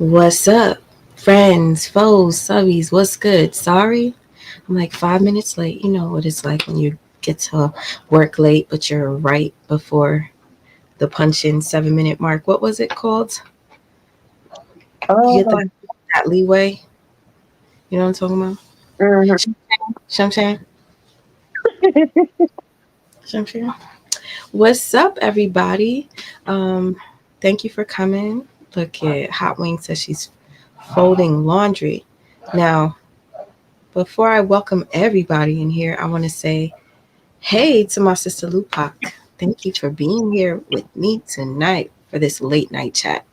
What's up, friends, foes, subbies? What's good? Sorry, I'm like 5 minutes late. You know what it's like when you get to work late, but you're right before the punch in 7 minute mark. What was it called? You get Oh, that leeway. You know what I'm talking about? mhm. Shamshan? Shamshan? What's up, everybody? Um, Thank you for coming. Look at Hot Wing says she's folding laundry. Now, before I welcome everybody in here, I want to say hey to my sister Lupac. Thank you for being here with me tonight for this late night chat.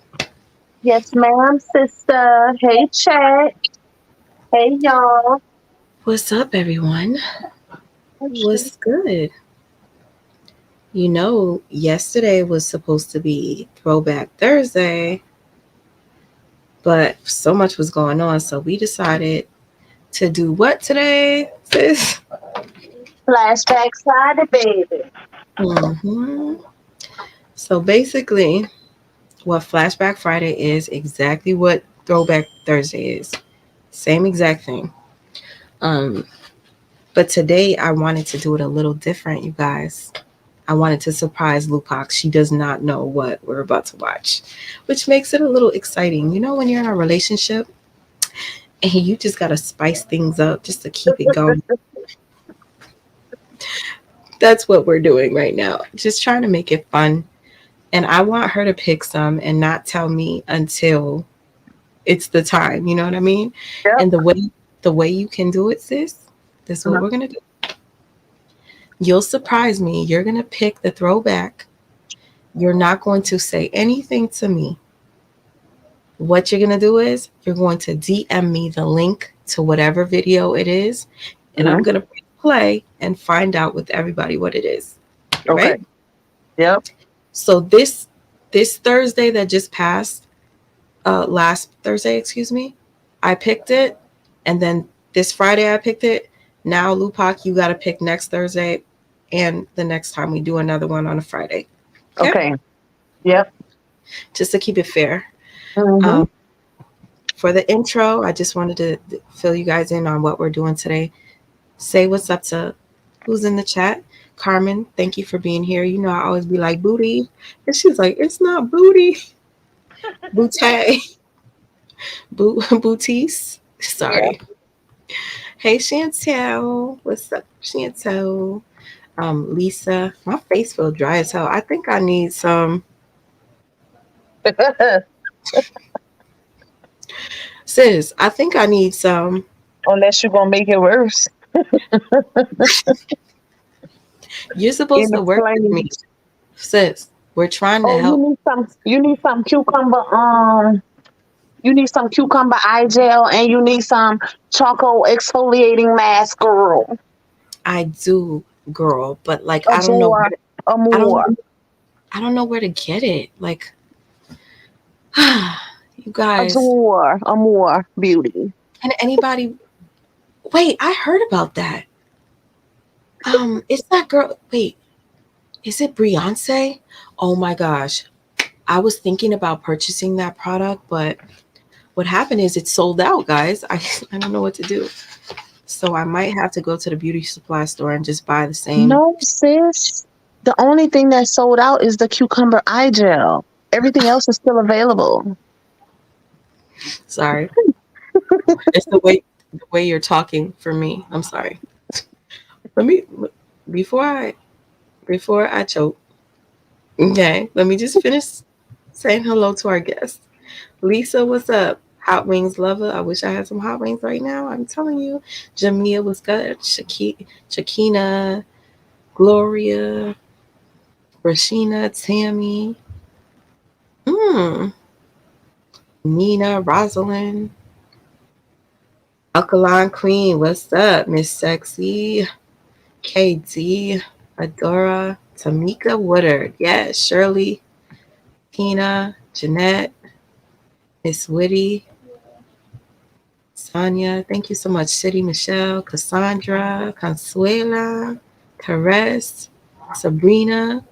Yes, ma'am, sister. Hey, chat. Hey, y'all. What's up, everyone? Okay. What's good? You know, yesterday was supposed to be Throwback Thursday, but so much was going on, so we decided to do what today, sis? Flashback Friday, baby. hmm So basically, what Flashback Friday is exactly what Throwback Thursday is. Same exact thing. Um, But today I wanted to do it a little different, you guys. I wanted to surprise Lupac. She does not know what we're about to watch, which makes it a little exciting. You know, when you're in a relationship and you just got to spice things up just to keep it going. That's what we're doing right now. Just trying to make it fun. And I want her to pick some and not tell me until it's the time. You know what I mean? Yep. And the way you can do it, sis, this is what Mhm. we're gonna do. You'll surprise me. You're gonna pick the throwback. You're not going to say anything to me. What you're going to do is you're going to DM me the link to whatever video it is, and I'm Mhm. going to play and find out with everybody what it is. Okay. Right? Yep. So this Thursday that just passed, last Thursday, excuse me, I picked it, and then this Friday I picked it. Now, Lupac, you got to pick next Thursday, and the next time we do another one on a Friday. Okay, Okay. Yep. just to keep it fair. Mm-hmm. Um, for the intro, I just wanted to fill you guys in on what we're doing today. Say what's up to who's in the chat. Carmen, thank you for being here. You know, I always be like, booty. And she's like, it's not booty. Booty. Booties. Yeah. Sorry. Hey, Chantel. What's up, Chantel? Lisa. My face feels dry as hell. I think I need some. Sis, I think I need some. Unless you're gonna make it worse. You're supposed to work with me. Inexplainable. Sis, we're trying to Oh, you help. need some. You need some cucumber. You need some cucumber eye gel, and you need some charcoal exfoliating mask, girl. I do, girl, but like I don't know Adore, I don't amour, I don't know where to get it. Like you guys, adore, amour, beauty. can anybody wait, I heard about that. It's that girl wait, is it Beyonce? Oh my gosh. I was thinking about purchasing that product, but what happened is it sold out, guys. I don't know what to do. So I might have to go to the beauty supply store and just buy the same. No, sis. The only thing that sold out is the cucumber eye gel. Everything else is still available. Sorry. It's the way you're talking for me. I'm sorry. Let me before I before I choke. Okay, let me just finish saying hello to our guest. Lisa, what's up? Hot Wings lover. I wish I had some hot wings right now. I'm telling you. Jamia, what's good? Shakina, Gloria, Rashina, Tammy, mm, Nina, Rosalind, Alkaline Queen, what's up? Miss Sexy, KD, Adora, Tamika Woodard, yes, Shirley, Tina, Jeanette, Miss Witty, Sonia, thank you so much. City Michelle, Cassandra, Consuela, Caress, Sabrina.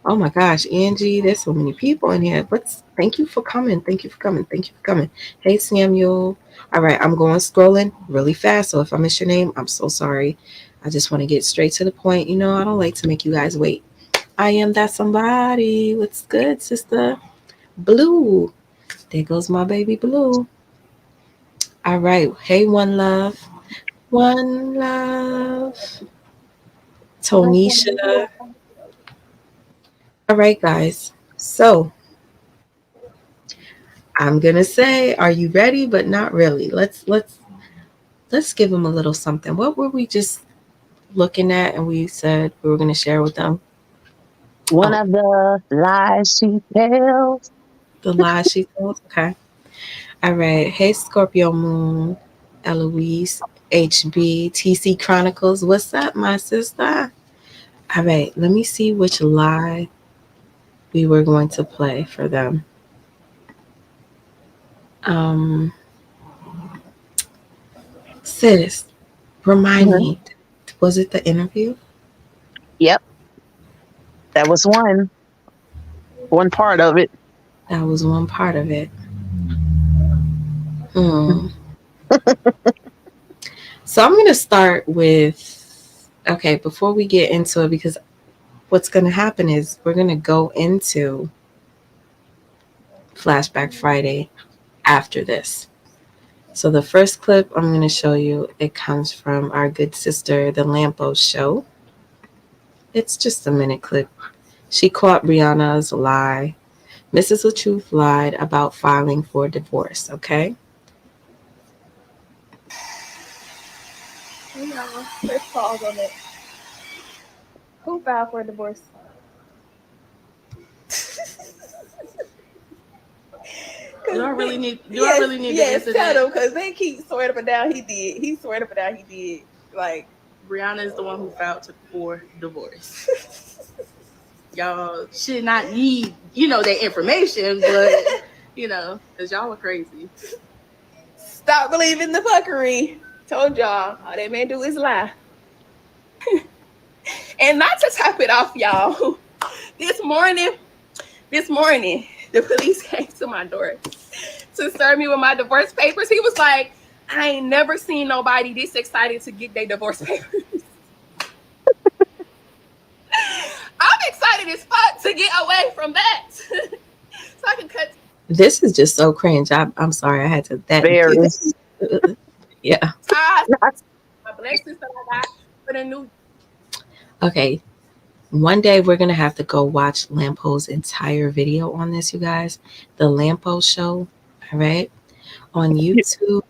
Oh my gosh, Angie, there's so many people in here. Let's thank you for coming. Thank you for coming. Thank you for coming. Hey Samuel. All right, I'm going scrolling really fast. So if I miss your name, I'm so sorry. I just want to get straight to the point. You know, I don't like to make you guys wait. I am that somebody. What's good, sister? Blue. There goes my baby Blue. All right. Hey, one love. One love. Tonisha. All right, guys. So I'm gonna say, are you ready? But not really. Let's give them a little something. What were we just looking at and we said we were gonna share with them? One Oh, of the lies she tells. the lies she told. Okay. All right. Hey, Scorpio Moon, Eloise, HB, TC Chronicles. What's up, my sister? All right. Let me see which lie we were going to play for them. Um, sis, remind Mhm. me. Was it the interview? Yep, that was one part of it. That was one part of it. Hmm. So I'm going to start with okay, before we get into it, because what's going to happen is we're going to go into Flashback Friday after this. So the first clip I'm going to show you, it comes from our good sister, the Lampos show. It's just a minute clip. She caught Brianna's lie. Mrs. LaTruth lied about filing for divorce, okay? No, let's pause on it. Who filed for divorce? Do I really need? Do yes, I really need yes, to answer tell that? them because they keep swearing up and down. He did. He swearing up and down. He did. Like Brianna is the one who filed for divorce. Y'all should not need, that information, but because y'all are crazy. stop believing the fuckery. Told y'all all that man do is lie. And not to top it off, y'all. This morning, the police came to my door to serve me with my divorce papers. He was like, I ain't never seen nobody this excited to get their divorce papers. I'm excited as fuck to get away from that. So I can cut This is just so cringe. I'm sorry, I had to that. Very. Yeah. ties. My blessings that I got for the new. Okay. One day we're gonna have to go watch Lampo's entire video on this, you guys. The Lampo show, all right, on YouTube.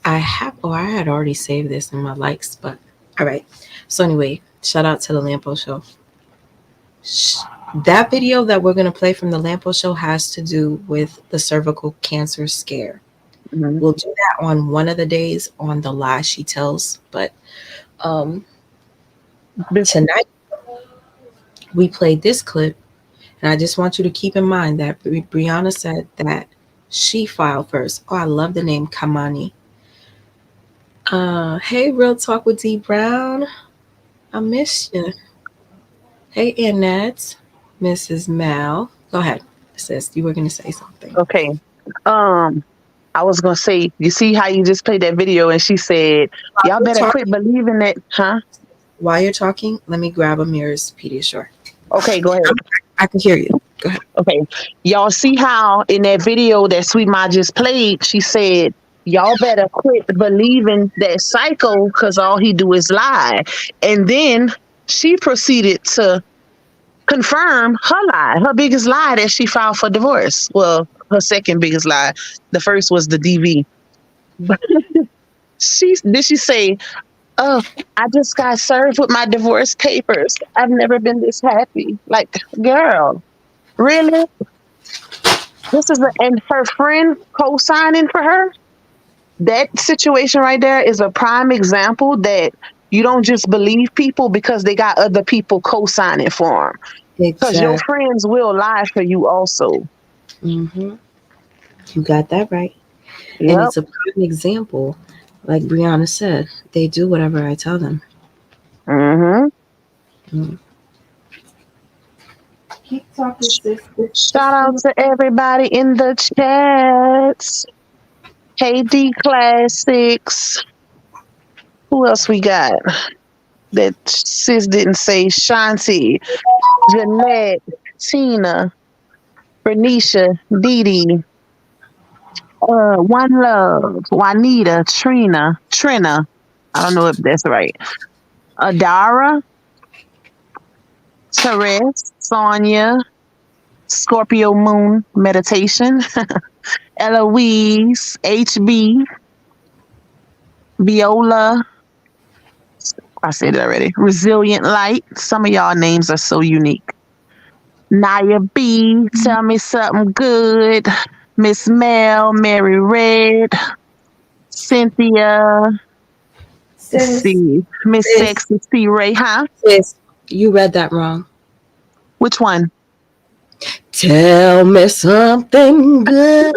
I had already saved this in my likes, but all right. So anyway, shout out to the Lampo show. That video that we're gonna play from the Lampo show has to do with the cervical cancer scare. Mhm. We'll do that on one of the days on the lie she tells, but um, tonight we played this clip. And I just want you to keep in mind that Brianna said that she filed first. Oh, I love the name Kamani. Hey, Real Talk with D Brown. I miss you. Hey, Annette. Mrs. Mal. Go ahead, sis. You were going to say something. Okay. Um, I was gonna say, you see how you just played that video, and she said, While "Y'all you're better quit talking, believing it, huh?" let me grab a mirror's Pediasure. Okay, go ahead. I can hear you. Go ahead. Okay, y'all see how in that video that Sweet Ma just played, she said, "Y'all better quit believing that psycho, because all he do is lie." And then she proceeded to confirm her lie, her biggest lie, that she filed for divorce. Well, her second biggest lie. The first was the DV. But she say, "Oh, I just got served with my divorce papers. I've never been this happy." Like, girl, really? This is and her friend co-signing for her. That situation right there is a prime example that you don't just believe people because they got other people co-signing for them. Because your Exactly. friends will lie for you also. Mm-hmm. You got that right. And Yep. it's a prime example. Like Brianna said, they do whatever I tell them. Mm-hmm. Mm. Keep talking, sis. Shout out to everybody in the chats. Hey D Classics. Who else we got? That sis didn't say. Shanti, Jeanette, Tina, Bernicia, Dee Dee, One Love, Juanita, Trina. I don't know if that's right. Adara, Therese, Sonia, Scorpio Moon Meditation, Eloise, HB, Viola. I said it already. Resilient Light. Some of y'all names are so unique. Naya B, tell me something good. Miss Mel, Mary Red, Cynthia. Let's Sis, see. Miss sis, Sexy C Ray, huh? sis. You read that wrong. Which one? Tell me something good.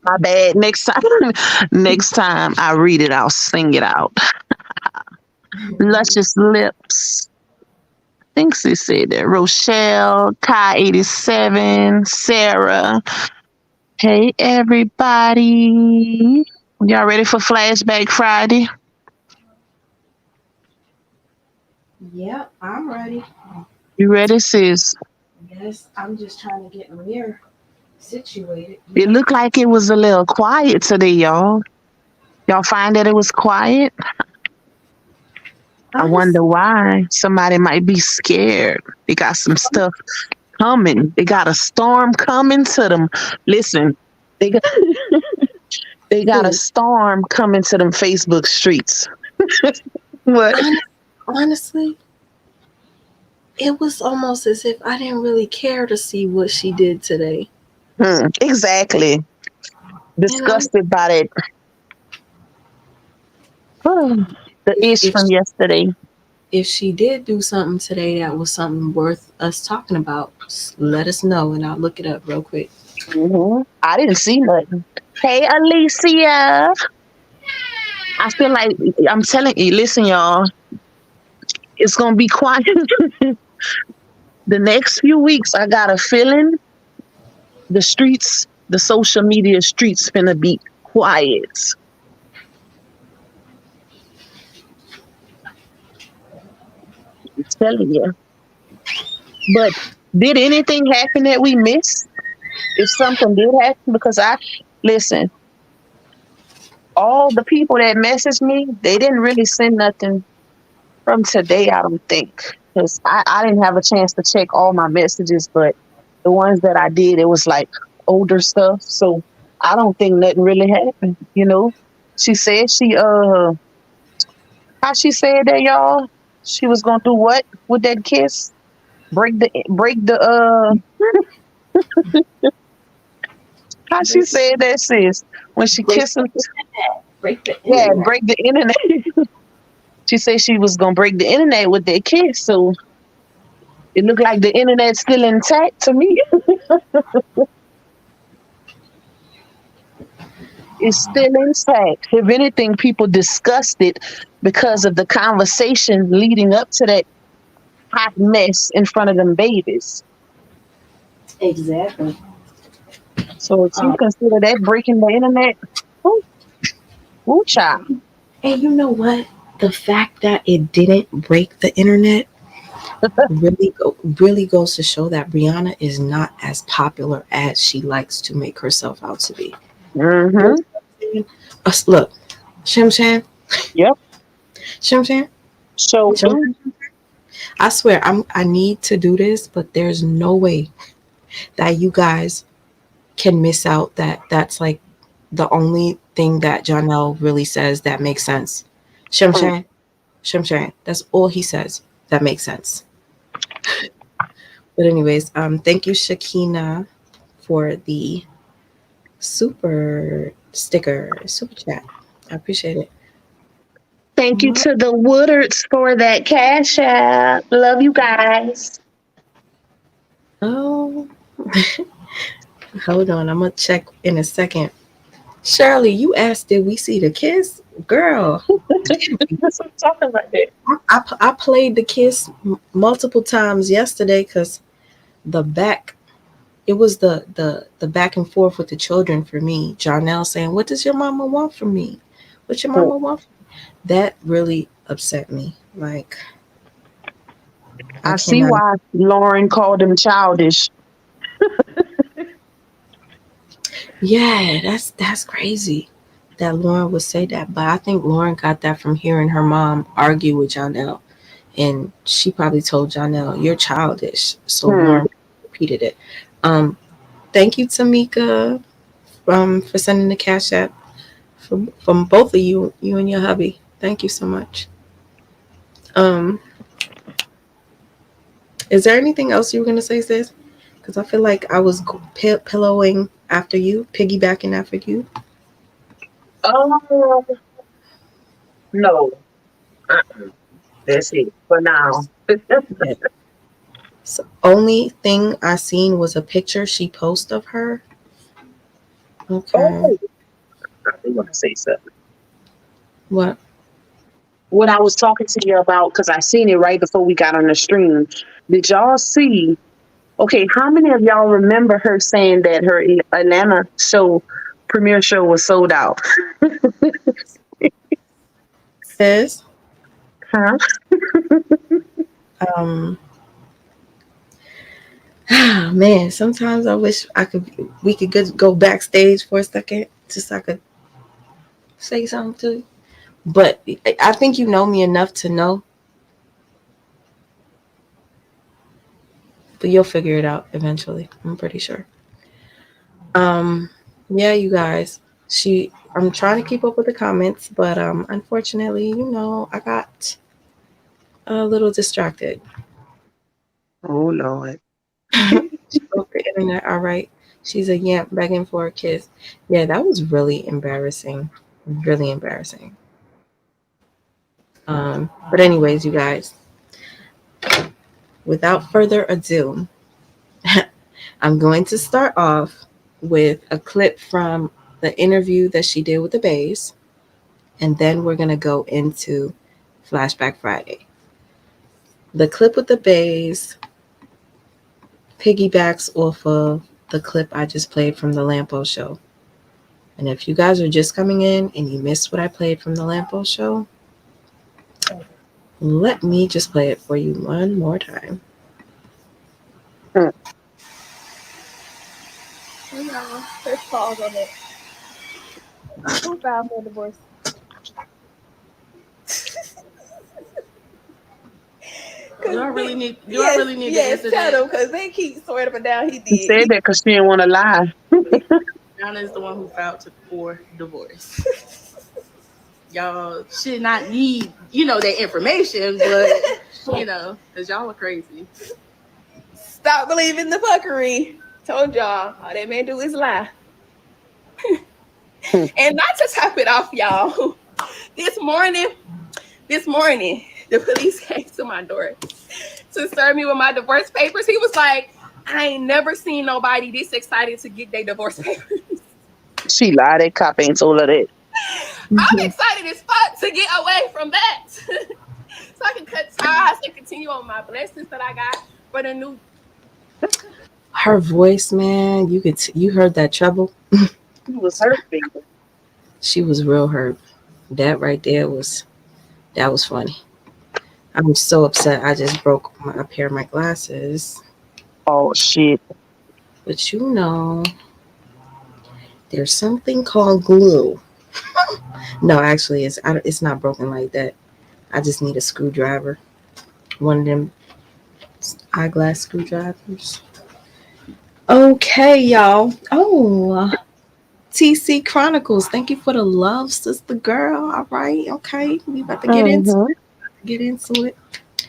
My bad. Next time I read it, I'll sing it out. Luscious Lips. I think she said that. Rochelle, Kai 87, Sarah. Hey everybody. Y'all ready for Flashback Friday? Yep, I'm ready. You ready, sis? Yes, I'm just trying to get Amir situated. It looked like it was a little quiet today, y'all. Y'all find that it was quiet? I wonder why. Somebody might be scared. They got some stuff coming. They got a storm coming to them. Listen, they got, they got a storm coming to them Facebook streets. What? Honestly, it was almost as if I didn't really care to see what she did today. Exactly. Disgusted by it. The ish from yesterday. If she did do something today that was something worth us talking about, let us know and I'll look it up real quick. I didn't see nothing. Hey, Alicia. I feel like I'm telling you, listen, y'all, it's gonna be quiet. The next few weeks, I got a feeling the streets, the social media streets, finna be quiet. I'm telling you. But did anything happen that we missed? If something did happen, because listen, all the people that messaged me, they didn't really send nothing from today, I don't think. Because I didn't have a chance to check all my messages, but the ones that I did, it was like older stuff. So I don't think nothing really happened, you know. She said how she said that, y'all? She was gonna do what with that kiss? Break the how she said that, sis? When she kissed him, Break the break the internet. She said she was gonna break the internet with that kiss, so it looked like the internet's still intact to me. It's still intact. If anything, people discussed it because of the conversation leading up to that hot mess in front of them babies. Exactly. So if you consider that breaking the internet, woo child. And you know what? The fact that it didn't break the internet really goes to show that Rihanna is not as popular as she likes to make herself out to be. Look, Shim Sham. Yep. Shim Sham. So I swear I need to do this, but there's no way that you guys can miss out that's like the only thing that Janelle really says that makes sense. Shim Sham. Shim Sham. That's all he says that makes sense. But anyways, thank you, Shakina, for the super chat. I appreciate it. Thank you to the Woodards for that cash app. Love you guys. Oh, hold on. I'm going to check in a second. Shirley, you asked, did we see the kiss? girl. That's what I'm talking about. That. I played the kiss multiple times yesterday because the back it was the back and forth with the children for me. Jarnell saying, "What does your mama want from me? What your mama want?" That really upset me. Like I I see cannot. why Lauren called him childish. Yeah, that's crazy that Lauren would say that. But I think Lauren got that from hearing her mom argue with Janelle, and she probably told Janelle, "You're childish." So Hmm. Lauren repeated it. Um, Thank you, Tamika, for sending the cash app from both of you, you and your hubby. Thank you so much. Um, is there anything else you were gonna say, sis? Because I feel like I was pillowing after you, piggybacking after you. Oh no. Uh-uh. That's it for now. Yeah. So only thing I seen was a picture she posted of her. Okay. Oh, I do want to say something. What? What I was talking to you about, because I seen it right before we got on the stream. Did y'all see? Okay, how many of y'all remember her saying that her Atlanta show, premiere show, was sold out? Sis? Huh? Um. Man, sometimes I wish we could go backstage for a second, just so I could say something to you. But I think you know me enough to know, but you'll figure it out eventually. I'm pretty sure. Um, yeah, you guys. I'm trying to keep up with the comments, but unfortunately, I got a little distracted. Oh Lord. She broke the internet. All right, she's a yamp begging for a kiss. Yeah, that was really embarrassing. Really embarrassing. But anyways, you guys. Without further ado, I'm going to start off with a clip from the interview that she did with the Bays, and then we're going to go into Flashback Friday. The clip with the Bays piggybacks off of the clip I just played from the Lampo show. And if you guys are just coming in and you missed what I played from the Lampo show, let me just play it for you one more time. Hmm. No, there's pause on it. Who filed for divorce? Do I really need? Do Yes, I really need to yes, answer tell that? them because they keep swearing up and down he She did. said that because she didn't want to lie. Donna is the one who filed for divorce. Y'all should not need, that information, but because y'all are crazy. Stop believing the fuckery. Told y'all, all that man do is lie. And not to top it off, y'all. This morning, the police came to my door to serve me with my divorce papers. He was like, I ain't never seen nobody this excited to get their divorce papers. She lied. That cop ain't told her that. I'm excited as fuck to get away from that. So I can cut ties and continue on my blessings that I got for the new. Her voice, man, you heard that treble. She was hurt, baby. She was real hurt. That right there that was funny. I'm so upset. I just broke a pair of my glasses. Oh shit. But there's something called glue. No, actually, it's not broken like that. I just need a screwdriver. One of them eyeglass screwdrivers. Okay, y'all. Oh, TC Chronicles. Thank you for the love, sister girl. All right. Okay. We about to Mm-hmm. get into it.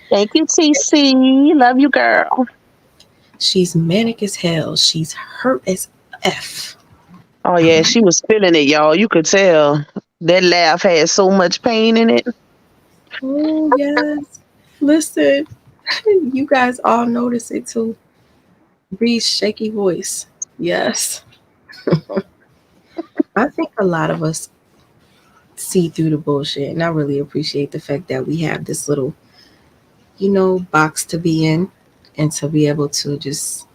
Thank you, TC. Love you, girl. She's manic as hell. She's hurt as F. Oh yeah, she was feeling it, y'all. You could tell that laugh had so much pain in it. Oh, yes. Listen, you guys all notice it too. Bree's shaky voice. Yes. I think a lot of us see through the bullshit. And I really appreciate the fact that we have this little, box to be in and to be able to just,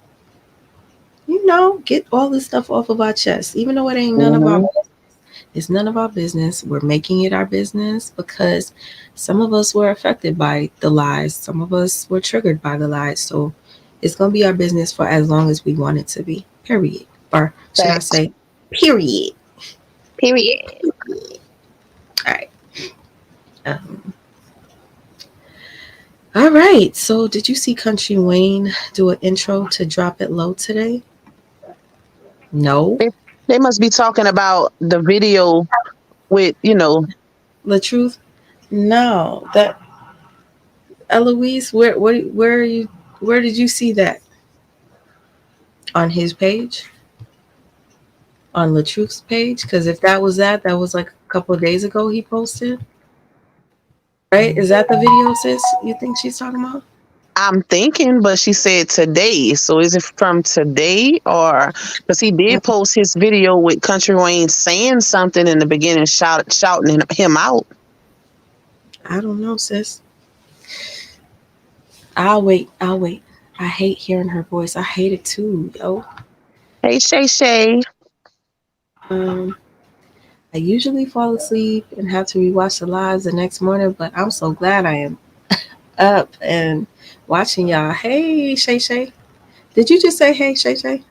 get all this stuff off of our chest, even though it ain't none of our Mhm. it's none of our business. We're making it our business because some of us were affected by the lies. Some of us were triggered by the lies. So it's going to be our business for as long as we want it to be. Period. Or should I Facts. say, period. Period. All right. Um, all right. So did you see Country Wayne do an intro to Drop It Low today? No. They, they must be talking about the video with, The truth? No. That Eloise, where are you? Where did you see that? On his page? On LaTruth's page? Because if that was like a couple of days ago he posted. Right? Is that the video, sis? You think she's talking about? I'm thinking, but she said today. So is it from today or because he did post his video with Country Wayne saying something in the beginning, shouting him out. I don't know, sis. I'll wait. I'll wait. I hate hearing her voice. I hate it too, yo. Hey Shay Shay. Um, I usually fall asleep and have to rewatch the lives the next morning, but I'm so glad I am up and watching y'all. Hey, Shay Shay. Did you just say hey, Shay Shay?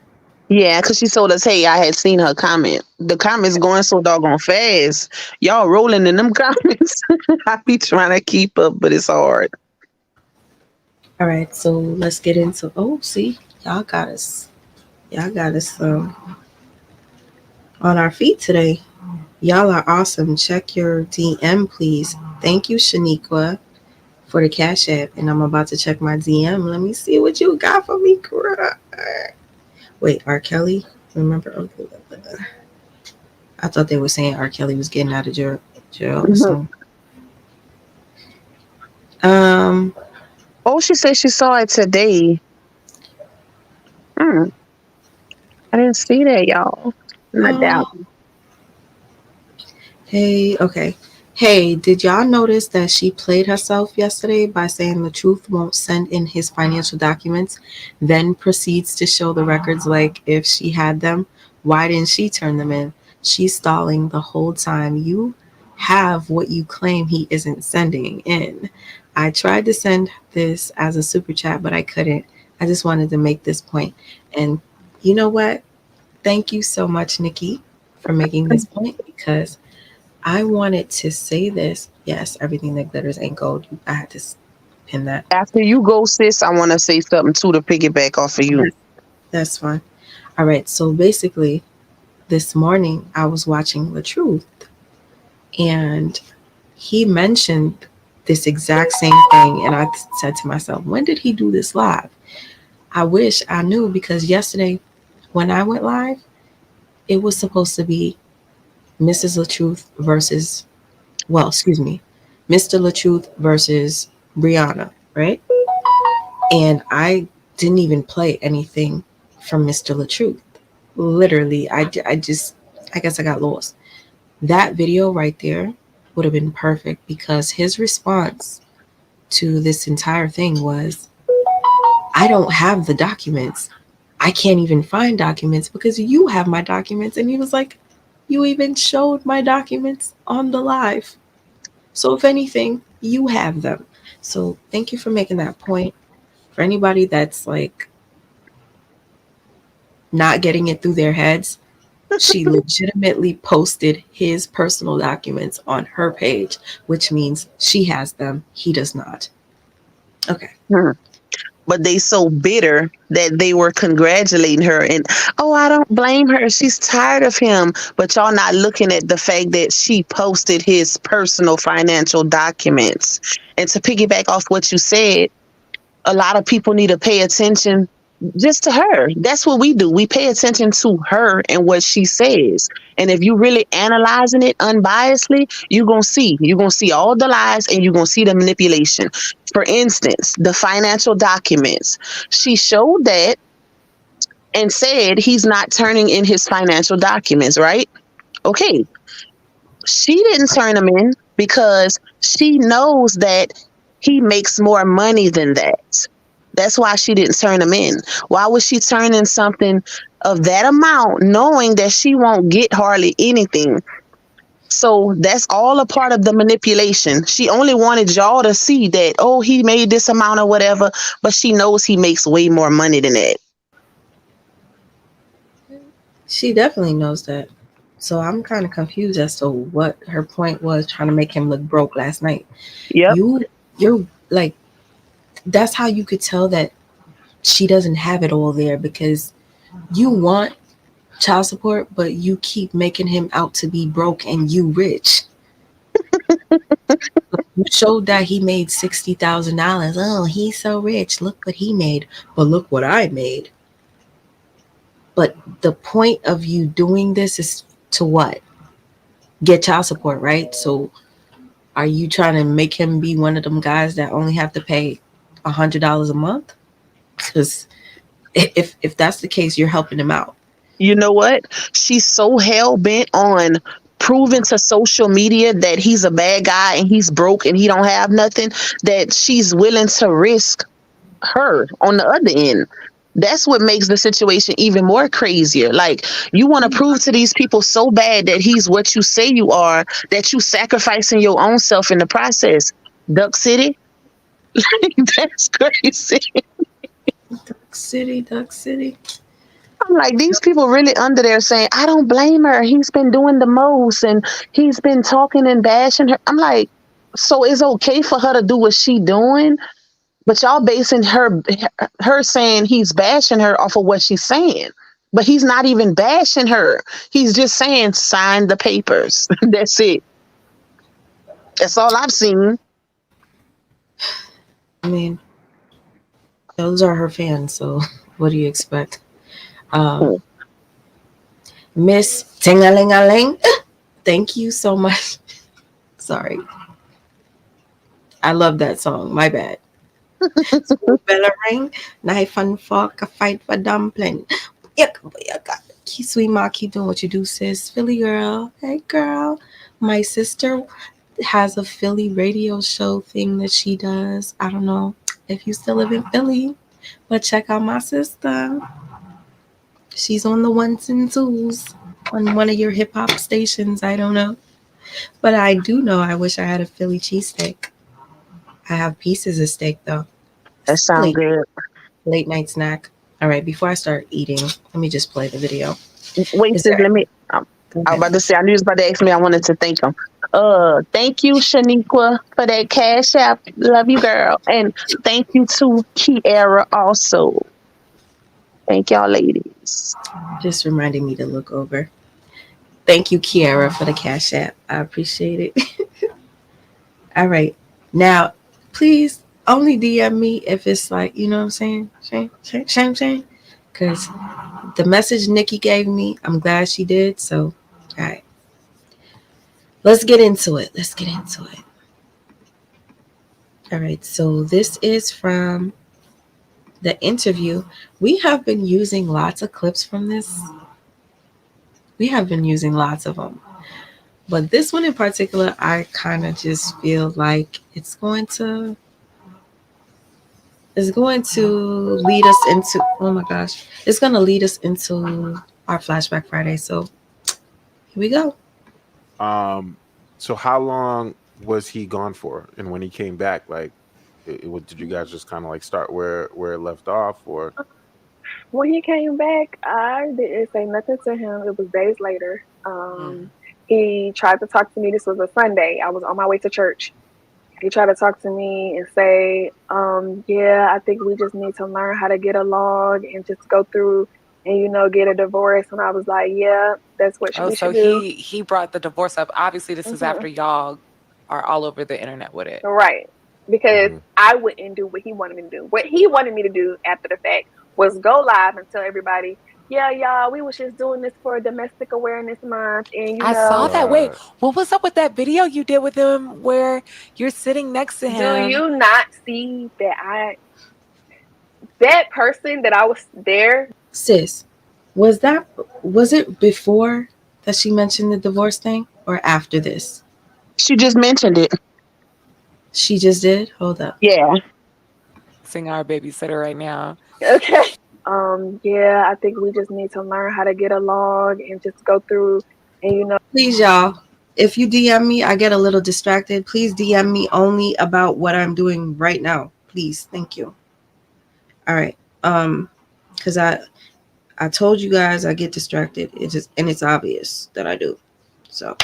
Yeah, because she told us, hey, I had seen her comment. The comments going so doggone fast. Y'all rolling in them comments. I be trying to keep up, but it's hard. All right, so let's get into. Oh, see, y'all got us. Y'all got us on our feet today. Y'all are awesome. Check your DM, please. Thank you, Shaniqua, for the Cash App. And I'm about to check my DM. Let me see what you got for me, girl. Wait, R. Kelly? Remember? Okay. I thought they were saying R. Kelly was getting out of jail or something. Oh, she said she saw it today. I didn't see that, y'all. I doubt. Hey, okay. Hey, did y'all notice that she played herself yesterday by saying the truth won't send in his financial documents, then proceeds to show the records like if she had them? Why didn't she turn them in? She's stalling the whole time. You have what you claim he isn't sending in. I tried to send this as a super chat, but I couldn't. I just wanted to make this point. And you know what? Thank you so much, Nikki, for making this point because I wanted to say this. Yes, everything that glitters ain't gold. I had to pin that. After you go, sis, I want to say something too to piggyback off of you. That's fine. All right. So basically, this morning I was watching The Truth, and he mentioned this exact same thing. And I said to myself, when did he do this live? I wish I knew because yesterday when I went live, it was supposed to be Mrs. LaTruth versus, Mr. LaTruth versus Brianna, right? And I didn't even play anything from Mr. LaTruth. Literally, I guess I got lost. That video right there would have been perfect because his response to this entire thing was, I don't have the documents. I can't even find documents because you have my documents. And he was like, you even showed my documents on the live. So if anything, you have them. So thank you for making that point. For anybody that's like not getting it through their heads, she legitimately posted his personal documents on her page, which means she has them. He does not. Okay. But they so bitter that they were congratulating her and, oh, I don't blame her. She's tired of him. But y'all not looking at the fact that she posted his personal financial documents. And to piggyback off what you said, a lot of people need to pay attention just to her. That's what we do. We pay attention to her and what she says. And if you really analyzing it unbiasedly, you're going to see all the lies and you're going to see the manipulation. For instance, the financial documents. She showed that and said he's not turning in his financial documents, right? Okay. she didn't turn him in because she knows that he makes more money than that. That's why she didn't turn him in. Why would she turn in something of that amount knowing that she won't get hardly anything? So that's all a part of the manipulation. She only wanted y'all to see that, oh, he made this amount or whatever, but she knows he makes way more money than that. She definitely knows that. So I'm kind of confused as to what her point was trying to make him look broke last night. Yep. You're like, that's how you could tell that she doesn't have it all there, because you want child support, but you keep making him out to be broke and you rich. You showed that he made $60,000. Oh, he's so rich. Look what he made. But look what I made. But the point of you doing this is to what? Get child support, right? So are you trying to make him be one of them guys that only have to pay $100 a month? Because if that's the case, you're helping him out. You know what? She's so hell bent on proving to social media that he's a bad guy and he's broke and he don't have nothing, that she's willing to risk her on the other end. That's what makes the situation even more crazier. Like, you want to prove to these people so bad that he's what you say you are, that you sacrificing your own self in the process. Duck City? That's crazy. Duck City. I'm like, these people really under there saying, I don't blame her. He's been doing the most and he's been talking and bashing her. I'm like, so it's okay for her to do what she doing, but y'all basing her saying he's bashing her off of what she's saying. But he's not even bashing her. He's just saying, sign the papers. That's it. That's all I've seen. I mean, those are her fans, so what do you expect? Miss Ting-a-ling-a-ling, thank you so much. Sorry. I love that song. My bad. School bell a ring, knife and fork, a fight for dumpling. Keep sweet ma, keep doing what you do, sis. Philly girl. Hey girl. My sister has a Philly radio show thing that she does. I don't know if you still live in Philly, but check out my sister. She's on the ones and twos on one of your hip hop stations. I don't know. But I do know I wish I had a Philly cheesesteak. I have pieces of steak though. That sounds good. Late night snack. All right, before I start eating, let me just play the video. Wait, sis, let me. I was about to say, I knew you was about to ask me. I wanted to thank him. Thank you, Shaniqua, for that cash app. Love you, girl. And thank you to Kiara also. Thank y'all, ladies. Just reminding me to look over. Thank you, Kiara, for the cash app. I appreciate it. All right. Now, please only DM me if it's like, you know what I'm saying? Shame. Because the message Nikki gave me, I'm glad she did. So, all right. Let's get into it. All right. So, this is from the interview. We have been using lots of clips from this. We have been using lots of them. But this one in particular, I kind of just feel like it's going to lead us into, oh my gosh, it's going to lead us into our Flashback Friday. So here we go. So how long was he gone for? And when he came back, like, did you guys just kind of like start where it left off, or? When he came back, I didn't say nothing to him. It was days later. He tried to talk to me. This was a Sunday. I was on my way to church. He tried to talk to me and say, yeah, I think we just need to learn how to get along and just go through and, get a divorce. And I was like, yeah, that's what we should do. He brought the divorce up. Obviously, this is after y'all are all over the internet with it. Right. Because I wouldn't do what he wanted me to do. What he wanted me to do after the fact was go live and tell everybody, yeah, y'all, we was just doing this for Domestic Awareness Month. And, I saw that. Wait, what was up with that video you did with him where you're sitting next to him? Do you not see that that person that I was there? Sis, was it before that she mentioned the divorce thing? or after this? She just mentioned it. She just did? Hold up. Yeah. Sing our babysitter right now. Okay. Yeah, I think we just need to learn how to get along and just go through and Please, y'all, if you DM me, I get a little distracted. Please DM me only about what I'm doing right now. Please. Thank you. All right. Because I told you guys I get distracted. It's obvious that I do. So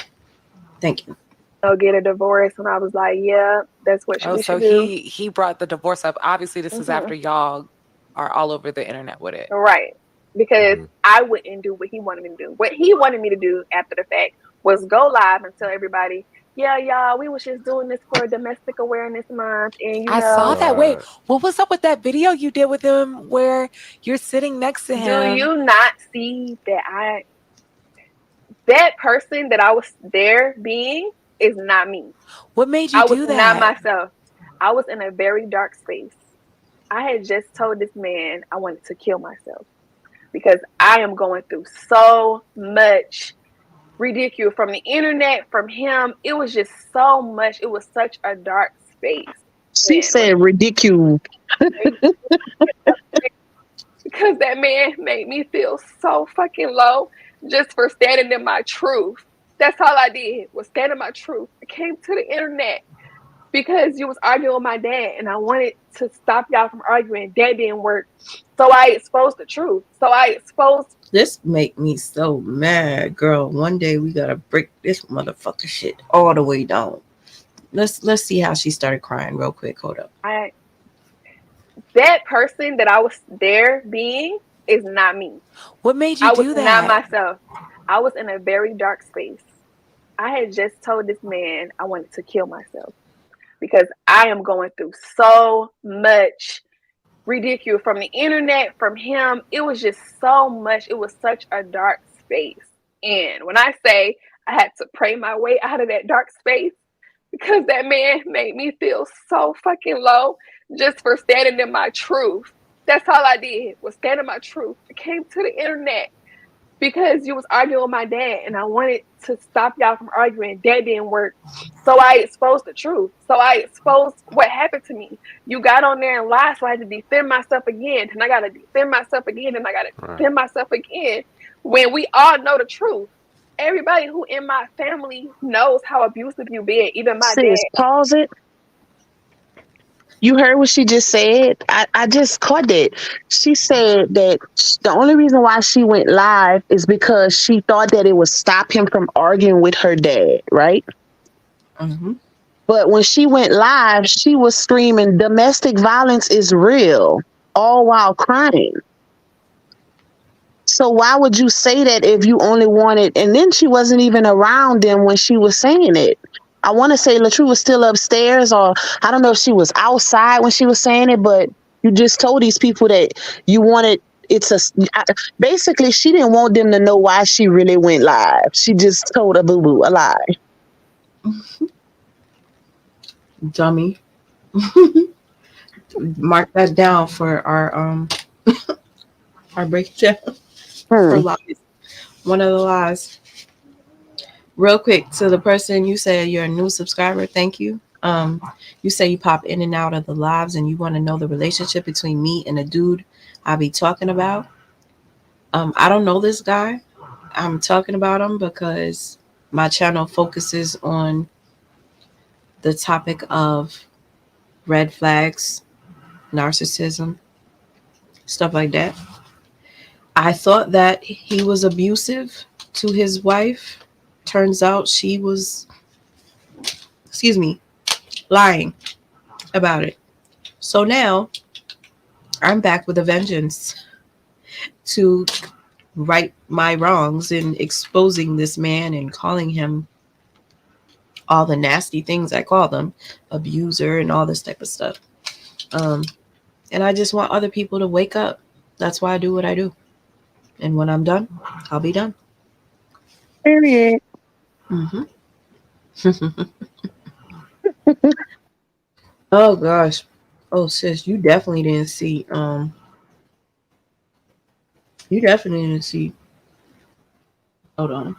thank you. get a divorce. And I was like, yeah, that's what Oh, we so should do. he brought the divorce up. Obviously, this is after y'all are all over the internet with it. Right. Because Mhm. I wouldn't do what he wanted me to do. What he wanted me to do after the fact was go live and tell everybody, yeah, y'all, we was just doing this for Domestic Awareness Month. And, I saw that. Wait, Right. what was up with that video you did with him where you're sitting next to do him? you not see that that person that I was there being is not me? What made you I was do not that? myself. I was in a very dark space. I had just told this man I wanted to kill myself because I am going through so much ridicule from the internet, from him. It was just so much. It was such a dark space. She And when said ridicule. because that man made me feel so fucking low just for standing in my truth. That's all I did was stand in my truth. I came to the internet because you was arguing with my dad and I wanted to stop y'all from arguing. That didn't work. So I exposed the truth. So I exposed This make me so mad, girl. One day we gotta break this motherfucker shit all the way down. Let's see how she started crying real quick. Hold up. that person that I was there being is not me. What made you I was do not that? myself. I was in a very dark space. I had just told this man I wanted to kill myself because I am going through so much ridicule from the internet, from him. It was just so much. It was such a dark space. And when I say I had to pray my way out of that dark space because that man made me feel so fucking low just for standing in my truth. That's all I did was stand in my truth. I came to the internet because you was arguing with my dad and I wanted to stop y'all from arguing. That didn't work. So I exposed the truth. So I exposed what happened to me. You got on there and lied, so I had to defend myself again. And I gotta defend myself again and I gotta Right. defend myself again. When we all know the truth. Everybody who in my family knows how abusive you been, even my dad. Sis, pause it. You heard what she just said? I just caught it. She said that the only reason why she went live is because she thought that it would stop him from arguing with her dad, right? Mm-hmm. But when she went live, she was screaming, domestic violence is real, all while crying. So why would you say that if you only wanted, and then she wasn't even around them when she was saying it. I want to say LaTrue was still upstairs, or I don't know if she was outside when she was saying it, but you just told these people that you wanted, basically she didn't want them to know why she really went live. She just told a boo-boo a lie. Dummy. Mark that down for our breakdown for Hmm. lies. One of the lies. Real quick to the person you said you're a new subscriber. Thank you. You say you pop in and out of the lives and you want to know the relationship between me and a dude I be talking about. I don't know this guy. I'm talking about him because my channel focuses on the topic of red flags, narcissism, stuff like that. I thought that he was abusive to his wife. Turns out she was, excuse me, lying about it. So now I'm back with a vengeance to right my wrongs in exposing this man and calling him all the nasty things I call them, abuser and all this type of stuff. Um, and I just want other people to wake up. That's why I do what I do. And when I'm done, I'll be done. Period. Mm-hmm. Oh gosh. Oh sis, you definitely didn't see. You definitely didn't see. Hold on.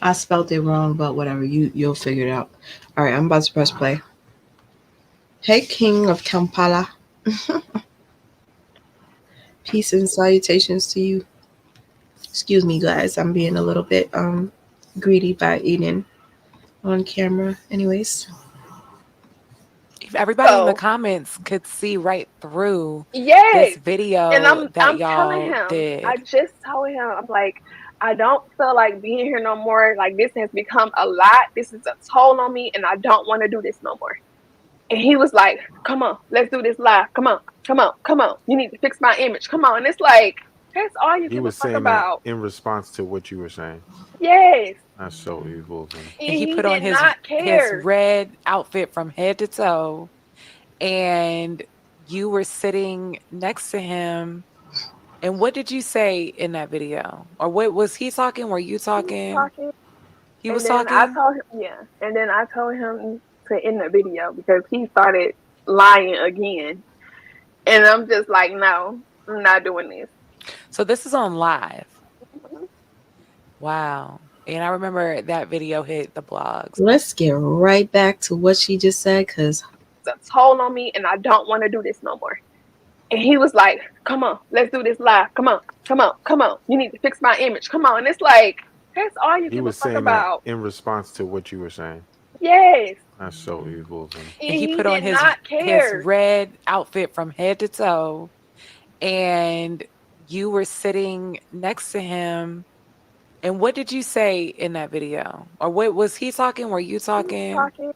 I spelled it wrong, but whatever. You'll figure it out. All right, I'm about to press play. Hey, King of Kampala. Peace and salutations to you. Excuse me, guys. I'm being a little bit greedy by eating on camera. Anyways, If everybody in the So comments could see right through this yes, and video that I'm telling y'all him. I did. just told him, I'm like, I don't feel like being here no more. Like this has become a lot. This is a toll on me, and I don't want to do this no more. And he was like, "Come on, let's do this live. Come on, come on, come on. You need to fix my image. Come on." And it's like that's all you He give a was fuck saying that about. in response to what you were saying. Yes, That's so evil of him. And he he put on did not his care. red outfit from head to toe, and you were sitting next to him. And what did you say in that video? Or what was he talking? Were you He was talking? talking. He And was then I talking? told him, yeah. And then I told him to end the video because he started lying again. And I'm just like, no, I'm not doing this. So this is on live. Wow. And I remember that video hit the blogs. let's get right back to what she just said, because It's a toll on me, and I don't want to do this no more. And he was like, come on, let's do this live. Come on, come on, come on. You need to fix my image. Come on. And it's like, that's all you He give a was fuck saying that about. in response to what you were saying. Yes. That's so evil of him. And And he put on did not his care. red outfit from head to toe, and you were sitting next to him. And what did you say in that video? Or what was he talking? Were you He was talking? talking.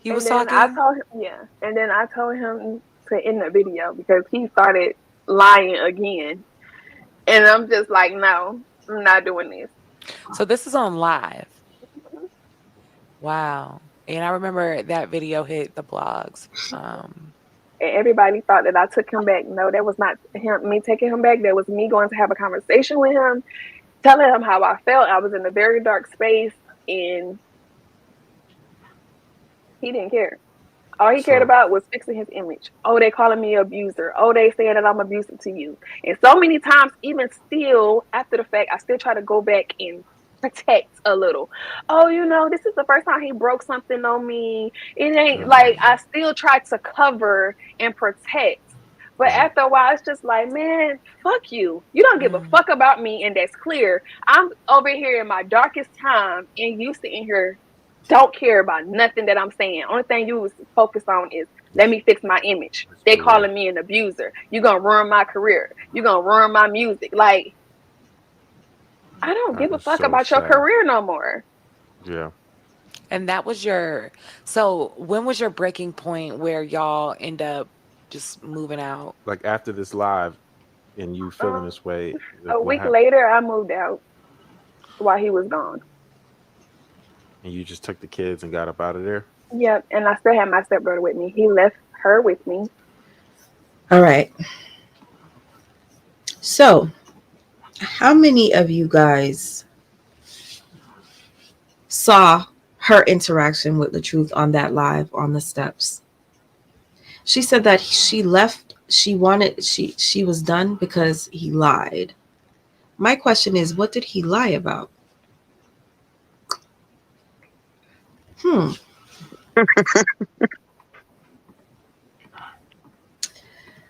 He And was then I talking? told him, yeah. And then I told him to end the video because he started lying again. And I'm just like, no, I'm not doing this. So this is on live. Wow. And I remember that video hit the blogs. And everybody thought that I took him back. No, that was not me taking him back. That was me going to have a conversation with him, telling him how I felt. I was in a very dark space, and he didn't care. All he cared about was fixing his image. Oh, they calling me an abuser. Oh, they saying that I'm abusive to you. And so many times, even still after the fact, I still try to go back and protect a little. Oh, this is the first time he broke something on me. It ain't like I still try to cover and protect. But after a while, it's just like, man, fuck you. You don't give a fuck about me, and that's clear. I'm over here in my darkest time, and you sitting here don't care about nothing that I'm saying. Only thing you was focused on is let me fix my image. They calling me an abuser. You gonna ruin my career. You gonna ruin my music. Like, I don't give a fuck about your career no more. Yeah. And that was so when was your breaking point where y'all end up just moving out? Like after this live and you feeling this way. A week later, I moved out while he was gone. And you just took the kids and got up out of there? Yep, and I still had my stepbrother with me. He left her with me. All right. So, how many of you guys saw her interaction with the truth on that live on the steps? She said that she left, she was done because he lied. My question is, what did he lie about?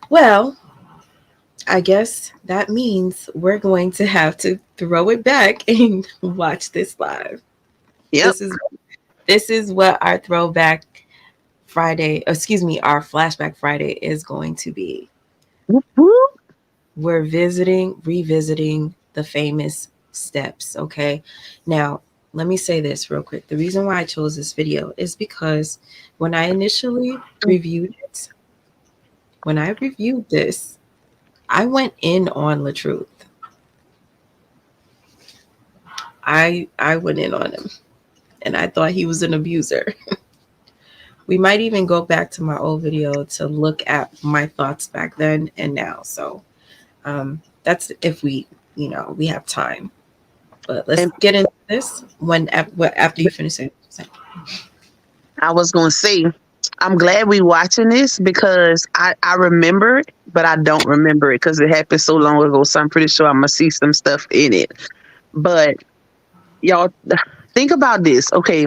Well, I guess that means we're going to have to throw it back and watch this live. Yep. This is what our throwback Friday, our Flashback Friday is going to be. We're revisiting the famous steps, okay? Now, let me say this real quick. The reason why I chose this video is because when I initially reviewed this, I went in on the truth. I went in on him, and I thought he was an abuser. We might even go back to my old video to look at my thoughts back then and now. So that's if we have time. But let's get into this after you finish it. I was going to say, I'm glad we watching this because I remember it, but I don't remember it because it happened so long ago. So I'm pretty sure I'm going to see some stuff in it. But y'all, Think about this, okay,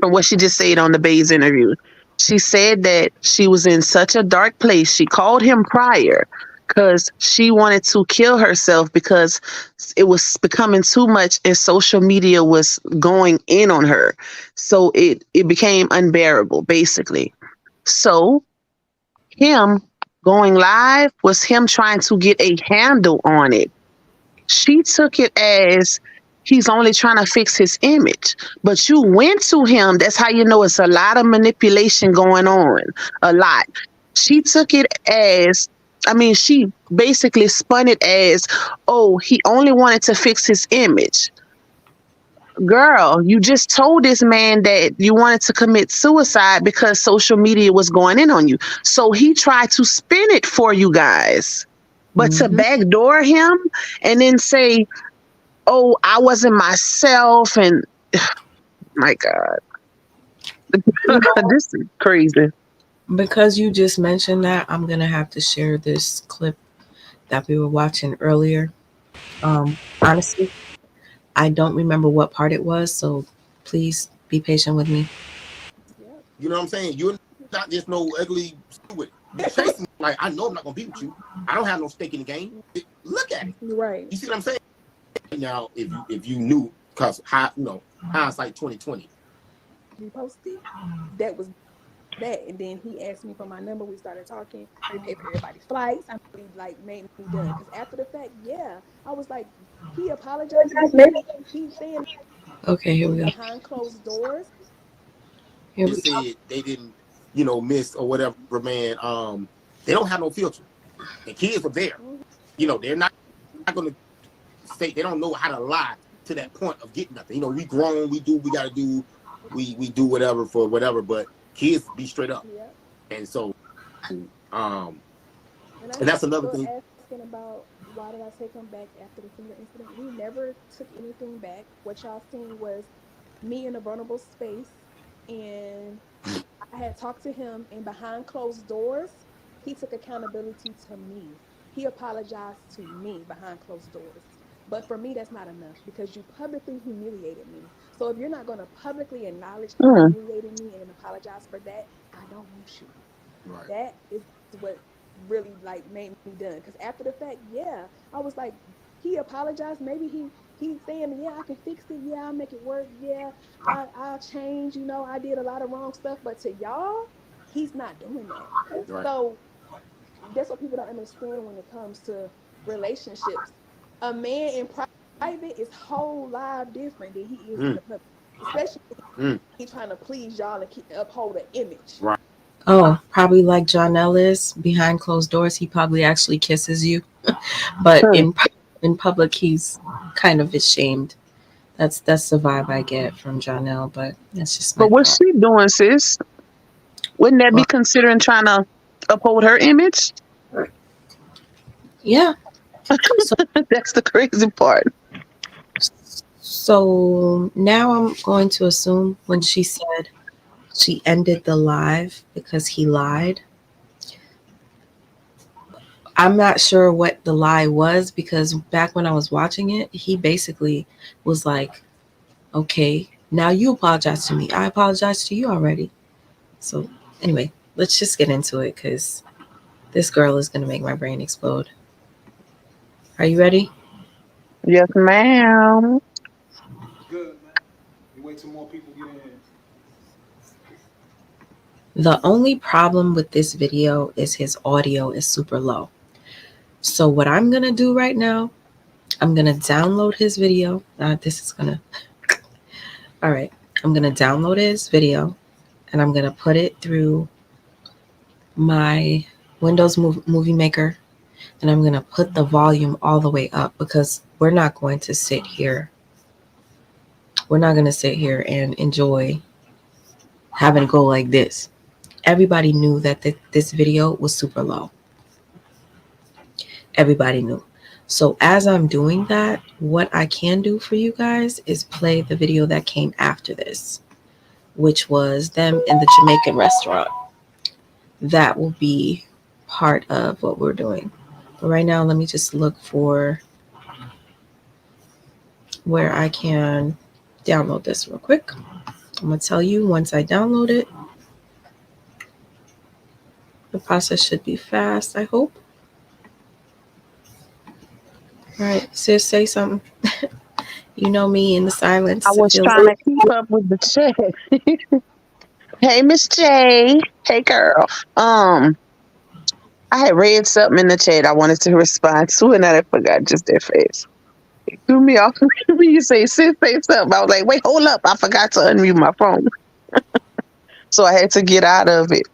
from what she just said on the Bay's interview. She said that she was in such a dark place. She called him prior because she wanted to kill herself because it was becoming too much and social media was going in on her. So it became unbearable, basically. So him going live was him trying to get a handle on it. She took it as he's only trying to fix his image. But you went to him. That's how you know it's a lot of manipulation going on. A lot. She took it as, I mean, she basically spun it as, oh, he only wanted to fix his image. Girl, you just told this man that you wanted to commit suicide because social media was going in on you. So he tried to spin it for you guys. But to Mhm. backdoor him and then say, oh, I wasn't myself, and my God, You know, this is crazy. because you just mentioned that, I'm gonna have to share this clip that we were watching earlier. Honestly, I don't remember what part it was, so please be patient with me. Yep. You know what I'm saying? You're not just no ugly stupid. You chasing like I know I'm not gonna be with you. I don't have no stake in the game. Look at it. Right. You see what I'm saying? Now, if you knew, cause hindsight 2020. We posted. That was that, and then he asked me for my number. We started talking. We paid for everybody's flights. I really like made me done because after the fact, yeah, I was like, he apologized. Maybe he's saying Okay, here we go. behind closed doors. Here They we go. said they didn't, miss or whatever, man. They don't have no filter. The kids are there. They're not gonna say they don't know how to lie to that point of getting nothing. We grown, we gotta do, we do whatever for whatever, but kids be straight up. Yeah. And so um And I and had that's another people thing. asking about why did I take him back after the finger incident. We never took anything back. What y'all seen was me in a vulnerable space, and I had talked to him, and behind closed doors, he took accountability to me. He apologized to me behind closed doors. But for me, that's not enough because you publicly humiliated me. So if you're not going to publicly acknowledge that you Mm. humiliated me and apologize for that, I don't want you. Right. That is what really like made me done. Because after the fact, yeah, I was like, he apologized. Maybe he's saying, yeah, I can fix it. Yeah, I'll make it work. Yeah, I'll change. I did a lot of wrong stuff, but to y'all, he's not doing that. Right. So that's what people don't understand when it comes to relationships. A man in private is whole lot different than he is in Mm, the public, especially mm, he trying to please y'all and uphold an image. right. Oh, probably like John Ellis behind closed doors. He probably actually kisses you, but Mm. in public, he's kind of ashamed. That's the vibe I get from Janelle, but that's just my But what's thought. she doing, sis? Wouldn't that be Well, considering trying to uphold her image? yeah. So That's the crazy part. so now I'm going to assume when she said she ended the live because he lied. I'm not sure what the lie was because back when I was watching it, he basically was like, "Okay, now you apologize to me. I apologize to you already." So anyway, let's just get into it because this girl is gonna make my brain explode. Are you ready? Yes, ma'am. Good, man. You wait till more people get in here. The only problem with this video is his audio is super low. So what I'm gonna do right now, I'm gonna download his video. All right. I'm gonna download his video and I'm gonna put it through my Windows Movie Maker, and I'm gonna put the volume all the way up because we're not going to sit here. We're not gonna sit here and enjoy having it go like this. Everybody knew that this video was super low. Everybody knew. So as I'm doing that, what I can do for you guys is play the video that came after this, which was them in the Jamaican restaurant. That will be part of what we're doing. But right now, let me just look for where I can download this real quick. I'm going to tell you once I download it. The process should be fast, I hope. All right, sis, say something. You know me in the silence. I It was feels trying to keep up with the chat. Hey, Miss J. Hey, girl. I had read something in the chat I wanted to respond to, and then I forgot just that fast. It threw me off when you say, sis, say something. I was like, wait, hold up. I forgot to unmute my phone. So I had to get out of it.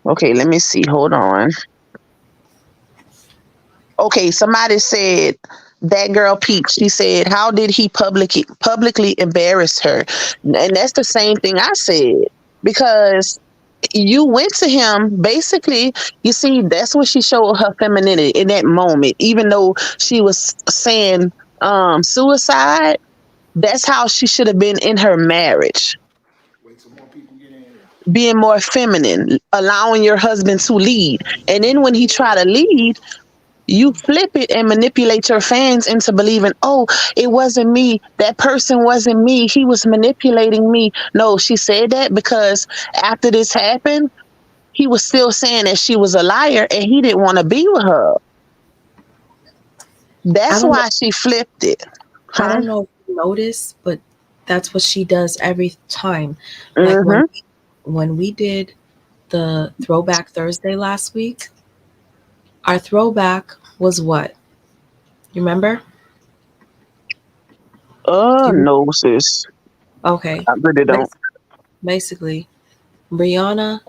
Okay, let me see. Hold on. Okay, somebody said that girl Peach. She said, "How did he publicly embarrass her?" And that's the same thing I said, because you went to him. Basically, you see, that's what she showed her femininity in that moment. Even though she was saying suicide, that's how she should have been in her marriage, Wait till more people get in here. being more feminine, allowing your husband to lead. And then when he tried to lead, you flip it and manipulate your fans into believing, oh, it wasn't me. That person wasn't me. He was manipulating me. No, she said that because after this happened, he was still saying that she was a liar and he didn't want to be with her. I That's don't know. why she flipped it. I Huh? don't know if you noticed, but that's what she does every time. Like Mm-hmm. when we did the Throwback Thursday last week, our throwback was what? You remember? Oh, You no, sis. okay? I really don't. Bas- Basically, Brianna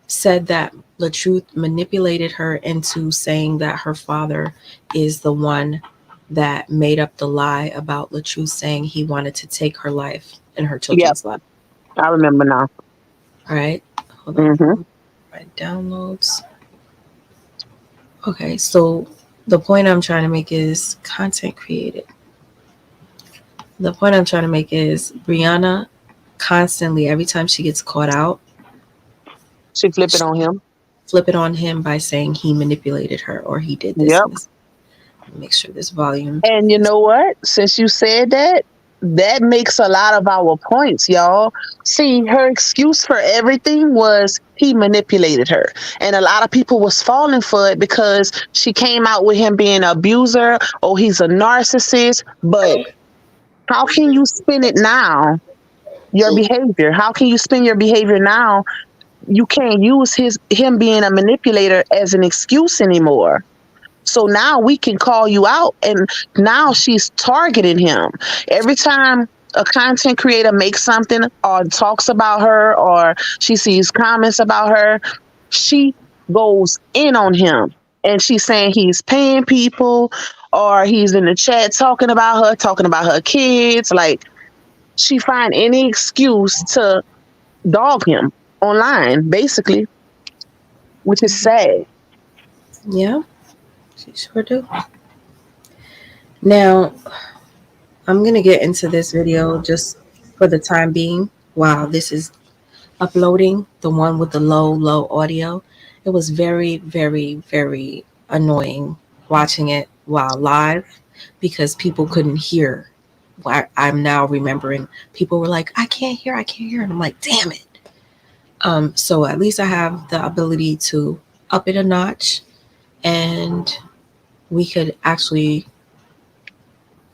said that the truth manipulated her into saying that her father is the one that made up the lie about LaTruth saying he wanted to take her life and her Yep, children's life. I remember now. All right, hold on. Mm-hmm. My downloads. Okay, so the point I'm trying to make is content created. The point I'm trying to make is Brianna constantly, every time she gets caught out, She flip it she on him. flip it on him by saying he manipulated her or he did this Yep. and this. Make sure this volume. And you know what? Since you said that, that makes a lot of our points, y'all. See, her excuse for everything was he manipulated her. And a lot of people was falling for it because she came out with him being an abuser or he's a narcissist. But how can you spin it now? Your behavior. How can you spin your behavior now? You can't use him being a manipulator as an excuse anymore. So now we can call you out, and now she's targeting him. Every time a content creator makes something or talks about her or she sees comments about her, she goes in on him. And she's saying he's paying people or he's in the chat talking about her kids. Like, she find any excuse to dog him online, basically, which is sad. Yeah, she sure do. Now, I'm going to get into this video just for the time being while this is uploading, the one with the low audio. It was very, very, very annoying watching it while live because people couldn't hear. I'm now remembering people were like, I can't hear. And I'm like, damn it. So at least I have the ability to up it a notch and we could actually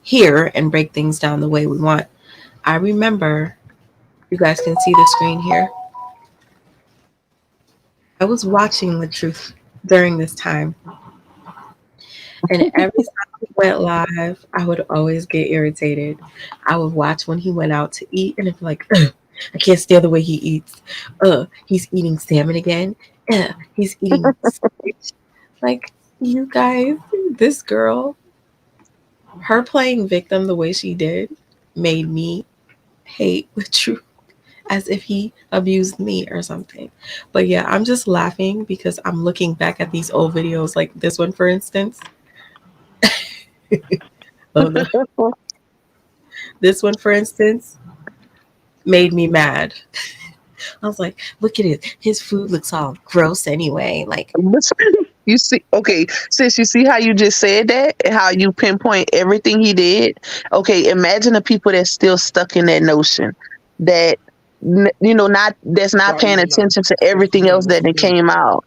hear and break things down the way we want. I remember, you guys can see the screen here. I was watching The Truth during this time, and every time he went live, I would always get irritated. I would watch when he went out to eat, and it'd be like, ugh, I can't stand the way he eats. He's eating salmon again. He's eating spinach. Like, you guys, this girl, her playing victim the way she did made me hate The Truth as if he abused me or something. But yeah, I'm just laughing because I'm looking back at these old videos, like this one, for instance. Oh, no. This one, for instance, made me mad. I was like, look at it. His food looks all gross anyway. Like, You see, okay, sis, you see how you just said that and how you pinpoint everything he did? Okay, imagine the people that's still stuck in that notion that, not that's not Sorry, paying you like, attention to what's for everything dinner? else What's that for they dinner? came out.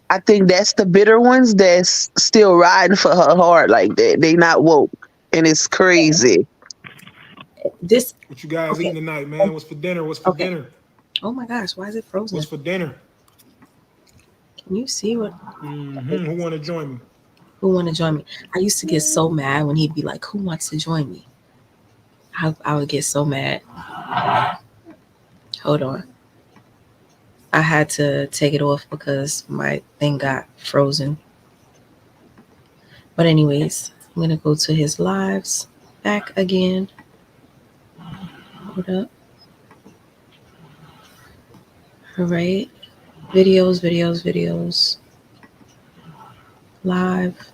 I think that's the bitter ones that's still riding for her heart like that. They not woke, and it's crazy. this, What you guys okay, eating tonight, man? What's for dinner? What's for okay. dinner? Oh my gosh, why is it What's frozen? for dinner? Can you see what? Who want to join me? Who want to join me? I used to get so mad when he'd be like, "Who wants to join me?" I would get so mad. Hold on. I had to take it off because my thing got frozen. But anyways, I'm gonna go to his lives back again. Hold up. All right. Videos. Live.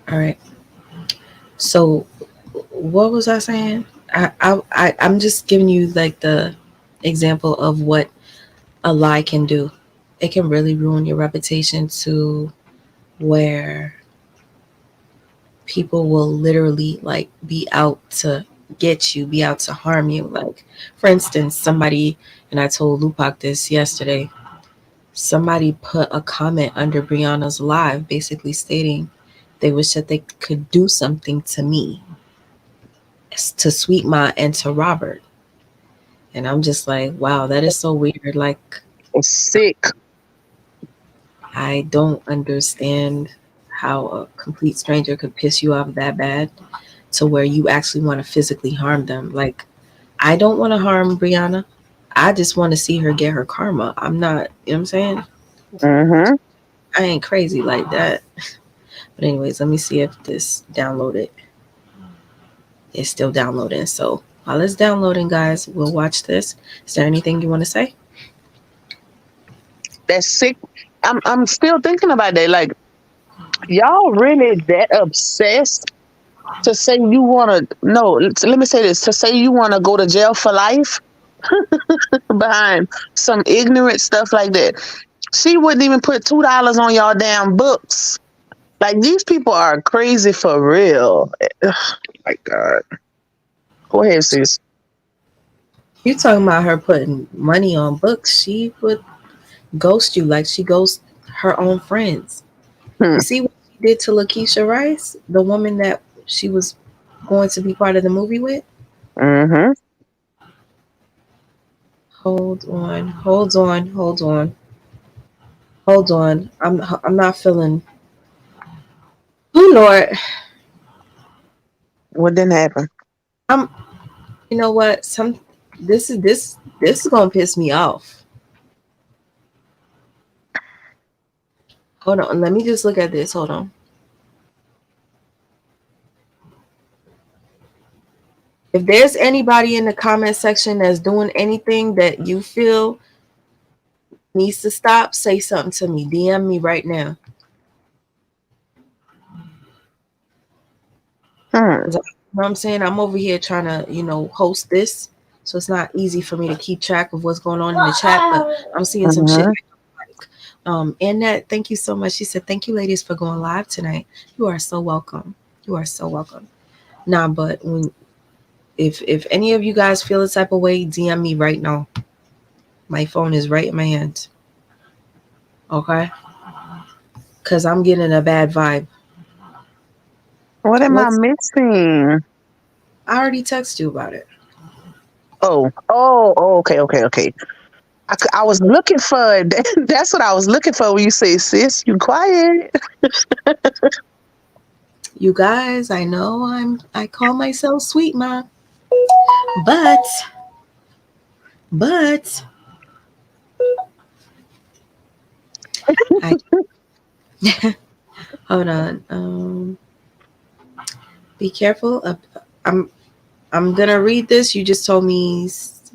All right. So what was I saying? I'm just giving you like the example of what a lie can do. It can really ruin your reputation to where people will literally like be out to get you, be out to harm you. Like, for instance, somebody, and I told Lupac this yesterday, somebody put a comment under Brianna's live basically stating they wish that they could do something to me, to Sweet Ma and to Robert. And I'm just like, wow, that is so weird. Like, It's sick. I don't understand how a complete stranger could piss you off that bad to where you actually want to physically harm them. Like, I don't want to harm Brianna. I just want to see her get her karma. I'm not, you know what I'm saying? Mm-hmm. I ain't crazy like that. But anyways, let me see if this downloaded. It's still downloading. So while it's downloading, guys, we'll watch this. Is there anything you want to say? That's sick. I'm still thinking about that. Like, y'all really that obsessed to say you want to? No, let me say this: to say you want to go to jail for life behind some ignorant stuff like that. She wouldn't even put $2 on y'all damn books. Like, these people are crazy for real. Ugh, my God. Go ahead, sis. You talking about her putting money on books? She would ghost you like she ghosts her own friends. Hmm. You see what she did to Lakeisha Rice, the woman that she was going to be part of the movie with? Mm-hmm. Hold on. I'm not feeling. Oh Lord, What didn't happen? I'm. You know what? This is gonna piss me off. Hold on. Let me just look at this. Hold on. If there's anybody in the comment section that's doing anything that you feel needs to stop, say something to me. DM me right now. Hmm. You know what I'm saying? I'm over here trying to, host this. So it's not easy for me to keep track of what's going on in the chat, but I'm seeing some shit. Mm-hmm. Annette, thank you so much. She said, thank you ladies for going live tonight. You are so welcome. You are so welcome. Nah, but if any of you guys feel the type of way, DM me right now. My phone is right in my hand. Okay? Because I'm getting a bad vibe. What am I What's missing? I already texted you about it. Oh, okay. I was looking for it. That's what I was looking for when you say, sis, you quiet. You guys, I know I call myself Sweet Ma, but I hold on. Be careful. I'm gonna read this. You just told me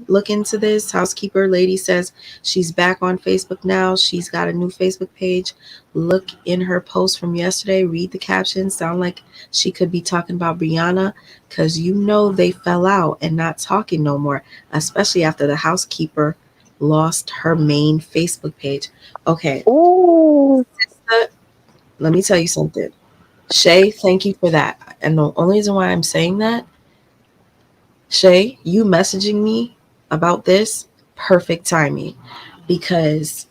look into this. Housekeeper lady says she's back on Facebook now. She's got a new Facebook page. Look in her post from yesterday. Read the captions. Sound like she could be talking about Brianna, because you know they fell out and not talking no more, especially after the housekeeper lost her main Facebook page. Okay, Ooh. let me tell you something. Shay, thank you for that. And the only reason why I'm saying that, Shay, you messaging me about this, perfect timing. Because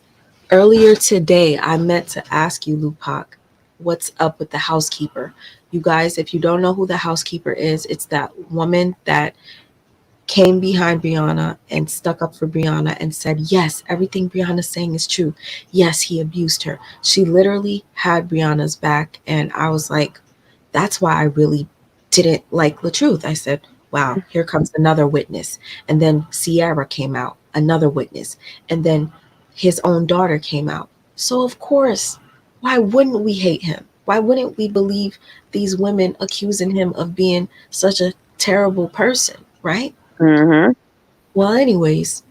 earlier today, I meant to ask you, Lupac, what's up with the housekeeper? You guys, if you don't know who the housekeeper is, it's that woman that came behind Brianna and stuck up for Brianna and said, yes, everything Brianna's saying is true. Yes, he abused her. She literally had Brianna's back. And I was like, that's why I really didn't like the truth. I said, wow, here comes another witness. And then Sierra came out, another witness. And then his own daughter came out. So, of course, why wouldn't we hate him? Why wouldn't we believe these women accusing him of being such a terrible person, right? Mm-hmm. Well, anyways,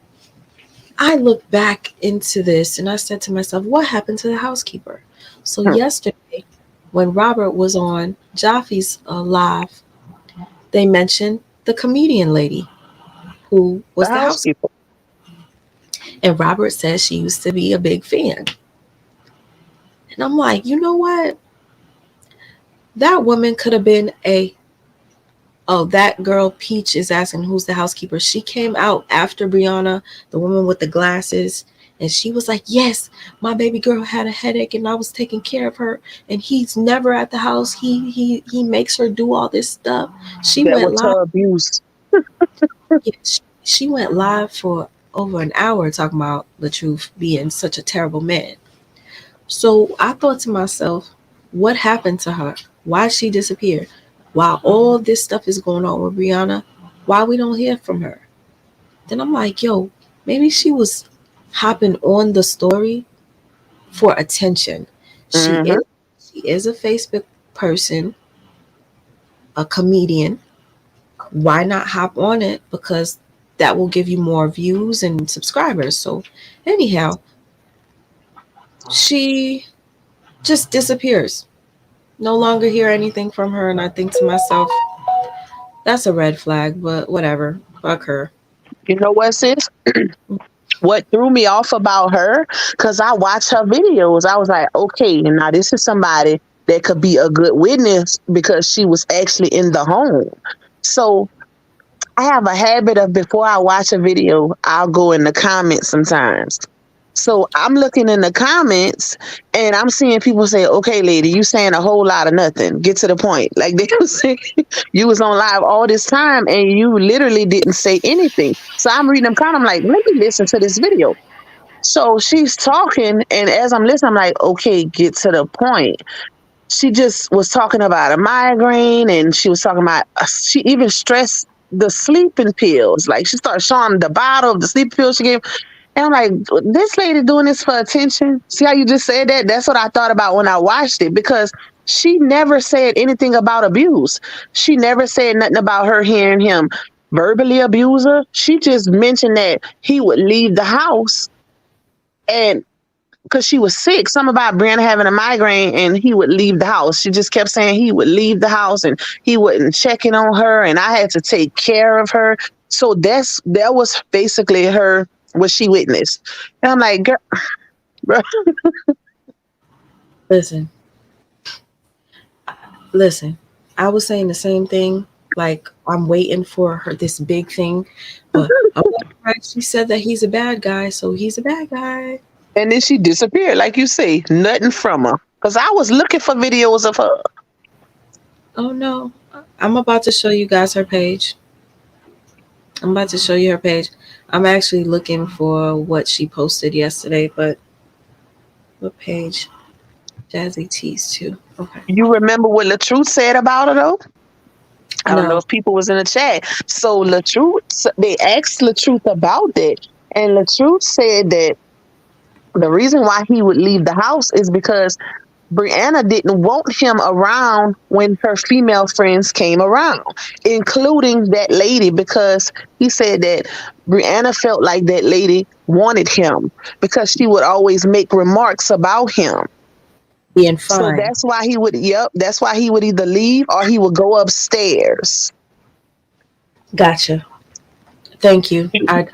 I looked back into this and I said to myself, what happened to the housekeeper? So yesterday, when Robert was on Jaffe's live, they mentioned the comedian lady who was The the housekeeper. housekeeper. And Robert says she used to be a big fan. And I'm like, you know what? That woman could have been oh, that girl Peach is asking who's the housekeeper. She came out after Brianna, the woman with the glasses, and she was like, yes, my baby girl had a headache and I was taking care of her, and he's never at the house. He makes her do all this stuff. She That went was live. her abuse. Yeah, she went live for over an hour talking about the truth being such a terrible man. So I thought to myself, what happened to her? Why she disappeared? While all this stuff is going on with Brianna, why we don't hear from her? Then I'm like, yo, maybe she was hopping on the story for attention. She Mm-hmm. is she is a Facebook person, a comedian. Why not hop on it? Because that will give you more views and subscribers. So anyhow, she just disappears. No longer hear anything from her, and I think to myself, that's a red flag, but whatever. Fuck her. You know what, sis? What threw me off about her, because I watched her videos, I was like, okay, now this is somebody that could be a good witness because she was actually in the home. So I have a habit of, before I watch a video, I'll go in the comments sometimes. So I'm looking in the comments and I'm seeing people say, okay, lady, you saying a whole lot of nothing. Get to the point. Like they were saying, you was on live all this time and you literally didn't say anything. So I'm reading them comments. I'm like, let me listen to this video. So she's talking, and as I'm listening, I'm like, okay, get to the point. She just was talking about a migraine, and she was talking about, she even stressed the sleeping pills. Like she started showing the bottle of the sleeping pills she gave. And I'm like, this lady doing this for attention? See how you just said that? That's what I thought about when I watched it, because she never said anything about abuse. She never said nothing about her hearing him verbally abuse her. She just mentioned that he would leave the house, and because she was sick, something about Brianna having a migraine, and he would leave the house. She just kept saying he would leave the house and he wasn't checking on her, and I had to take care of her. So that was basically her, what she witnessed. And I'm like, girl, Listen, listen. I was saying the same thing. Like I'm waiting for her this big thing, but she said that he's a bad guy, so he's a bad guy. and then she disappeared, like you say, nothing from her. Because I was looking for videos of her. Oh no, I'm about to show you guys her page. I'm about to show you her page. I'm actually looking for what she posted yesterday, but what page? Jazzy Tees too. Okay. You remember what LaTruth said about her, though? I don't know No. if people was in the chat. So LaTruth, they asked LaTruth about that. And LaTruth said that the reason why he would leave the house is because Brianna didn't want him around when her female friends came around, including that lady, because he said that Brianna felt like that lady wanted him because she would always make remarks about him. Being So fine. that's why that's why he would either leave or he would go upstairs. Gotcha. Thank you. I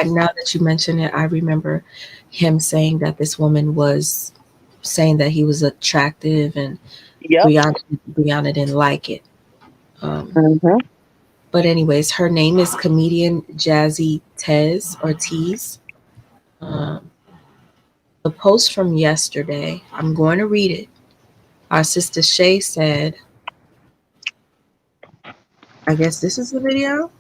now that you mention it, I remember him saying that this woman was saying that he was attractive, and Yep. Brianna didn't like it. Um, Hmm. but anyways, her name is comedian Jazzy Tez or Tees. Um, the post from yesterday, I'm going to read it. Our sister Shay said, I guess this is the video?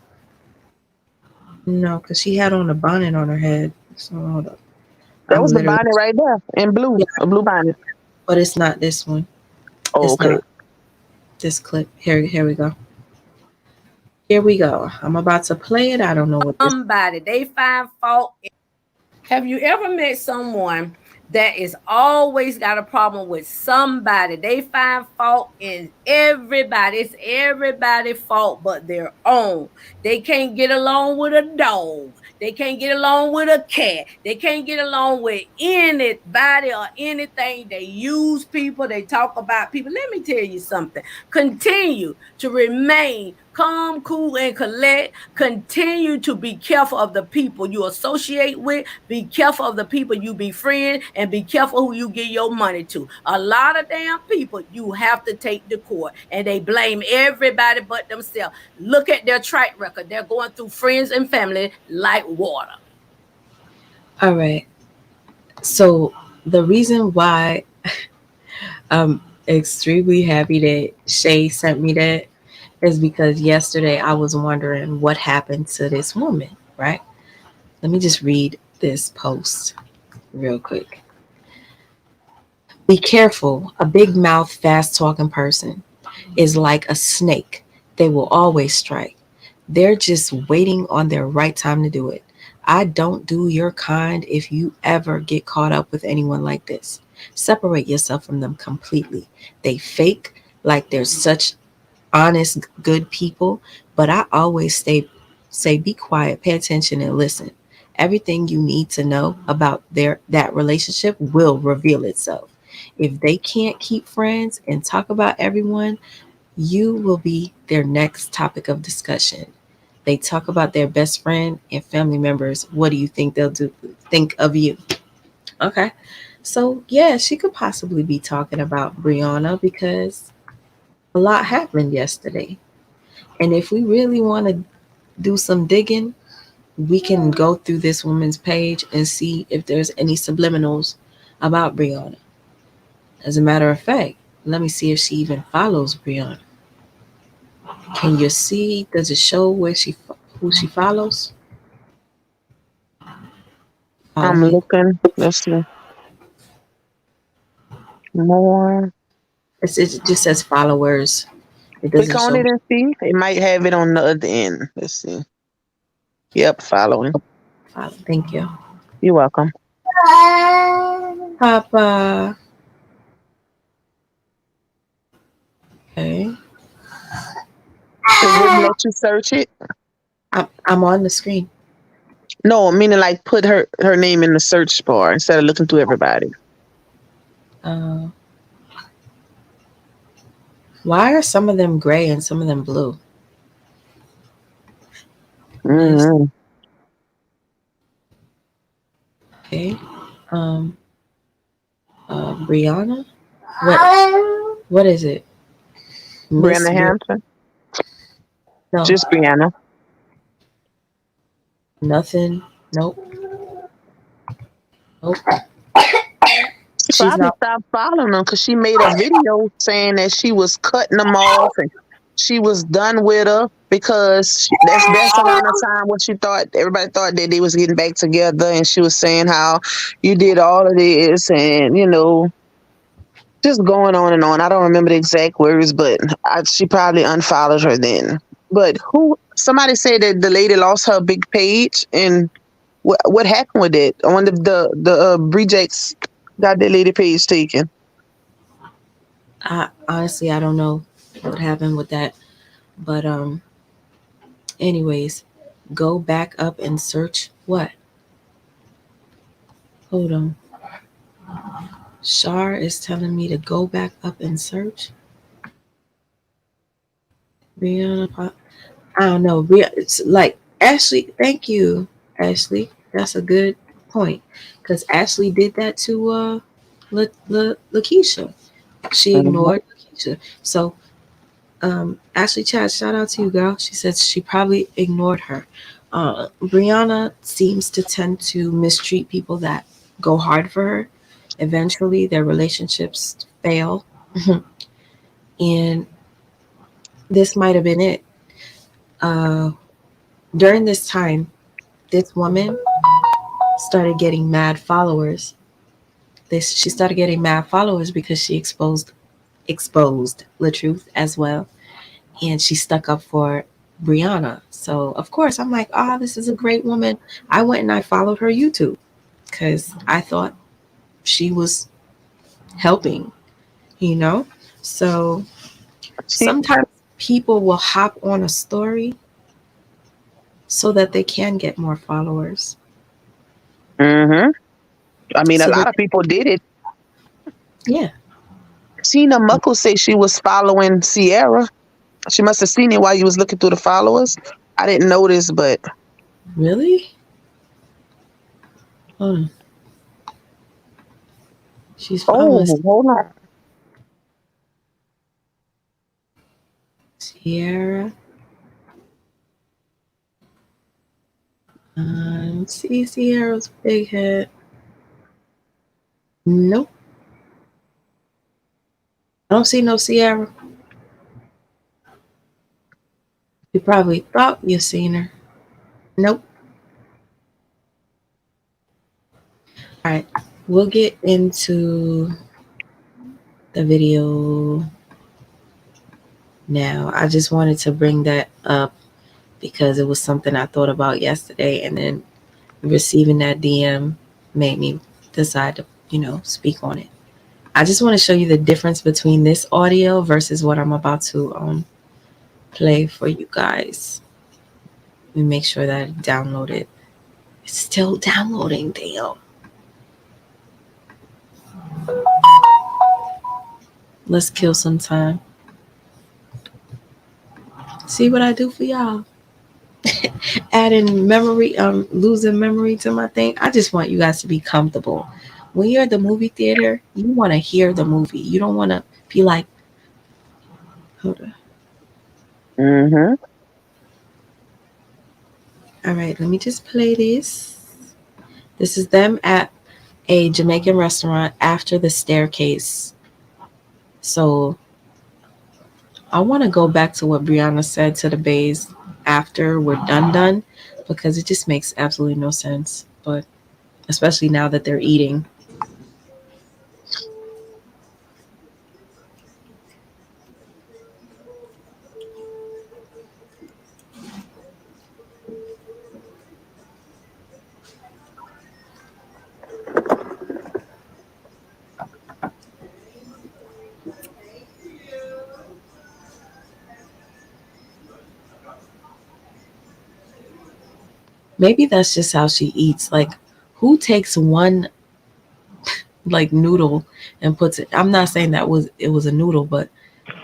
No, because she had on a bonnet on her head. So hold up. That I'm was the literally, bonnet right there in blue, yeah, a blue bonnet. but it's not this one. Oh, It's okay. not this clip. Here we go. Here we go. I'm about to play it. I don't know what this. Somebody they find fault. Have you ever met someone that is always got a problem with somebody? They find fault in everybody. It's everybody's fault but their own. They can't get along with a dog. They can't get along with a cat. They can't get along with anybody or anything. They use people. They talk about people. Let me tell you something. Continue to remain calm, cool, and collect. Continue to be careful of the people you associate with. Be careful of the people you befriend, and be careful who you give your money to. A lot of damn people you have to take to court, and they blame everybody but themselves. Look at their track record. They're going through friends and family like water. All right. So the reason why I'm extremely happy that Shay sent me that is because yesterday I was wondering what happened to this woman, right? Let me just read this post real quick. Be careful. A big mouth, fast talking person is like a snake. They will always strike. They're just waiting on their right time to do it. I don't do your kind if you ever get caught up with anyone like this. Separate yourself from them completely. They fake like they're such honest, good people, but I always say be quiet, pay attention and listen. Everything you need to know about that relationship will reveal itself. If they can't keep friends and talk about everyone, you will be their next topic of discussion. They talk about their best friend and family members. What do you think they'll do? Think of you. Okay. So, yeah, she could possibly be talking about Brianna because a lot happened yesterday. And if we really want to do some digging, we can go through this woman's page and see if there's any subliminals about Brianna. As a matter of fact, let me see if she even follows Brianna. Can you see? Does it show who she follows? Follow I'm me. looking. Let's see more. It just says followers. It Click doesn't on show. it and see. It might have it on the other end. Let's see. Yep, following. Follow. Thank you, You're welcome. Papa. Okay, It wouldn't let you search it. I'm on the screen. No, meaning like put her name in the search bar instead of looking through everybody. Uh, why are some of them gray and some of them blue? Nice. Mm-hmm. Okay. Um. Brianna. What is it? Miss Brianna Hampton. No, Just Brianna. nothing. Nope. Nope. She She's probably not. stopped following them because she made a video saying that she was cutting them off and she was done with her because that's around the time what she thought everybody thought that they was getting back together, and she was saying how you did all of this and just going on and on. I don't remember the exact words, but she probably unfollowed her then. But somebody said that the lady lost her big page, and what happened with it? I wonder if the rejects got that lady page taken. Honestly, I don't know what happened with that, but anyways, go back up and search what? Hold on. Shar is telling me to go back up and search. Brianna, I don't know. It's like Ashley. Thank you, Ashley. That's a good point because Ashley did that to Lakeisha. She Mhm. ignored Lakeisha. So Ashley Chad, shout out to you, girl. She says she probably ignored her. Brianna seems to tend to mistreat people that go hard for her. Eventually, their relationships fail, and this might have been it. Uh, During this time, this woman started getting mad followers. She started getting mad followers because she exposed the truth as well, and she stuck up for Brianna. So of course I'm like, ah, oh, this is a great woman. I went and I followed her YouTube because I thought she was helping, you know. So She, sometimes people will hop on a story so that they can get more followers, hmm I mean, a so that lot of people did it. yeah. Tina Muckle said she was following Sierra. She must have seen it while you was looking through the followers. I didn't notice, but Really? Hold on. She's oh, following hold on. Sierra. See Sierra's big head. Nope. I don't see no Sierra. You probably thought you seen her. Nope. All right. We'll get into the video now. I just wanted to bring that up because it was something I thought about yesterday, and then receiving that DM made me decide to, speak on it. I just want to show you the difference between this audio versus what I'm about to play for you guys. Let me make sure that I download it. It's still downloading, damn. Let's kill some time. See what I do for y'all. Adding memory, losing memory to my thing. I just want you guys to be comfortable. When you're at the movie theater, you want to hear the movie. You don't want to be like, hold on. Mm-hmm. All right, let me just play this. This is them at a Jamaican restaurant after the staircase. So I want to go back to what Brianna said to the bays after we're done, because it just makes absolutely no sense. But especially now that they're eating. Maybe that's just how she eats. Like, who takes one like noodle and puts it? I'm not saying it was a noodle, but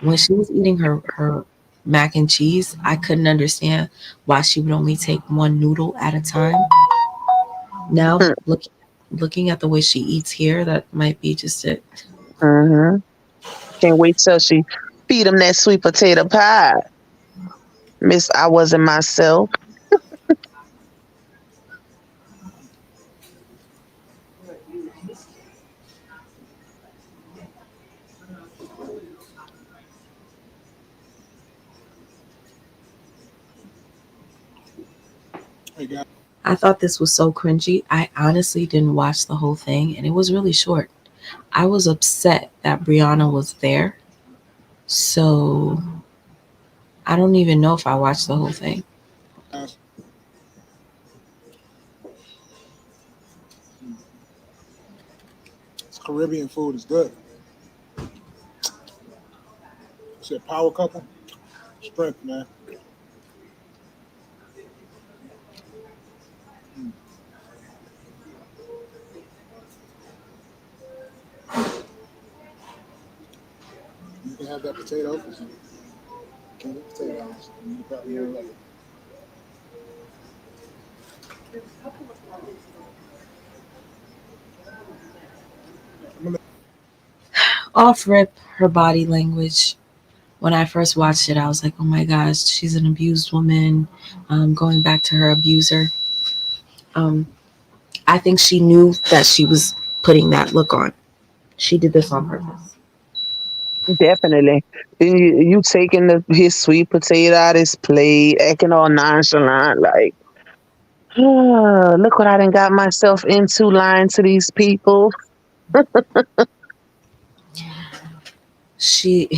when she was eating her mac and cheese, I couldn't understand why she would only take one noodle at a time. Now, looking at the way she eats here, that might be just it. Mm-hmm. Can't wait till she feed them that sweet potato pie. Miss, I wasn't myself. Hey guys, I thought this was so cringy. I honestly didn't watch the whole thing, and it was really short. I was upset that Brianna was there, so I don't even know if I watched the whole thing. it's Caribbean food is good. Said power couple. Strength, man. You can have that potato. Can get potatoes. You probably don't like it. Off rip, her body language. When I first watched it, I was like, oh my gosh, she's an abused woman, going back to her abuser. Um, I think she knew that she was putting that look on. She did this on purpose. Definitely. You taking his sweet potato out his plate, acting all nonchalant, like, look what I done got myself into lying to these people. She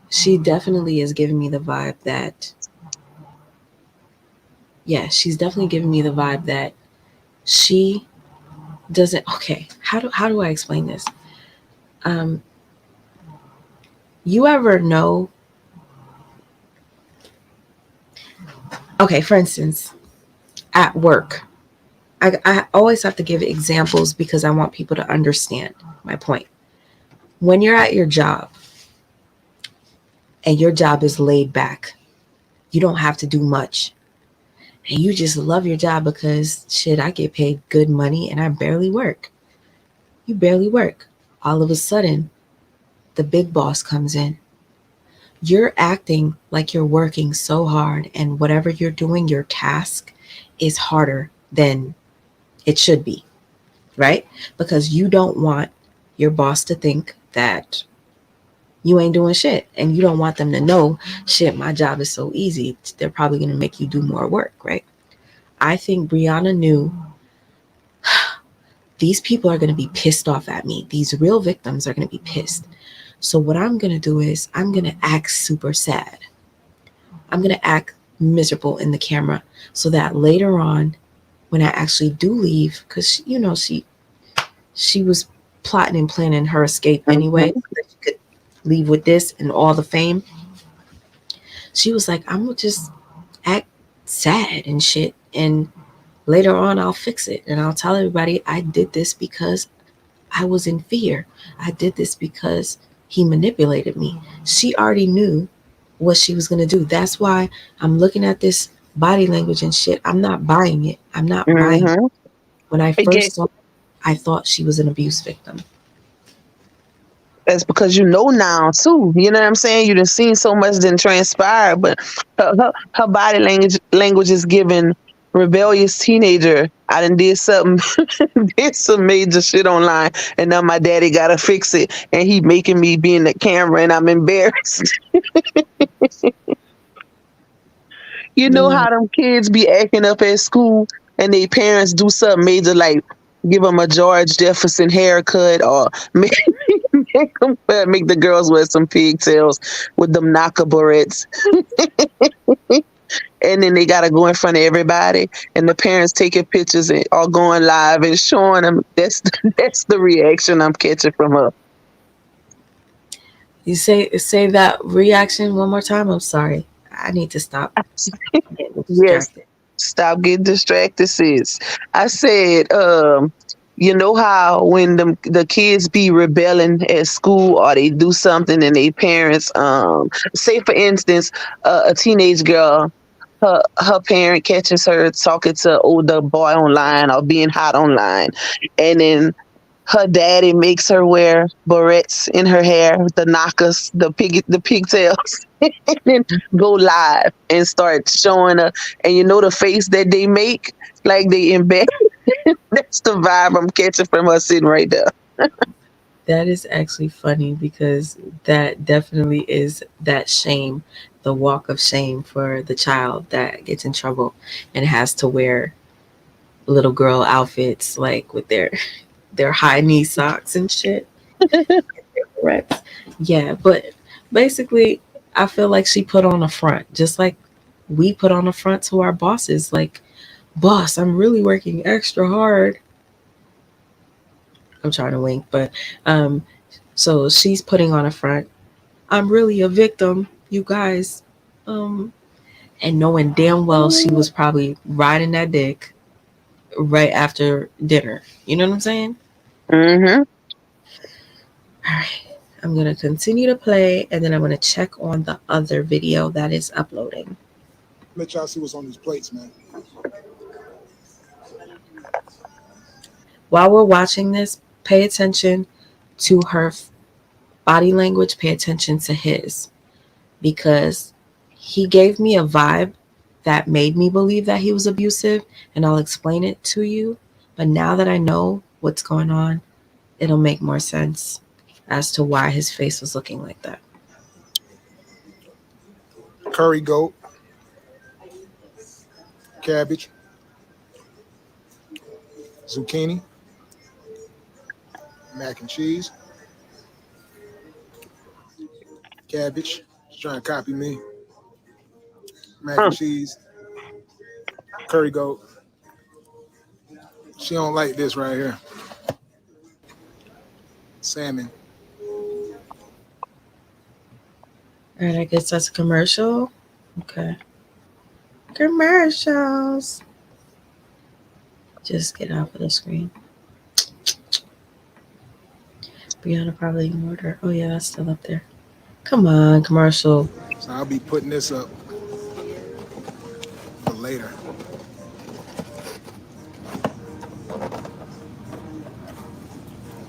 she definitely is giving me the vibe that, yeah, she's definitely giving me the vibe that she doesn't, okay, how do I explain this? Um you ever know, okay, for instance, at work, I always have to give examples because I want people to understand my point. When you're at your job and your job is laid back, you don't have to do much. And you just love your job because shit, I get paid good money and I barely work. You barely work. All of a sudden, the big boss comes in. You're acting like you're working so hard, and whatever you're doing, your task is harder than it should be, right? Because you don't want your boss to think that you ain't doing shit, and you don't want them to know, shit, my job is so easy. They're probably going to make you do more work, right? I think Brianna knew these people are going to be pissed off at me. These real victims are going to be pissed. So what I'm going to do is I'm going to act super sad. I'm going to act miserable in the camera so that later on, when I actually do leave, because, you know, she was plotting and planning her escape anyway, so that she could leave with this and all the fame. She was like, I'm going to just act sad and shit. And later on, I'll fix it. And I'll tell everybody I did this because I was in fear. I did this because he manipulated me. She already knew what she was going to do. That's why I'm looking at this body language and shit. I'm not buying it. I'm not buying it. Mm-hmm. When I Again, first saw it, I thought she was an abuse victim. that's because you know now too. You know what I'm saying? You done seen so much done transpire, but her body language is giving rebellious teenager. I done did something, did some major shit online, and now my daddy gotta fix it, and he making me be in the camera, and I'm embarrassed. You You know know, how them kids be acting up at school, and their parents do something major like give them a George Jefferson haircut or make the girls wear some pigtails with them knocker barrettes, and then they gotta go in front of everybody, and the parents taking pictures and all going live and showing them. That's the reaction I'm catching from her. you say that reaction one more time. I'm sorry. I need to stop getting Yes, distracted. stop getting distracted, sis. I said, you know how when the kids be rebelling at school or they do something and they parents, say for instance, a teenage girl, her parent catches her talking to older boy online or being hot online, and then her daddy makes her wear barrettes in her hair with the knockers, the pigtails, and then go live and start showing her. And you know the face that they make, like they embed. That's the vibe I'm catching from her sitting right there. That is actually funny because that definitely is that shame, the walk of shame for the child that gets in trouble and has to wear little girl outfits like with their high knee socks and shit. Correct. Yeah, but basically I feel like she put on a front, just like we put on a front to our bosses. Like, boss, I'm really working extra hard. I'm trying to wink, but um so she's putting on a front. I'm really a victim. you guys, um, and knowing damn well she was probably riding that dick right after dinner. You know what I'm saying? Mm-hmm. All right. I'm going to continue to play and then I'm going to check on the other video that is uploading. Let y'all see what's on these plates, man. While we're watching this, pay attention to her body language, pay attention to his, because he gave me a vibe that made me believe that he was abusive, and I'll explain it to you. But now that I know what's going on, it'll make more sense as to why his face was looking like that. Curry goat, cabbage, zucchini, mac and cheese, cabbage. She's trying to copy me. Mac and cheese, curry goat. She don't like this right here. Salmon. All right, I guess that's a commercial. Okay. Commercials. Just get off of the screen. Brianna probably ignored her. Oh, yeah, that's still up there. Come on, commercial. So I'll be putting this up for later.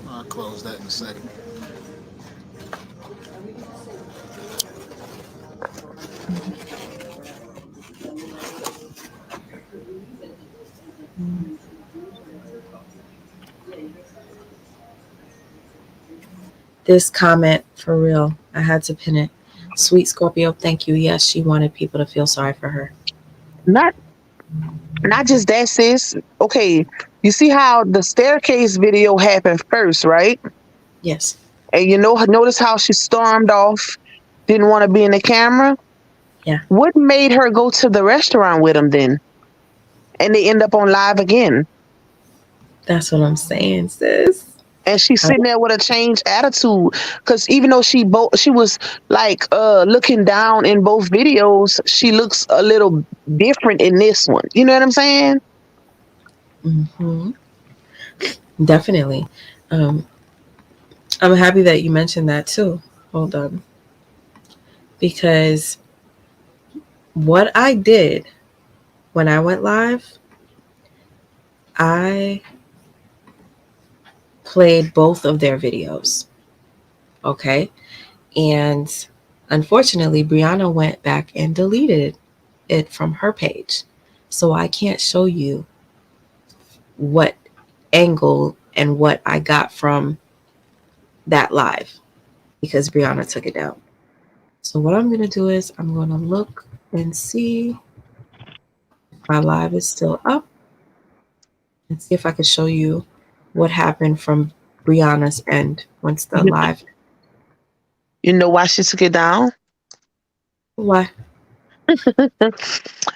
I'll close that in a second. This comment, for real, I had to pin it. Sweet Scorpio, thank you. Yes, she wanted people to feel sorry for her. Not just that, sis. Okay, you see how the staircase video happened first, right? Yes. And notice how she stormed off, didn't want to be in the camera? Yeah. What made her go to the restaurant with him then? And they end up on live again. That's what I'm saying, sis. And she's sitting there with a changed attitude, because even though she was like looking down in both videos, she looks a little different in this one. You know what I'm saying? Mm-hmm. Definitely. I'm happy that you mentioned that too. Hold on. Because what I did when I went live, I played both of their videos. Okay. And unfortunately, Brianna went back and deleted it from her page. So I can't show you what angle and what I got from that live because Brianna took it down. So what I'm going to do is I'm going to look and see if my live is still up and see if I can show you what happened from Brianna's end once the live. You know why she took it down? Why?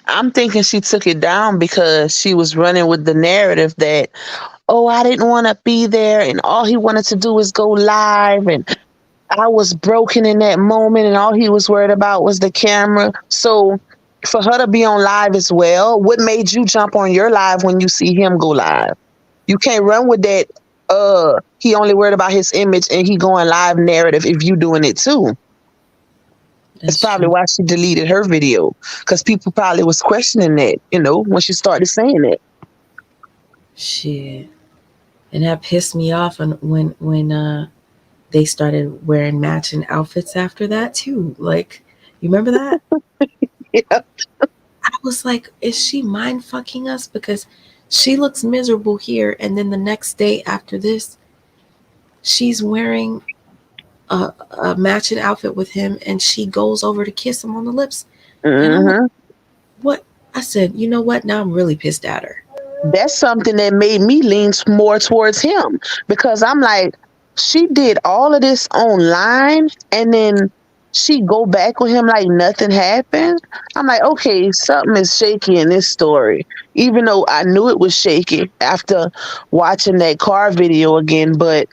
I'm thinking she took it down because she was running with the narrative that, oh, I didn't want to be there and all he wanted to do was go live and I was broken in that moment and all he was worried about was the camera. So for her to be on live as well, what made you jump on your live when you see him go live? You can't run with that he only worried about his image and he going live narrative if you doing it too. That's probably true. why she deleted her video, because people probably was questioning that, when she started saying it. Shit. And that pissed me off when they started wearing matching outfits after that too. Like, you remember that? Yeah. I was like, is she mind fucking us? Because she looks miserable here, and then the next day after this, she's wearing a matching outfit with him, and she goes over to kiss him on the lips. And I'm like, what? I said, you know what? Now I'm really pissed at her. That's something that made me lean more towards him, because I'm like, she did all of this online and then she go back with him like nothing happened. I'm like, okay, something is shaky in this story, even though I knew it was shaky after watching that car video again. But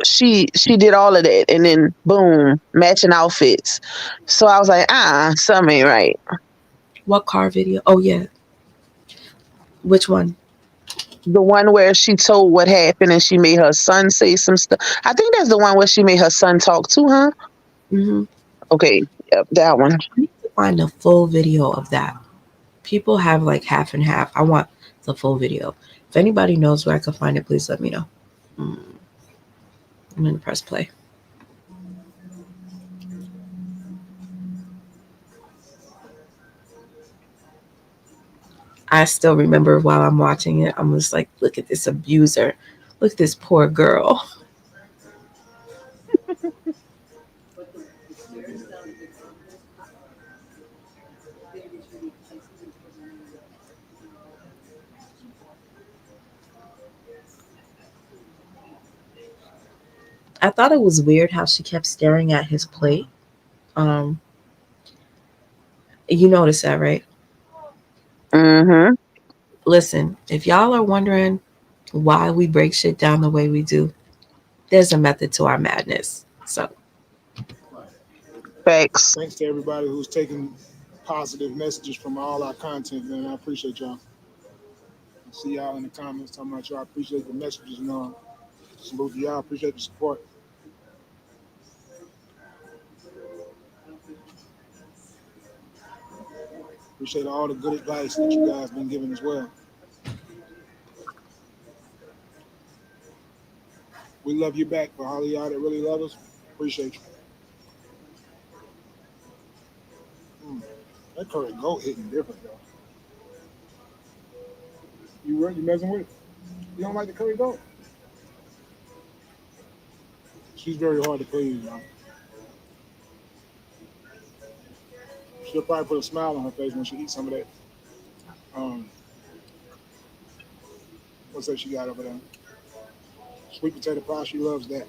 she did all of that, and then boom, matching outfits. So I was like, something ain't right. What car video? Oh yeah. Which one? The one where she told what happened and she made her son say some stuff. I think that's the one where she made her son talk to her. Mm-hmm. Okay, yep, that one. I need to find a full video of that. People have like half and half. I want the full video. If anybody knows where I can find it, please let me know. I'm gonna press play. I still remember while I'm watching it, I'm just like, look at this abuser. Look at this poor girl. I thought it was weird how she kept staring at his plate. Um, you noticed that, right? Mm-hmm. Listen, if y'all are wondering why we break shit down the way we do, there's a method to our madness. So Facts. Thanks to everybody who's taking positive messages from all our content, man. I appreciate y'all. I see y'all in the comments talking about y'all. I appreciate the messages and all. Salute to y'all. Appreciate the support. Appreciate all the good advice that you guys been giving as well. We love you back. For all of y'all that really love us, appreciate you. That curry goat hitting different, though. You messing with it? You don't like the curry goat? She's very hard to please, y'all. She'll probably put a smile on her face when she eats some of that. What's that she got over there? Sweet potato pie. She loves that.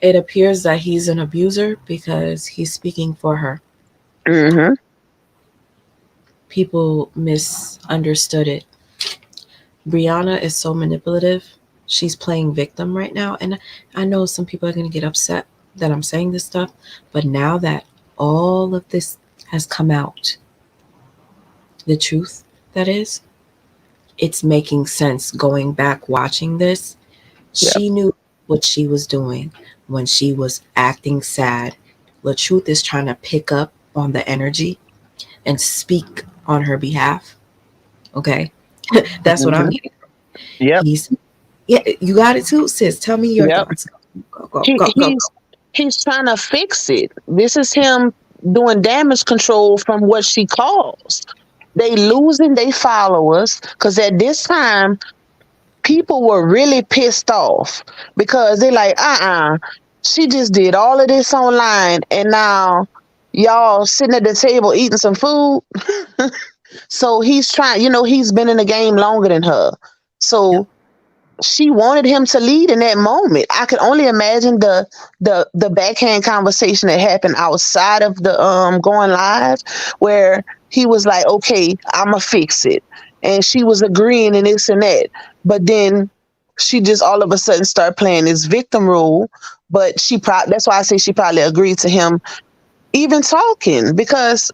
it appears that he's an abuser because he's speaking for her. Mm-hmm. People misunderstood it. Brianna is so manipulative. She's playing victim right now. And I know some people are going to get upset that I'm saying this stuff. But now that all of this has come out, the truth that is, it's making sense going back watching this. Yep. She knew what she was doing when she was acting sad. The truth is trying to pick up on the energy and speak on her behalf. Okay? That's what I'm getting. Yep. Yeah, you got it too, sis. Tell me your Yep. thoughts. Go. He's trying to fix it. This is him doing damage control from what she caused. They losing their followers because at this time people were really pissed off because they're like, she just did all of this online and now y'all sitting at the table eating some food. So he's trying, he's been in the game longer than her. So she wanted him to lead in that moment. I could only imagine the backhand conversation that happened outside of the going live, where he was like, "Okay, I'ma fix it," and she was agreeing and this and that. But then she just all of a sudden started playing this victim role. But that's why I say she probably agreed to him even talking because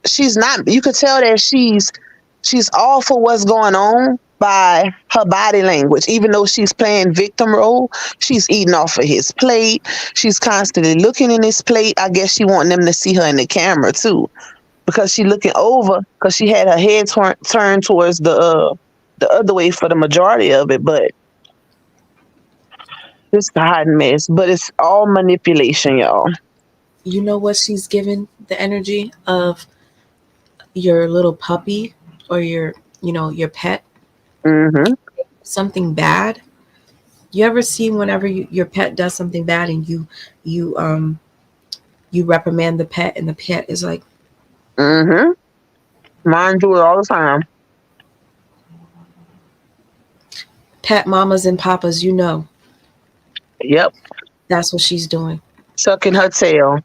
she's not. You could tell that she's all for what's going on by her body language. Even though she's playing victim role, she's eating off of his plate. She's constantly looking in his plate. I guess she wanting them to see her in the camera too, because she looking over because she had her head turned towards the other way for the majority of it. But it's a hot mess. But it's all manipulation, y'all. You know what she's given the energy of your little puppy or your pet, Mm-hmm. something bad. You ever see whenever your pet does something bad and you reprimand the pet and the pet is like, Mm-hmm. Mine do it all the time. pet mamas and papas, Yep. that's what she's doing. Sucking her tail.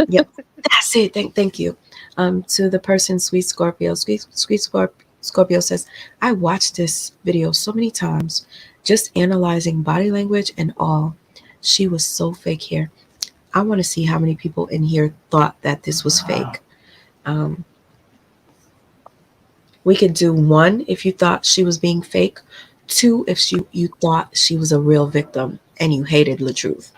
Yep, that's it. Thank you. To the person, Sweet Scorpio. Sweet Scorpio. Scorpio says, I watched this video so many times, just analyzing body language and all. She was so fake here. I want to see how many people in here thought that this was fake. Um, we could do 1 if you thought she was being fake, 2 if you thought she was a real victim and you hated the truth.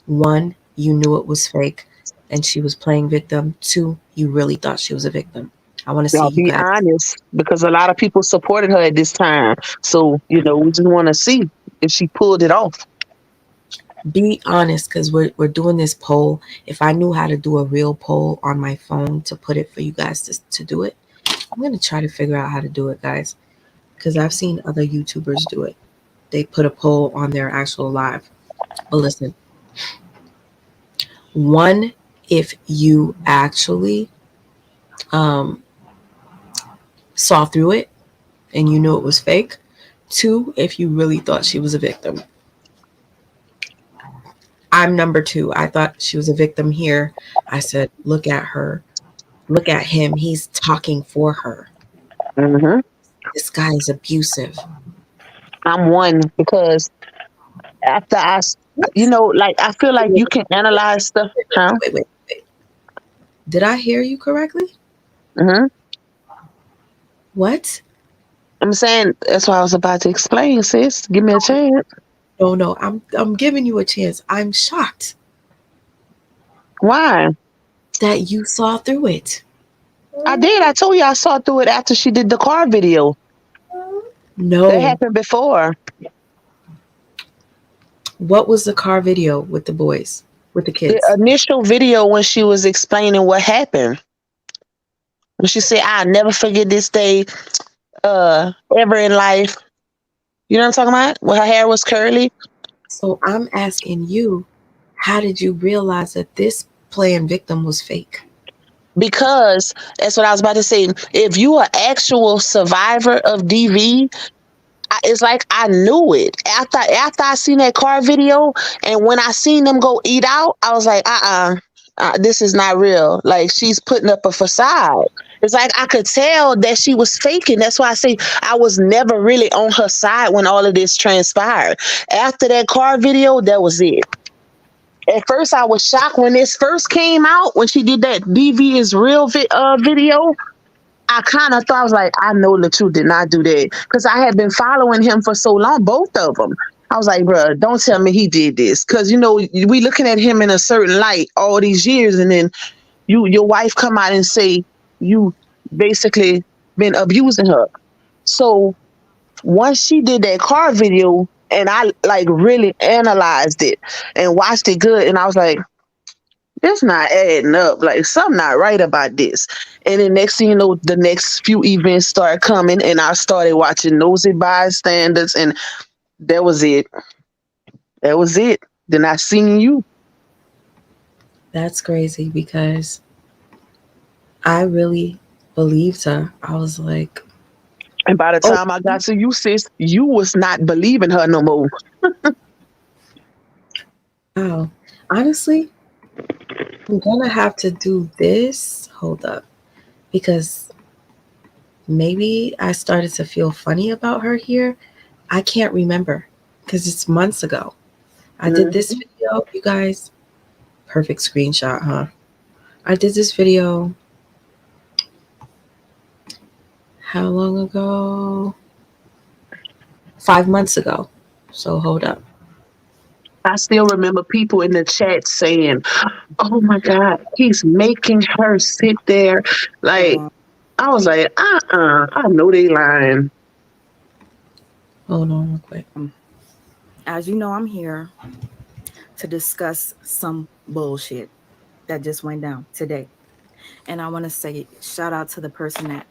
1, you knew it was fake and she was playing victim. 2, you really thought she was a victim. I want to see I'll you be guys. honest, because a lot of people supported her at this time. So, we just want to see if she pulled it off. Be honest, because we're doing this poll. If I knew how to do a real poll on my phone to put it for you guys to do it, I'm going to try to figure out how to do it, guys, because I've seen other YouTubers do it. They put a poll on their actual live. But listen, 1, if you actually um, saw through it and you knew it was fake. 2, if you really thought she was a victim. I'm number 2. I thought she was a victim here. I said, look at her. Look at him. He's talking for her. Mm-hmm. This guy is abusive. I'm 1 because after I feel like you can analyze stuff. Huh? Wait. Did I hear you correctly? Mm-hmm. What? I'm saying that's what I was about to explain, sis. Give me a chance. No. I'm giving you a chance. I'm shocked Why? that you saw through it. I did. I told you I saw through it after she did the car video. That No. happened before. What was the car video with the boys, with the The kids? initial video when she was explaining what happened. When she said, I'll never forget this day ever in life. You know what I'm talking about? When her hair was curly. So I'm asking you, how did you realize that this playing victim was fake? Because that's what I was about to say. If you are actual survivor of DV, it's like I knew it after I seen that car video, and when I seen them go eat out, I was like, this is not real. Like, she's putting up a facade. It's like I could tell that she was faking. That's why I say I was never really on her side when all of this transpired. After that car video, that was it. At first, I was shocked when this first came out, when she did that DV is real video. I kind of thought, I was like, I know the truth did not do that. Because I had been following him for so long, both of them. I was like, bro, don't tell me he did this. Because, we looking at him in a certain light all these years. And then your wife come out and say you basically been abusing her. So once she did that car video and I like really analyzed it and watched it good, and I was like, it's not adding up. Like, something not right about this. And then next thing you know, the next few events start coming, and I started watching Nosy Bystanders, and that was it. That was it. Then I seen you. That's crazy because I really believed her. I was like, And by the time I got to you, sis, you was not believing her no more. wow. Honestly, I'm gonna have to do this. Hold up. Because maybe I started to feel funny about her here. I can't remember because it's months ago. I did this video, you guys. Perfect screenshot, huh? I did this video how long ago? 5 months ago. So hold up. I still remember people in the chat saying, oh my God, he's making her sit there. Like, I was like, I know they lying. Hold on real quick. As you know, I'm here to discuss some bullshit that just went down today. And I want to say shout out to the person that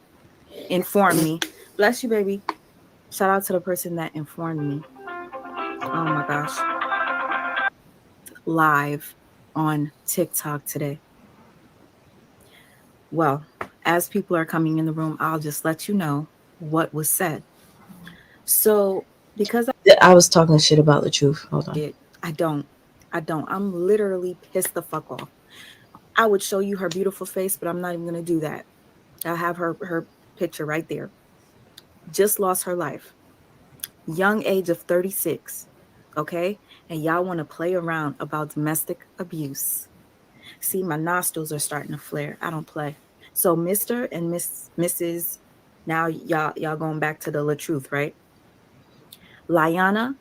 informed me. Bless you, baby. Shout out to the person that informed me. Oh my gosh. Live on TikTok today. Well, as people are coming in the room, I'll just let you know what was said. So, because I was talking shit about the truth. Hold on. I don't. I'm literally pissed the fuck off. I would show you her beautiful face, but I'm not even going to do that. I have her picture right there. just lost her life, young age of 36. Okay, and y'all want to play around about domestic abuse. See, my nostrils are starting to flare. I don't play. So Mr. and Mrs. Now y'all going back to the truth, right? Liana,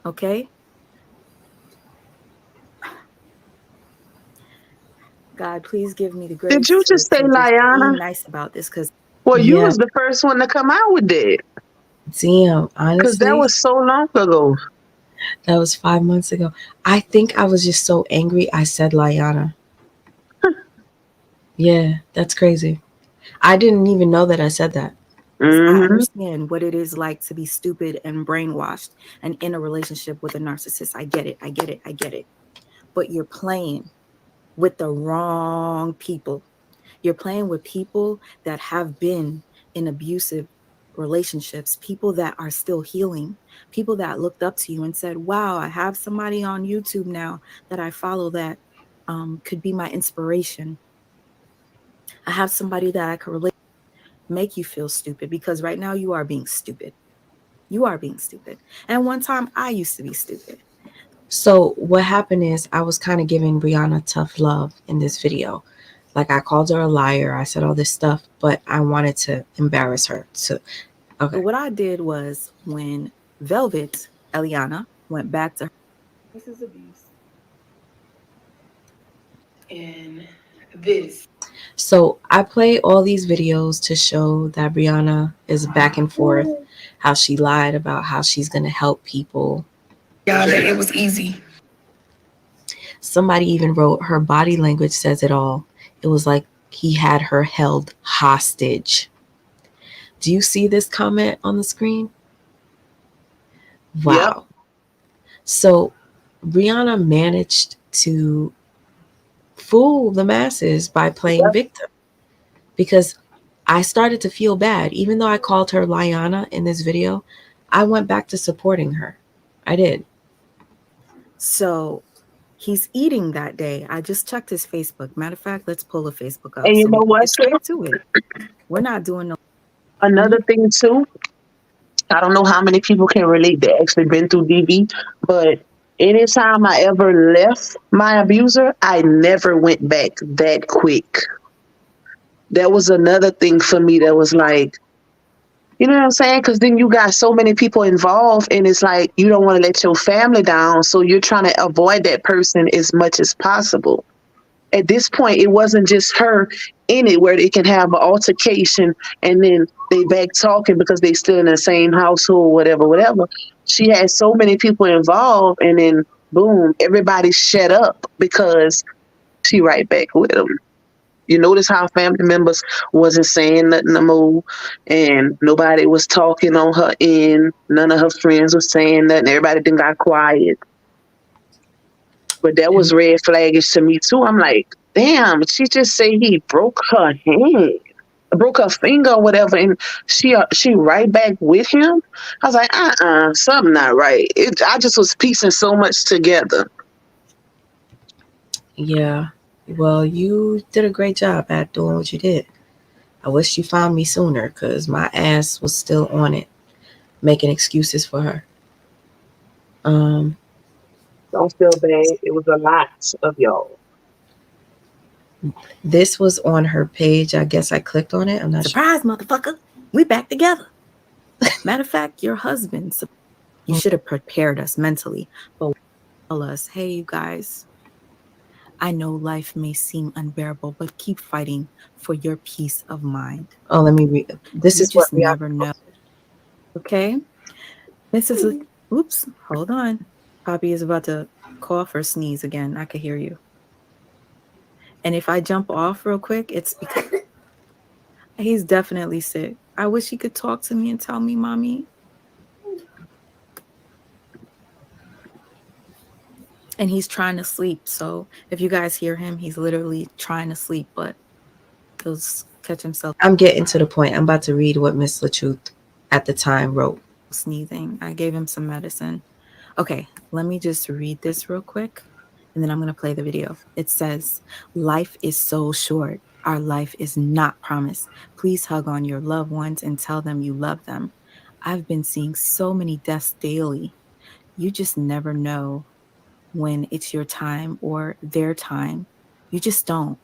okay? God, please give me the Did grace you just say to just be Liana? nice about this, because Well, you Yeah, was the first one to come out with that damn, because that honestly, was so long ago. that was 5 months ago. I think I was just so angry I said Liana. Yeah, that's crazy. I didn't even know that I said that. I Mm-hmm. understand what it is like to be stupid and brainwashed and in a relationship with a narcissist. I get it. I get it. I get it. But you're playing with the wrong people. You're playing with people that have been in abusive relationships, people that are still healing, people that looked up to you and said, wow, I have somebody on YouTube now that I follow that could be my inspiration. I have somebody that I could relate, make you feel stupid, because right now you are being stupid. You are being stupid. And one time I used to be stupid. So what happened is I was kind of giving Brianna tough love in this video. Like I called her a liar. I said all this stuff, but I wanted to embarrass her. So But okay. what I did was, when Velvet, Eliana, went back to her, this is abuse. And this. So I play all these videos to show that Brianna is back and forth, how she lied about how she's gonna help people. Y'all, that it was easy. Somebody even wrote her body language says it all. It was like he had her held hostage. Do you see this comment on the screen? Yep. Wow. So Brianna managed to fool the masses by playing Yep. victim, because I started to feel bad. Even though I called her Liana in this video, I went back to supporting her. I did. So he's eating that day. I just checked his Facebook. Matter of fact, let's pull the Facebook up And you so we know can what, get Slim? straight to it. We're not doing no. Another thing too, I don't know how many people can relate that actually been through DV, but anytime I ever left my abuser, I never went back that quick. That was another thing for me that was like, you know what I'm saying? Because then you got so many people involved, and it's like you don't want to let your family down, so you're trying to avoid that person as much as possible. At this point, it wasn't just her in it where they can have an altercation and then they back talking because they still in the same household, whatever, whatever. She had so many people involved, and then boom, everybody shut up because she right back with them. You notice how family members wasn't saying nothing no more, and nobody was talking on her end. None of her friends was saying nothing. Everybody then got quiet. But that was red flaggish to me too. I'm like, damn, she just say he broke her hand, broke her finger or whatever, and she right back with him. I was like, something not right. I just was piecing so much together. Yeah. Well, you did a great job at doing what you did. I wish you found me sooner, because my ass was still on it, making excuses for her. Um, Don't feel bad. It was a lot of y'all. this was on her page. I guess I clicked on it. I'm not sure. Surprise, motherfucker. We back together. Matter of fact, your husband, you should have prepared us mentally. But tell us, hey, you guys, I know life may seem unbearable, but keep fighting for your peace of mind. Oh, let me read. This You is what just Rihanna never know. posted. Okay? Mrs. Oops, hold on. Poppy is about to cough or sneeze again. I can hear you. And if I jump off real quick, it's because he's definitely sick. I wish he could talk to me and tell me, Mommy. And he's trying to sleep. So if you guys hear him, he's literally trying to sleep, but he'll catch himself I'm getting to the point. I'm about to read what Miss LaTruth at the time wrote. sneezing. I gave him some medicine. Okay, let me just read this real quick, and then I'm going to play the video. It says, life is so short. Our life is not promised. Please hug on your loved ones and tell them you love them. I've been seeing so many deaths daily. You just never know when it's your time or their time. You just don't.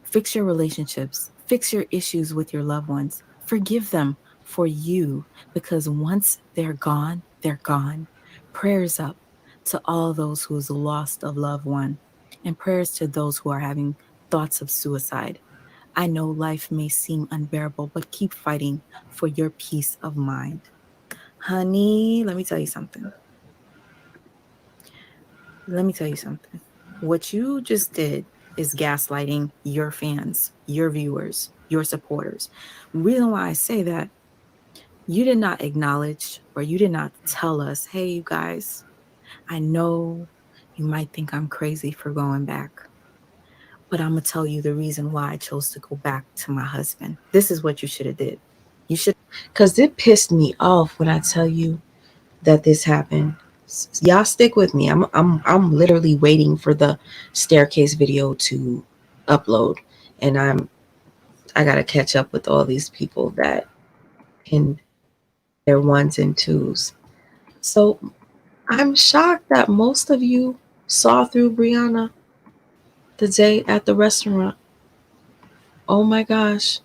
Fix your relationships, fix your issues with your loved ones, forgive them for you, because once they're gone, they're gone. Prayers up to all those who's lost a loved one, and prayers to those who are having thoughts of suicide. I know life may seem unbearable, but keep fighting for your peace of mind. Honey, let me tell you something. Let me tell you something. What you just did is gaslighting your fans, your viewers, your supporters. Reason why I say that, you did not acknowledge or you did not tell us, hey, you guys, I know you might think I'm crazy for going back, but I'm going to tell you the reason why I chose to go back to my husband. This is what you should have did. You should. Because it pissed me off when I tell you that this happened. Y'all stick with me. I'm literally waiting for the staircase video to upload, and I gotta catch up with all these people that in their ones and twos. So I'm shocked that most of you saw through Brianna the day at the restaurant. Oh my gosh.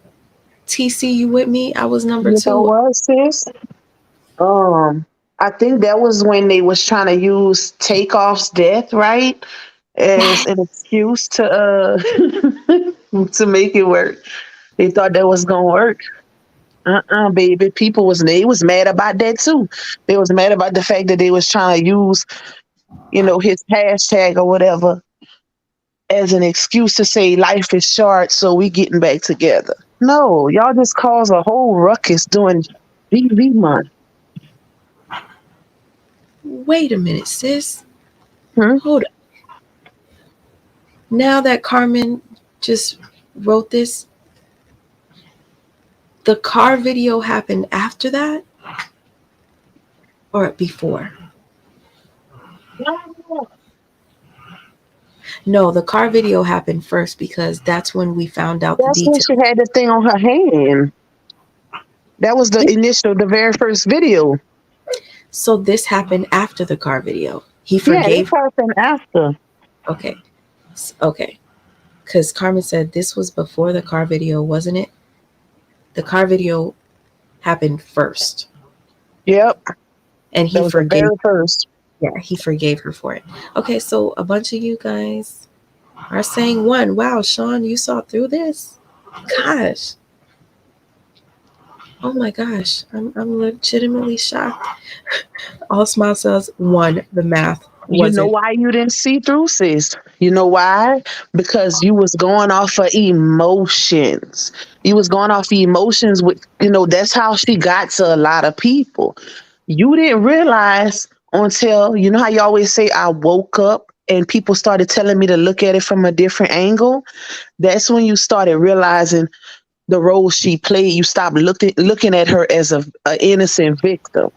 TC, you with me? I was number You know two. what, sis? I think that was when they was trying to use Takeoff's death, right, as an excuse to to make it work. They thought that was gonna work. Baby. They was mad about that too. They was mad about the fact that they was trying to use, his hashtag or whatever as an excuse to say life is short, so we getting back together. No, y'all just cause a whole ruckus during BV month. Wait a minute, sis. Hmm? Hold up. Now that Carmen just wrote this, the car video happened after that or before? No, the car video happened first because that's when we found out the That's when details. she had the thing on her hand. That was the very first video. So this happened after the car video. He Yeah, this forgave her. happened after. Okay. Okay. Because Carmen said this was before the car video, wasn't it? The car video happened first. Yep, And that he was the forgave. very first. Yeah, he forgave her for it. Okay, so a bunch of you guys are saying one. Wow, Sean, you saw through this? Gosh. Oh my gosh. I'm legitimately shocked. All smile says one, the math You know wasn't. why you didn't see through, sis? You know why? Because you was going off of emotions. You was going off of emotions that's how she got to a lot of people. You didn't realize until, you know how you always say, I woke up and people started telling me to look at it from a different angle. That's when you started realizing the role she played. You stopped looking at her as a innocent victim.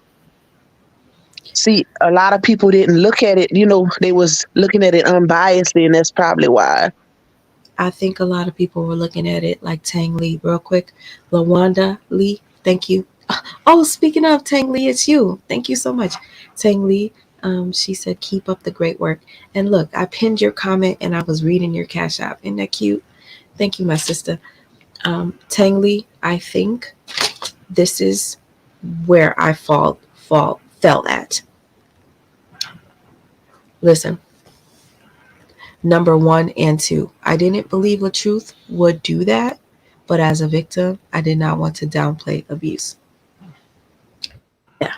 See, a lot of people didn't look at it, they was looking at it unbiasedly, and that's probably why. I think a lot of people were looking at it like Tang Lee, real quick. Lawanda Lee, thank you. Oh, speaking of Tang Lee, it's you. Thank you so much. Tang Lee, she said, keep up the great work. And look, I pinned your comment and I was reading your Cash App. Isn't that cute? Thank you, my sister. Tang Lee, I think this is where I fell at. Listen, number one and two, I didn't believe the truth would do that, but as a victim, I did not want to downplay abuse. Yeah.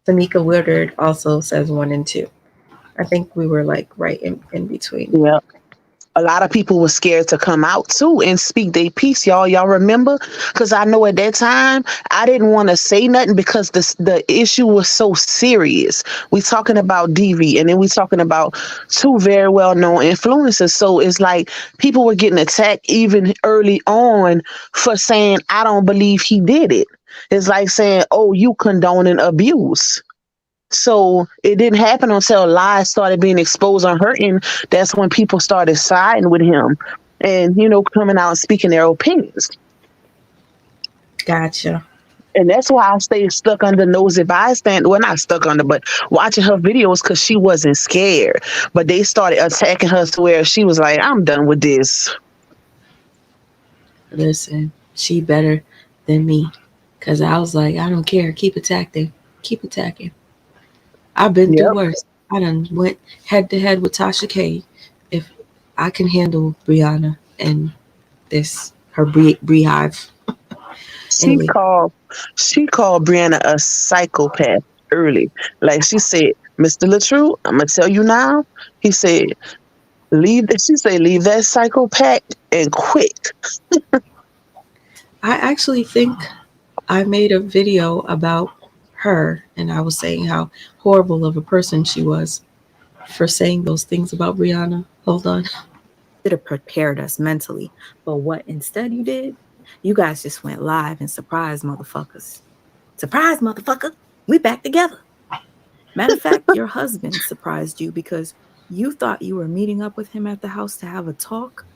Tamika Woodard also says one and two. I think we were like right in between. Yeah. A lot of people were scared to come out too and speak their piece, y'all. Y'all remember? Because I know at that time I didn't want to say nothing because the issue was so serious. We talking about DV, and then we talking about two very well known influencers. So it's like people were getting attacked even early on for saying, I don't believe he did it. It's like saying, oh, you condoning abuse. So it didn't happen until lies started being exposed on her end. That's when people started siding with him. and coming out and speaking their opinions. Gotcha. And that's why I stayed stuck under nosy bystander. Well, not stuck under, but watching her videos because she wasn't scared. But they started attacking her to where she was like, I'm done with this. Listen, she better than me. Cause I was like, I don't care. Keep attacking. Keep attacking. I've been through Yep. worse. I done went head to head with Tasha K. If I can handle Brianna and this her beehive. She Anyway, called she called Brianna a psychopath early. Like she said, Mr. Latrue, I'm gonna tell you now. He said, she said, leave that psychopath and quit. I actually think I made a video about her and I was saying how horrible of a person she was for saying those things about Brianna. Hold on. Should have prepared us mentally. But what instead you did? You guys just went live and surprised motherfuckers. Surprise, motherfucker. We back together. Matter of fact, your husband surprised you because you thought you were meeting up with him at the house to have a talk,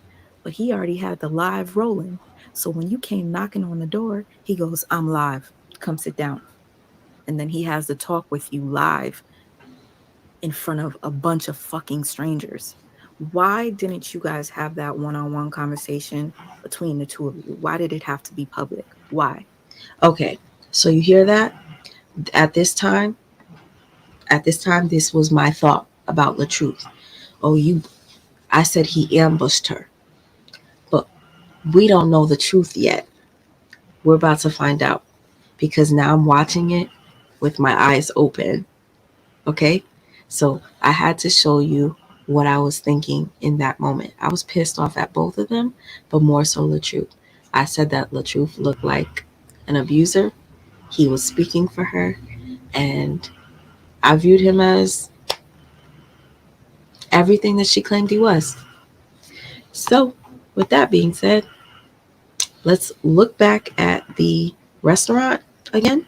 but he already had the live rolling. So when you came knocking on the door, he goes, I'm live. Come sit down. And then he has the talk with you live in front of a bunch of fucking strangers. Why didn't you guys have that one-on-one conversation between the two of you? Why did it have to be public? Why? Okay, so you hear that? At this time, this was my thought about the truth. Oh, I said he ambushed her, but we don't know the truth yet. We're about to find out because now I'm watching it with my eyes open. Okay, so I had to show you what I was thinking in that moment. I was pissed off at both of them, but more so LaTruth. I said that LaTruth looked like an abuser. He was speaking for her, and I viewed him as everything that she claimed he was. So, with that being said, let's look back at the restaurant again.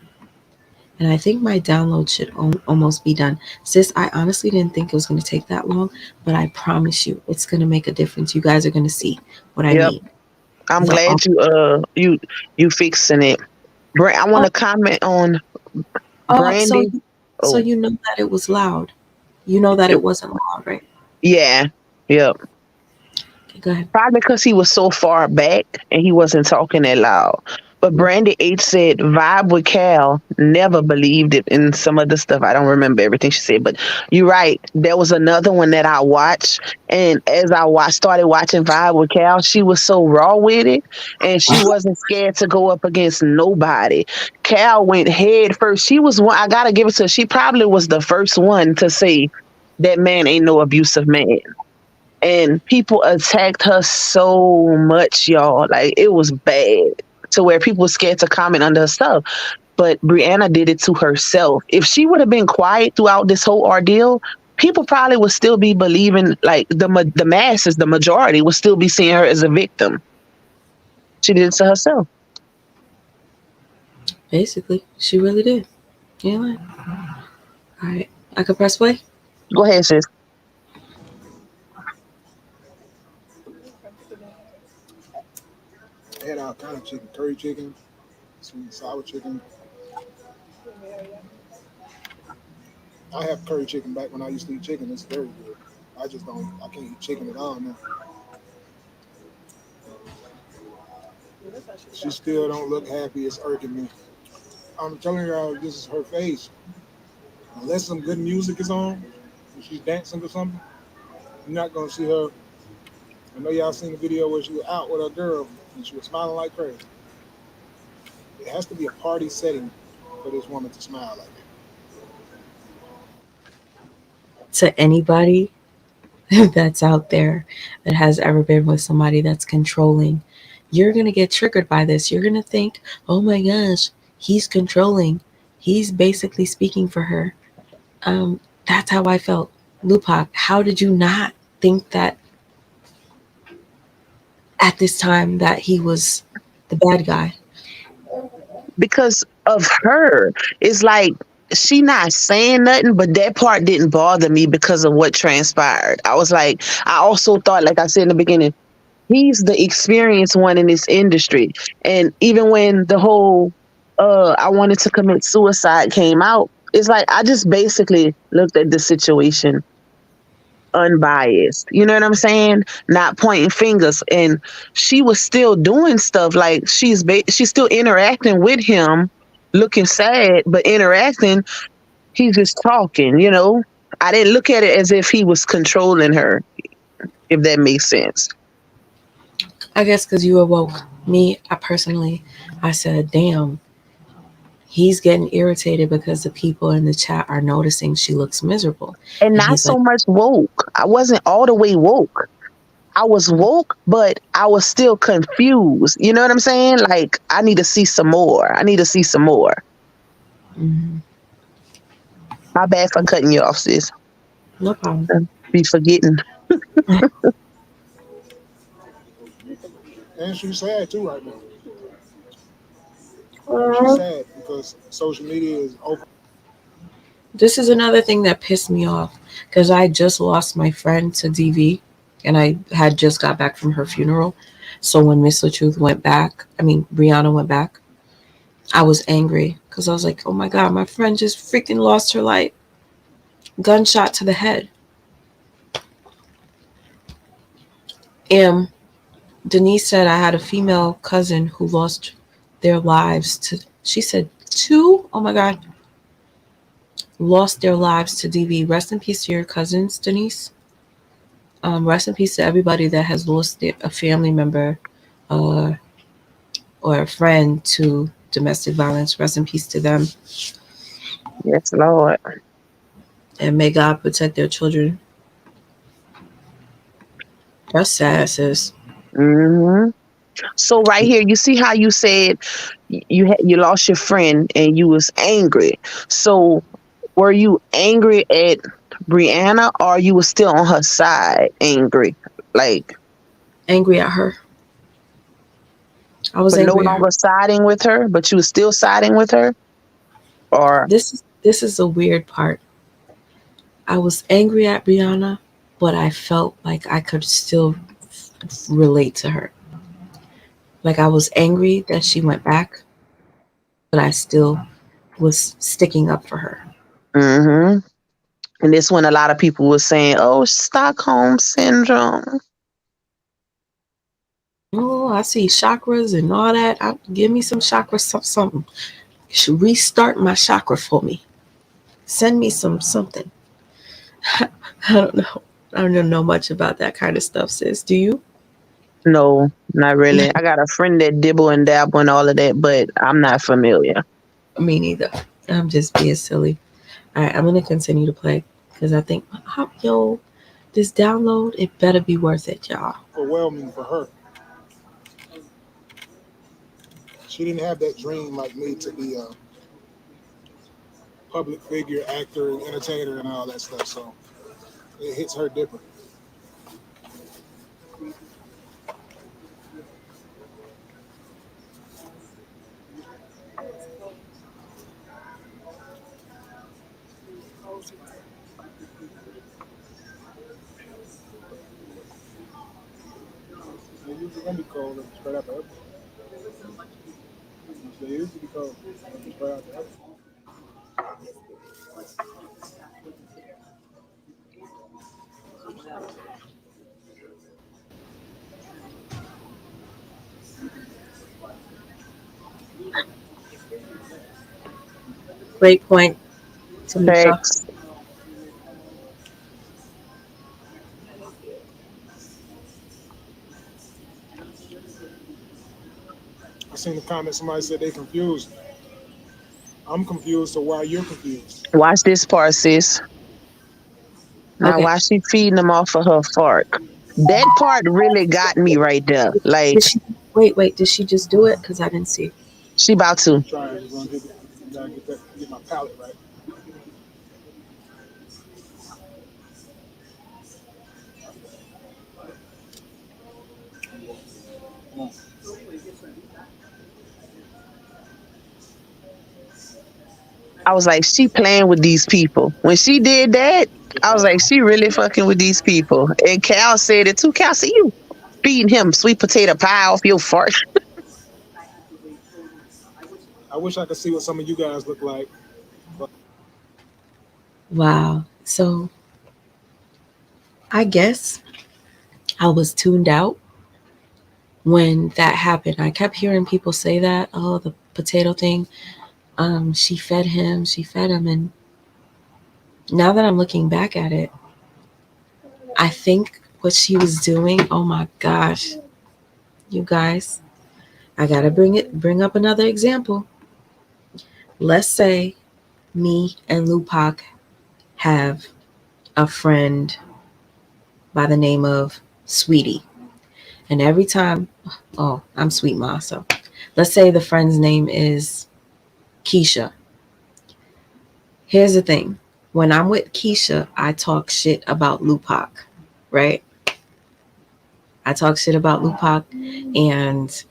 And I think my download should almost be done. Sis, I honestly didn't think it was going to take that long, but I promise you it's going to make a difference. You guys are going to see what I Yep. mean. I'm The, glad you fixing it. I want oh, to comment on so Brandy. so Oh, you know that it was loud. You know that it- it wasn't loud, right? yeah. Yep. Okay, go ahead. Probably because he was so far back and he wasn't talking that loud. But Brandy H said, vibe with Cal, never believed it in some of the stuff. I don't remember everything she said, but you're right. There was another one that I watched. And as started watching Vibe with Cal, she was so raw with it. And she wasn't scared to go up against nobody. Cal went head first. She was one, I got to give it to her. She probably was the first one to say, that man ain't no abusive man. And people attacked her so much, y'all. Like, it was bad to where people were scared to comment under her stuff. But Brianna did it to herself. If she would have been quiet throughout this whole ordeal, people probably would still be believing, like the masses, the majority would still be seeing her as a victim. She did it to herself. Basically, she really did. You know what? All right, I can press play. Go ahead, sis. I had all kind of chicken, curry chicken, sweet and sour chicken. I have curry chicken back when I used to eat chicken. It's very good. I can't eat chicken at all now. She still don't look happy. It's irking me. I'm telling y'all, this is her face. Unless some good music is on, and she's dancing or something, you're not gonna see her. I know y'all seen the video where she was out with her girl and she was smiling like crazy. It has to be a party setting for this woman to smile like that. To anybody that's out there that has ever been with somebody that's controlling, you're going to get triggered by this. You're going to think, oh my gosh, he's controlling. He's basically speaking for her. That's how I felt. Lupac, how did you not think that at this time that he was the bad guy? Because of her. It's like she not saying nothing, but that part didn't bother me because of what transpired. I was like, I also thought, like I said in the beginning, He's the experienced one in this industry. And even when the whole I wanted to commit suicide came out, it's like I just basically looked at the situation unbiased. You know what I'm saying? Not pointing fingers. And she was still doing stuff like she's still interacting with him, looking sad, but interacting. He's just talking. I didn't look at it as if he was controlling her, if that makes sense. I guess because you awoke me. I said, damn, he's getting irritated because the people in the chat are noticing she looks miserable. And And not he's so like, much woke. I wasn't all the way woke. I was woke, but I was still confused. You know what I'm saying? Like, I need to see some more. I need to see some more. mhm, My bad for cutting you off, sis. no problem. Be forgetting. And she's sad too right now. She's sad because social media is open. This is another thing that pissed me off because I just lost my friend to DV and I had just got back from her funeral. So when Miss LaTruth went back, Brianna went back, I was angry because I was like, oh my God, my friend just freaking lost her life. Gunshot to the head. And Denise said I had a female cousin who lost their lives to, she said two? Oh my God. Lost their lives to DV. Rest in peace to your cousins, Denise. Rest in peace to everybody that has lost a family member uh, or a friend to domestic violence. Rest in peace to them. Yes, Lord. And may God protect their children. That's sad, sis. hmm So right here, you see how you said you lost your friend and you was angry. So were you angry at Brianna, or you was still on her side angry? Like, Angry at her. I was but no angry at her. longer siding with her, but you was still siding with her? Or This is the weird part. I was angry at Brianna, but I felt like I could still relate to her. Like I was angry that she went back, but I still was sticking up for her. hmm and this when a lot of people were saying, "Oh, Stockholm syndrome." Oh, I see chakras and all that. Give me some chakras, something. You should restart my chakra for me. Send me something. I don't know. I don't know much about that kind of stuff, sis. Do you? No, not really. I got a friend that dibble and dabble and all of that, but I'm not familiar. Me neither. I'm just being silly. All right, I'm gonna continue to play because I think, this download, it better be worth it, y'all. Overwhelming for her. She didn't have that dream like me to be a public figure, actor, entertainer, and all that stuff. So it hits her different. It used to be cold straight out the oven. It used to be cold straight out the oven. Great point, Tanisha. Facts. I seen the comment. Somebody said they confused. I'm confused. So why you're confused? Watch this part, sis. Now, Okay. why she feeding them off of her fork? That part really got me right there. Like, Did she wait? Did she just do it? Because I didn't see. she about to. Trying to gotta get my palate right. Come on. I was like, she playing with these people. When she did that, I was like, she really fucking with these people. And Cal said it too. Cal said, you feeding him sweet potato pie off your fart. I wish I could see what some of you guys look like. Wow. So I guess I was tuned out when that happened. I kept hearing people say that, oh, the potato thing. She fed him, and now that I'm looking back at it, I think what she was doing, oh my gosh, you guys, I gotta bring up another example. Let's say me and Lupac have a friend by the name of Sweetie. And every time, oh, I'm Sweet Ma, so let's say the friend's name is Keisha. Here's the thing. When I'm with Keisha, I talk shit about Lupac, right? I talk shit about Lupac, and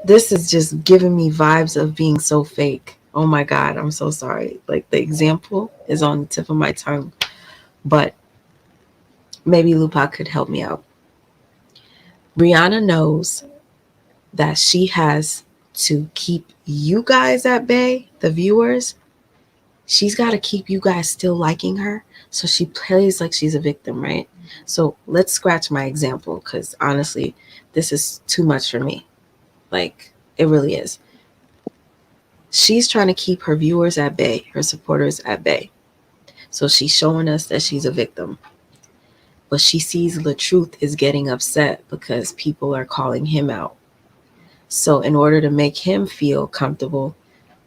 this is just giving me vibes of being so fake. Oh my God, I'm so sorry. Like the example is on the tip of my tongue, but maybe Lupac could help me out. Brianna knows that she has to keep you guys at bay, the viewers. She's got to keep you guys still liking her. So she plays like she's a victim, right? So let's scratch my example because honestly, this is too much for me. Like, it really is. She's trying to keep her viewers at bay, her supporters at bay. So she's showing us that she's a victim. But she sees the truth is getting upset because people are calling him out. So in order to make him feel comfortable,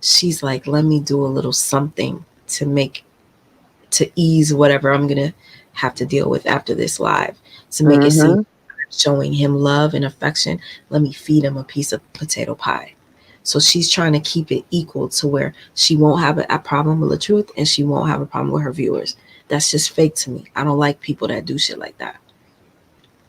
she's like, let me do a little something to ease whatever I'm gonna have to deal with after this live, to make it seem Mm-hmm. showing him love and affection. Let me feed him a piece of potato pie. So she's trying to keep it equal to where she won't have a problem with the truth and she won't have a problem with her viewers. That's just fake to me. I don't like people that do shit like that.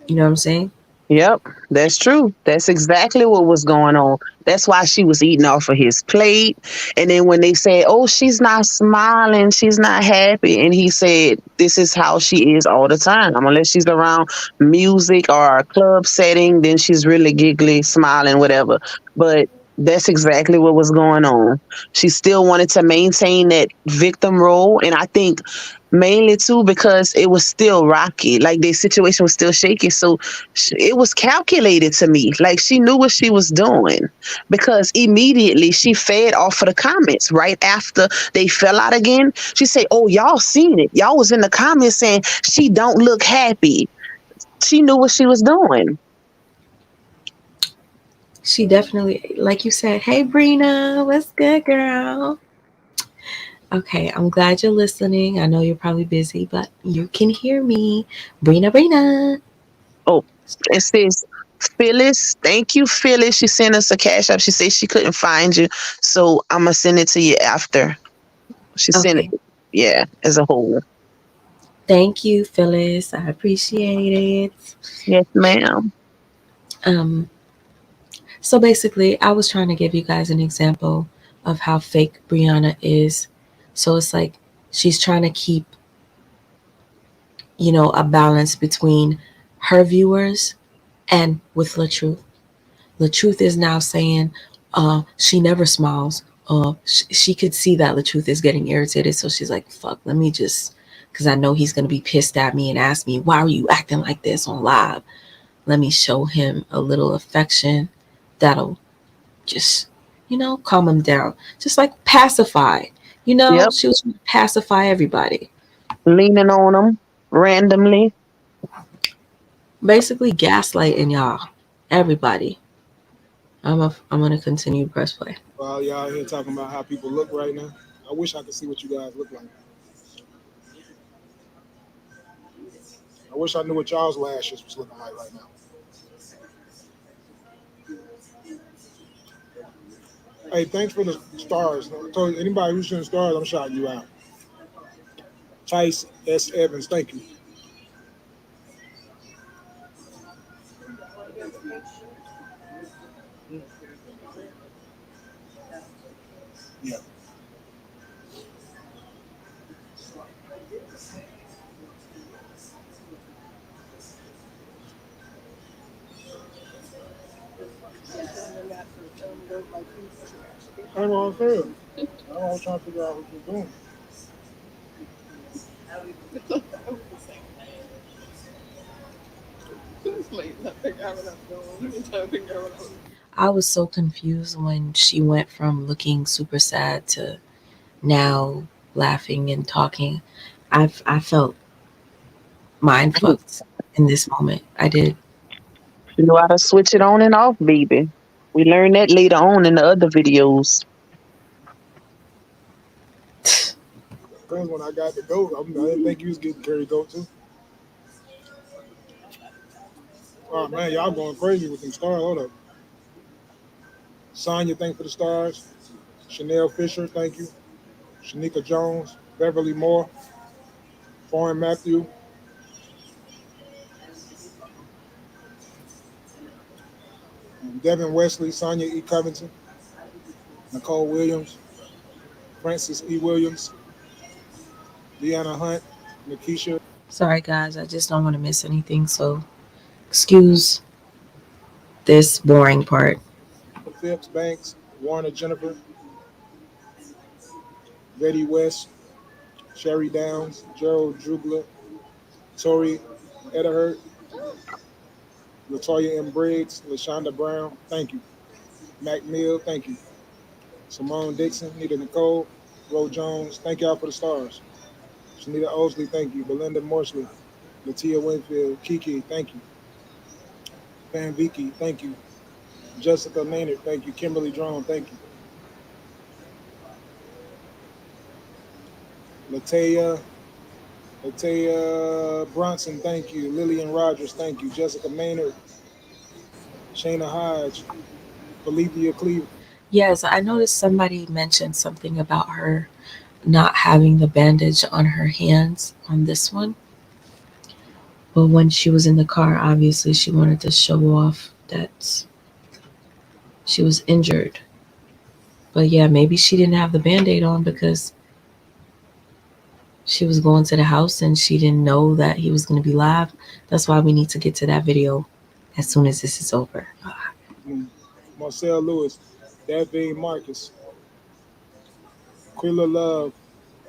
You know what I'm saying? Yep, that's true. That's exactly what was going on. That's why she was eating off of his plate. And then when they said, oh, she's not smiling, she's not happy. And he said, this is how she is all the time. Unless she's around music or a club setting, then she's really giggly, smiling, whatever. But that's exactly what was going on. She still wanted to maintain that victim role. And I think mainly too because it was still rocky. Like the situation was still shaky. So it was calculated to me. Like she knew what she was doing because immediately she fed off of the comments right after they fell out again. She said, oh, y'all seen it. Y'all was in the comments saying she don't look happy. She knew what she was doing. She definitely, like you said, hey, Brina, what's good, girl? Okay, I'm glad you're listening. I know you're probably busy, but you can hear me. Brina, Brina. Oh, it says Phyllis. Thank you, Phyllis. She sent us a cash app. She said she couldn't find you. So I'm gonna send it to you after. She sent Okay. it, yeah, as a whole. Thank you, Phyllis. I appreciate it. Yes, ma'am. Um, so basically, I was trying to give you guys an example of how fake Brianna is. So it's like she's trying to keep, a balance between her viewers and with the truth. Truth is now saying she never smiles. She could see that Truth is getting irritated. So she's like, fuck, let me just, because I know he's going to be pissed at me and ask me, why are you acting like this on live? Let me show him a little affection that'll just, calm him down. Just like pacify. Yep. She was trying to pacify everybody. Leaning on them randomly. Basically gaslighting y'all. Everybody. I'm gonna continue to press play. While y'all here talking about how people look right now, I wish I could see what you guys look like. I wish I knew what y'all's lashes was looking like right now. Hey, thanks for the stars. I told you, anybody who's in stars, I'm shouting you out. Tice S. Evans, thank you. Yeah. I know what I'm saying. I was trying to figure out what you're doing. I was so confused when she went from looking super sad to now laughing and talking. I felt mind fucked in this moment. I did. You know how to switch it on and off, baby. We learned that later on in the other videos. Because when I got the goat, I didn't think you was getting carried goat too. Oh man, y'all going crazy with them stars. Hold up. Sonya, thank you for the stars. Chanel Fisher, thank you. Shanika Jones, Beverly Moore, Foreign Matthew, Devin Wesley, Sonia E. Covington, Nicole Williams, Francis E. Williams, Deanna Hunt, Nikisha Sorry guys, I just don't want to miss anything. So excuse this boring part. Phipps Banks, Warner Jennifer, Betty West, Sherry Downs, Gerald Drugler, Tori Edahurt, Latoya M. Briggs, LaShonda Brown, thank you. Mac Mill, thank you. Simone Dixon, Nita Nicole, Ro Jones, thank y'all for the stars. Shanita Osley, thank you. Belinda Morsley, Latia Winfield, Kiki, thank you. Van Vicky, thank you. Jessica Maynard, thank you. Kimberly Drone, thank you. Latea, Latea Bronson, thank you. Lillian Rogers, thank you. Jessica Maynard, Shayna Hodge, Olivia Cleaver. Yes, I noticed somebody mentioned something about her not having the bandage on her hands on this one. But when she was in the car, obviously she wanted to show off that she was injured. But yeah, maybe she didn't have the band aid on because she was going to the house and she didn't know that he was going to be live. That's why we need to get to that video as soon as this is over. Marcel Lewis, David Marcus, Quilla Love,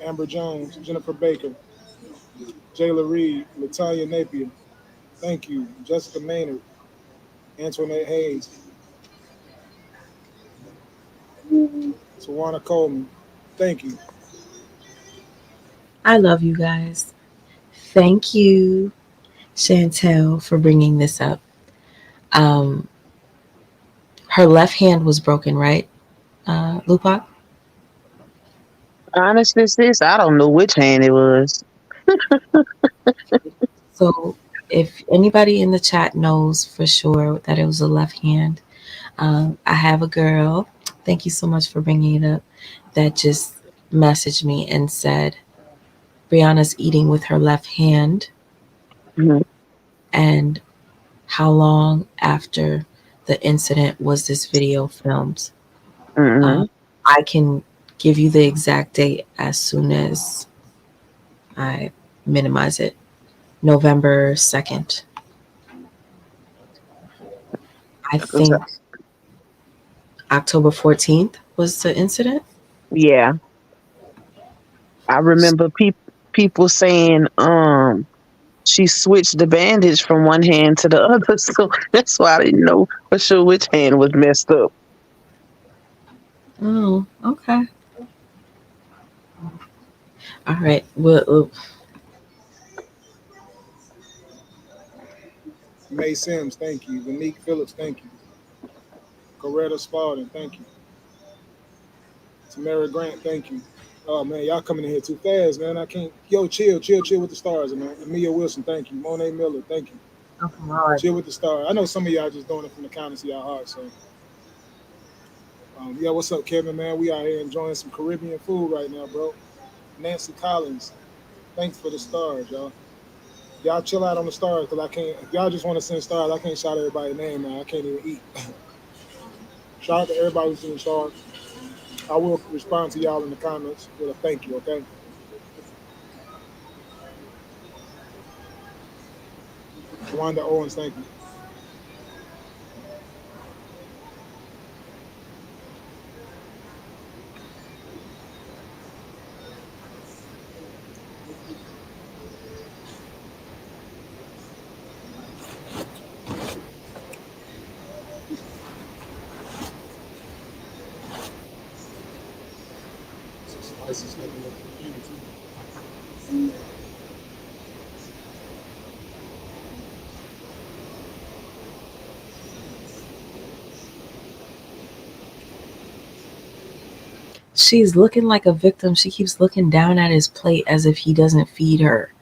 Amber Jones, Jennifer Baker, Jayla Reed, Latonya Napier, thank you. Jessica Maynard, Antoinette Hayes, Tawana Coleman, thank you. I love you guys. Thank you, Chantel, for bringing this up. Um, her left hand was broken, right, Lupac? Honestly, sis, I don't know which hand it was. So if anybody in the chat knows for sure that it was a left hand, I have a girl. Thank you so much for bringing it up. That just messaged me and said Brianna's eating with her left hand, Mhm. and how long after the incident was this video filmed? Uh, Mm-mm. I can give you the exact date as soon as I minimize it. November 2nd. I think October 14th was the incident. Yeah, I remember people saying she switched the bandage from one hand to the other, so that's why I didn't know for sure which hand was messed up. Oh, okay. All right. Well, May Sims, thank you. Unique Phillips, thank you. Coretta Spalding, thank you. Tamara Grant, thank you. Oh man, y'all coming in here too fast, man. I can't. Yo, chill with the stars, man. Amelia Wilson, thank you. Monet Miller, thank you. oh, come on. Chill with the stars. I know some of y'all just doing it from the kindness of y'all heart. So, yeah, what's up, Kevin, man? We out here enjoying some Caribbean food right now, bro. Nancy Collins, thanks for the stars, y'all. Y'all chill out on the stars because I can't. If y'all just want to send stars, I can't shout everybody's name, man. I can't even eat. Shout out to everybody who's sending stars. I will respond to y'all in the comments with a thank you, okay? Wanda Owens, thank you. That's just like a little too. She's looking like a victim. She keeps looking down at his plate as if he doesn't feed her.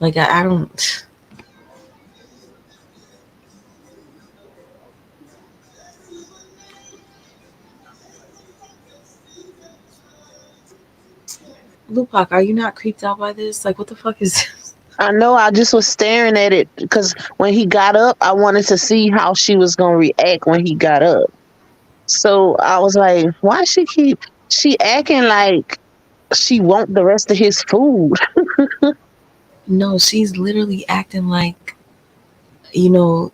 Like I don't. Lupac, are you not creeped out by this? Like, what the fuck is this? I know. I just was staring at it because when he got up, I wanted to see how she was gonna react when he got up. So I was like, why she acting like she want the rest of his food? No, she's literally acting like, you know,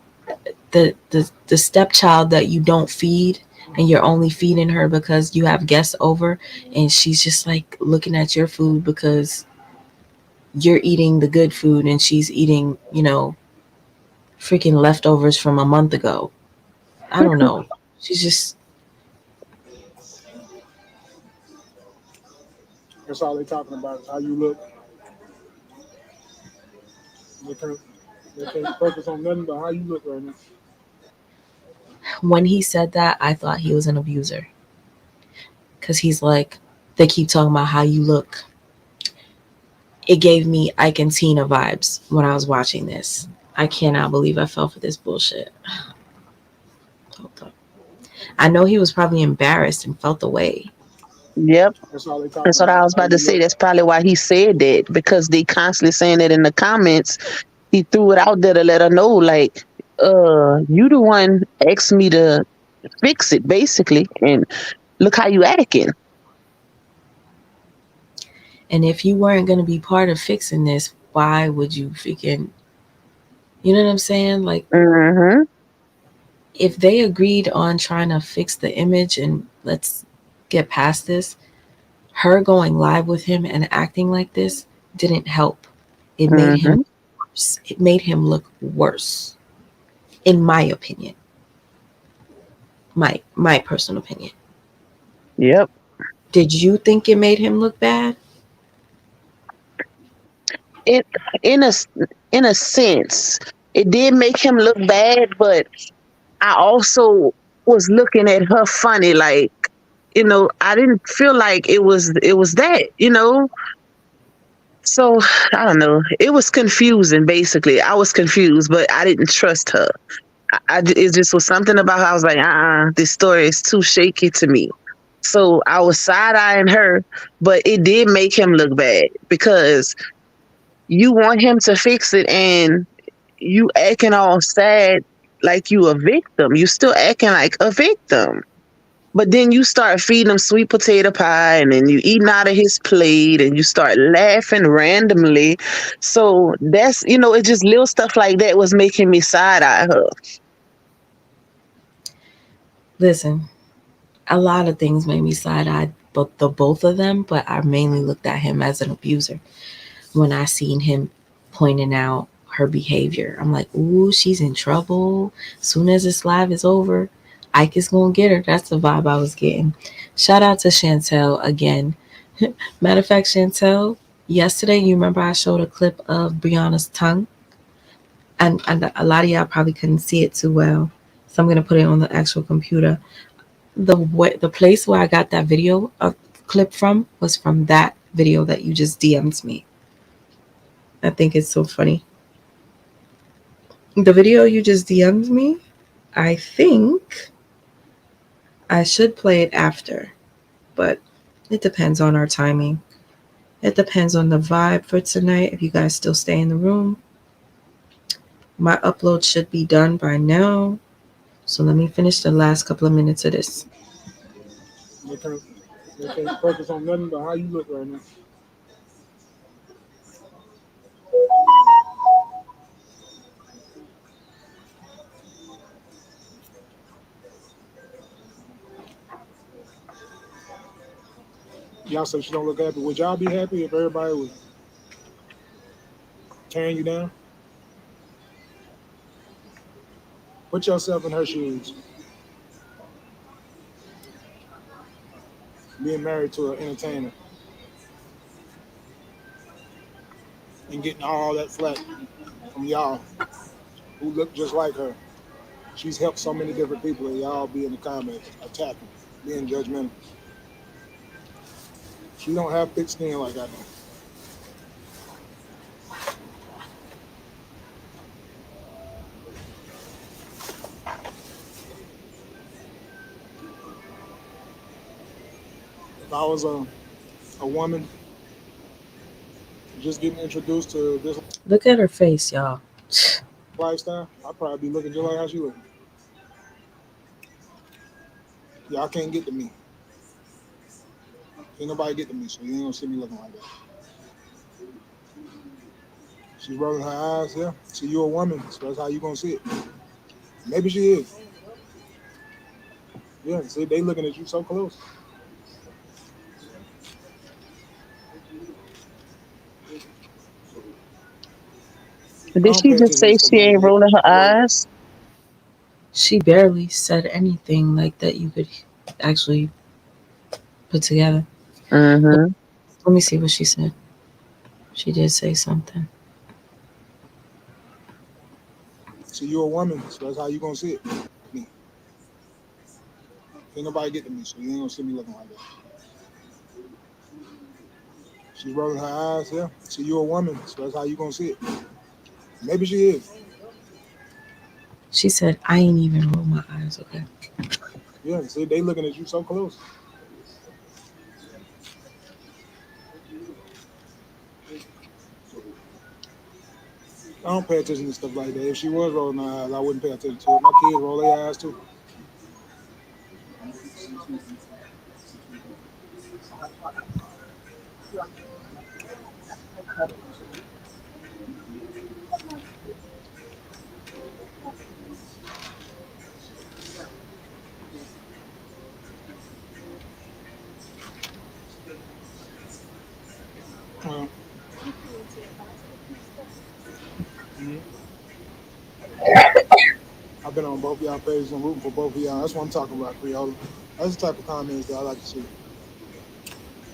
the stepchild that you don't feed and you're only feeding her because you have guests over, and she's just like looking at your food because you're eating the good food and she's eating, freaking leftovers from a month ago. I don't know. She's just That's all they talking about is how you look. They can't, they can't focus on nothing but how you look right now. when he said that, I thought he was an abuser because he's like, they keep talking about how you look. It gave me Ike and Tina vibes when I was watching this. I cannot believe I fell for this bullshit. Hold up. I know he was probably embarrassed and felt the way. Yep. That's all they talking That's what I about was is how about to you say. look. That's probably why he said that because they constantly saying it in the comments. He threw it out there to let her know, like, you the one asked me to fix it, basically, and look how you acting. And if you weren't going to be part of fixing this, why would you freaking, you know what I'm saying? Like, Mm-hmm. if they agreed on trying to fix the image and let's get past this, her going live with him and acting like this didn't help. It made him Mm-hmm. worse. It made him look worse, in my opinion. My personal opinion. Yep. Did you think it made him look bad? It in a in a sense, it did make him look bad, but I also was looking at her funny, like, I didn't feel like it was that. So I don't know. It was confusing. Basically, I was confused, but I didn't trust her. It just was something about her. I was like, this story is too shaky to me. So I was side eyeing her, but it did make him look bad because you want him to fix it and you acting all sad like you a victim. You still acting like a victim. But then you start feeding him sweet potato pie and then you eating out of his plate and you start laughing randomly. So it's just little stuff like that was making me side eye her. Listen, a lot of things made me side eye both of them, but I mainly looked at him as an abuser when I seen him pointing out her behavior. I'm like, ooh, she's in trouble. Soon as this live is over, Ike is gonna get her. That's the vibe I was getting. Shout out to Chantel again. Matter of fact, Chantel, yesterday you remember I showed a clip of Brianna's tongue, and a lot of y'all probably couldn't see it too well, so I'm gonna put it on the actual computer. The place where I got that video clip from was from that video that you just DM'd me. I think it's so funny. The video you just DM'd me, I think I should play it after, but it depends on our timing. It depends on the vibe for tonight. If you guys still stay in the room, my upload should be done by now. So let me finish the last couple of minutes of this. They can't, they can't focus on nothing but how you look right now. Y'all say she don't look happy. Would y'all be happy if everybody was tearing you down? Put yourself in her shoes. Being married to an entertainer. and getting all that flack from y'all who look just like her. She's helped so many different people, and y'all be in the comments attacking, being judgmental. She don't have thick skin like I do. If I was a woman just getting introduced to this Look at her face, y'all. lifestyle, I'd probably be looking just like how she looking. Y'all can't get to me. Ain't nobody get to me, so you ain't gonna see me looking like that. She's rolling her eyes, yeah. See, you a woman, so that's how you gonna see it. Maybe she is. Yeah, see, they looking at you so close. I Did don't she pay just attention say to stuff she like ain't that. rolling her I work. eyes? She barely said anything like that you could actually put together. Mm-hmm. Let me see what she said. She did say something. See, you a woman, so that's how you gonna see it. Me. Ain't nobody get to me, so you ain't gonna see me looking like that. She's rolling her eyes, yeah. See, you a woman, so that's how you gonna see it. Maybe she is. She said, I ain't even roll my eyes, okay? Yeah, see, they looking at you so close. I don't pay attention to stuff like that. If she was rolling her eyes, I wouldn't pay attention to it. My kids roll their eyes too. Uh, mhm. I've been on both y'all pages and rooting for both of y'all. That's what I'm talking about, Creola. That's the type of comments that I like to see.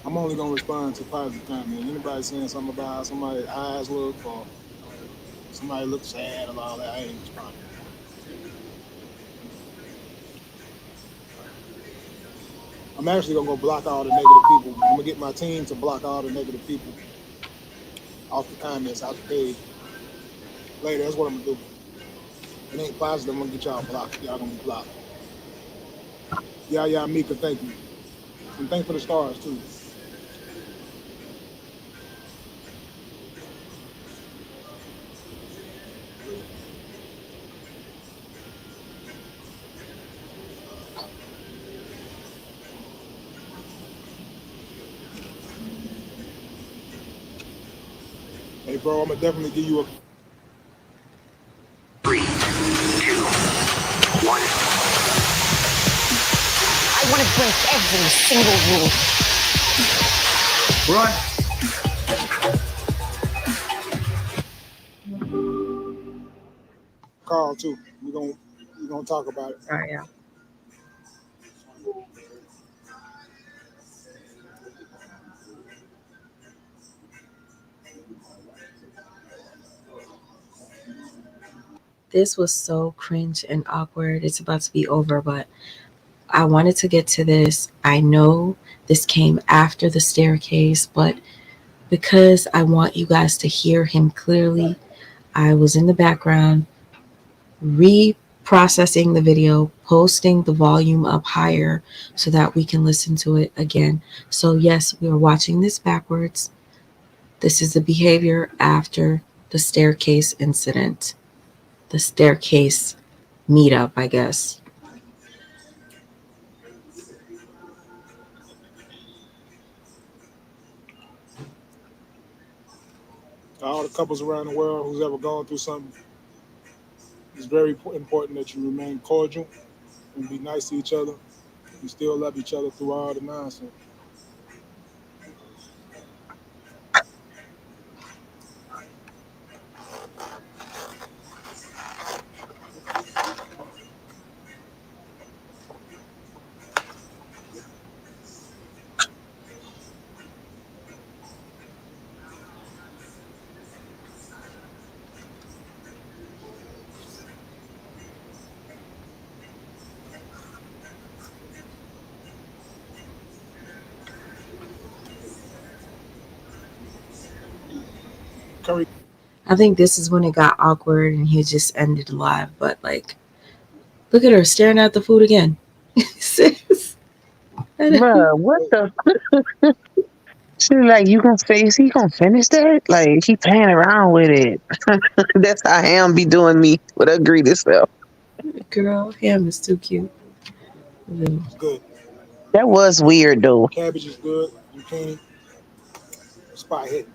I'm only gonna respond to positive comments. Anybody saying something about how somebody's eyes look or somebody looks sad or all that, I ain't responding. I'm actually gonna go block all the negative people. I'm gonna get my team to block all the negative people off the comments, out the page. Later, that's what I'm gonna do. It ain't positive. I'm gonna get y'all blocked. Y'all gonna be blocked. Yeah, Mika, thank you, and thanks for the stars too. Hey, bro, I'm gonna definitely give you a. I want to break every single rule. Run. Call too. We gonna talk about it. All right, yeah. This was so cringe and awkward. It's about to be over, but I wanted to get to this. I know this came after the staircase, but because I want you guys to hear him clearly, I was in the background reprocessing the video, posting the volume up higher so that we can listen to it again. So, yes, we are watching this backwards. This is the behavior after the staircase incident, the staircase meetup, I guess. To all the couples around the world who's ever gone through something, it's very important that you remain cordial and be nice to each other. You still love each other through all the nonsense. Curry. I think this is when it got awkward and he just ended live. But like, look at her staring at the food again. Sis, Bruh, what the? She like, you gonna face? He gonna finish that? Like he playing around with it. That's how Ham be doing me with her greedy self. girl, Ham is too cute. Ew. It's good. That was weird though. Cabbage is good. Zucchini. Spot hit.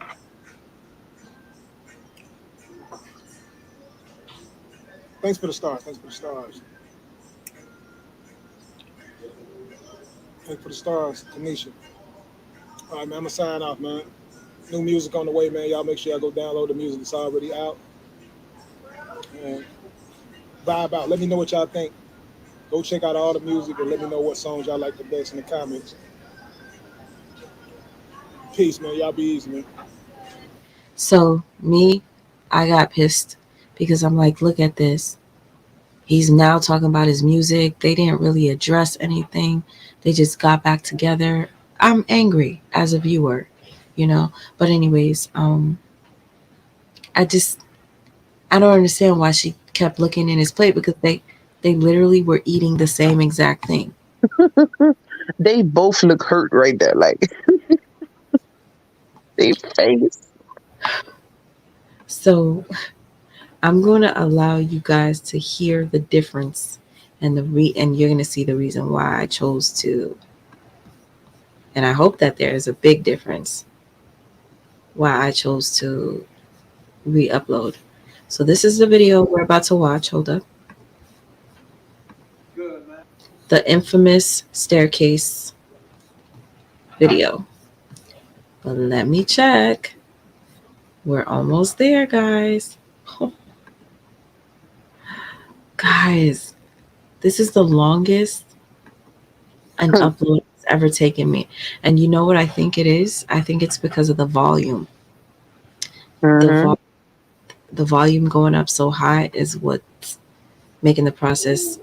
Thanks for the stars. Thanks for the stars. Thanks for the stars, Tanisha. All right, man. I'm gonna sign off, man. New music on the way, man. Y'all make sure y'all go download the music. It's already out. And vibe out. Let me know what y'all think. Go check out all the music and let me know what songs y'all like the best in the comments. Peace, man. Y'all be easy, man. So me, I got pissed because I'm like, look at this. He's now talking about his music. They didn't really address anything. They just got back together. I'm angry as a viewer, you know. But anyways, I don't understand why she kept looking in his plate because they literally were eating the same exact thing. They both look hurt right there. Like they face. So I'm going to allow you guys to hear the difference and and you're going to see the reason why I chose to. And I hope that there is a big difference why I chose to re-upload. So this is the video we're about to watch. Hold up. Good, man. The infamous staircase video. But let me check. We're almost there, guys. Guys, this is the longest an upload has ever taken me. And you know what I think it is? I think it's because of the volume. Mhm. The volume going up so high is what's making the process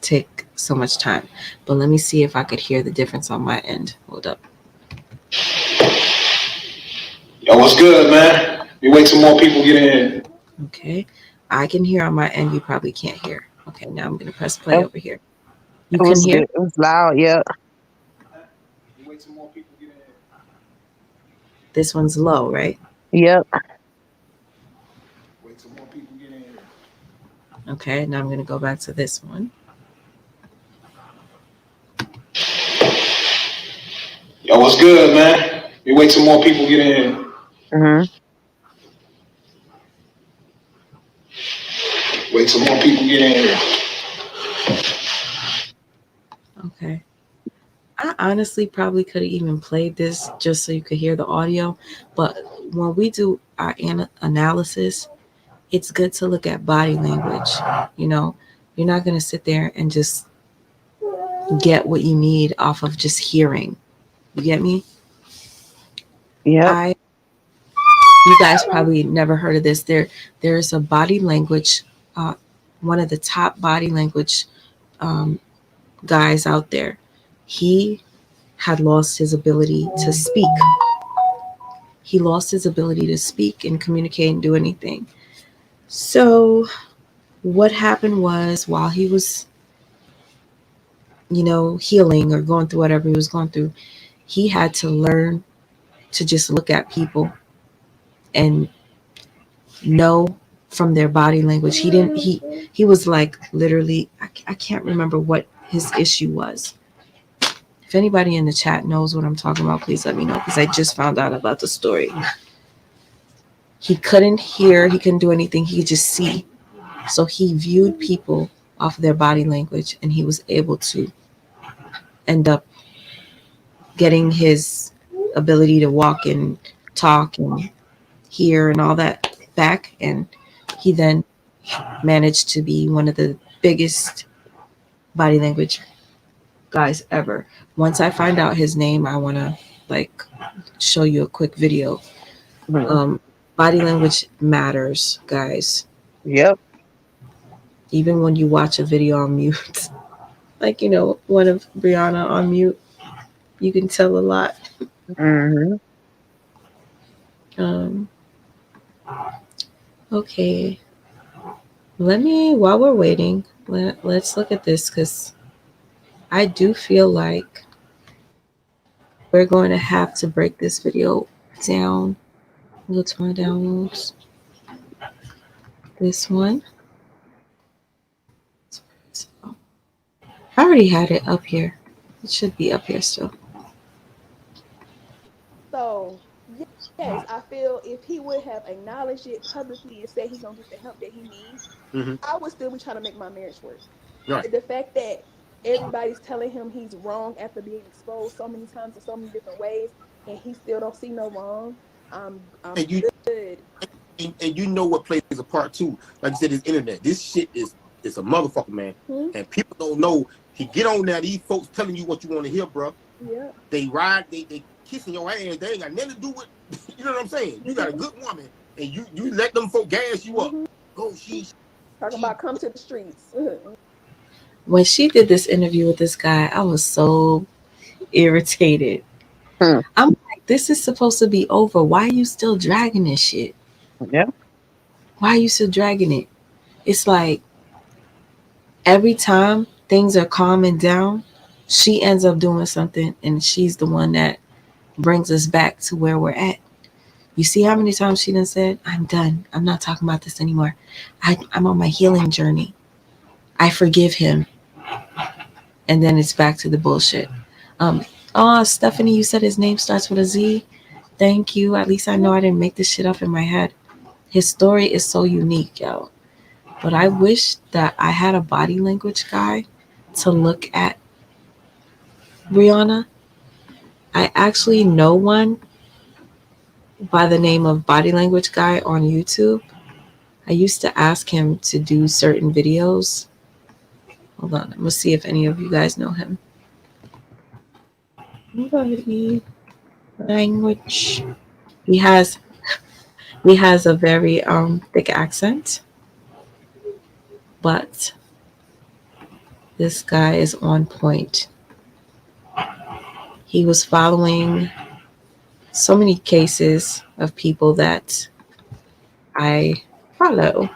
take so much time. But let me see if I could hear the difference on my end. Hold up. Yo, what's good, man? You wait till more people get in. Okay. I can hear on my end. You probably can't hear. Okay, now I'm going to press play It over here. You it can was hear? good. It was loud. Yeah. You wait till more people get in. This one's low, right? Yep. Wait till more people get in. Okay, now I'm going to go back to this one. Yo, what's good, man? You wait till more people get in. Mhm. Wait till more people get in here. Okay. I honestly probably could have even played this just so you could hear the audio. But when we do our analysis, it's good to look at body language. You know, you're not going to sit there and just get what you need off of just hearing. You get me? Yep. You guys probably never heard of this. There's a body language, one of the top body language um, guys out there. He had lost his ability to speak. He lost his ability to speak and communicate and do anything. So what happened was while he was, healing or going through whatever he was going through, he had to learn to just look at people and know from their body language. He was like literally, I can't remember what his issue was. If anybody in the chat knows what I'm talking about, please let me know because I just found out about the story. He couldn't hear, he couldn't do anything, he could just see. So he viewed people off their body language and he was able to end up getting his ability to walk and talk and hear and all that back. And he then managed to be one of the biggest body language guys ever. Once I find out his name, I want to like show you a quick video. Mhm. Body language matters, guys. Yep. Even when you watch a video on mute, like one of Brianna on mute, you can tell a lot. Mhm. Um, okay. While we're waiting, let's look at this because I do feel like we're going to have to break this video down. Go to my downloads. This one. I already had it up here. It should be up here still. So yes, I feel if he would have acknowledged it publicly and said he gonna get the help that he needs, Mm-hmm. I would still be trying to make my marriage work. Right. The fact that everybody's telling him he's wrong after being exposed so many times in so many different ways, and he still don't see no wrong. I'm And you good. and you know what plays a part too. Like you said, this internet. This shit is a motherfucker, man. Hmm? And people don't know. He get on there. These folks telling you what you want to hear, bro. Yeah. They ride. They kissing your ass. They ain't got nothing to do with. You know what I'm saying? You got a good woman, and you let them folk gas you up. Mhm. Oh, she Talking about come to the streets. When she did this interview with this guy, I was so irritated. Hmm. I'm like, this is supposed to be over. Why are you still dragging this shit? Yeah. Why are you still dragging it? It's like every time things are calming down, she ends up doing something and she's the one that brings us back to where we're at. You see how many times she done said, I'm done. I'm not talking about this anymore. I'm on my healing journey. I forgive him. And then it's back to the bullshit. Stephanie, you said his name starts with a Z. Thank you. At least I know I didn't make this shit up in my head. His story is so unique, yo. But I wish that I had a body language guy to look at Brianna. I actually know one by the name of Body Language Guy on YouTube. I used to ask him to do certain videos. Hold on, let's see if any of you guys know him. Body language. He has a very thick accent, but this guy is on point. He was following so many cases of people that I follow.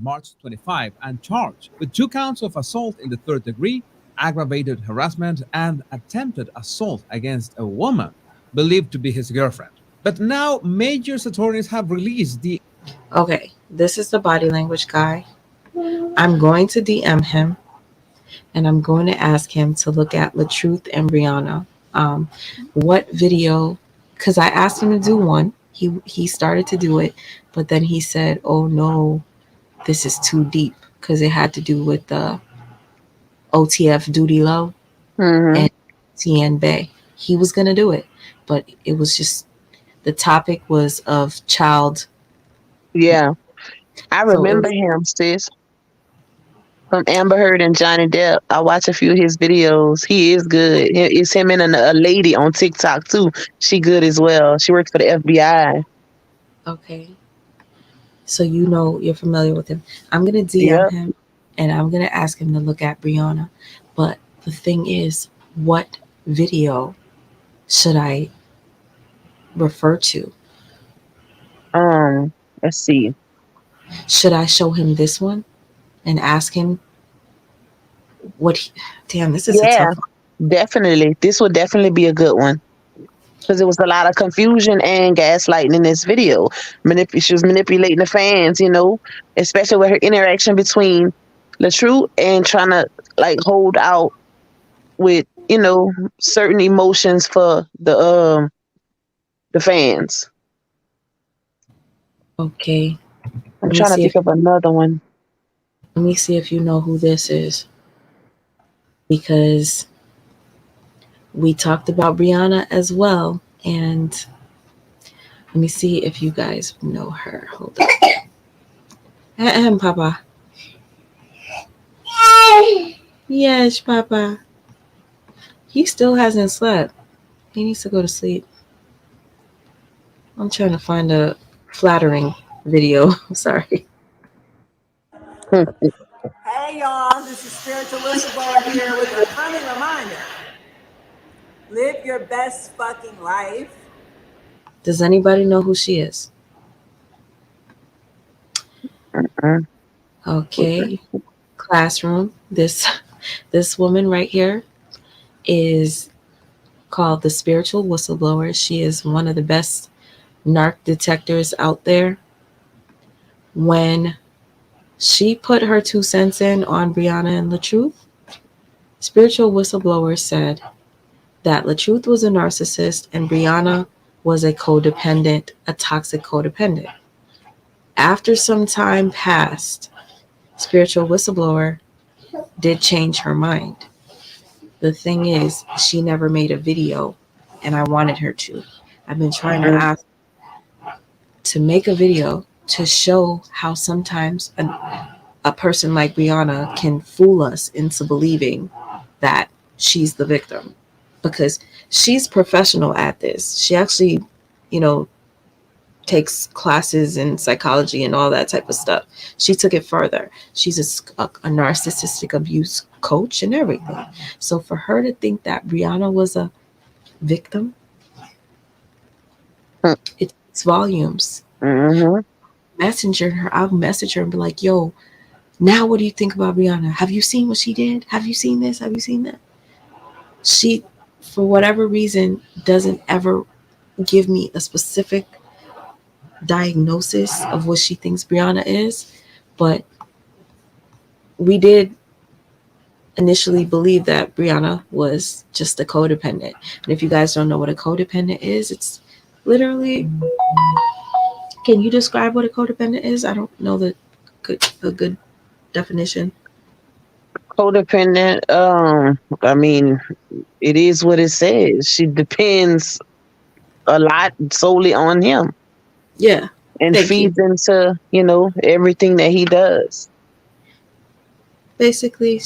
March 25 and charged with 2 counts of assault in the third degree, aggravated harassment, and attempted assault against a woman believed to be his girlfriend. But now major attorneys have released the Okay, this is the body language guy. I'm going to DM him and I'm going to ask him to look at LaTruth and Brianna. What video? Because I asked him to do one. He started to do it, but then he said, "Oh no, this is too deep," because it had to do with the OTF Duty Low Mm-hmm. and TN Bay. He was gonna do it, but it was just the topic was of child. Yeah. I So it remember was him, sis. From Amber Heard and Johnny Depp. I watch a few of his videos. He is good. It's him and a lady on TikTok too. She good as well. She works for the FBI. okay. So you're familiar with him. I'm gonna DM Yep. him and I'm gonna ask him to look at Brianna. But the thing is, what video should I refer to? Let's see. Should I show him this one and ask him what? Damn, this is a Yeah, tough one. definitely. This would definitely be a good one. Because there was a lot of confusion and gaslighting in this video. She was manipulating the fans, especially with her interaction between LaTruth and trying to hold out with certain emotions for the fans. Okay, I'm let me trying to see if think of another one. you know who this is because we talked about Brianna as well, and let me see if you guys know her. Hold on. Ahem, Papa. Yes, Papa. He still hasn't slept. He needs to go to sleep. I'm trying to find a flattering video. I'm sorry. Hey y'all, this is Spiritual Whistleblower here with a friendly reminder. Live your best fucking life. Does anybody know who she is? Okay. Classroom. This woman right here is called the spiritual whistleblower. She is one of the best narc detectors out there. When she put her 2 cents in on Brianna and LaTruth, spiritual whistleblower said that LaTruth was a narcissist and Brianna was a codependent, a toxic codependent. After some time passed, spiritual whistleblower did change her mind. The thing is, she never made a video, and I wanted her to. I've been trying to ask to make a video to show how sometimes a person like Brianna can fool us into believing that she's the victim, because she's professional at this. She actually, you know, takes classes in psychology and all that type of stuff. She took it further. She's a narcissistic abuse coach and everything. So for her to think that Brianna was a victim, it speaks volumes. Mm-hmm. I'll message her and be like, yo, now what do you think about Brianna? Have you seen what she did? Have you seen this? Have you seen that? She, for whatever reason, doesn't ever give me a specific diagnosis of what she thinks Brianna is, but we did initially believe that Brianna was just a codependent. And if you guys don't know what a codependent is, it's literally, can you describe what a codependent is? I don't know a good definition. Codependent. I mean, it is what it says. She depends a lot solely on him. Yeah. And feeds into, everything that he does. Basically,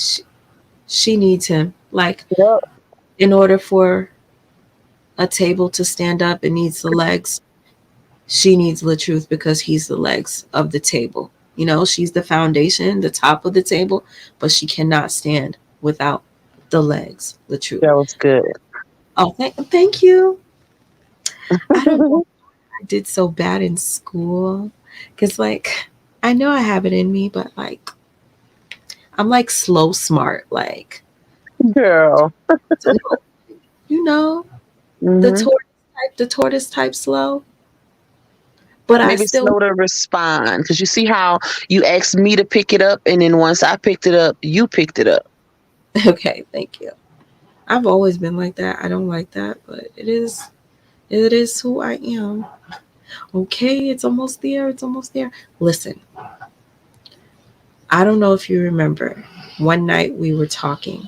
she needs him. Like, in order for a table to stand up, it needs the legs. She needs LaTruth because he's the legs of the table. She's the foundation, the top of the table, but she cannot stand without the legs, LaTruth. That was good. Oh, thank you. I don't know why I did so bad in school, because, like, I know I have it in me, but, like, I'm, like, slow smart, like. Girl. The tortoise type slow. But maybe slow to respond, because you see how you asked me to pick it up, and then once I picked it up, you picked it up. Okay, thank you. I've always been like that. I don't like that, but it is who I am. Okay, it's almost there. It's almost there. Listen, I don't know if you remember. One night we were talking,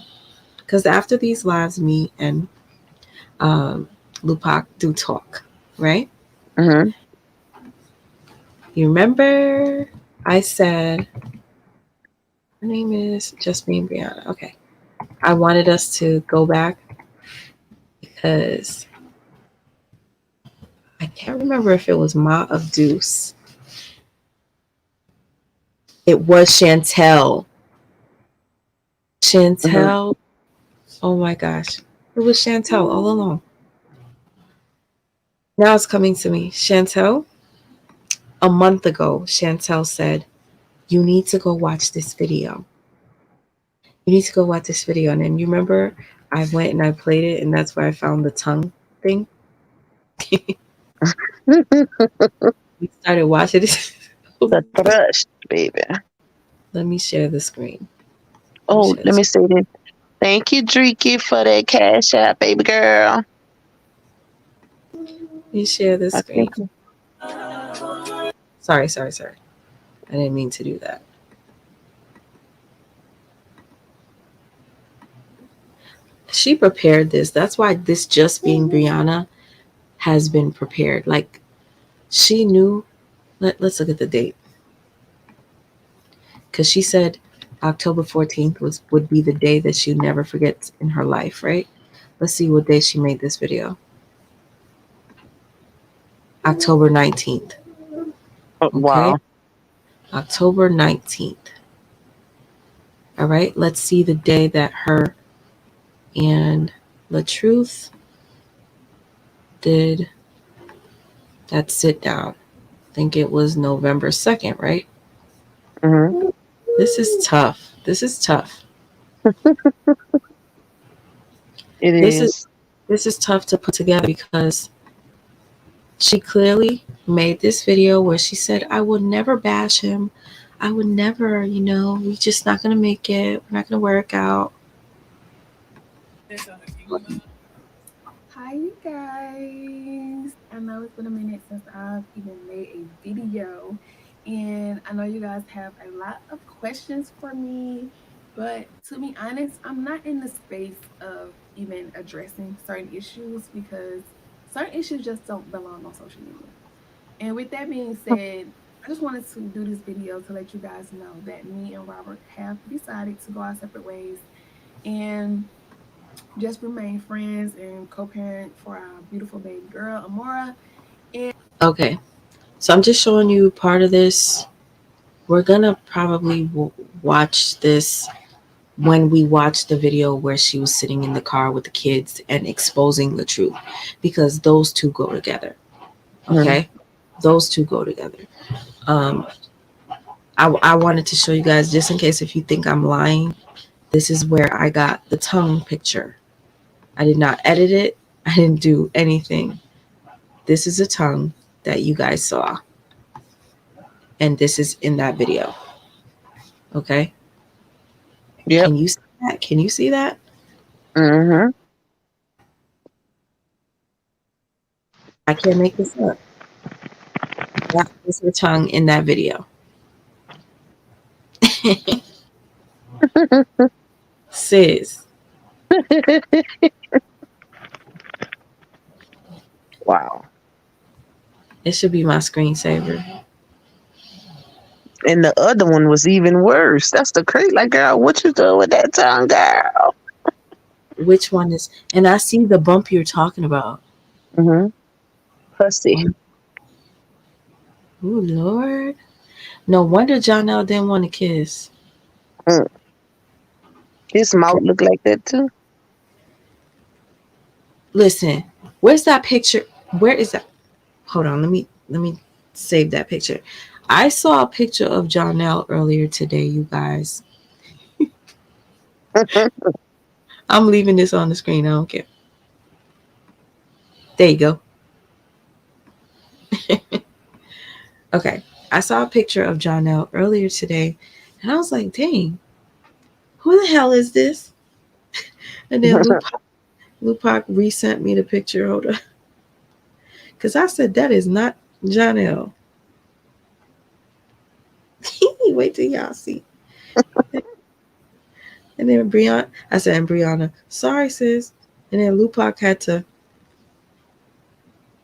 because after these lives, me and Lupac do talk, right? Mm-hmm. You remember I said, her name is just me and Brianna. Okay. I wanted us to go back because I can't remember if it was Ma of Deuce. It was Chantel. Chantel. Mm-hmm. Oh my gosh. It was Chantel all along. Now it's coming to me. Chantel. A month ago, Chantel said, you need to go watch this video. You need to go watch this video. And then you remember I went and I played it, and that's where I found the tongue thing. We started watching it. The thrush, baby. Let me share the screen. Let me say this. Thank you, Dreeky, for that cash app, baby girl. You share the screen. Sorry. I didn't mean to do that. She prepared this. That's why this just being Brianna has been prepared. Like, she knew. Let's look at the date. Because she said October 14th would be the day that she'd never forget in her life, right? Let's see what day she made this video. October 19th. Okay. Wow. October 19th. All right. Let's see the day that her and LaTruth did that sit down. I think it was November 2nd, right? Mm-hmm. This is tough. This is tough. It This is is. this is tough to put together because she clearly made this video where she said, I would never bash him. I would never, we're just not going to make it. We're not going to work out. Hi, you guys. I know it's been a minute since I've even made a video, and I know you guys have a lot of questions for me, but to be honest, I'm not in the space of even addressing certain issues because certain issues just don't belong on social media. And with that being said, I just wanted to do this video to let you guys know that me and Robert have decided to go our separate ways and just remain friends and co-parent for our beautiful baby girl, Amora. Okay. So I'm just showing you part of this. We're going to probably watch this when we watch the video where she was sitting in the car with the kids and exposing the truth, because those two go together. Okay? Those two go together. I wanted to show you guys, just in case if you think I'm lying, this is where I got the tongue picture. I did not edit it. I didn't do anything. This is a tongue that you guys saw. And this is in that video. Okay? Yep. Can you see that? Can you see that? Mm-hmm. I can't make this up. That is her tongue in that video. Sis. Wow. It should be my screensaver. And the other one was even worse. That's the crazy. Like, girl, what you doing with that tongue, girl? Which one is? And I see the bump you're talking about. Mm-hmm. Pussy. Oh, Lord. No wonder Jonelle didn't want to kiss. His mouth look like that too. Listen, where's that picture? Where is that? Hold on, let me save that picture. I saw a picture of Jonelle earlier today, you guys. I'm leaving this on the screen. I don't care. There you go. Okay. I saw a picture of Jonelle earlier today, and I was like, dang, who the hell is this? And then Lupac resent me the picture. Hold on. Because I said, that is not Jonelle. Wait till y'all see. And then Brianna, I said, and Brianna, sorry, sis. And then Lupac had to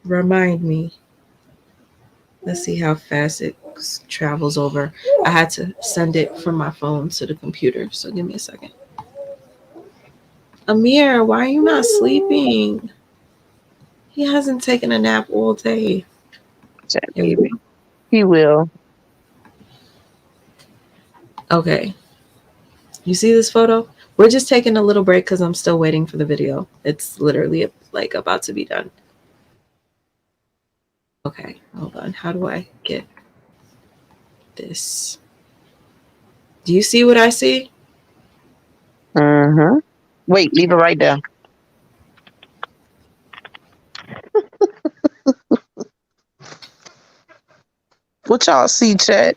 remind me. Let's see how fast it travels over. I had to send it from my phone to the computer. So give me a second. Amir, why are you not sleeping? He hasn't taken a nap all day. Baby. He will. Okay. You see this photo? We're just taking a little break because I'm still waiting for the video. It's literally like about to be done. Okay, hold on. How do I get this? Do you see what I see? Mm-hmm. Wait, leave it right there. What y'all see, chat?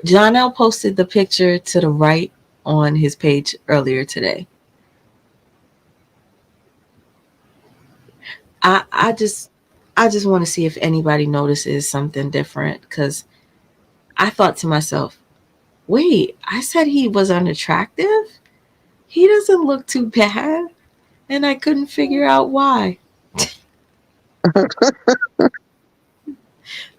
Jonelle posted the picture to the right on his page earlier today. I just want to see if anybody notices something different, because I thought to myself, wait, I said he was unattractive? He doesn't look too bad. And I couldn't figure out why.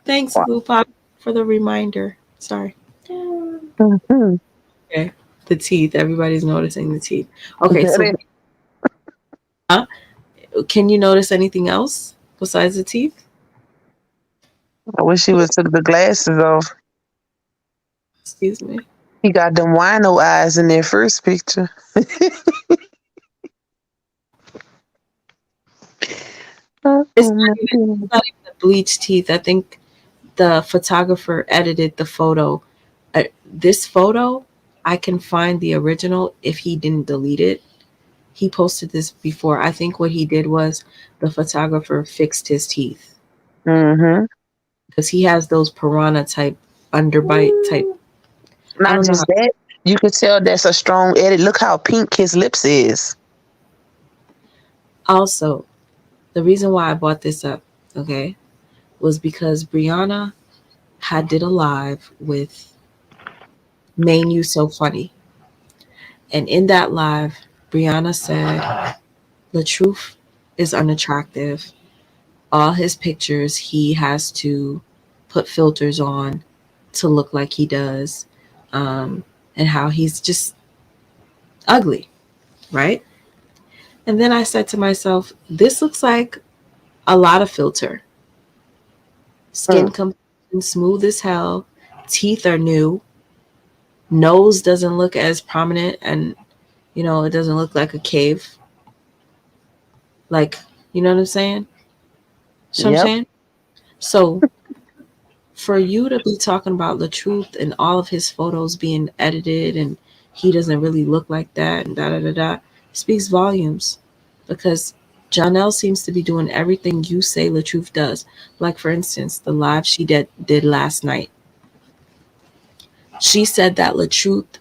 Thanks, Blue Pop, for the reminder. Sorry. Mm-hmm. Okay. The teeth. Everybody's noticing the teeth. Okay, so can you notice anything else besides the teeth? I wish he would took the glasses off. Excuse me. He got them wino eyes in that first picture. It's not even the bleached teeth. I think the photographer edited the photo. This photo, I can find the original if he didn't delete it. He posted this before. I think what he did was the photographer fixed his teeth Mm-hmm. because he has those piranha type underbite type. I Not don't know just how. that, you could tell that's a strong edit. Look how pink his lips is. Also, the reason why I brought this up, okay, was because Brianna had did a live with Main You So Funny. And in that live, Brianna said, the truth is unattractive. All his pictures, he has to put filters on to look like he does, and how he's just ugly, right? And then I said to myself, this looks like a lot of filter. Skin complexion smooth as hell, teeth are new, nose doesn't look as prominent, and it doesn't look like a cave. Like, you know what I'm saying? So I'm Yep. saying? So for you to be talking about the truth and all of his photos being edited and he doesn't really look like that and da da da da speaks volumes, because Janelle seems to be doing everything you say LaTruth does. Like, for instance, the live she did last night. She said that LaTruth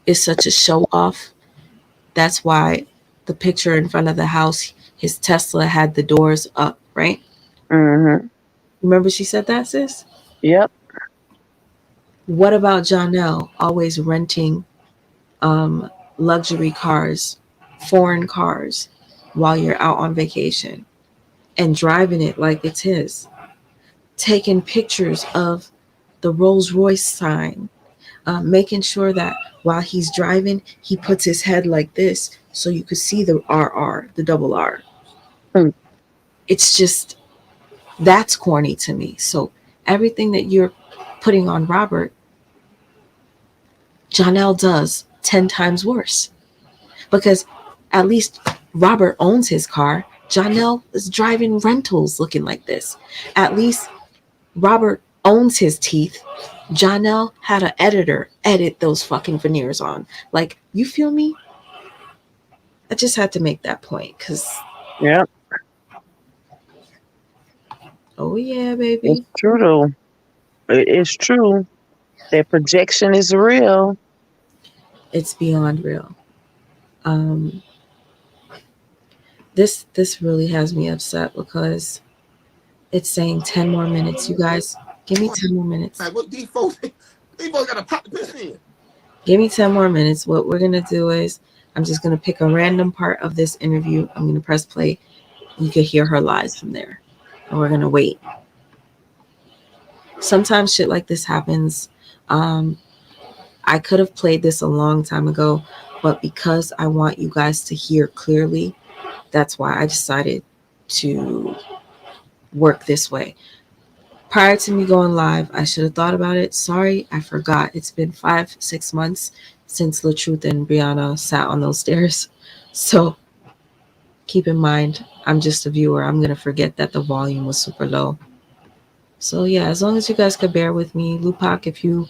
is such a show off. That's why the picture in front of the house, his Tesla had the doors up, right? Mm-hmm. Remember she said that, sis? Yep. What about Janelle always renting luxury cars, foreign cars, while you're out on vacation and driving it like it's his? Taking pictures of the Rolls Royce sign, making sure that while he's driving, he puts his head like this so you could see the RR, the double R. Mm. It's just, that's corny to me. So everything that you're putting on Robert, Janelle does 10 times worse. Because at least Robert owns his car. Janelle is driving rentals looking like this. At least Robert owns his teeth. Janelle had an editor edit those fucking veneers on. Like, you feel me? I just had to make that point because, Yep. oh yeah, It's baby. true though. It's true. That projection is real. It's beyond real. Um, this really has me upset because it's saying 10 more minutes. You guys, give me 10 more minutes. Like, what these folks got to pop the piss in. Give me 10 more minutes. What we're going to do is I'm just going to pick a random part of this interview. I'm going to press play. You can hear her lies from there. And we're going to wait. Sometimes shit like this happens. I could have played this a long time ago, but because I want you guys to hear clearly, that's why I decided to work this way. Prior to me going live, I should have thought about it. Sorry, I forgot. It's been 5-6 months since LaTruth and Brianna sat on those stairs. So keep in mind, I'm just a viewer. I'm going to forget that the volume was super low. So yeah, as long as you guys could bear with me. Lupac, if you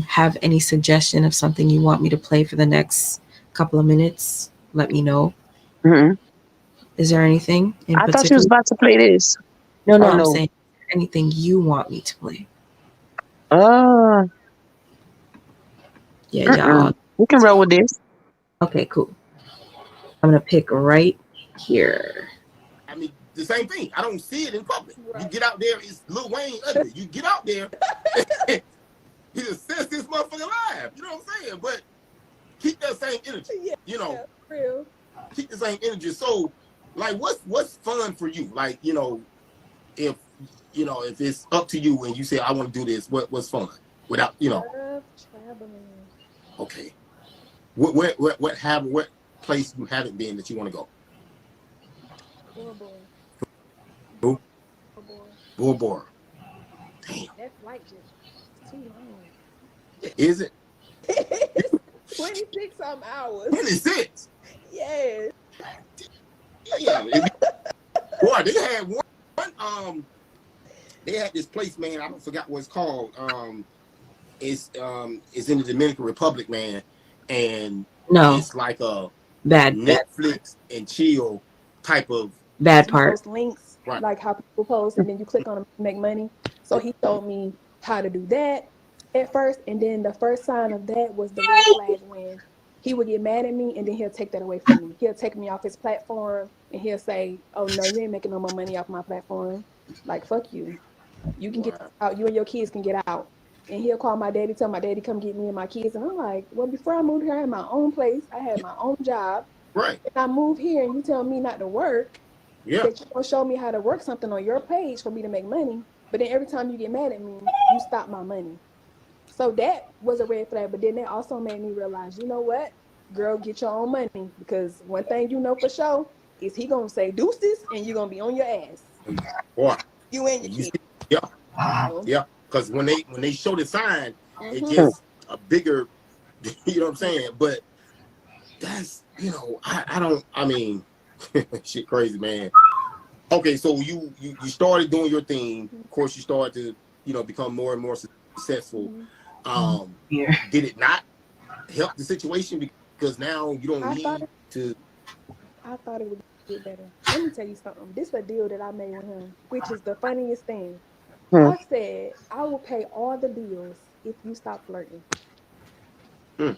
have any suggestion of something you want me to play for the next couple of minutes, let me know. Mm-hmm. Is there anything in I particular? thought you was about to play this. No, Oh, I'm no. saying anything you want me to play. Yeah, y'all. We can roll with this. Okay, cool. I'm gonna pick right here. I mean, the same thing. I don't see it in public. Right. You get out there, it's Lil Wayne ugly. You get out there, he just says this motherfucker live. You know what I'm saying? But keep that same energy. Yeah, real. Keep the same energy. So, like, what's fun for you? Like, if it's up to you and you say I want to do this, what's fun? Without, traveling. Okay. What place you haven't been that you want to go? Who? Bora Bora. Damn. That flight just too long. Is it? 26 some hours. 26. Yes. Yeah. Boy, they had this place, man. I don't forgot what it's called. It's in the Dominican Republic, man, and it's like a bad Netflix and chill type of bad part. Post links, right. like how people post, and then you click on them to make money. So he showed me how to do that at first, and then the first sign of that was the red flag when he would get mad at me, and then he'll take that away from me. He'll take me off his platform, and he'll say, "Oh no, you ain't making no more money off my platform. Like fuck you. You can get out. You and your kids can get out." And he'll call my daddy, tell my daddy come get me and my kids. And I'm like, well, before I moved here, I had my own place. I had my own job. Right. And I moved here, and you tell me not to work. Yeah. That you don't show me how to work something on your page for me to make money. But then every time you get mad at me, you stop my money. So that was a red flag. But then that also made me realize, you know what? Girl, get your own money. Because one thing you know for sure is he going to say deuces and you're going to be on your ass. Boy. You and your kids. Yeah. Yeah. Because when they show the sign, it Mhm. gets a bigger, you know what I'm saying? But that's, I mean, shit crazy, man. Okay, so you started doing your thing. Of course, you started to, become more and more successful. Did it not help the situation because now you don't need to? I thought it would get better. Let me tell you something. This is a deal that I made with him, which is the funniest thing. I said, I will pay all the bills if you stop flirting. I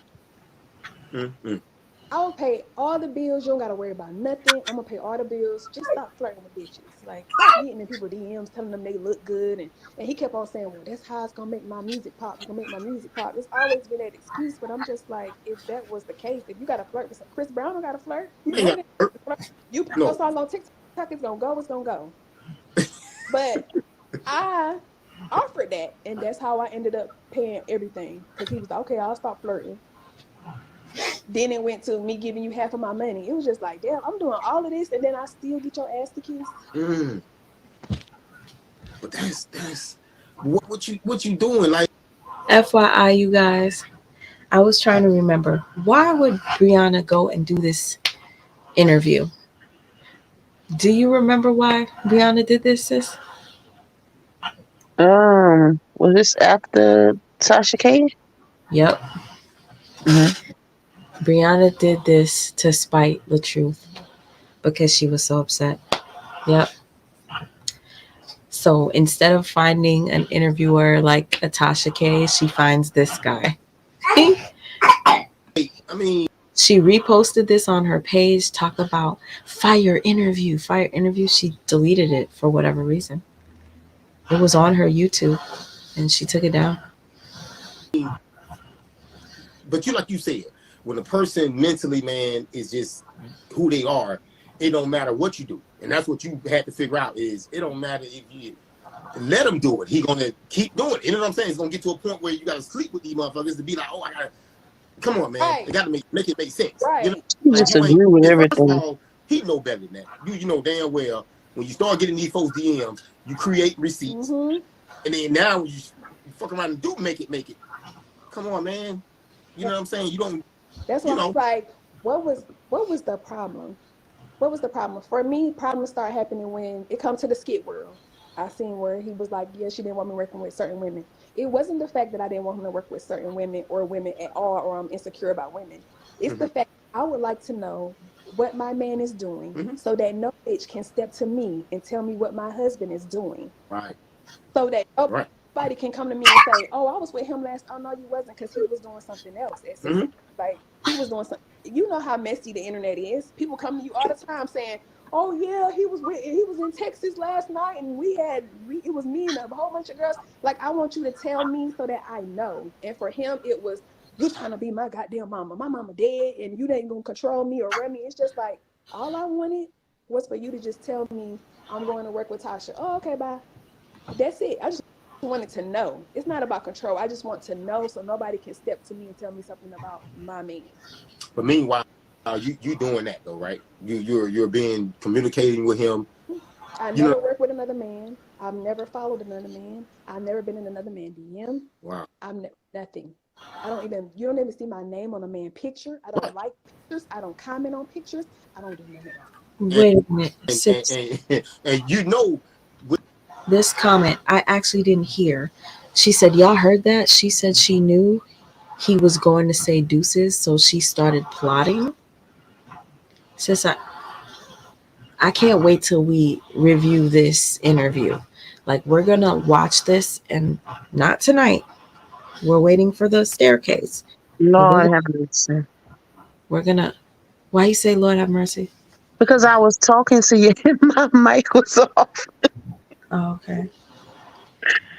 will pay all the bills. You don't gotta worry about nothing. I'm gonna pay all the bills. Just stop flirting with bitches. Like stop getting in people's DMs telling them they look good. And he kept on saying, well, that's how it's gonna make my music pop. It's gonna make my music pop. It's always been that excuse, but I'm just like, if that was the case, if you gotta flirt with Chris Brown, don't gotta flirt. You know that. You put your songs on TikTok, it's gonna go. But I offered that, and that's how I ended up paying everything. Because he was like, okay, I'll stop flirting. Then it went to me giving you half of my money. It was just like, damn, I'm doing all of this, and then I still get your ass to kiss. But that's what you doing? Like, FYI, you guys, I was trying to remember why would Brianna go and do this interview? Do you remember why Brianna did this, sis? Was this after Tasha K? Yep. Brianna did this to spite the truth because she was so upset. Yep. So instead of finding an interviewer like a Tasha K, she finds this guy. I mean, she reposted this on her page, talk about fire interview. She deleted it for whatever reason. It was on her YouTube and she took it down. But like you said, when a person mentally, man, is just who they are, it don't matter what you do. And that's what you had to figure out is it don't matter if you let him do it. He gonna keep doing it. You know what I'm saying? It's gonna get to a point where you gotta sleep with these motherfuckers to be like, oh, I gotta come on, man. Right. They gotta make it make sense. Right. You know, You just agree with everything. First of all, he know better than that. You know damn well when you start getting these folks DMs, you create receipts. And then now you fuck around and do make it. Come on, man. You know what I'm saying? You don't. That's why I was like, what was the problem? What was the problem? For me, problems start happening when it comes to the skit world. I seen where he was like, yeah, she didn't want me working with certain women. It wasn't the fact that I didn't want him to work with certain women or women at all, or I'm insecure about women. It's the fact I would like to know what my man is doing so that no bitch can step to me and tell me what my husband is doing. Right. So that nobody can come to me and say, oh, I was with him last. Oh, no, you wasn't, because he was doing something else. Like, he was doing something. You know how messy the internet is. People come to you all the time saying, oh, yeah, he was in Texas last night, and it was me and a whole bunch of girls. Like, I want you to tell me so that I know. And for him, it was, you trying to be my goddamn mama. My mama dead, and you ain't going to control me or run me. It's just like, all I wanted was for you to just tell me I'm going to work with Tasha. Oh, okay, bye. That's it. I just wanted to know. It's not about control. I just want to know so nobody can step to me and tell me something about my man. But meanwhile, you doing that though, right? You're being communicating with him. I never worked with another man. I've never followed another man. I've never been in another man DM. Wow. Nothing. You don't even see my name on a man picture. I don't like pictures. I don't comment on pictures. I don't do none of that. Wait a minute. And you know, This comment I actually didn't hear. She said, y'all heard that? She said she knew he was going to say deuces, so she started plotting. Sis, I can't wait till we review this interview. Like, we're going to watch this, and not tonight. We're waiting for the staircase. Lord have mercy. We're going to. Why you say Lord have mercy? Because I was talking to you and my mic was off. Oh, okay.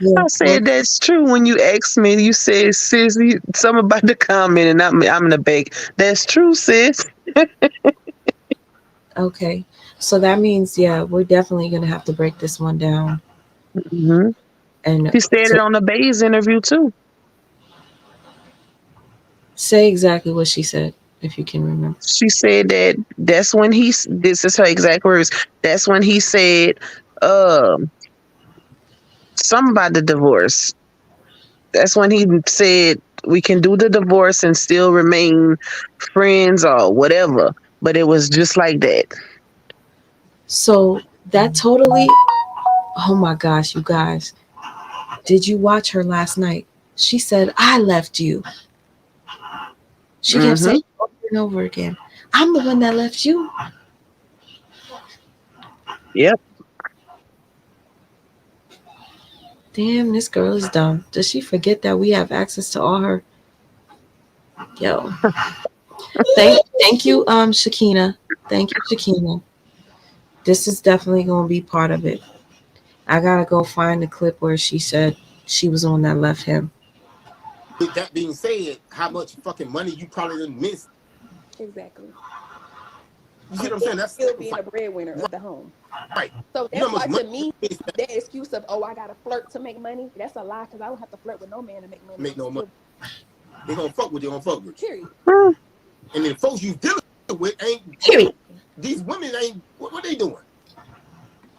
Yeah, I said that's true. When you asked me, you said, sis, something about the comment, and I'm in the back. That's true, sis. okay. So that means, yeah, we're definitely going to have to break this one down. Mm-hmm. And She said it on the Bay's interview, too. Say exactly what she said, if you can remember. She said that's when this is her exact words. That's when he said, something about the divorce. That's when he said we can do the divorce and still remain friends or whatever. But it was just like that. So that totally, oh my gosh, you guys. Did you watch her last night? She said, I left you. She kept saying over and over again, I'm the one that left you. Yep. Damn, this girl is dumb. Does she forget that we have access to all her? Yo. Thank you, Shakina. Thank you, Shakina. This is definitely gonna be part of it. I gotta go find the clip where she said she was the one that left him. With that being said, how much fucking money you probably didn't miss? Exactly. You see what I'm saying? That's still being a breadwinner of the home. Right. So that's why to me, that excuse of, oh, I gotta flirt to make money, that's a lie, because I don't have to flirt with no man to make money. Make no money. They gonna fuck with you, gonna fuck with you. Period. And the folks you dealing with ain't period. These women ain't what they doing?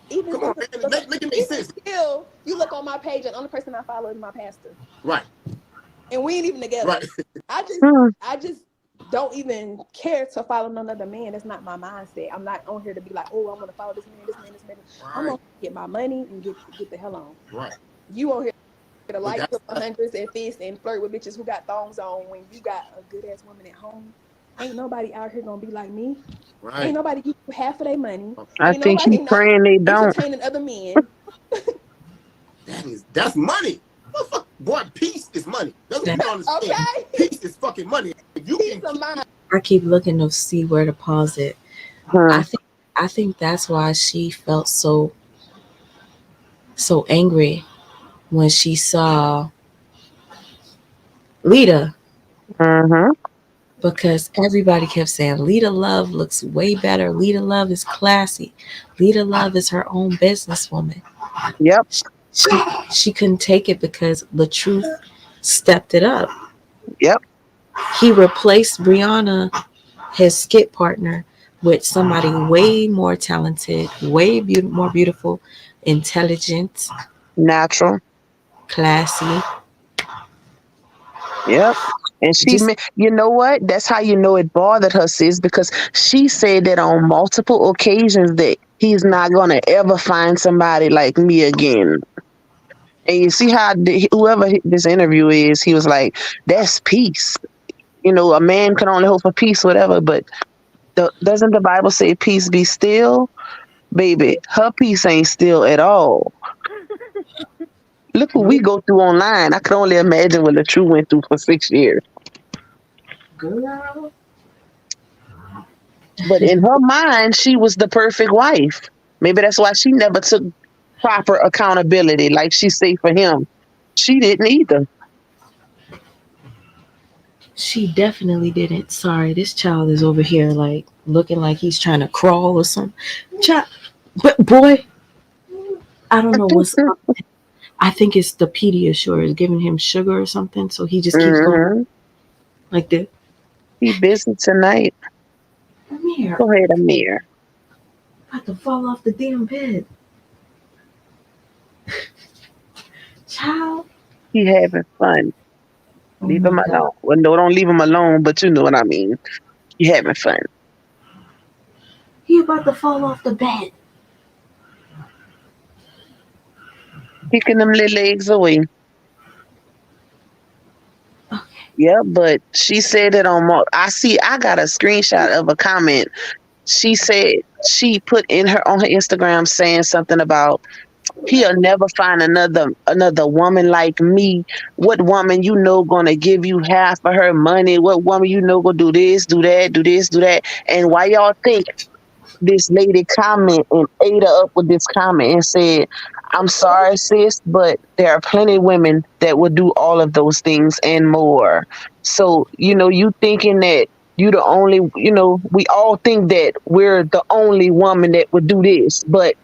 Even come on, man, make it make sense. Still, you look on my page, and the only person I follow is my pastor. Right. And we ain't even together. Right. I just don't even care to follow none other man. That's not my mindset. I'm not on here to be like, oh, I'm gonna follow this man, this man, this man. Right. I'm gonna get my money and get the hell on. Right. You on here to like the hundreds and fists and flirt with bitches who got thongs on when you got a good ass woman at home. Ain't nobody out here gonna be like me. Right. Ain't nobody give you half of their money. I think he's praying they don't. Entertaining other men. That's money. Boy, peace is money. That's what you understand. Okay. Peace is fucking money. If you peace of mind. I keep looking to see where to pause it. I think that's why she felt so angry when she saw Lita. Because everybody kept saying Lita Love looks way better. Lita Love is classy. Lita Love is her own businesswoman. Yep. She couldn't take it because the truth stepped it up. Yep. He replaced Brianna, his skit partner, with somebody way more talented, way more beautiful, intelligent, natural, classy. Yep. And you know what? That's how you know it bothered her, sis, because she said that on multiple occasions that he's not going to ever find somebody like me again. And you see how whoever this interview is, he was like, that's peace. You know, a man can only hope for peace, whatever. But doesn't the Bible say peace be still? Baby, her peace ain't still at all. Look what we go through online. I can only imagine what LaTrue went through for 6 years. Girl. But in her mind, she was the perfect wife. Maybe that's why she never took proper accountability, like she said for him. She didn't either. She definitely didn't. Sorry, this child is over here like looking like he's trying to crawl or something. But boy, I don't know what's up. I think it's the Pediasure is giving him sugar or something, so he just keeps going like this. He busy tonight. Amir. Go ahead, Amir. I have to fall off the damn bed. Child. He having fun. Leave him alone. Well, no, don't leave him alone, but you know what I mean. He having fun. He about to fall off the bed. Kicking them little legs away. Yeah, but she said it on I got a screenshot of a comment. She said she put on her Instagram saying something about he'll never find another woman like me. What woman you know gonna give you half of her money? What woman you know gonna do this, do that, do this, do that? And why y'all think this lady comment and ate her up with this comment and said, I'm sorry, sis, but there are plenty of women that will do all of those things and more. So, you thinking that you the only, we all think that we're the only woman that would do this, but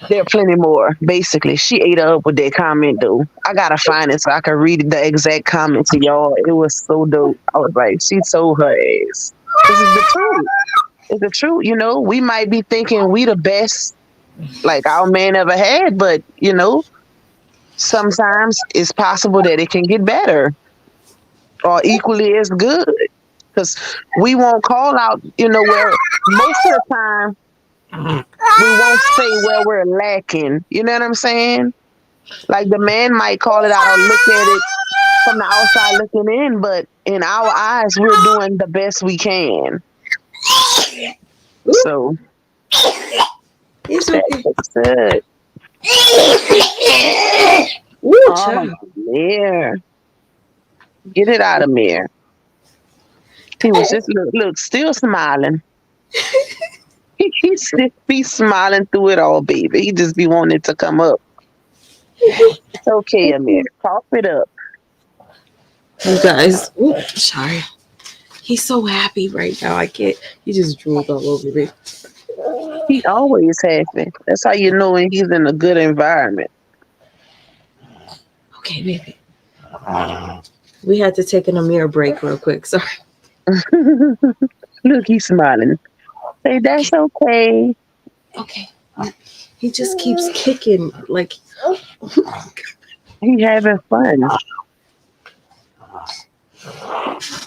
there are plenty more. Basically, she ate her up with that comment, though. I gotta find it so I can read the exact comment to y'all. It was so dope. I was like, she told her ass. This is the truth. It's the truth. We might be thinking we the best, like our man ever had, but sometimes it's possible that it can get better or equally as good. Because we won't call out, where most of the time we won't say where we're lacking. You know what I'm saying? Like the man might call it out or look at it from the outside looking in, but in our eyes, we're doing the best we can. So It's okay. that's good. Mirror. Get it out of Mirror. He was just look still smiling. He still be smiling through it all, baby. He just be wanting it to come up. It's okay, Amir. Cough it up. You guys, sorry. He's so happy right now. I can't. He just drooled all over me. He always happy. That's how you know when he's in a good environment. Okay, baby. We had to take an Amir break real quick. Sorry. Look, he's smiling. Say, that's okay. Okay. He just keeps kicking. Like, he's having fun.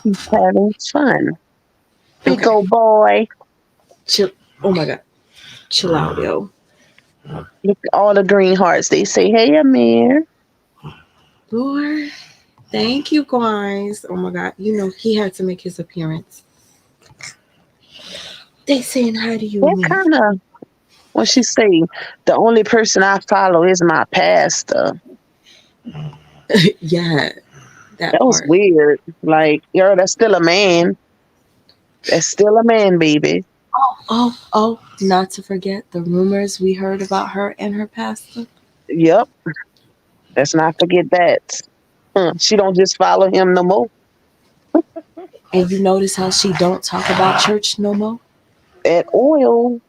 He's having fun. Big old boy. Chill. Oh my God. Chill out, yo. Look at all the green hearts. They say, hey, Amir. Lord, thank you, guys. Oh my God. He had to make his appearance. They saying hi to you. What kind of, what she say? The only person I follow is my pastor. Yeah. That was weird. Like, yo, that's still a man. That's still a man, baby. Oh, not to forget the rumors we heard about her and her pastor. Yep. Let's not forget that. She don't just follow him no more. And you notice how she don't talk about church no more? At oil.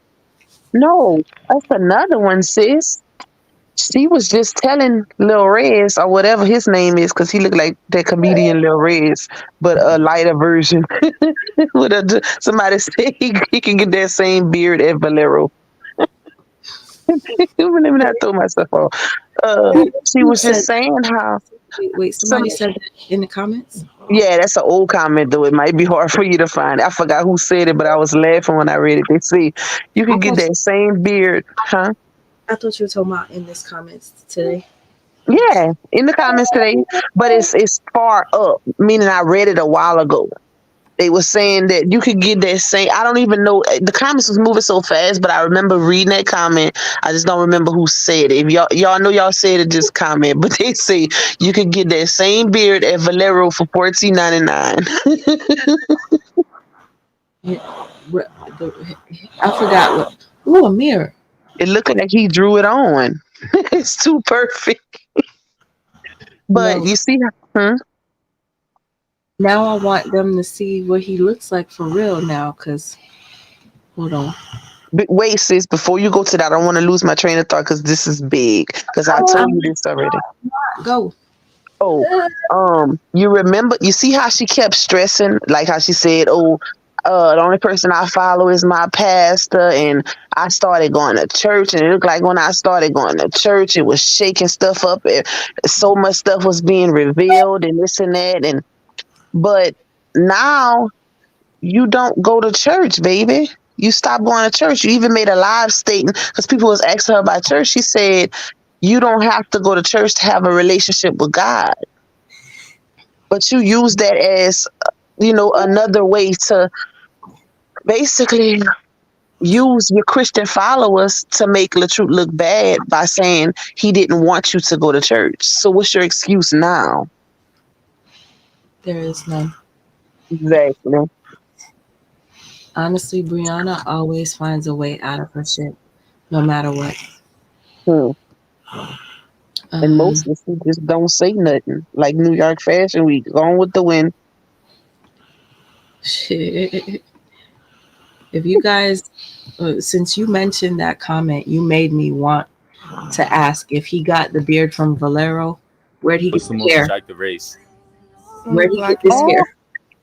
No, that's another one, sis. She was just telling Lil Rez or whatever his name is, because he looked like that comedian Lil Rez, but a lighter version. Somebody said he can get that same beard at Valero. Let me not throw myself off. She was just saying how. Wait, somebody said that in the comments? Yeah, that's an old comment, though. It might be hard for you to find. I forgot who said it, but I was laughing when I read it. They say you can get that same beard, huh? I thought you were talking about in this comments today. Yeah, in the comments today, but it's far up, meaning I read it a while ago. They were saying that you could get that same. I don't even know. The comments was moving so fast, but I remember reading that comment. I just don't remember who said it. If y'all know y'all said it, just comment. But they say you could get that same beard at Valero for $14.99. I forgot what. Ooh, a mirror. It looked like he drew it on. It's too perfect. But you see, now I want them to see what he looks like for real now, because, hold on. Wait, sis, before you go to that, I don't want to lose my train of thought because this is big. Because I told you this already. Go. Oh, you remember, you see how she kept stressing, like how she said, the only person I follow is my pastor, and I started going to church, and it looked like when I started going to church, it was shaking stuff up, and so much stuff was being revealed, and this and that, but now you don't go to church, baby. You stopped going to church. You even made a live statement because people was asking her about church. She said, you don't have to go to church to have a relationship with God. But you use that as, another way to basically use your Christian followers to make LaTruth look bad by saying he didn't want you to go to church. So what's your excuse now? There is none. Exactly. Honestly, Brianna always finds a way out of her shit, no matter what. Hmm. And Um, most of them just don't say nothing. Like New York Fashion Week, gone with the wind. shit. If you guys, since you mentioned that comment, you made me want to ask if he got the beard from Valero. Where'd he get What's the the most hair? attractive race? Where'd he get Black this men. Oh, hair?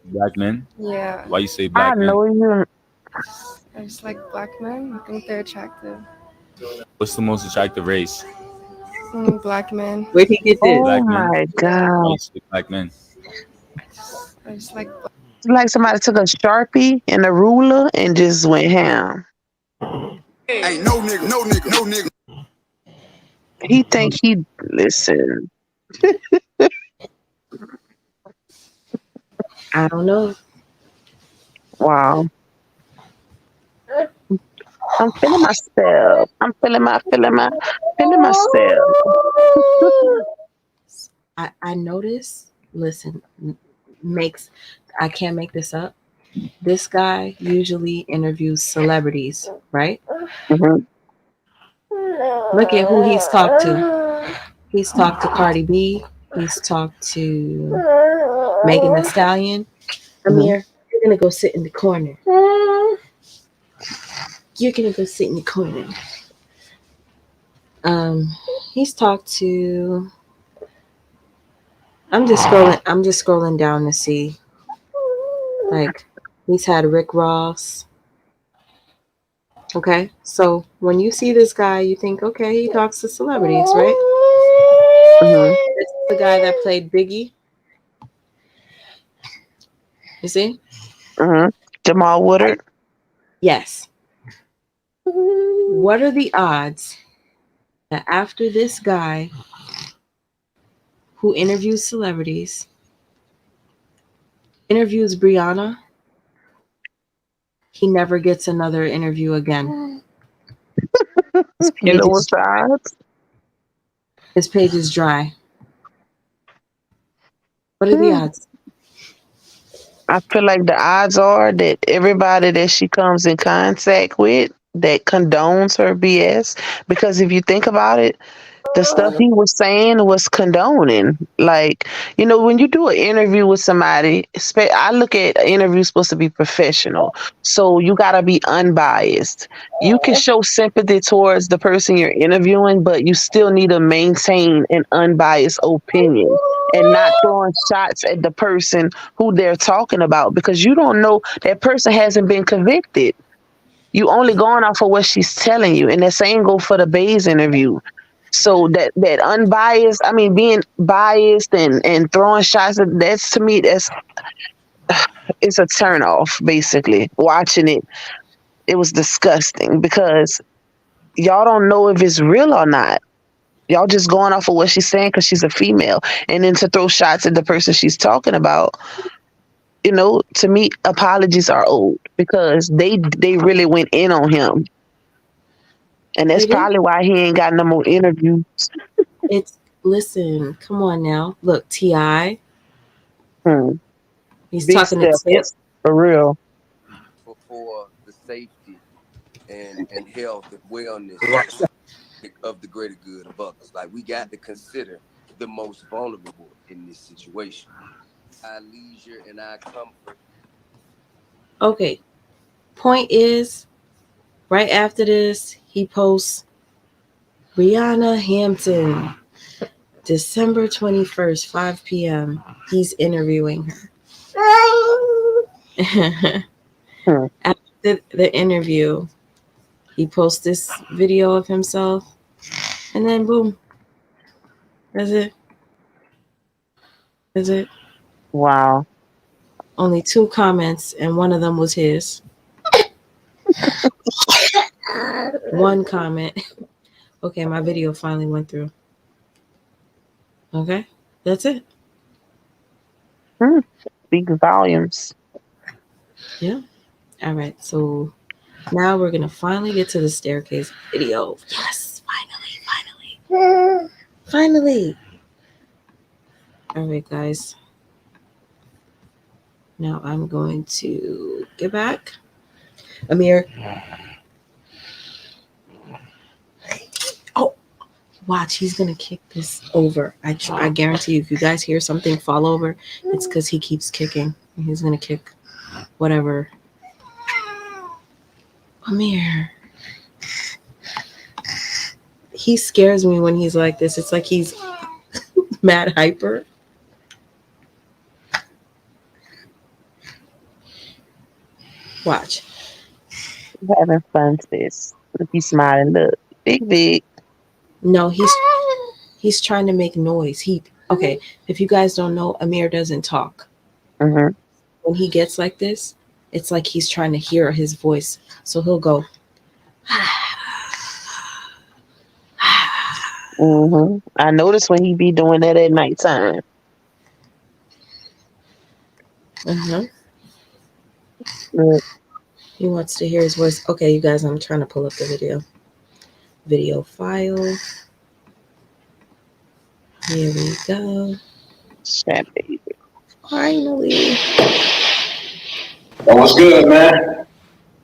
Black men. Yeah. Why you say I black men? know you. I just like black men. I think they're attractive. What's the most attractive race? Black men. Where'd he get this? Oh Black men. my Why God. you say black men? I just like black. It's like somebody took a Sharpie and a ruler and just went ham. Hey, no nigga, no nigga, no nigga. He think he listen. I don't know. Wow. I'm feeling myself. I'm feeling myself. I notice. Listen, makes I can't make this up. This guy usually interviews celebrities, right? Mhm. Look at who he's talked to. He's talked to Cardi B. He's talked to Megan Thee Stallion. Mhm. Amir, you're gonna go sit in the corner. You're gonna go sit in the corner. He's talked to. I'm just scrolling. I'm just scrolling down to see. Like, he's had Rick Ross. Okay, so when you see this guy, you think, okay, he talks to celebrities, right? Mhm. This is the guy that played Biggie. You see? Mhm. Jamal Woodard. Yes. What are the odds that after this guy who interviews celebrities interviews Brianna, he never gets another interview again? His You page know is what's the dry. odds? His page is dry. What are the Hmm. odds? I feel like the odds are that everybody that she comes in contact with that condones her BS. Because if you think about it, the stuff he was saying was condoning. Like, when you do an interview with somebody, I look at an interview supposed to be professional. So you got to be unbiased. You can show sympathy towards the person you're interviewing, but you still need to maintain an unbiased opinion and not throwing shots at the person who they're talking about because you don't know that person hasn't been convicted. You only going off of what she's telling you. And the same go for the Bays interview. So that unbiased, I mean, being biased and throwing shots, that's to me, it's a turn off, basically. Watching it, it was disgusting because y'all don't know if it's real or not. Y'all just going off of what she's saying because she's a female. And then to throw shots at the person she's talking about, to me, apologies are owed because they really went in on him. And that's They did. probably why he ain't got no more interviews. Listen, come on now. Look, T.I., he's Big talking to step, Tip. for real. For the safety and health and wellness of the greater good of others. Like, we got to consider the most vulnerable in this situation. Our leisure and our comfort. Okay. Point is, right after this, he posts Brianna Hampton, December 21st, 5 p.m. He's interviewing her. After the interview, he posts this video of himself, and then boom. That's it. That's it. Wow. Only 2 comments, and one of them was his. One comment. Okay, my video finally went through. Okay, that's it. Speaks volumes. Yeah. All right. So now we're gonna finally get to the staircase video. Yes, finally. All right, guys. Now I'm going to get back. Amir. Oh, watch. He's gonna kick this over. I guarantee you. If you guys hear something fall over, it's because he keeps kicking. He's gonna kick whatever. Amir. He scares me when he's like this. It's like he's mad hyper. Watch. Having fun, sis. Look, he's smiling. Look, big. No, he's trying to make noise. Okay. If you guys don't know, Amir doesn't talk. Mm-hmm. When he gets like this, it's like he's trying to hear his voice. So he'll go. Mm-hmm. I notice when he be doing that at nighttime. Look. He wants to hear his voice. Okay, you guys, I'm trying to pull up the video. Video file. Here we go. Snap, baby. Finally. Yo, what's good, man?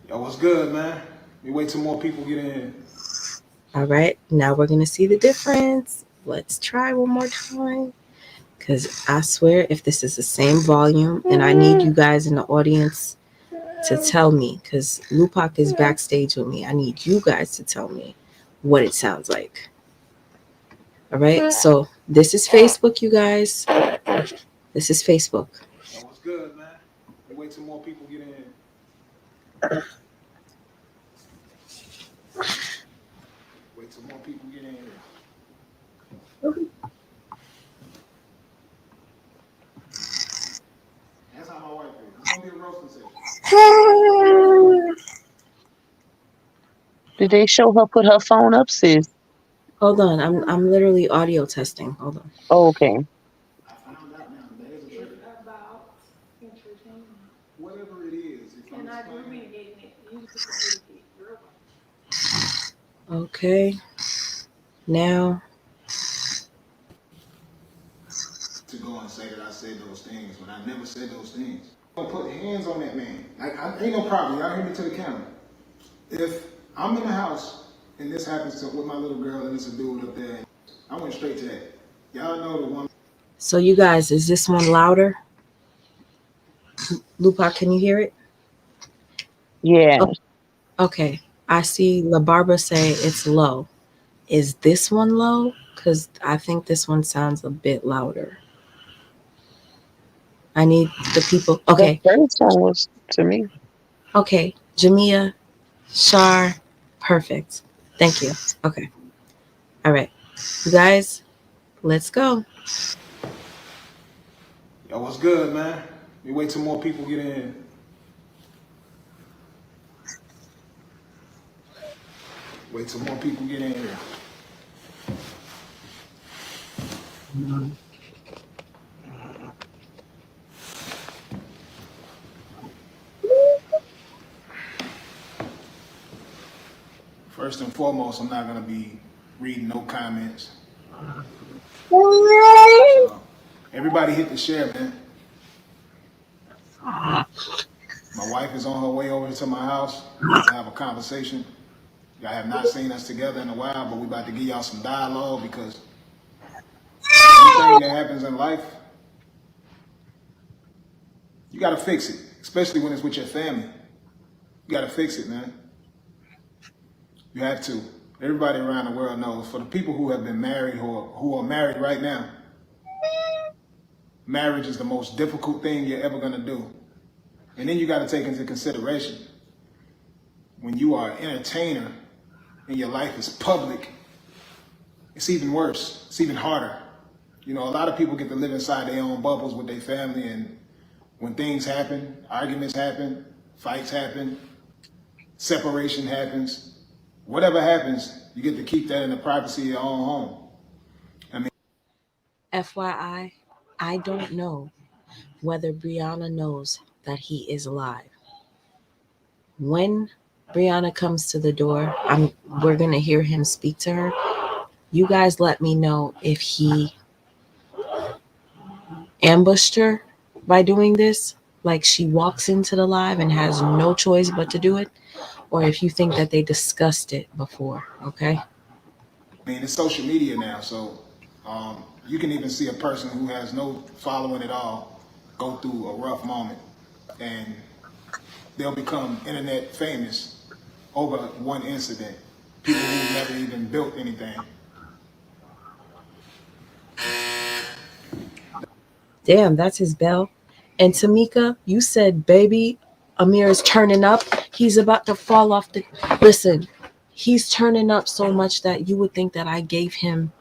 Yo, what's good, man? We wait till more people get in here. All right, now we're going to see the difference. Let's try one more time. Because I swear, if this is the same volume, and I need you guys in the audience to tell me, because Lupac is backstage with me. I need you guys to tell me what it sounds like. All right, so this is Facebook, you guys. This is Facebook. Yo, what's good, man? We wait till more people get in here. Wait till more people get in here. That's how my wife is. It's gonna be a roasting session. Did they show her put her phone up, sis? Hold on, I'm literally audio testing. Hold on. Oh, okay. I found out now. That is a trick. About entertainment. Whatever it is. And I abbreviated it. Okay. Now. To go and say that I said those things when I never said those things. Don't put hands on that man. Like, ain't no problem. Y'all hear me to the camera. If I'm in the house and this happens with my little girl and it's a dude up there, I went straight to that. Y'all know the one. So you guys, is this one louder? Lupac, can you hear it? Yeah. Oh, okay. I see La Barba say it's low. Is this one low? Because I think this one sounds a bit louder. I need the people. Okay. The first one was to me. Okay. Jamia, Shar, perfect. Thank you. Okay. All right. You guys, let's go. Yo, what's good, man? We wait till more people get in here. Wait till more people get in here. First and foremost, I'm not gonna be reading no comments. So, everybody hit the share, man. My wife is on her way over to my house to have a conversation. Y'all have not seen us together in a while, but we about to give y'all some dialogue because anything that happens in life, you gotta fix it, especially when it's with your family. You gotta fix it, man. You have to. Everybody around the world knows. For the people who have been married or who are married right now, marriage is the most difficult thing you're ever gonna do. And then you gotta take into consideration when you are an entertainer and your life is public, it's even worse. It's even harder. You know, a lot of people get to live inside their own bubbles with their family, and when things happen, arguments happen, fights happen, separation happens, whatever happens, you get to keep that in the privacy of your own home. I mean, FYI, I don't know whether Brianna knows that he is alive. When Brianna comes to the door, we're gonna hear him speak to her. You guys let me know if he ambushed her by doing this, like she walks into the live and has no choice but to do it, or if you think that they discussed it before, okay? it's social media now, so you can even see a person who has no following at all go through a rough moment, and they'll become internet famous over one incident. People who never even built anything. Damn, that's his bell. And Tamika, you said, baby, Amir is turning up. He's about to fall off the. Listen, he's turning up so much that you would think that I gave him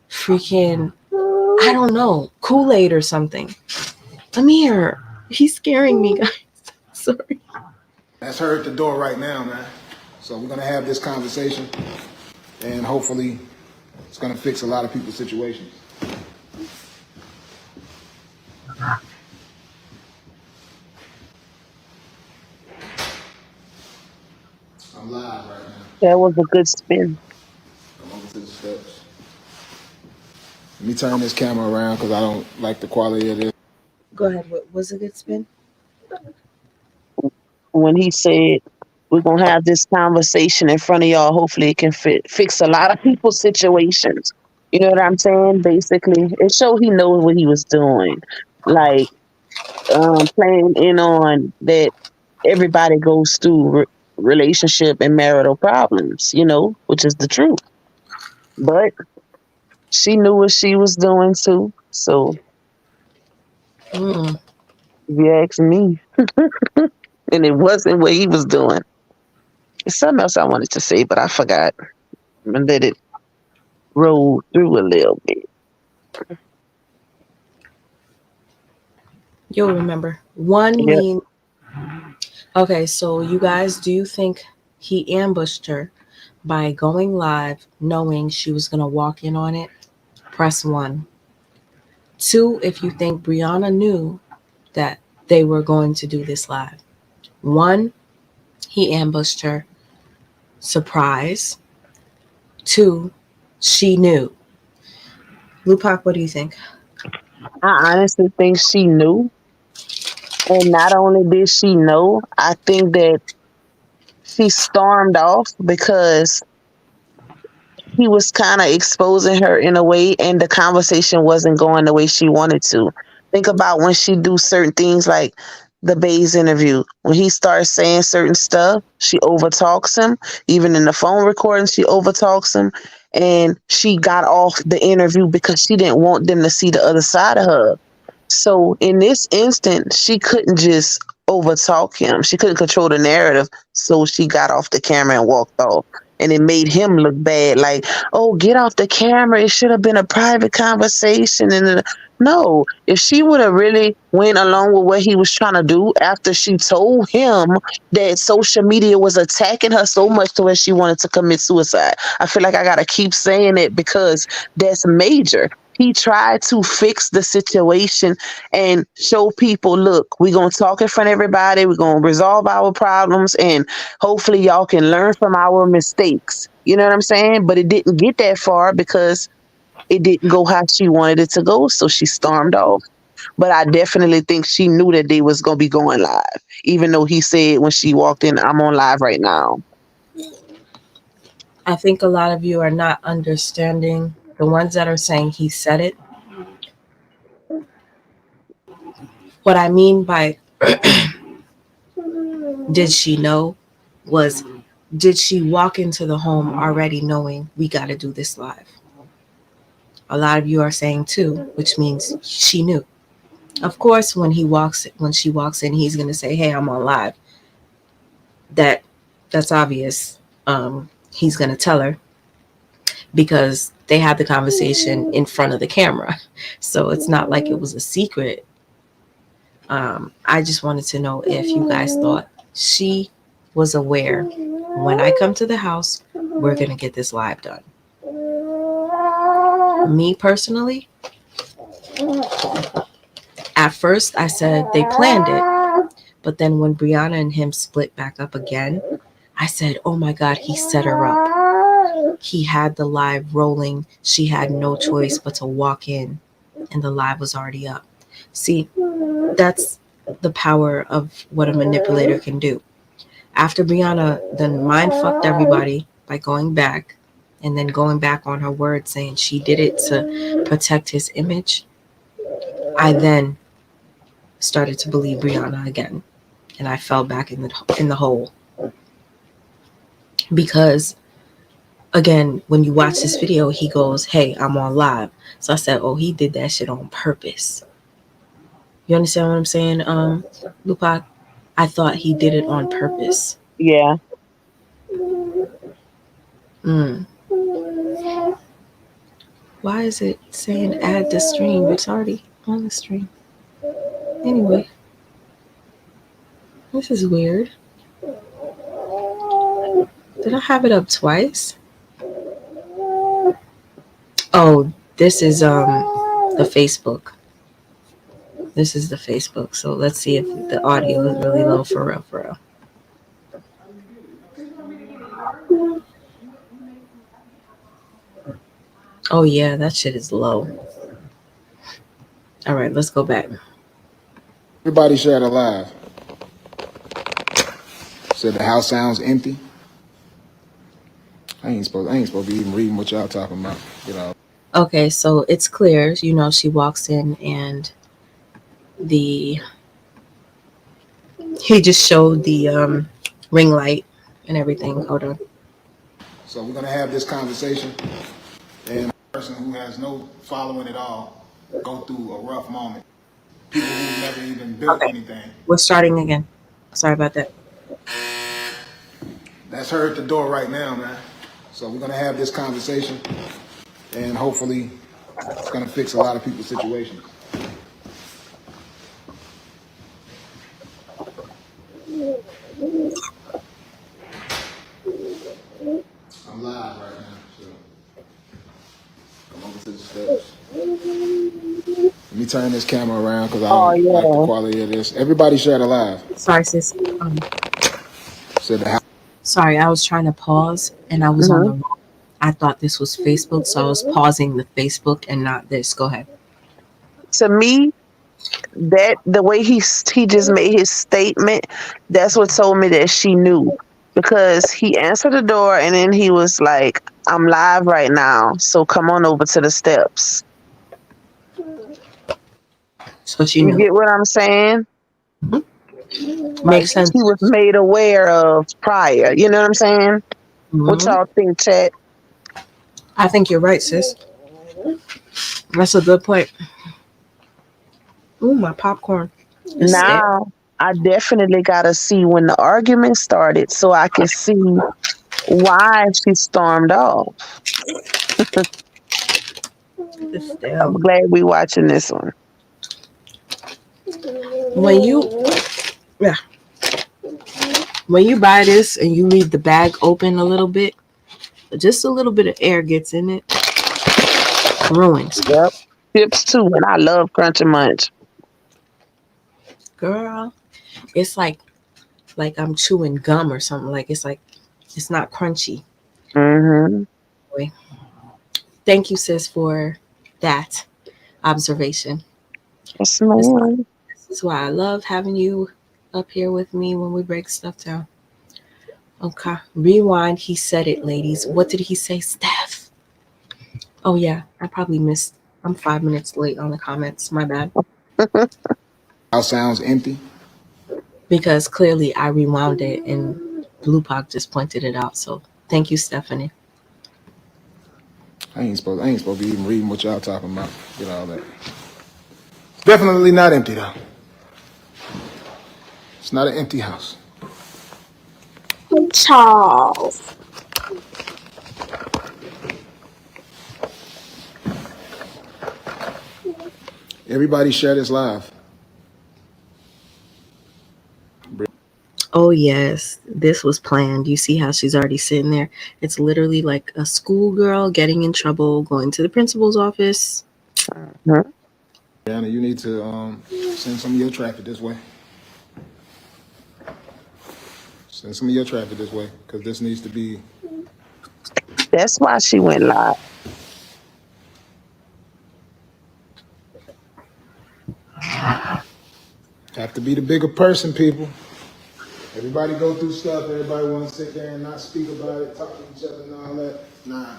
freaking, I don't know, Kool-Aid or something. Amir, he's scaring me, guys. Sorry. That's her at the door right now, man. So we're gonna have this conversation, and hopefully it's gonna fix a lot of people's situations. I'm live right now. That was a good spin. I'm over to the steps. Let me turn this camera around because I don't like the quality of this. Go ahead. What was a good spin? When he said, we're going to have this conversation in front of y'all, hopefully it can fix a lot of people's situations. You know what I'm saying? Basically, it showed he knows what he was doing. Like, playing in on that everybody goes through relationship and marital problems, which is the truth. But she knew what she was doing too. So, if you ask me, and it wasn't what he was doing. There's something else I wanted to say, but I forgot. And let it roll through a little bit. You'll remember. Mean. Okay, so you guys, do you think he ambushed her by going live knowing she was going to walk in on it? Press 1. 2, if you think Brianna knew that they were going to do this live. 1, he ambushed her. Surprise. 2, she knew. Lupac, what do you think? I honestly think she knew. And not only did she know, I think that she stormed off because he was kind of exposing her in a way, and the conversation wasn't going the way she wanted to. Think about when she do certain things like the Bay's interview. When he starts saying certain stuff, she overtalks him. Even in the phone recording, she overtalks him. And she got off the interview because she didn't want them to see the other side of her. So in this instant, she couldn't just overtalk him. She couldn't control the narrative. So she got off the camera and walked off. And it made him look bad. Like, oh, get off the camera. It should have been a private conversation. And no, if she would have really went along with what he was trying to do after she told him that social media was attacking her so much to where she wanted to commit suicide. I feel like I got to keep saying it because that's major. He tried to fix the situation and show people, look, we're going to talk in front of everybody. We're going to resolve our problems. And hopefully y'all can learn from our mistakes. You know what I'm saying? But it didn't get that far because it didn't go how she wanted it to go. So she stormed off. But I definitely think she knew that they was going to be going live. Even though he said when she walked in, I'm on live right now. I think a lot of you are not understanding. The ones that are saying he said it. What I mean by did she know was, did she walk into the home already knowing we got to do this live? A lot of you are saying 2, which means she knew. Of course, when she walks in, he's going to say, hey, I'm on live. That's obvious. He's going to tell her because they had the conversation in front of the camera. So it's not like it was a secret. I just wanted to know if you guys thought she was aware when I come to the house, we're going to get this live done. Me personally, at first I said they planned it. But then when Brianna and him split back up again, I said, oh my God, he set her up. He had the live rolling. She had no choice but to walk in, and the live was already up. See, that's the power of what a manipulator can do. After Brianna then mind fucked everybody by going back and then going back on her word saying she did it to protect his image, I then started to believe Brianna again. And I fell back in the hole. Because again, when you watch this video, he goes, hey, I'm on live. So I said, oh, he did that shit on purpose. You understand what I'm saying, Lupac? I thought he did it on purpose. Yeah. Why is it saying add the stream? It's already on the stream. Anyway, this is weird. Did I have it up twice? Oh, this is the Facebook. This is the Facebook. So let's see if the audio is really low for real, for real. Oh yeah, that shit is low. All right, let's go back. Everybody shared alive. Said the house sounds empty. I ain't supposed to be even reading what y'all talking about. You know. Okay, so it's clear. You know, she walks in and he just showed the ring light and everything. Hold on. So we're gonna have this conversation, and a person who has no following at all go through a rough moment. People who never even built anything. We're starting again. Sorry about that. That's her at the door right now, man. So we're gonna have this conversation, and hopefully it's gonna fix a lot of people's situations. I'm live right now, so come over to the steps. Let me turn this camera around because I don't like the quality of this. Everybody share it live. Sorry, sis. Said the house. Sorry, I was trying to pause and I was on the wrong. I thought this was Facebook, so I was pausing the Facebook and not this. Go ahead. To me, that the way he just made his statement, that's what told me that she knew, because he answered the door and then he was like, I'm live right now, so come on over to the steps. So she knew. You get what I'm saying? Makes sense. He was made aware of prior. You know what I'm saying? What y'all think, chat? I think you're right, sis. That's a good point. Ooh, my popcorn. Now, I definitely got to see when the argument started so I can see why she stormed off. I'm glad we watching this one. When you buy this and you leave the bag open a little bit, just a little bit of air gets in it, ruins. Yep. Chips too, and I love Crunchy Munch. Girl, it's like I'm chewing gum or something. Like it's not crunchy. Mm-hmm. Thank you, sis, for that observation. Yes, this is why I love having you up here with me when we break stuff down. Okay, rewind. He said it, ladies. What did he say, Steph? Oh yeah, I probably missed. I'm 5 minutes late on the comments. My bad. House sounds empty. Because clearly I rewound it and Blue Pop just pointed it out. So thank you, Stephanie. I ain't supposed to be even reading what y'all talking about. Get all that. It's definitely not empty though. It's not an empty house. Charles. Everybody share this live. Oh yes, this was planned. You see how she's already sitting there? It's literally like a schoolgirl getting in trouble, going to the principal's office. Anna, you need to send some of your traffic this way. Send some of your traffic this way, because this needs to be. That's why she went live. Have to be the bigger person, people. Everybody go through stuff. Everybody want to sit there and not speak about it, talk to each other and all that. Nah,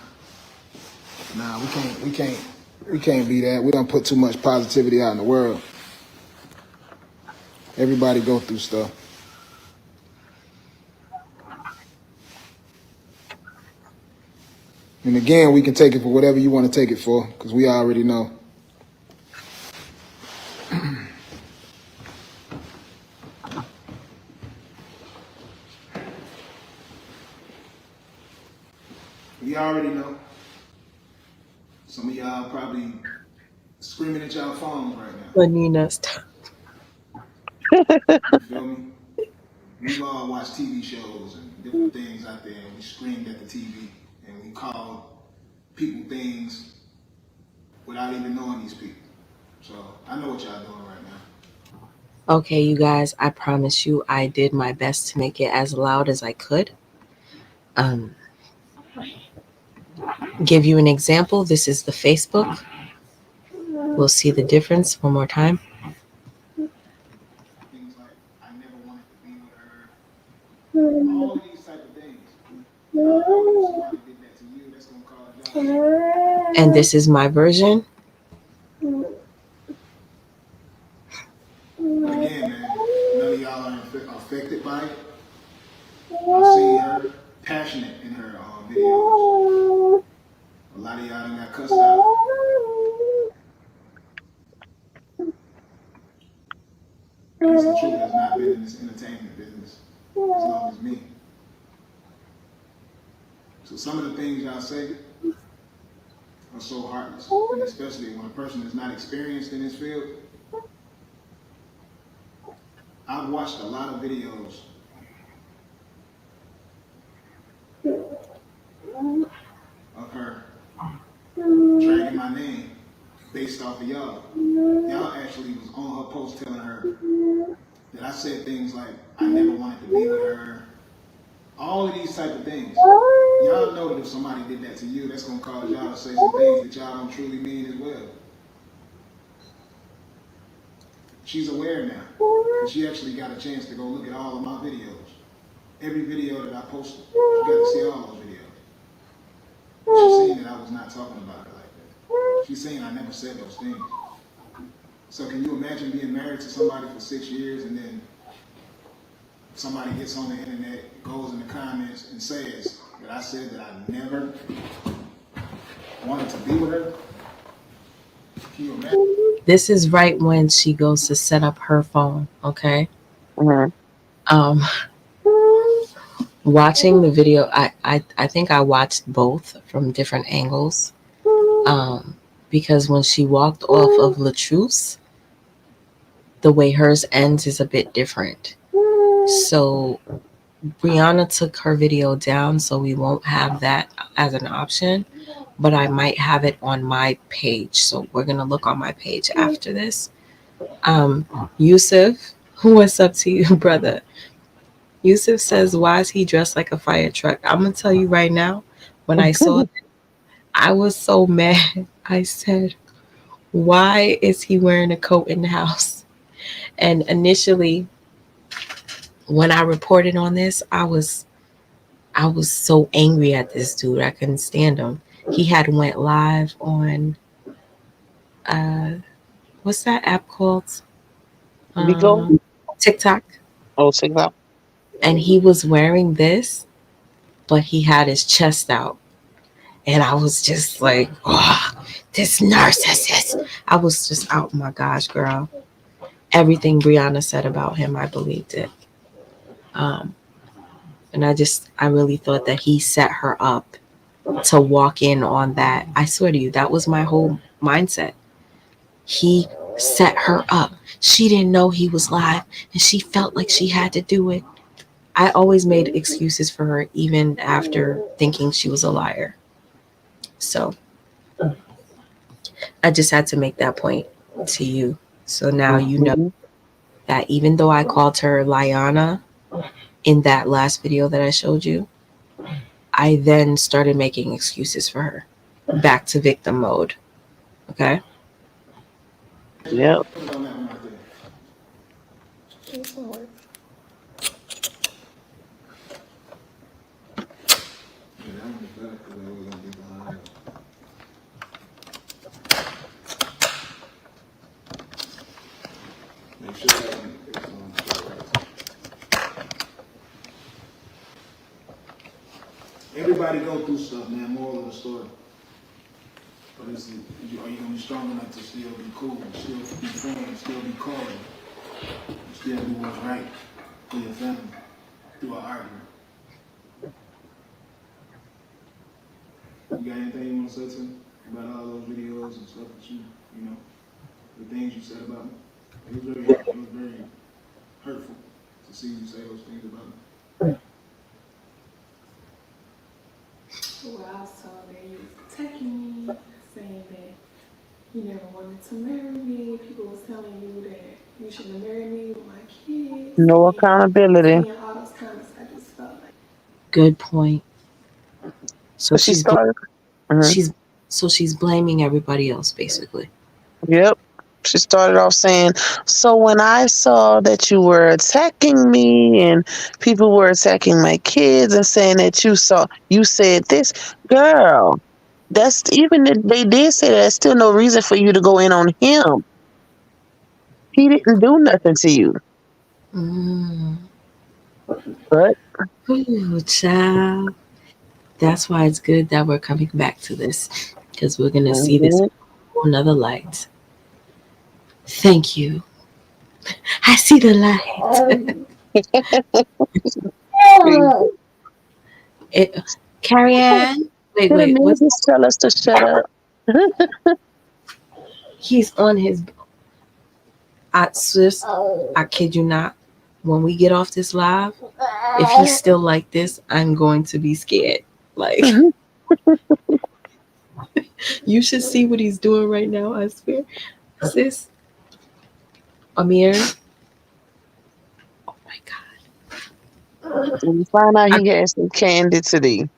we can't be that. We don't put too much positivity out in the world. Everybody go through stuff. And again, we can take it for whatever you want to take it for, because we already know. We already know. Some of y'all probably screaming at y'all phones right now. But Nina, stop. You feel me? We've all watched TV shows and different things out there, and we screamed at the TV, and we called people things without even knowing these people. So I know what y'all doing right now. Okay, you guys, I promise you I did my best to make it as loud as I could. Give you an example. This is the Facebook. We'll see the difference one more time. Things like, I never wanted to be with her. All of these type of things. If somebody did that to you, that's going to cause y'all. And this is my version. But again, man, none of y'all are affected by it. I've seen her passionate in her videos. A lot of y'all done got cussed out. It's the truth has not been in this entertainment business as long as me. So some of the things y'all say are so heartless, and especially when a person is not experienced in this field. I've watched a lot of videos of her dragging my name based off of y'all. Y'all actually was on her post telling her that I said things like, I never wanted to be with her. All of these type of things. Y'all know that if somebody did that to you, that's going to cause y'all to say some things that y'all don't truly mean as well. She's aware now. And she actually got a chance to go look at all of my videos. Every video that I posted, she got to see all those videos. She's seen that I was not talking about it like that. She's saying I never said those things. So can you imagine being married to somebody for 6 years and then somebody gets on the internet, goes in the comments and says that I said that I never wanted to be with her? Can you imagine? This is right when she goes to set up her phone, okay? Watching the video, I think I watched both from different angles. Because when she walked off of Latruce, the way hers ends is a bit different. So Brianna took her video down, so we won't have that as an option, but I might have it on my page. So we're going to look on my page after this. Yusuf, what's up to you, brother? Yusuf says, why is he dressed like a fire truck? I'm going to tell you right now, when I saw it, I was so mad. I said, why is he wearing a coat in the house? And initially, when I reported on this, I was so angry at this dude. I couldn't stand him. He had went live on what's that app called? TikTok. Oh, TikTok. And he was wearing this, but he had his chest out. And I was just like, oh, this narcissist. I was just, oh my gosh, girl. Everything Brianna said about him, I believed it. And I really thought that he set her up to walk in on that. I swear to you, that was my whole mindset. He set her up. She didn't know he was live, and she felt like she had to do it. I always made excuses for her even after thinking she was a liar. So I just had to make that point to you. So now you know Mhm. that even though I called her Liana in that last video that I showed you, I then started making excuses for her. Back to victim mode. Okay? Yep. Make sure that it's on right. Everybody go through stuff, man. Moral of the story. But are you gonna be strong enough to still be cool, still be friends, still be cordial, still do what's right for your family through an argument? You got anything you want to say to me about all those videos and stuff that you know, the things you said about me? It was very hurtful to see you say those things about me. Well, I was told that you was attacking me, saying that you never wanted to marry me. People was telling you that you shouldn't marry me with my kids No and accountability. saying all those comments. I just felt like Good point. So But she started. Mhm. she's she's blaming everybody else basically. Yep. She started off saying, "So when I saw that you were attacking me and people were attacking my kids and saying that you said this, girl, that's even if they did say that, that's still no reason for you to go in on him. He didn't do nothing to you." Mm. But Ooh, child. That's why it's good that we're coming back to this because we're gonna see this mhm. in another light. Thank you. I see the light. It, Carrie Ann. Wait, Did wait. Amir What's just tell us to shut up? he's on his? Sis, I kid you not. When we get off this live, if he's still like this, I'm going to be scared. Like you should see what he's doing right now. I swear, sis, Amir. Oh my god, When you find out I, he has some candy today.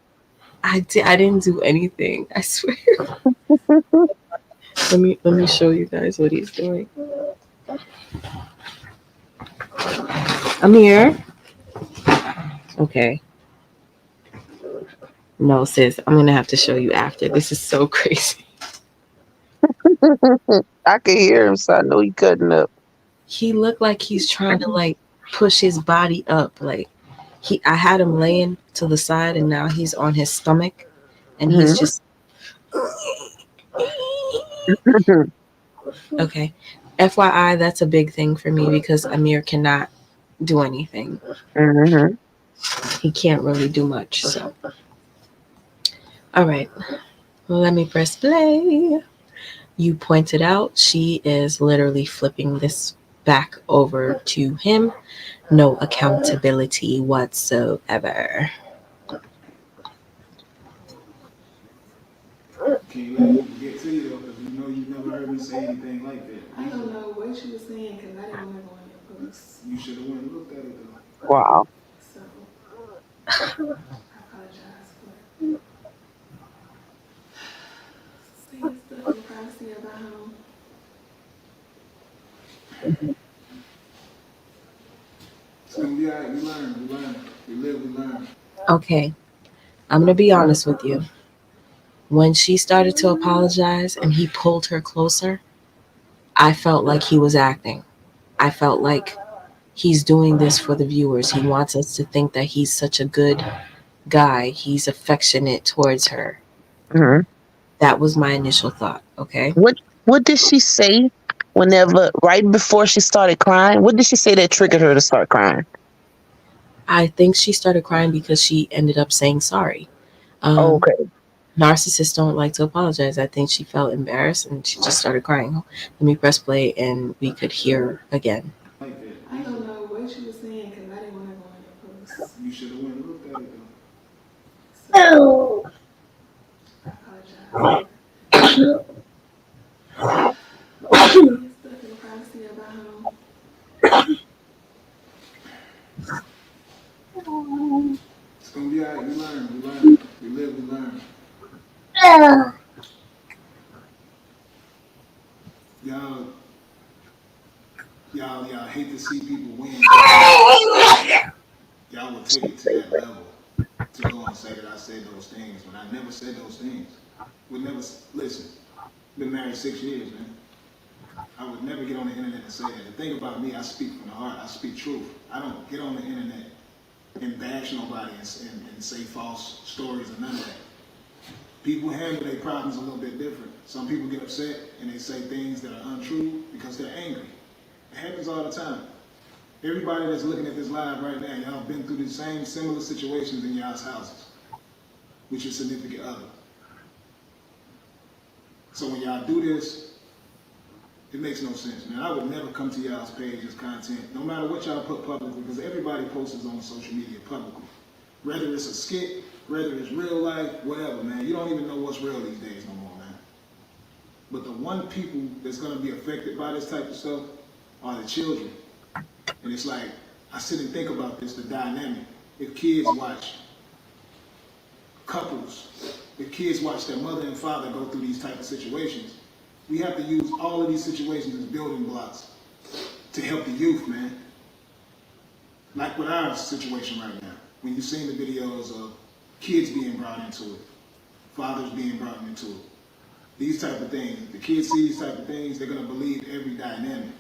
I didn't do anything. I swear. Let me show you guys what he's doing. Amir. Okay. No, sis, I'm gonna have to show you after. This is so crazy. I can hear him, so I know he cutting up. He looked like he's trying to like push his body up. Like I had him laying to the side and now he's on his stomach and he's Mhm. just okay. FYI, that's a big thing for me because Amir cannot do anything. Mhm. He can't really do much. So all right. Let me press play. You pointed out she is literally flipping this back over to him. No accountability whatsoever. Can you let people get to you though? Because you know you never heard me say anything like that. I don't know what you were saying because I didn't want to go in your post. You should have went and looked at it though. Wow. So I apologize for saying stuff in the privacy of our home. It's gonna be alright. We learn. We live, we learn. Okay, I'm going to be honest with you. When she started to apologize and he pulled her closer, I felt like he was acting. I felt like he's doing this for the viewers. He wants us to think that he's such a good guy. He's affectionate towards her. Mhm. That was my initial thought, okay? What did she say whenever right before she started crying? What did she say that triggered her to start crying? I think she started crying because she ended up saying sorry. Um, Okay. narcissists don't like to apologize. I think she felt embarrassed and she just started crying. Let me press play and we could hear again. I don't know what you were saying because I didn't want to go in your post. I apologize. He is stuck in the privacy of our home. It's gonna be alright. We learn. We learn. We live. We learn. Y'all, y'all hate to see people win. Y'all will take it to that level to go and say that I said those things, but I never said those things. Would never listen. Been married 6 years, man. I would never get on the internet and say that. The thing about me, I speak from the heart. I speak truth. I don't get on the internet and bash nobody and say false stories or none of that. People handle their problems a little bit different. Some people get upset and they say things that are untrue because they're angry. It happens all the time. Everybody that's looking at this live right now, y'all been through the same similar situations in y'all's houses with your significant other. So when y'all do this, it makes no sense, man. I would never come to y'all's page as content, no matter what y'all put publicly, because everybody posts on social media publicly. Whether it's a skit, whether it's real life, whatever, man. You don't even know what's real these days no more, man. But the one people that's gonna be affected by this type of stuff are the children. And it's like, I sit and think about this, the dynamic. If kids watch couples, if kids watch their mother and father go through these type of situations, we have to use all of these situations as building blocks to help the youth, man. Like with our situation right now, when you've seen the videos of kids being brought into it, fathers being brought into it, these type of things, the kids see these type of things, they're gonna believe every dynamic.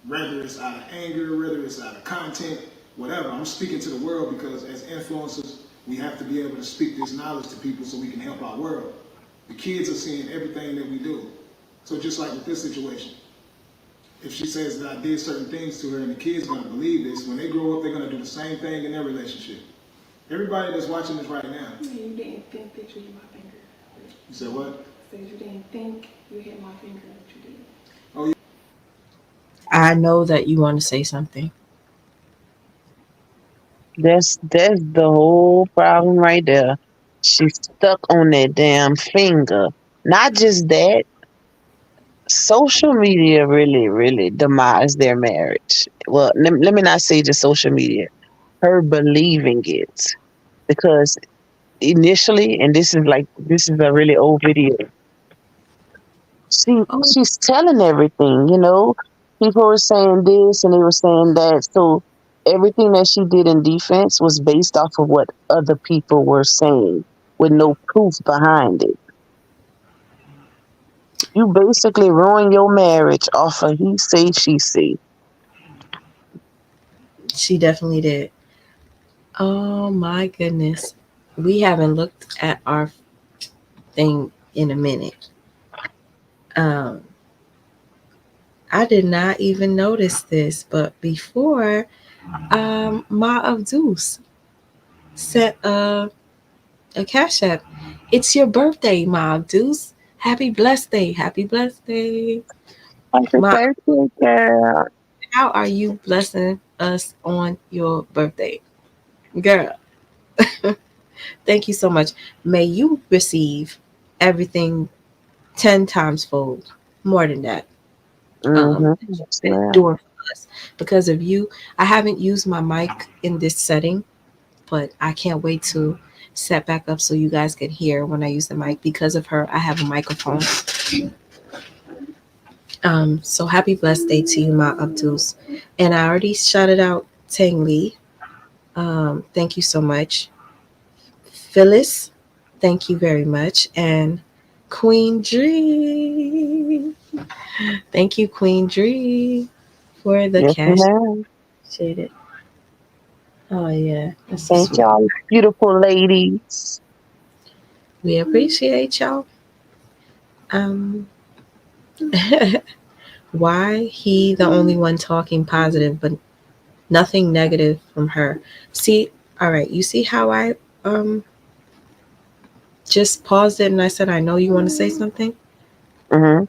Whether it's out of anger, whether it's out of content, whatever. I'm speaking to the world because as influencers, we have to be able to speak this knowledge to people so we can help our world. The kids are seeing everything that we do. So just like with this situation, if she says that I did certain things to her and the kids are gonna believe this, when they grow up, they're gonna do the same thing in their relationship. Everybody that's watching this right now. You didn't think that you hit my finger. You said what? I said you didn't think you hit my finger, but you did. Oh, yeah. I know that you want to say something. That's the whole problem right there. She's stuck on that damn finger. Not just that, social media really, really demised their marriage. Well, let me not say just social media. Her believing it. Because initially, and this is a really old video, she's telling everything, you know. People were saying this and they were saying that. So everything that she did in defense was based off of what other people were saying with no proof behind it. You basically ruin your marriage off of he say, she say. She definitely did. Oh my goodness. We haven't looked at our thing in a minute. Um, I did not even notice this, but before Ma Abdus sent a cash app. It's your birthday, Ma Abdus. Happy blessed day. Happy blessed day. Happy Ma, birthday, girl. how are you blessing us on your birthday? Girl, thank you so much. May you receive everything 10 times fold, more than that. Yes, ma'am. Doing for us. Because of you, I haven't used my mic in this setting, but I can't wait to set back up so you guys can hear when I use the mic. Because of her, I have a microphone. So happy blessed day to you, Ma Abdus. And I already shouted out Tang Lee. Thank you so much. Phyllis, thank you very much. And Queen Dree. Thank you, Queen Dree, for the Yes, cash. ma'am. Appreciate it. Oh yeah. That's so Thank sweet. y'all, beautiful ladies. We appreciate y'all. Um why he the only one talking positive but nothing negative from her? See, all right, you see how I just paused it and I said I know you want to say something? Mm-hmm.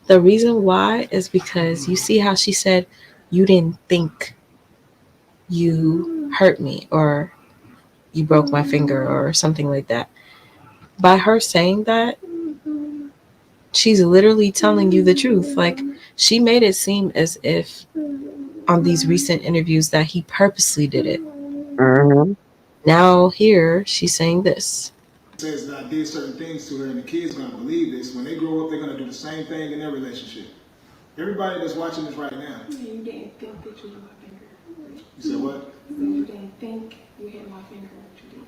The reason why is because you see how she said you didn't think you hurt me or you broke my finger or something like that. By her saying that, she's literally telling you the truth. Like, she made it seem as if on these recent interviews that he purposely did it. Mm-hmm. Now here she's saying this. Says that I did certain things to her, and the kids gonna believe this. When they grow up, they're gonna do the same thing in their relationship. Everybody that's watching this right now. Yeah, you didn't think that you hit my finger. You said what? So you didn't think you hit my finger, but you did.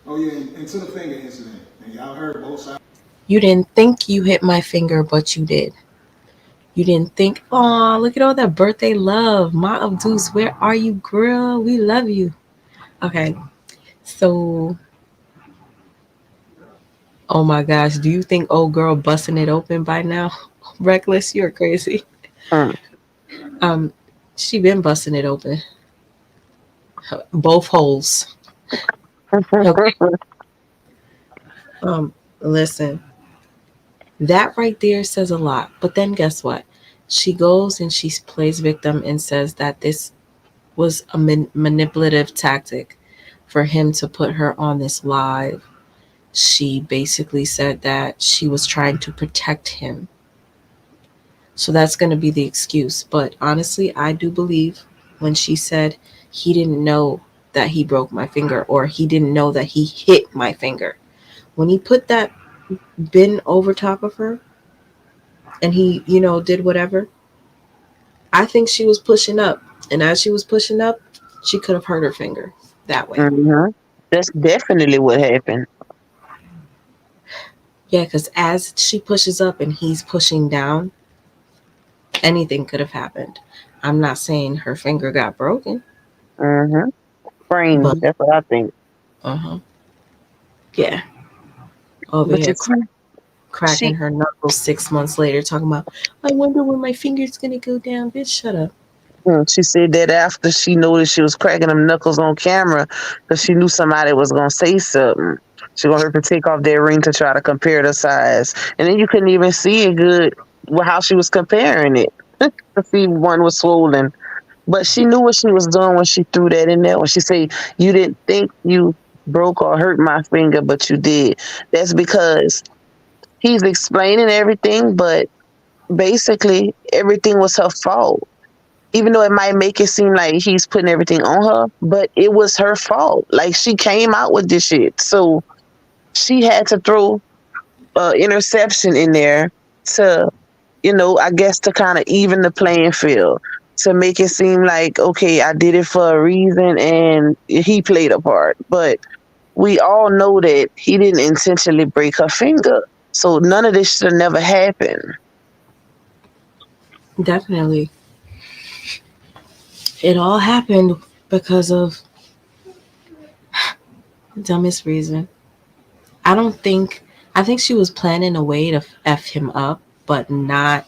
Oh yeah, and to the finger incident. And y'all heard both sides. You didn't think you hit my finger, but you did. You didn't think, oh, look at all that birthday love. Ma Abdus, where are you, girl? We love you. Okay. So, oh my gosh, do you think old girl busting it open by now? Reckless, you're crazy. Mm. She been busting it open. Both holes. Okay. Listen. That right there says a lot. But then guess what? She goes and she plays victim and says that this was a manipulative tactic for him to put her on this live. She basically said that she was trying to protect him. So that's going to be the excuse. But honestly, I do believe when she said he didn't know that he broke my finger or he didn't know that he hit my finger. When he put that bin over top of her and he, did whatever, I think she was pushing up. And as she was pushing up, she could have hurt her finger that way. Mm-hmm. That's definitely what happened. Yeah, because as she pushes up and he's pushing down, anything could have happened. I'm not saying her finger got broken, Mm-hmm. but Brain. That's what I think. Yeah, over But here you see, cracking she her knuckles 6 months later, talking about, I wonder when my finger's gonna go down. Bitch, shut up. she said that after she noticed she was cracking them knuckles on camera because she knew somebody was gonna say something. She gonna have to take off that ring to try to compare the size, and then you couldn't even see it good how she was comparing it to see one was swollen. But she knew what she was doing when she threw that in there. When she said, "You didn't think you broke or hurt my finger, but you did." That's because he's explaining everything, but basically everything was her fault. Even though it might make it seem like he's putting everything on her, but it was her fault. Like, she came out with this shit. So she had to throw interception in there to, I guess to kind of even the playing field, to make it seem like, okay, I did it for a reason and he played a part. But we all know that he didn't intentionally break her finger. So none of this should have never happened. Definitely. It all happened because of dumbest reason. I think she was planning a way to F him up, but not,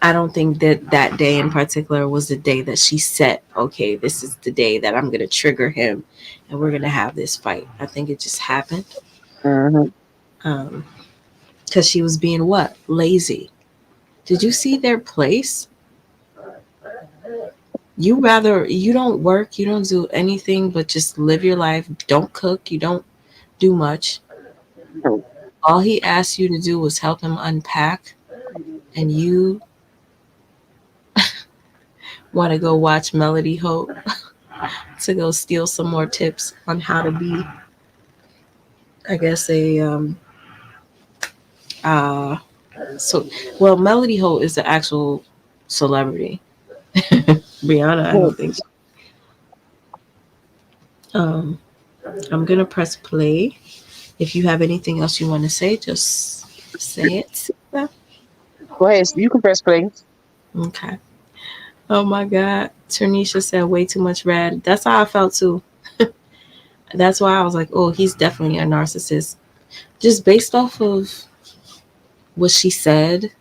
I don't think that that day in particular was the day that she set, okay, this is the day that I'm going to trigger him and we're going to have this fight. I think it just happened. Mm-hmm. Because she was being what? Lazy. Did you see their place? You don't work, you don't do anything but just live your life. Don't cook, you don't do much. All he asked you to do was help him unpack, and you want to go watch Melody Hope to go steal some more tips on how to be, I guess, uh, so, well, Melody Hope is the actual celebrity. Brianna, I don't think so. I'm gonna press play. If you have anything else you want to say, just say it. Go ahead. You can press play. Okay. Oh my God. Ternisha said way too much red. That's how I felt too. That's why I was like, oh, he's definitely a narcissist. Just based off of what she said,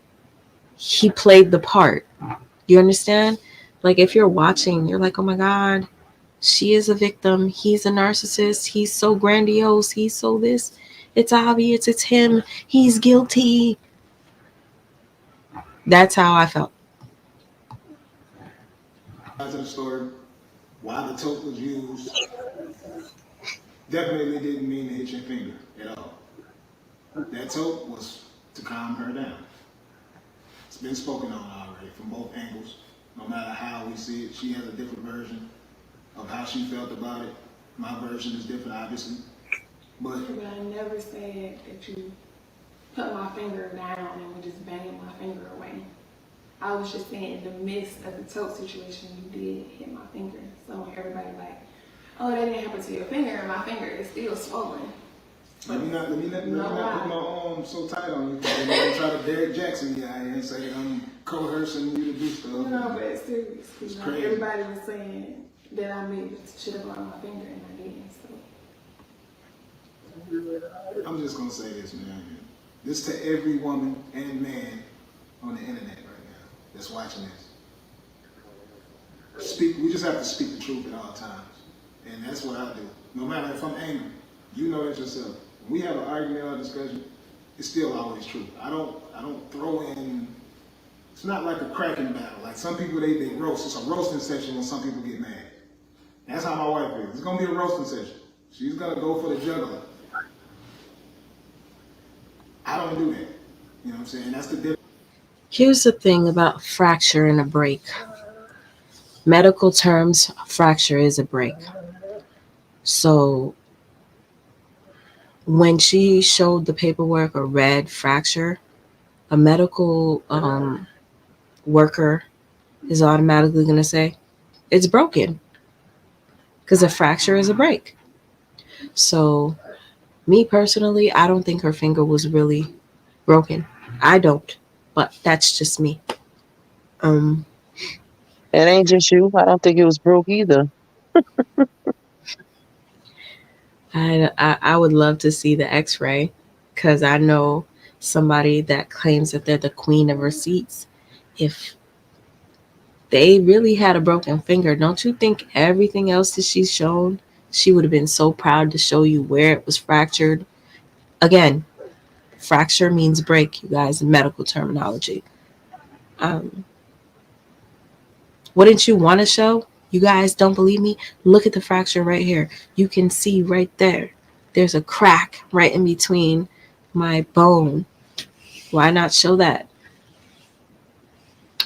he played the part. You understand? Like, if you're watching, you're like, oh my God, she is a victim. He's a narcissist. He's so grandiose. He's so this. It's obvious. It's him. He's guilty. That's how I felt. To the story. why the tote was used definitely didn't mean to hit your finger at all. That tote was to calm her down. It's been spoken on already from both angles. No matter how we see it, she has a different version of how she felt about it. My version is different, obviously. But I never said that you put my finger down and would just bang my finger away. I was just saying in the midst of the tote situation, you did hit my finger. So when everybody like, oh, that didn't happen to your finger, and my finger is still swollen. let me not put my arm so tight on you. Because they try to Derek Jackson you out here and say that I'm coercing you to do stuff. No, but it's serious. It's You know, crazy. everybody was saying that I made shit up on my finger, and I didn't. So I'm just gonna say this, man. This to every woman and man on the internet right now that's watching this. We just have to speak the truth at all times. And that's what I do. No matter if I'm angry, you know that yourself. When we have an argument or a discussion, it's still always true. I don't throw in, it's not like a cracking battle. Like some people they roast. It's a roasting session when some people get mad. That's how my wife is. It's gonna be a roasting session. She's gonna go for the juggler. I don't do that. You know what I'm saying? That's the difference. Here's the thing about fracture and a break. Medical terms, fracture is a break. So when she showed the paperwork or read fracture, a medical worker is automatically going to say it's broken because a fracture is a break. So me personally, I don't think her finger was really broken. I don't, but that's just me. It ain't just you. I don't think it was broke either. I would love to see the X-ray because I know somebody that claims that they're the queen of receipts. If they really had a broken finger, don't you think everything else that she's shown, she would have been so proud to show you where it was fractured? Again, fracture means break, you guys, in medical terminology. Wouldn't you want to show? You guys don't believe me? Look at the fracture right here. You can see right there. There's a crack right in between my bone. Why not show that?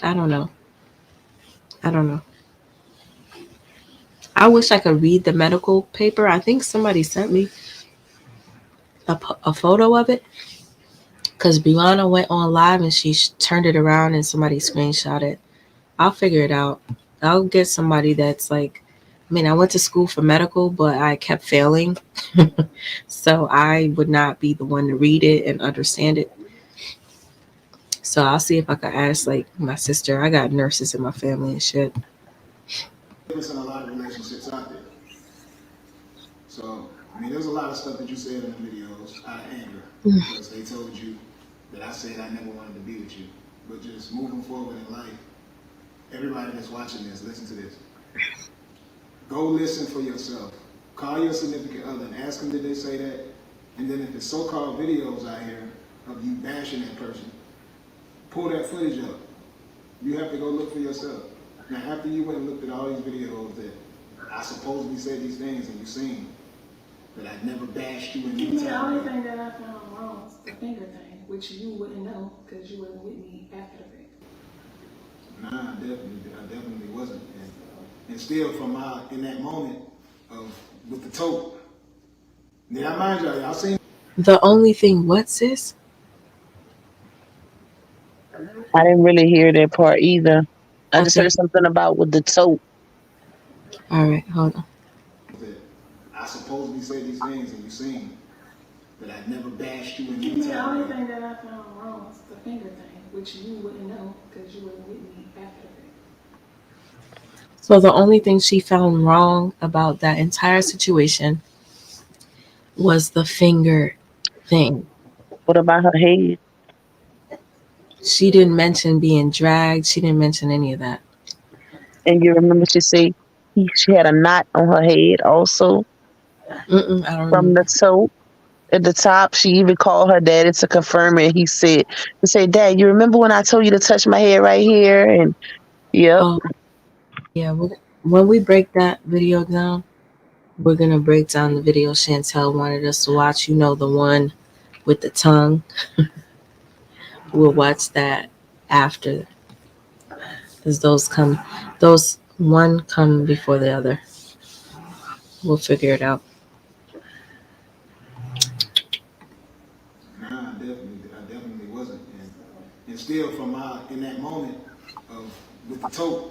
I don't know. I wish I could read the medical paper. I think somebody sent me a photo of it because Brianna went on live and she turned it around and somebody screenshot it. I'll figure it out. I'll get somebody that's like, I mean, I went to school for medical, but I kept failing. So I would not be the one to read it and understand it. So I'll see if I can ask like my sister. I got nurses in my family and shit. There's a lot of relationships out there. So, I mean, there's a lot of stuff that you said in the videos out of anger because they told you that I said I never wanted to be with you. But just moving forward in life, everybody that's watching this, listen to this. Go listen for yourself. Call your significant other and ask them did they say that. And then if there's so-called videos out here of you bashing that person, pull that footage up. You have to go look for yourself. Now, after you went and looked at all these videos that I supposedly said these things and you seen that I never bashed you in any the only time. thing that I found wrong was the finger thing, which you wouldn't know because you wasn't with me after the fact. Nah, I definitely wasn't. And still from in that moment of with the tote. Now, mind y'all seen The only thing, what, sis? I didn't really hear that part either. I just Okay. heard something about with the tote. All right, hold on. that I supposedly said these things and you seen that I never bashed you in any The time. only thing that I found wrong was the finger thing, which you wouldn't know because you wasn't with me after the fact. So the only thing she found wrong about that entire situation was the finger thing. What about her head? She didn't mention being dragged. She didn't mention any of that. And you remember she said she had a knot on her head also I don't from remember. the tote at the top. She even called her daddy to confirm it. He said, Dad, you remember when I told you to touch my head right here? And yep. Oh, yeah. when we break that video down, we're gonna break down the video Chantel wanted us to watch. You know, the one with the tongue. We'll watch that after, because those one come before the other. We'll figure it out. Nah, I definitely wasn't. And still, in that moment of with the tote.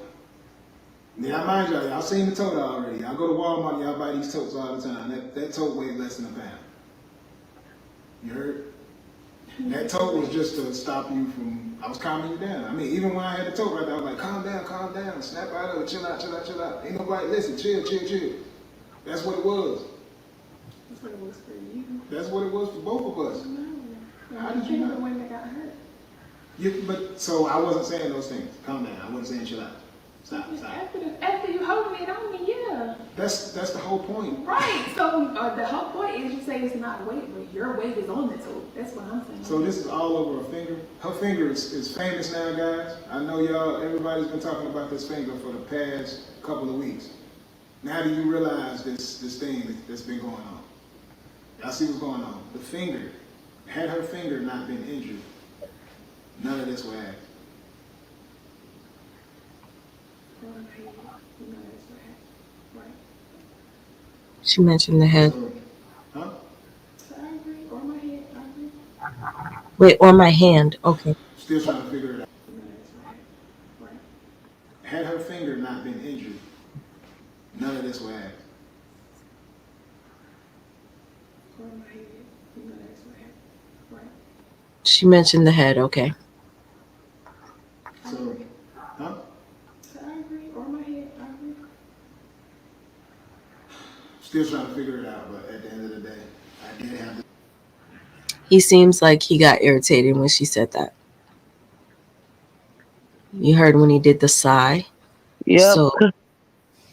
Now, mind y'all seen the tote already. Y'all go to Walmart, y'all buy these totes all the time. That tote weighs less than a pound. You heard? That tote was just to stop you from. I was calming you down. I mean, even when I had the tote right there, I was like, calm down, snap out of it, chill out. Ain't nobody listen, chill. That's what it was. That's what it was for you. That's what it was for both of us. No. How did you know? The one that got hurt. But so I wasn't saying those things. Calm down. I wasn't saying chill out. Stop. After you holding it on me, yeah. That's the whole point. Right. So the whole point is you say it's not weight, but your weight is on the tool. That's what I'm saying. So this is all over her finger. Her finger is famous now, guys. I know everybody's been talking about this finger for the past couple of weeks. Now do you realize this thing that's been going on? Y'all see what's going on. The finger, had her finger not been injured, none of this would happen. She mentioned the head. Huh? So I agree. Or my head. I agree. Wait, or my hand. Okay. Still trying to figure it out. Had her finger not been injured, none of this would happen. Or my head. That's what happened. Right. She mentioned the head. Okay. So, huh? So I agree. Or my head. I agree. Still trying to figure it out, but at the end of the day, I did have to. He seems like he got irritated when she said that. You heard when he did the sigh. Yep. So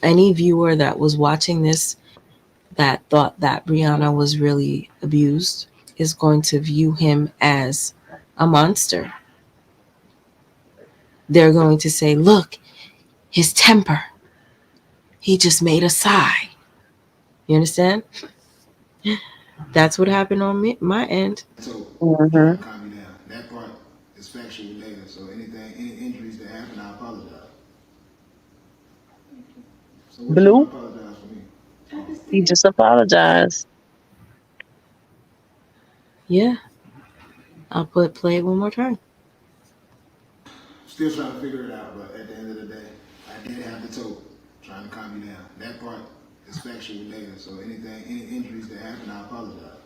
any viewer that was watching this that thought that Brianna was really abused is going to view him as a monster. They're going to say, look, his temper. He just made a sigh. You understand? That's what happened on my end. So, calm me down. That part is factual later. So any injuries that happen, I apologize. So what Blue? you apologize for me? He just apologized. Yeah. I'll play it one more time. Still trying to figure it out, but at the end of the day, I did have the tote trying to calm me down. That part is factual later. So any injuries that happen, I apologize.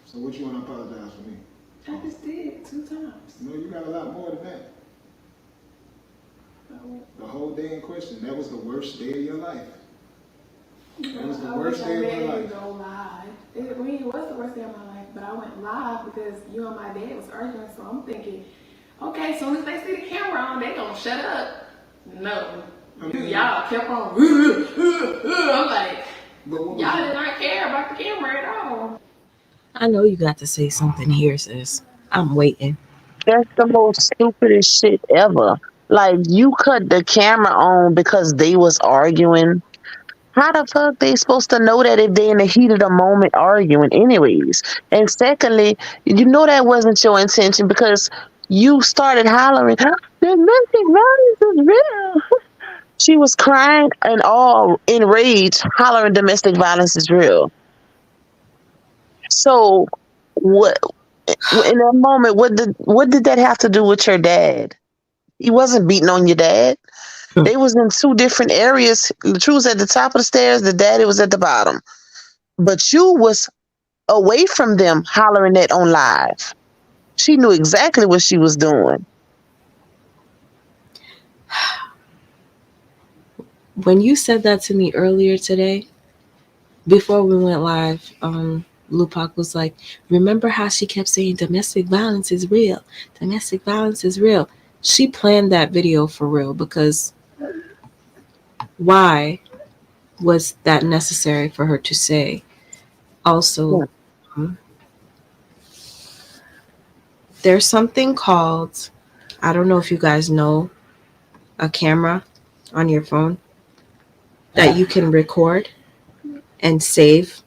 So what you want to apologize for me? I just did 2 times. No, you got a lot more than that. The whole day in question, that was the worst day of your life. That was the worst day of my life. Go live. It was the worst day of my life, but I went live because you and my dad was arguing, so I'm thinking, okay, as soon as they see the camera on, they gonna shut up. No. Y'all kept on, I'm like, y'all did not care about the camera at all. I know you got to say something here, sis. I'm waiting. That's the most stupidest shit ever. Like, you cut the camera on because they was arguing. How the fuck they supposed to know that if they in the heat of the moment arguing anyways? And secondly, you know that wasn't your intention because you started hollering, domestic violence is real. She was crying and all enraged, hollering domestic violence is real. So what in that moment, what did that have to do with your dad? He wasn't beating on your dad. They was in 2 different areas. The truth was at the top of the stairs, the daddy was at the bottom. But you was away from them hollering that on live. She knew exactly what she was doing. When you said that to me earlier today, before we went live, Lupac was like, remember how she kept saying domestic violence is real? Domestic violence is real. She planned that video for real because why was that necessary for her to say? Also, there's something called, I don't know if you guys know, a camera on your phone that you can record and save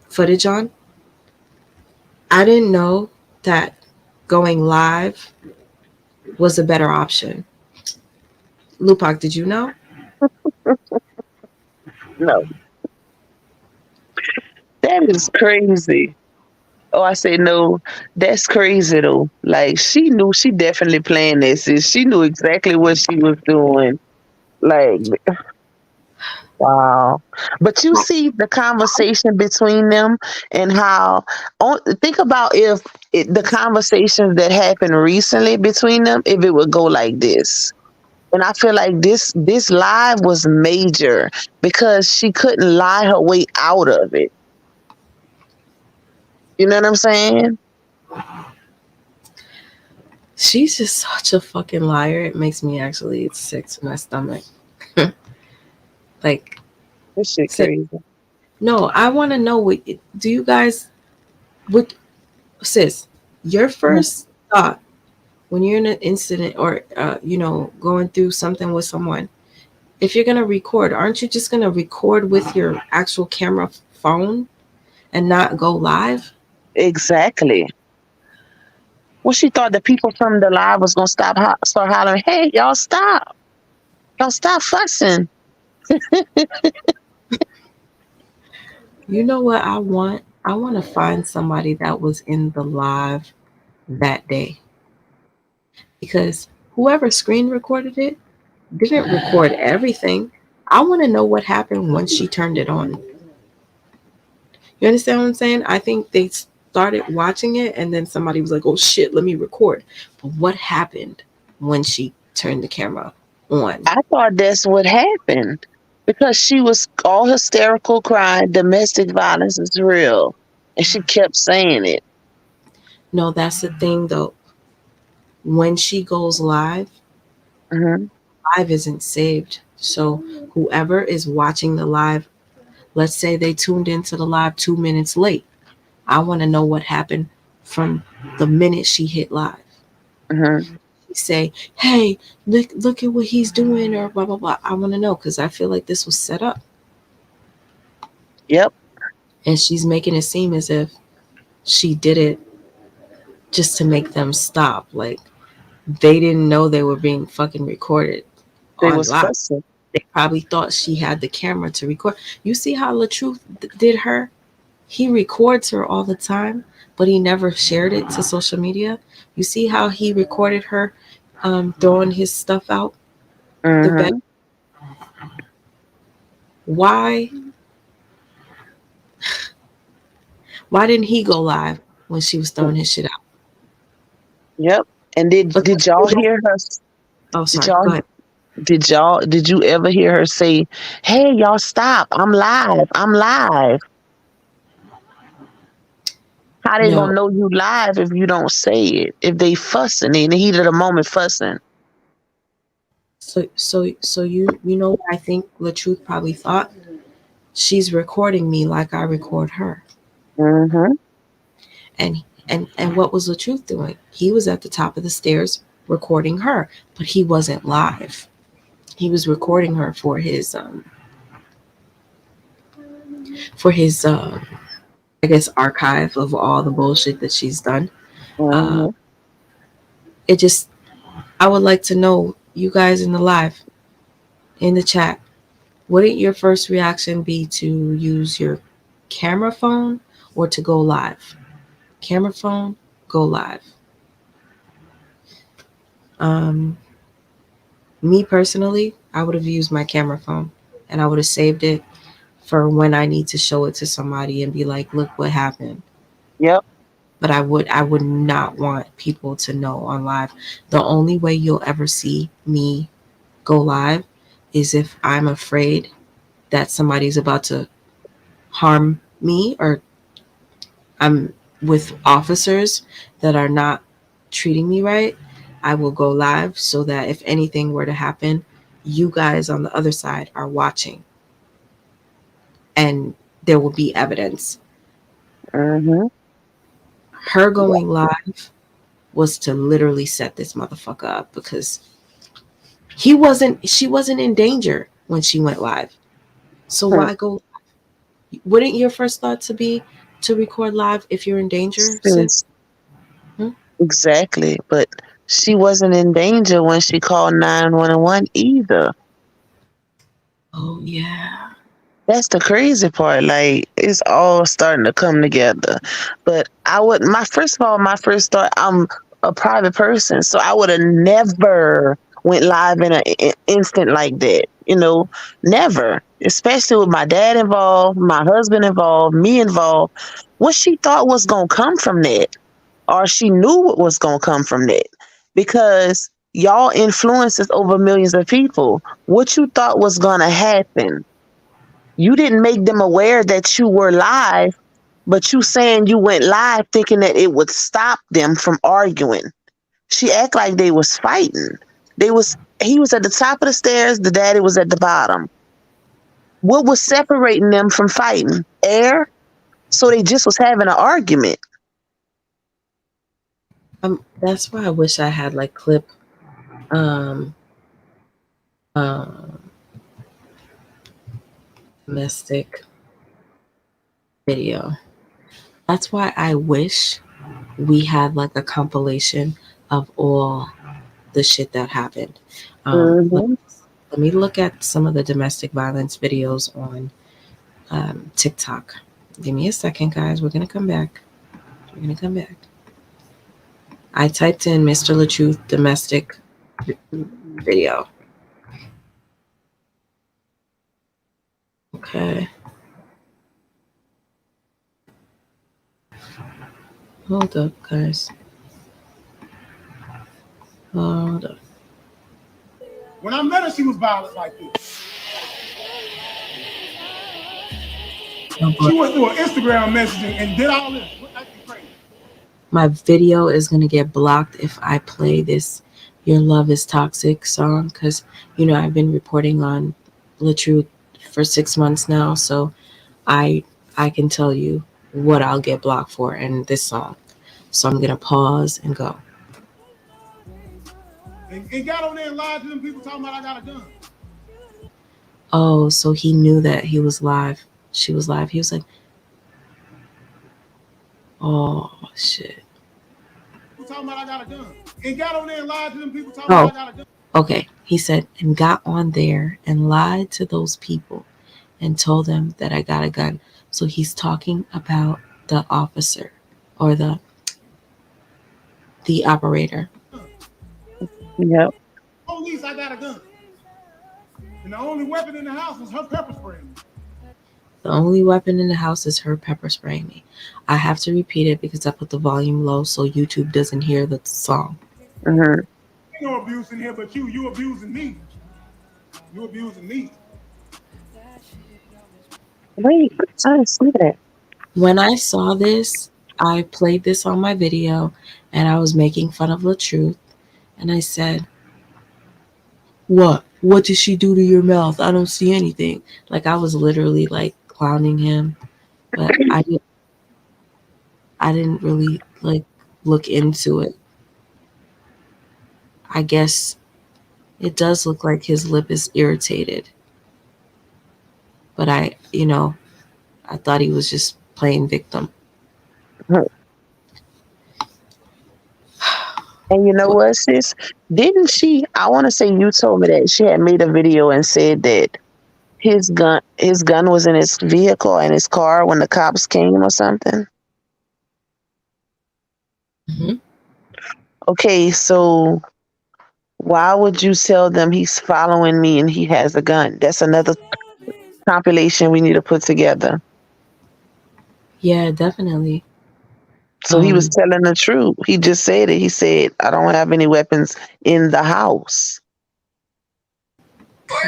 footage on. I didn't know that going live was a better option. Lupac, did you know? No, that is crazy. Oh, I said no. That's crazy though. Like she knew she definitely planned this. And she knew exactly what she was doing. Like wow. But you see the conversation between them and how. Think about if the conversations that happened recently between them, if it would go like this. And I feel like this live was major because she couldn't lie her way out of it. You know what I'm saying? She's just such a fucking liar. It makes me actually sick to my stomach. Like, This shit sis, crazy. no, I want to know what do you guys, what, sis, your first thought when you're in an incident or, going through something with someone, if you're going to record, aren't you just going to record with your actual camera phone and not go live? Exactly. Well, she thought the people from the live was gonna start hollering, "Hey, y'all stop fussing." You know what I want? I want to find somebody that was in the live that day because whoever screen recorded it didn't record everything. I want to know what happened once she turned it on. You understand what I'm saying? I think they started watching it and then somebody was like, oh shit, let me record. But what happened when she turned the camera on? I thought that's what happened because she was all hysterical, crying, domestic violence is real, and she kept saying it. No, that's the thing though. When she goes live, Hmm. live isn't saved. So whoever is watching the live, let's say they tuned into the live 2 minutes late. I want to know what happened from the minute she hit live. Hmm. She say, "Hey, look at what he's doing," or blah blah blah. I want to know because I feel like this was set up, Yep. and she's making it seem as if she did it just to make them stop. Like they didn't know they were being fucking recorded They on was live. fussing. They probably thought she had the camera to record. You see how LaTruth did her? He records her all the time, but he never shared it to social media. You see how he recorded her throwing his stuff out the bed? Hmm. Why why didn't he go live when she was throwing his shit out? Yep. And But did y'all hear her? oh Did sorry, y'all go ahead. did you ever hear her say, "Hey, y'all stop. I'm live. I'm live." How they No. gonna know you live if you don't say it? If they fussing in the heat of the moment fussing. So you know what I think LaTruth probably thought? She's recording me like I record her. Hmm. And what was LaTruth doing? He was at the top of the stairs recording her, but he wasn't live. He was recording her for his I guess archive of all the bullshit that she's done. Uh Hmm. it just I would like to know you guys in the live in the chat, wouldn't your first reaction be to use your camera phone or to go live? Camera phone, go live. Um Me personally, I would have used my camera phone and I would have saved it for when I need to show it to somebody and be like, look what happened. Yep. But I would not want people to know on live. The only way you'll ever see me go live is if I'm afraid that somebody's about to harm me or I'm with officers that are not treating me right. I will go live so that if anything were to happen, you guys on the other side are watching and there will be evidence. Hmm. Her going live was to literally set this motherfucker up because She wasn't in danger when she went live. So why go? Wouldn't your first thought to be to record live if you're in danger, sis? Exactly, but she wasn't in danger when she called 911 either. Oh yeah. That's the crazy part. Like, it's all starting to come together. But my first thought, I'm a private person, so I would have never went live in an instant like that. Never. Especially with my dad involved, my husband involved, me involved. What she thought was gonna come from that, or she knew what was gonna come from that, because y'all influences over millions of people. What you thought was gonna happen? You didn't make them aware that you were live, but you saying you went live thinking that it would stop them from arguing. She act like they was fighting. He was at the top of the stairs, the daddy was at the bottom. What was separating them from fighting? Air? So they just was having an argument. That's why I wish I had like clip um domestic video. That's why I wish we had like a compilation of all the shit that happened. Let me look at some of the domestic violence videos on TikTok. Give me a second, guys. We're gonna come back. I typed in Mr. LaTruth domestic video. Okay. Hold up, guys. Hold up. When I met her, she was violent like this. She went through an Instagram messaging and did all this. Acting crazy. My video is gonna get blocked if I play this "Your Love Is Toxic" song, because I've been reporting on LaTruth for 6 months now, so I can tell you what I'll get blocked for in this song. So I'm gonna pause and go. And got on there and lied to them people talking about I got a gun. Oh, so he knew that he was live. She was live. He was like, oh shit. People talking about I got a gun. And got on there and lied to them people talking about I got a gun. Okay. He said, and got on there and lied to those people and told them that I got a gun. So he's talking about the officer or the operator. Yep. Police, I got a gun. And the only weapon in the house was her pepper spraying. The only weapon in the house is her pepper spraying me. I have to repeat it because I put the volume low so YouTube doesn't hear the song. Mm-hmm. Ain't no abuse in here, but you abusing me. You abusing me. Wait, I didn't see that. When I saw this, I played this on my video and I was making fun of LaTruth. And I said, what? What did she do to your mouth? I don't see anything. Like, I was literally like clowning him. But I didn't really like look into it. I guess it does look like his lip is irritated. But I thought he was just playing victim. And you know what, sis? Didn't she? I want to say you told me that she had made a video and said that his gun was in his vehicle and his car when the cops came or something. Mm-hmm. Okay, so why would you tell them he's following me and he has a gun? That's another compilation we need to put together. Yeah, definitely. So he was telling the truth. He just said it. He said, I don't have any weapons in the house.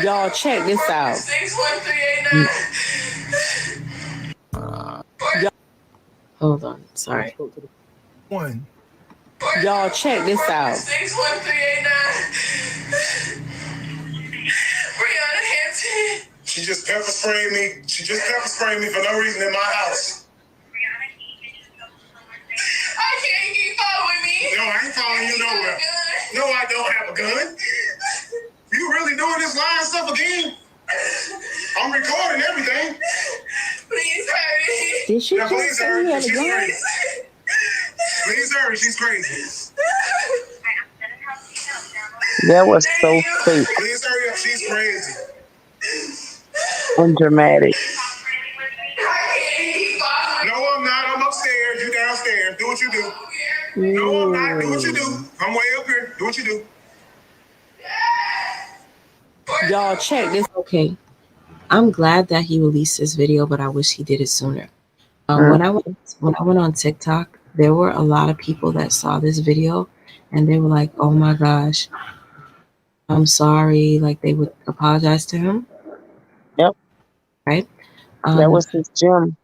Y'all check this out. Hold on. Sorry. One. Y'all check this out. 61389. Brianna Hampton. She just pepper sprayed me. She just pepper sprayed me for no reason in my house. I can't keep following me. No, I ain't following you nowhere. No, I don't have a gun. You Did she Now, please, just say sir, he had a she's gun? crazy. Please, sir, she's crazy. That was so fake Please hurry up, she's crazy. and dramatic. No, I'm not. I'm upstairs. You downstairs. Do what you do. No, I'm not. Do what you do. I'm way up here. Do what you do. Y'all check this. Okay, I'm glad that he released this video, but I wish he did it sooner. Mm. When I went on TikTok, there were a lot of people that saw this video, and they were like, "Oh my gosh, I'm sorry." Like they would apologize to him, Yep, right? that Um, was his gym.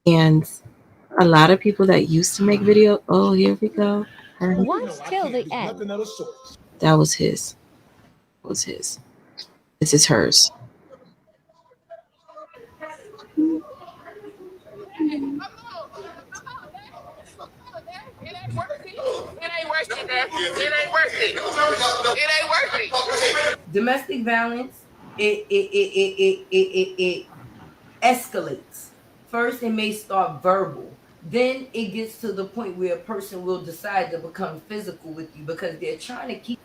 and a lot of people that used to make video. Oh, here we go. Watch till the end. That was his. That was his. This is hers. Domestic violence, it escalates. First, it may start verbal. Then it gets to the point where a person will decide to become physical with you because they're trying to keep.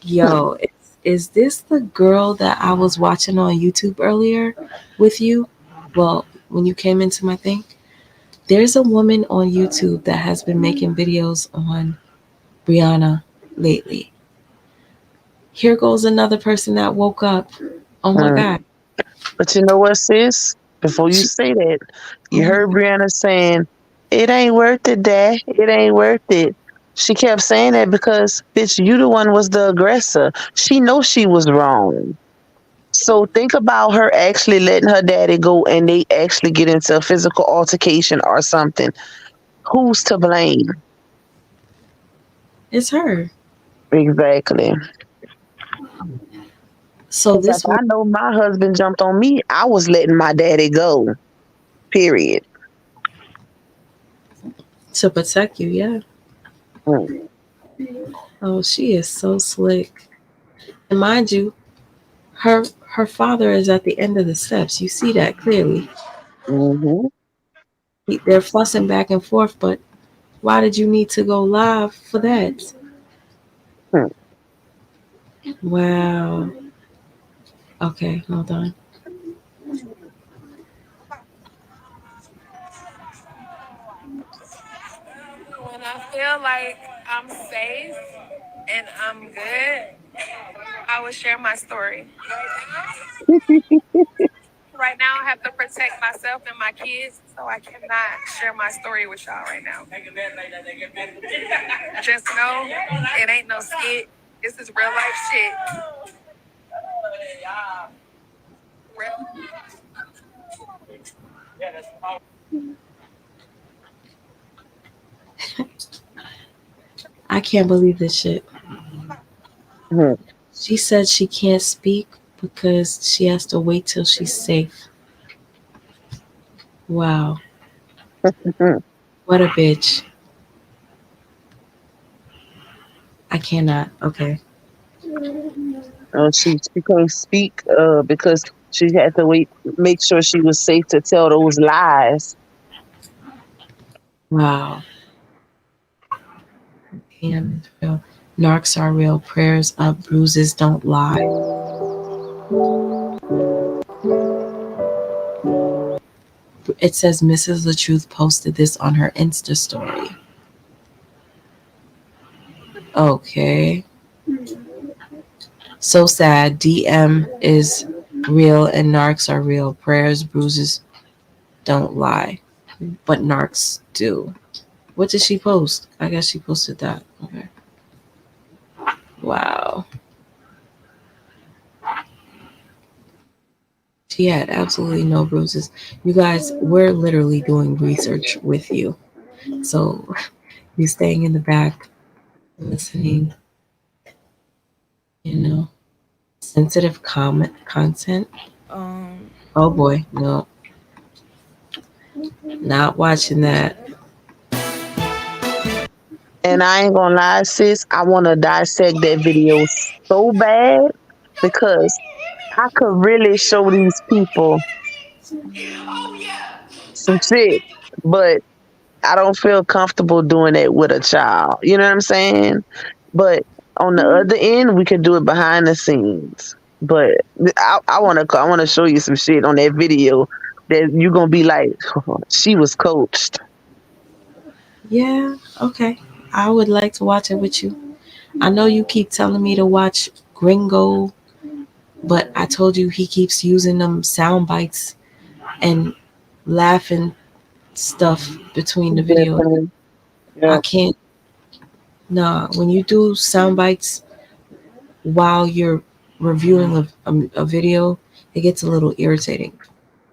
Yo, is this the girl that I was watching on YouTube earlier with you? Well, when you came into my thing, there's a woman on YouTube that has been making videos on Brianna lately. Here goes another person that woke up. Oh my Mm. God. But you know what, sis? Before you say that, you heard Brianna saying, "It ain't worth it, Dad. It ain't worth it." She kept saying that because, bitch, you the one was the aggressor. She knows she was wrong. So think about her actually letting her daddy go and they actually get into a physical altercation or something. Who's to blame? It's her. Exactly. So Because this if I know my husband jumped on me, I was letting my daddy go. Period. to protect you, yeah. Mm. Oh, she is so slick. And mind you, her father is at the end of the steps. You see that clearly. Mm-hmm. They're fussing back and forth, but why did you need to go live for that? Hmm. Wow. Okay, hold on. When I feel like I'm safe and I'm good, I will share my story. Right now, I have to protect myself and my kids, so I cannot share my story with y'all right now. Just know it ain't no skit. This is real life shit. I can't believe this shit. Hmm. She said she can't speak because she has to wait till she's safe. Wow. What a bitch. I cannot. Okay. She couldn't speak because she had to wait, make sure she was safe to tell those lies. Wow. Damn, it's real. Narcs are real. Prayers up. Bruises don't lie. It says Mrs. LaTruth posted this on her Insta story. Okay. So sad. DM is real and narcs are real. Prayers, bruises don't lie. But narcs do. What did she post? I guess she posted that. Okay. Wow. She had absolutely no bruises. You guys, we're literally doing research with you. So you staying in the back, listening, you know, sensitive comment content. Oh boy, no. Not watching that. And I ain't gonna lie, sis, I want to dissect that video so bad because I could really show these people some shit, but I don't feel comfortable doing that with a child. You know what I'm saying? But on the other end, we could do it behind the scenes. But I wanna show you some shit on that video that you're gonna be like, she was coached. Yeah, okay. I would like to watch it with you. I know you keep telling me to watch Gringo, but I told you he keeps using them sound bites and laughing stuff between the video. Definitely. I Yeah. can't. Nah, when you do sound bites while you're reviewing a video, it gets a little irritating.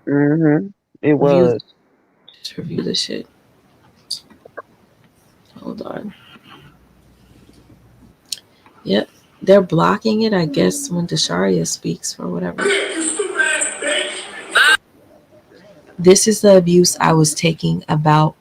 It Review, was. just review the shit. Hold on. Yep, they're blocking it, I guess, when Desharia speaks or whatever. This is the abuse I was talking about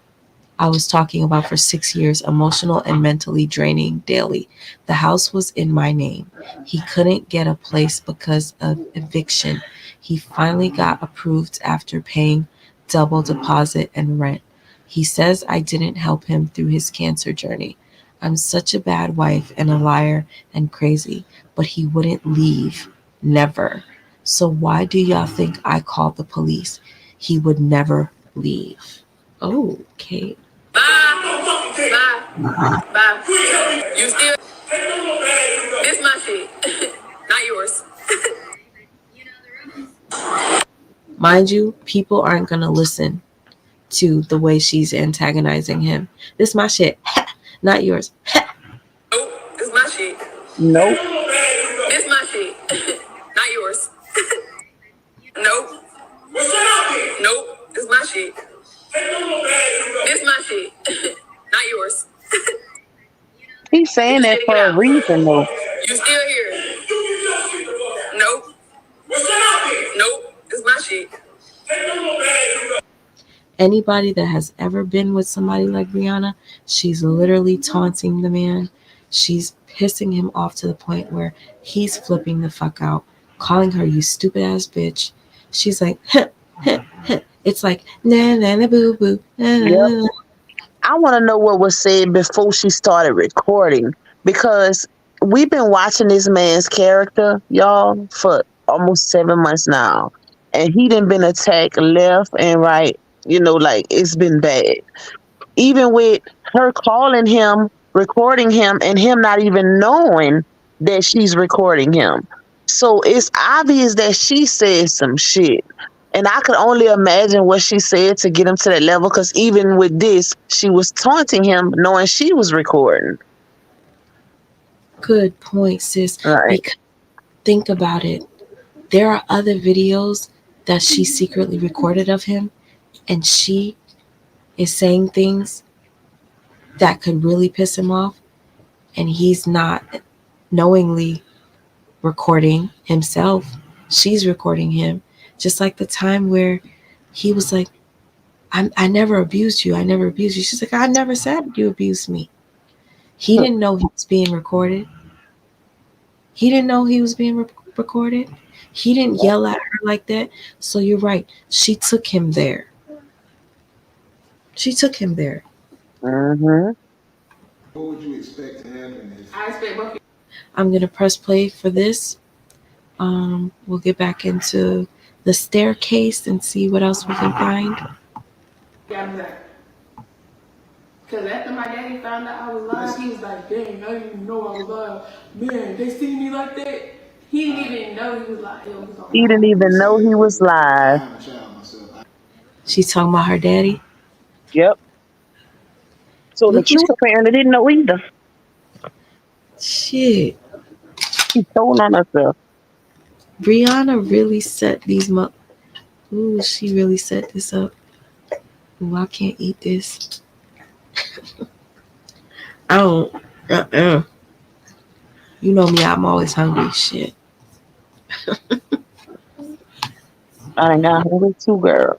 for 6 years, emotional and mentally draining daily. The house was in my name. He couldn't get a place because of eviction. He finally got approved after paying double deposit and rent. He says I didn't help him through his cancer journey. I'm such a bad wife and a liar and crazy, but he wouldn't leave. Never. So why do y'all think I called the police? He would never leave. Oh, okay. Bye. You still. This my shit, not yours. Mind you, people aren't gonna listen to the way she's antagonizing him. This my shit, not yours. Nope, this my shit. Nope. This my shit, not yours. Nope. Nope, this my shit. This my shit, not yours. He's Get saying your that shit and get for a out. reason though. You still here? Nope. Nope. It's my shit. Anybody that has ever been with somebody like Brianna, she's literally taunting the man. She's pissing him off to the point where he's flipping the fuck out, calling her you stupid ass bitch. She's like, huh, huh, huh. It's like, na na na boo boo. Na, na, Yep. na, na. I want to know what was said before she started recording because we've been watching this man's character, y'all, for almost 7 months now. And he done been attacked left and right. Like it's been bad. Even with her calling him, recording him, and him not even knowing that she's recording him. So it's obvious that she said some shit. And I could only imagine what she said to get him to that level because even with this, she was taunting him knowing she was recording. Good point, sis. Right. Because think about it. There are other videos that she secretly recorded of him, and she is saying things that could really piss him off, and he's not knowingly recording himself. She's recording him. Just like the time where he was like, I never abused you. I never abused you. She's like, I never said you abused me. He didn't know he was being recorded. He didn't know he was being recorded. He didn't yell at her like that. So you're right. She took him there. She took him there. Mm-hmm. What would you expect to happen if I expect both. I'm going to press play for this. We'll get back into the staircase and see what else we can find. Because after my daddy found out I was live, he was like, dang, I didn't even know I was live. Man, they see me like that. He didn't even know he was like, it was on He didn't even know he was live. I have a child myself? She's talking about her daddy. Yep. So the Look at truth apparently didn't know either. shit. She told on herself. Brianna really set these Ooh, she really set this up. Ooh, I can't eat this. I don't. You know me, I'm always hungry. Shit. I ain't got hungry too, girl.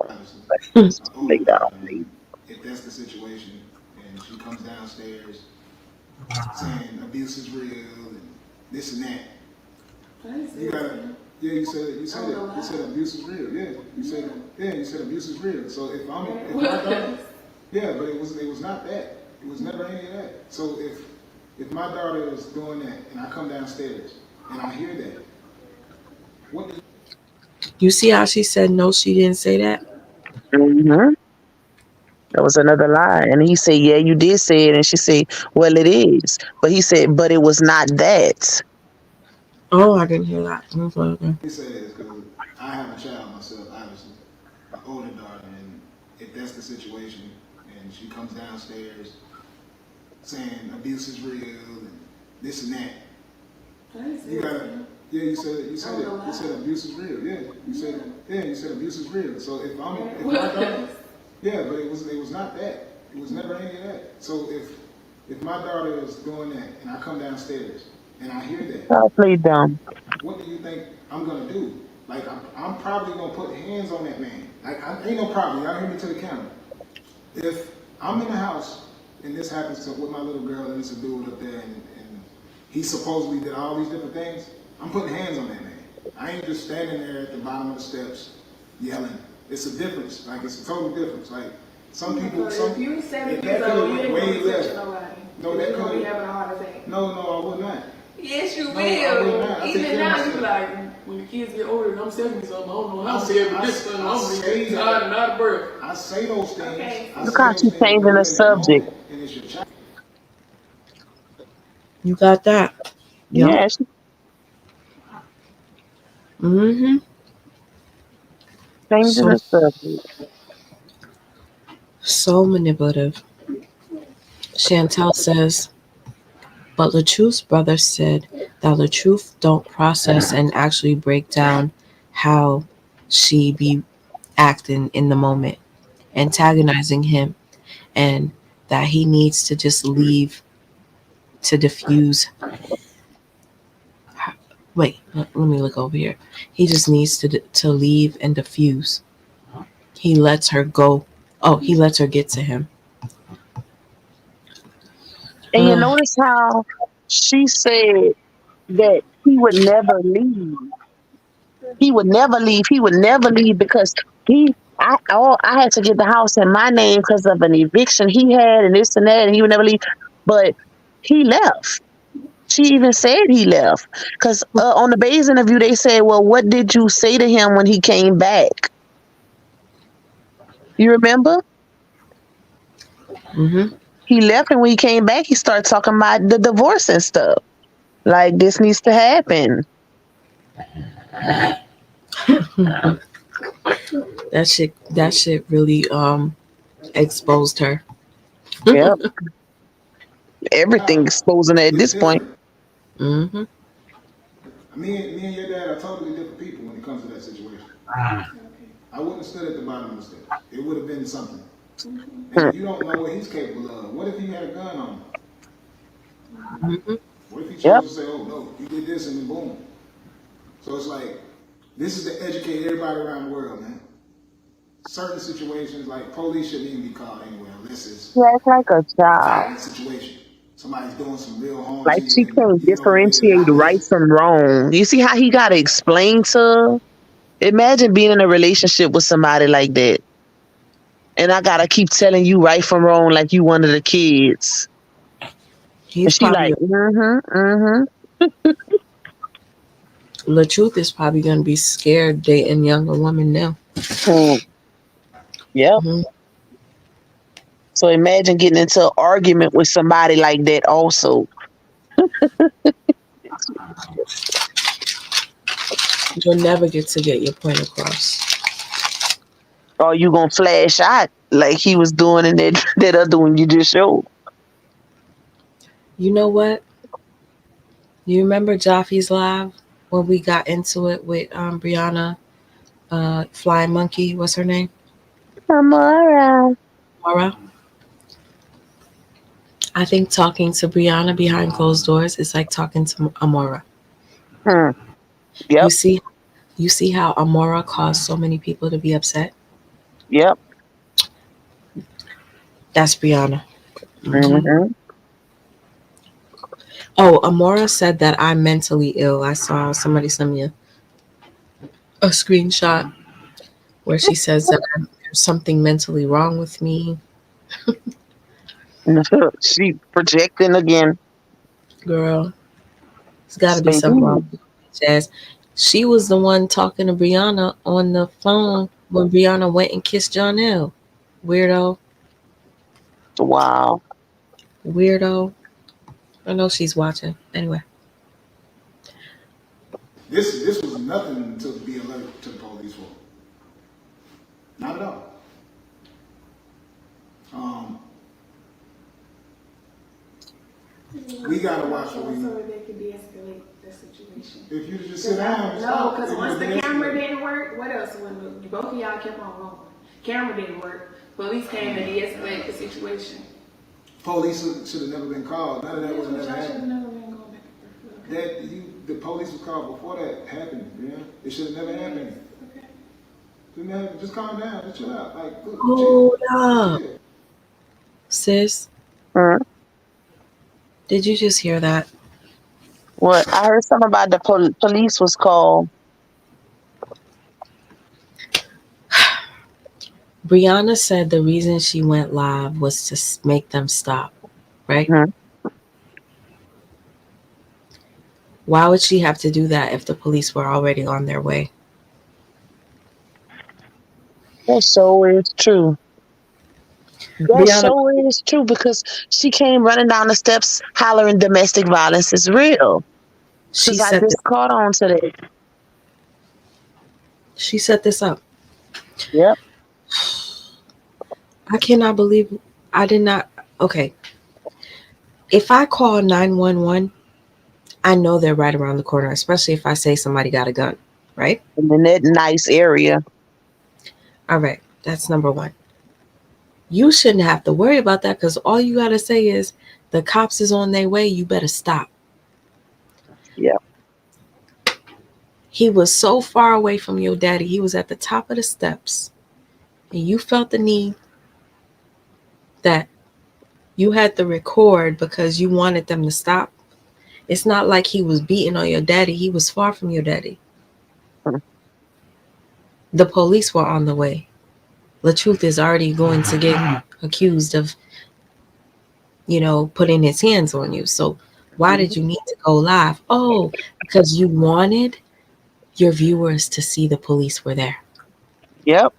Lay down, please. If that's the situation, and she comes downstairs saying abuse is real and this and that, you gotta. Yeah, you said abuse is real. Yeah, you said Yeah, you said abuse is real. So if my daughter, yeah, but it was not that. It was never any of that. So if my daughter is doing that and I come downstairs and I hear that, what do You see how she said no, she didn't say that? Mm-hmm. That was another lie. And he said, yeah, you did say it. And she said, well, it is. But he said, but it was not that. Oh, I didn't hear that. Okay. you say this? Because I have a child myself, obviously, an older daughter, and if that's the situation, and she comes downstairs saying abuse is real and this and that, you gotta. Yeah, you said abuse is real. Yeah, you said abuse is real. So if my daughter, yeah, but it was not that. It was never any of that. So if my daughter is doing that and I come downstairs and I hear that, I played dumb. what do you think I'm gonna do? Like I'm probably gonna put hands on that man. Like I ain't no probably. Y'all hear me to the camera. If I'm in the house and this happens with my little girl and it's a dude up there and he supposedly did all these different things, I'm putting hands on that man. I ain't just standing there at the bottom of the steps yelling. It's a difference. Like it's a total difference. Like some people, if you 7 years old, you ain't way gonna touch less. nobody. No, that You're gonna be could. having a heart attack. No, I would not. Yes, you No, I would will. not. I take Even care of now, you myself. be like, when the kids get older and I'm 70 something, I don't know how I I'm say- 70 I- this time. I I'm say really that. tired and out of breath. I say those things. Okay. I Look say how those she's things changing when the you're in that subject. moment, and it's your child. You got that? Yep. Yeah, she's Mm-hmm. changing So the subject. so manipulative. Chantel says, but LaTruth's brother said that LaTruth don't process and actually break down how she be acting in the moment, antagonizing him, and that he needs to just leave to diffuse. Wait, let me look over here. He just needs to leave and diffuse. He lets her go. Oh, he lets her get to him. And you notice how she said that he would never leave. He would never leave. He would never leave because I had to get the house in my name because of an eviction he had and this and that, and he would never leave. But he left. She even said he left because on the Bayes interview they said, "Well, what did you say to him when he came back?" You remember? Mm-hmm. He left, and when he came back, he started talking about the divorce and stuff. Like this needs to happen. That shit really exposed her. Yep. Everything exposing her at It's this point. different. Mm-hmm. Me and your dad are totally different people when it comes to that situation. I wouldn't have stood at the bottom of the steps. It would have been something. And you don't know what he's capable of. What if he had a gun on him? Mm-hmm. What if he Yep. chose to say, "Oh no, you did this," and then boom. So it's like this is to educate everybody around the world, man. Certain situations, like police shouldn't even be called anywhere unless it's Yeah, it's like a a child. violent situation. Somebody's doing some real harm Like to she you, and can't you know it is. differentiate Not right this. from wrong. You see how he got to explain to her? Imagine being in a relationship with somebody like that. And I got to keep telling you right from wrong like you one of the kids. And He's she like, probably mm-hmm. the truth is probably gonna be scared dating younger women now. Yep. Mm-hmm. So imagine getting into an argument with somebody like that also. You'll never get your point across. Or you gonna flash out like he was doing in that other one you just showed. You know what? You remember Joffy's live when we got into it with Brianna, Flying Monkey? What's her name? Amara. Laura. I think talking to Brianna behind closed doors is like talking to Amora. Yep. You see how Amora caused so many people to be upset? Yep. That's Brianna. Mm-hmm. Oh, Amora said that I'm mentally ill. I saw somebody send me a screenshot. where she says that there's something mentally wrong with me. She projecting again. Girl, there's got to be Baby. something wrong with Jazz. She was the one talking to Brianna on the phone when Brianna went and kissed Jonelle. Weirdo. Wow. Weirdo. I know she's watching. Anyway. This was nothing to be alert to the police for. Not at all. We gotta watch what we. So they can de-escalate the situation. If you just sit down. No, because once the camera didn't work, what else? When both of y'all kept on going, camera didn't work. Police came to de-escalate the situation. Police should have never been called. None of that would have never happened. Never been going back and forth. The police was called before that happened. Yeah, it should have never happened. Okay. Didn't happen. Just calm down. Just chill out. Like, look, Hold up, chill. sis. Did you just hear that? What? I heard something about the police was called. Brianna said the reason she went live was to make them stop, right? Why would she have to do that if the police were already on their way? That so is true. That so is true because she came running down the steps hollering domestic violence is real. She I just caught on to that. She set this up. Yep. I cannot believe I did not. Okay. If I call 911, I know they're right around the corner, especially if I say somebody got a gun, right? And in that nice area. All right. That's number one. You shouldn't have to worry about that because all you got to say is the cops is on their way. You better stop. Yeah. He was so far away from your daddy. He was at the top of the steps. And you felt the need that you had to record because you wanted them to stop. It's not like he was beating on your daddy. He was far from your daddy. The police were on the way. LaTruth is already going to get accused of, putting his hands on you. So why did you need to go live? Oh, because you wanted your viewers to see the police were there. Yep.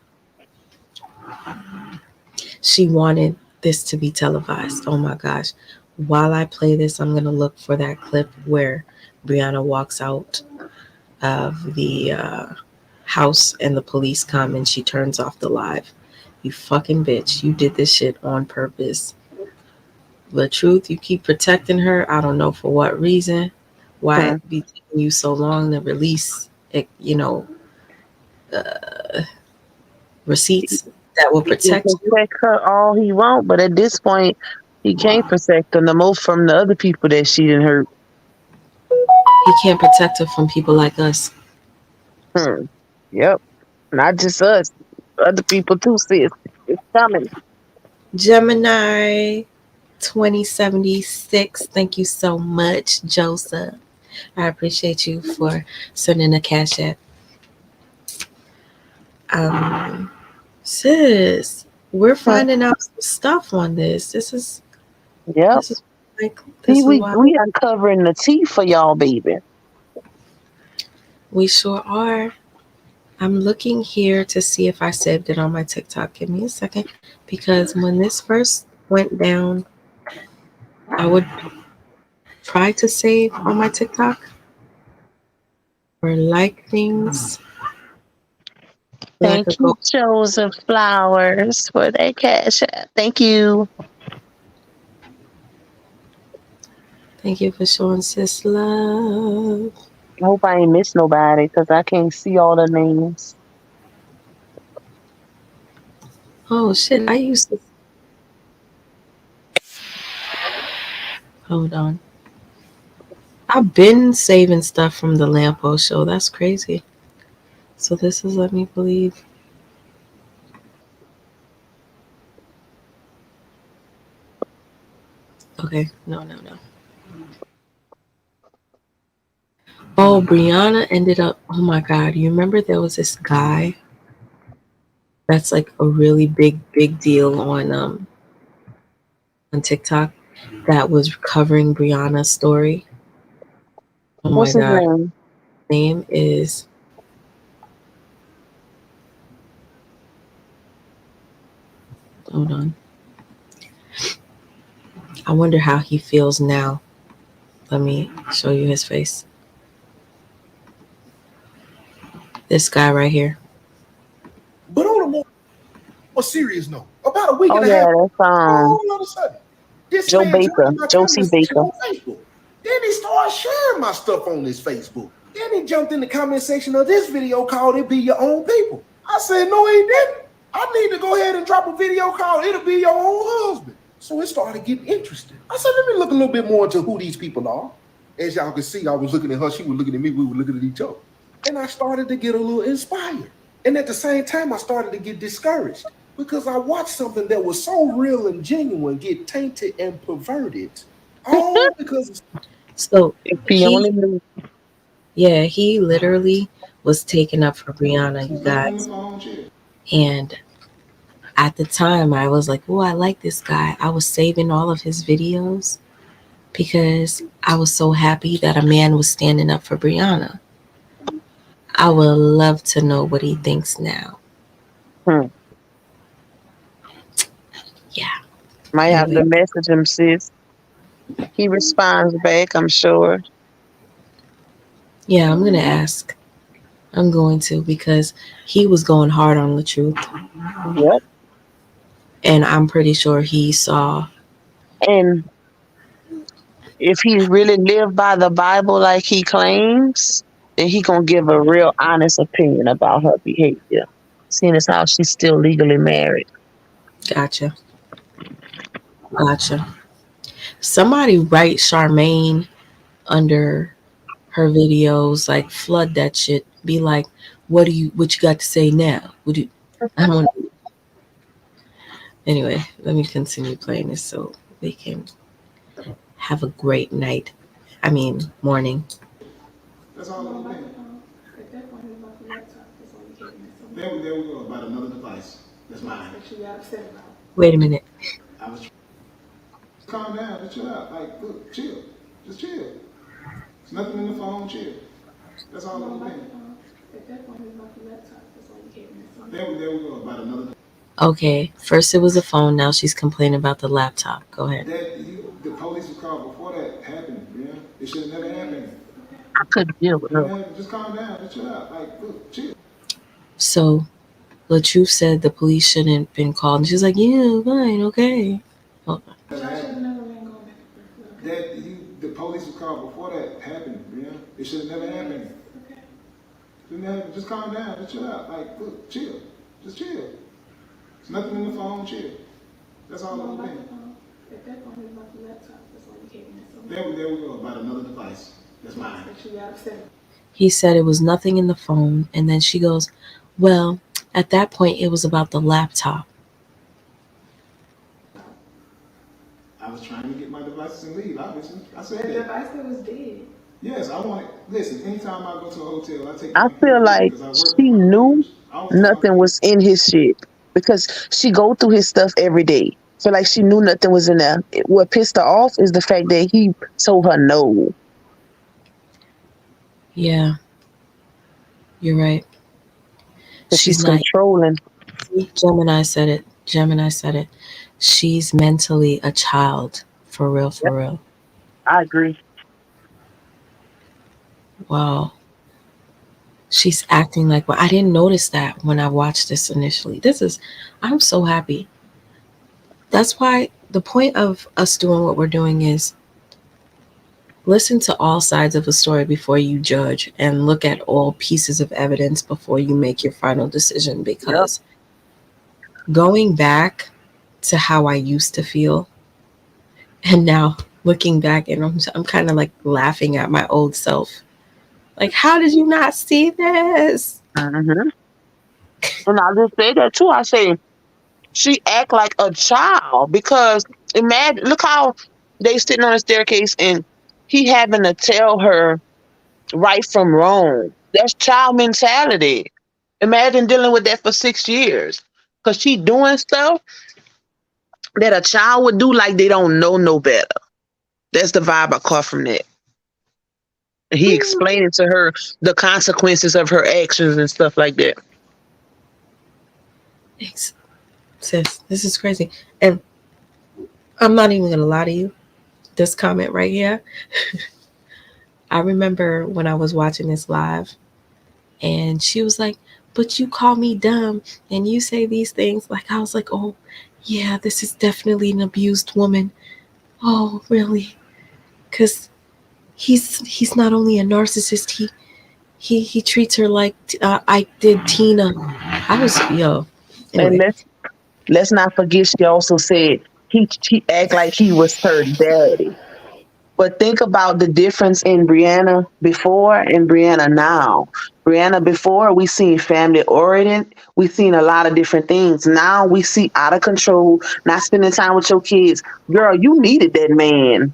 She wanted this to be televised. Oh my gosh. While I play this, I'm going to look for that clip where Brianna walks out of the house and the police come and she turns off the live. You fucking bitch. You did this shit on purpose. The truth, you keep protecting her. I don't know for what reason. Why it be taking you so long to release, receipts that will protect He can protect her all he want, but at this point, he can't protect her no more from the other people that she didn't hurt. He can't protect her from people like us. Yep. Not just us. Other people too, sis. It's coming. Gemini 2076. Thank you so much, Joseph. I appreciate you for sending a cash app. Sis, we're finding out some stuff on this. This is we uncovering the tea for y'all, baby. We sure are. I'm looking here to see if I saved it on my TikTok. Give me a second. Because when this first went down, I would try to save on my TikTok or like things. Thank you, Joseph Flowers, for that cash app. Thank you. Thank you for showing sis love. I hope I ain't miss nobody because I can't see all the names. Oh shit, I used to. Hold on. I've been saving stuff from the Lamppost show. That's crazy. So this is Let Me Believe. Okay, no. Oh, Brianna ended up, oh my God, you remember there was this guy That's like a really big deal on TikTok that was covering Brianna's story. Oh my What's his god. name? Name is hold on. I wonder how he feels now. Let me show you his face. This guy right here. But on a more serious note, about a week Oh and a half, yeah, that's all of a sudden, this Joe man Baker, joined my Josie conversation Baker. on Facebook. Then he started sharing my stuff on his Facebook. Then he jumped in the comment section of this video called "It Be Your Own People." I said, no, he didn't. I need to go ahead and drop a video called "It'll Be Your Own Husband." So it started getting interesting. I said, let me look a little bit more into who these people are. As y'all can see, I was looking at her, she was looking at me, we were looking at each other. And I started to get a little inspired. And at the same time, I started to get discouraged because I watched something that was so real and genuine get tainted and perverted. All because of So he only knew. yeah, he literally was taken up for Brianna, you guys. And at the time, I was like, oh, I like this guy. I was saving all of his videos because I was so happy that a man was standing up for Brianna. I would love to know what he thinks now. Yeah. Might have to message him, sis. He responds back, I'm sure. Yeah, I'm going to ask. I'm going to because he was going hard on the truth. Yep. And I'm pretty sure he saw. And if he really lived by the Bible like he claims, then he gonna give a real honest opinion about her behavior. Seeing as how she's still legally married. Gotcha. Somebody write Charmaine under her videos, like flood that shit. Be like, what you got to say now? Would you? I don't. Anyway, let me continue playing this so we can have a great night. I mean, morning. That's all it was. At that point, it was off the laptop. That's all you gave me. So There we go. About another device. That's mine. that you got upset about. Wait a minute. I was calm down, just chill out. Like, look, chill. Just chill. There's nothing in the phone, chill. That's all it was. At that point, it was off the laptop. That's all you gave me. So There we go. About another device. Okay, first it was a phone. Now she's complaining about the laptop. Go ahead. The police was called before that happened, man. It should have never happened. I couldn't deal with her. Just calm down, just chill out. Like, look, chill. So, LaTruth said the police shouldn't have been called, and she's like, "Yeah, fine, okay." Hold on. The police was called before that happened, man. It should have never happened. Just calm down, just chill out. Like, look, chill. Just chill. There's nothing in the phone, chill. That's all it was. at that point, it was off the laptop. That's all you gave me. So There we go. About another device. That's mine. that you got upset. He said it was nothing in the phone, and then she goes, "Well, at that point, it was about the laptop." I was trying to get my devices and leave, obviously. I said The that. device that was dead. Yes, I want it. Listen, anytime I go to a hotel, I take I my feel computer like because I work she with my knew computers. I always take my nothing was in his shit because she go through his stuff every day. So like she knew nothing was in there. What pissed her off is the fact that he told her no. Yeah, you're right. She's She's not. controlling. Gemini said it. Gemini said it. She's mentally a child. For real, for Yep. real. I agree. Wow. She's acting like, well, I didn't notice that when I watched this initially. I'm so happy. That's why the point of us doing what we're doing is listen to all sides of a story before you judge and look at all pieces of evidence before you make your final decision. Because going back to how I used to feel and now looking back and I'm kind of like laughing at my old self. Like, how did you not see this? Mm-hmm. And I just say that too. I say she act like a child because imagine, look how they sitting on a staircase and he having to tell her right from wrong. That's child mentality. Imagine dealing with that for 6 years. because she doing stuff that a child would do like they don't know no better. That's the vibe I caught from that. And he explaining to her the consequences of her actions and stuff like that. Sis, this is crazy. And I'm not even gonna lie to you. This comment right here. I remember when I was watching this live, and she was like, "But you call me dumb, and you say these things." Like I was like, "Oh, yeah, this is definitely an abused woman." Oh, really? Because he's not only a narcissist. He treats her like I did Tina. I was yo. And Anyway, let's not forget she also said he act like he was her daddy. But think about the difference in Brianna before and Brianna now. Brianna before, we seen family oriented. We seen a lot of different things. Now we see out of control, not spending time with your kids. Girl, you needed that man.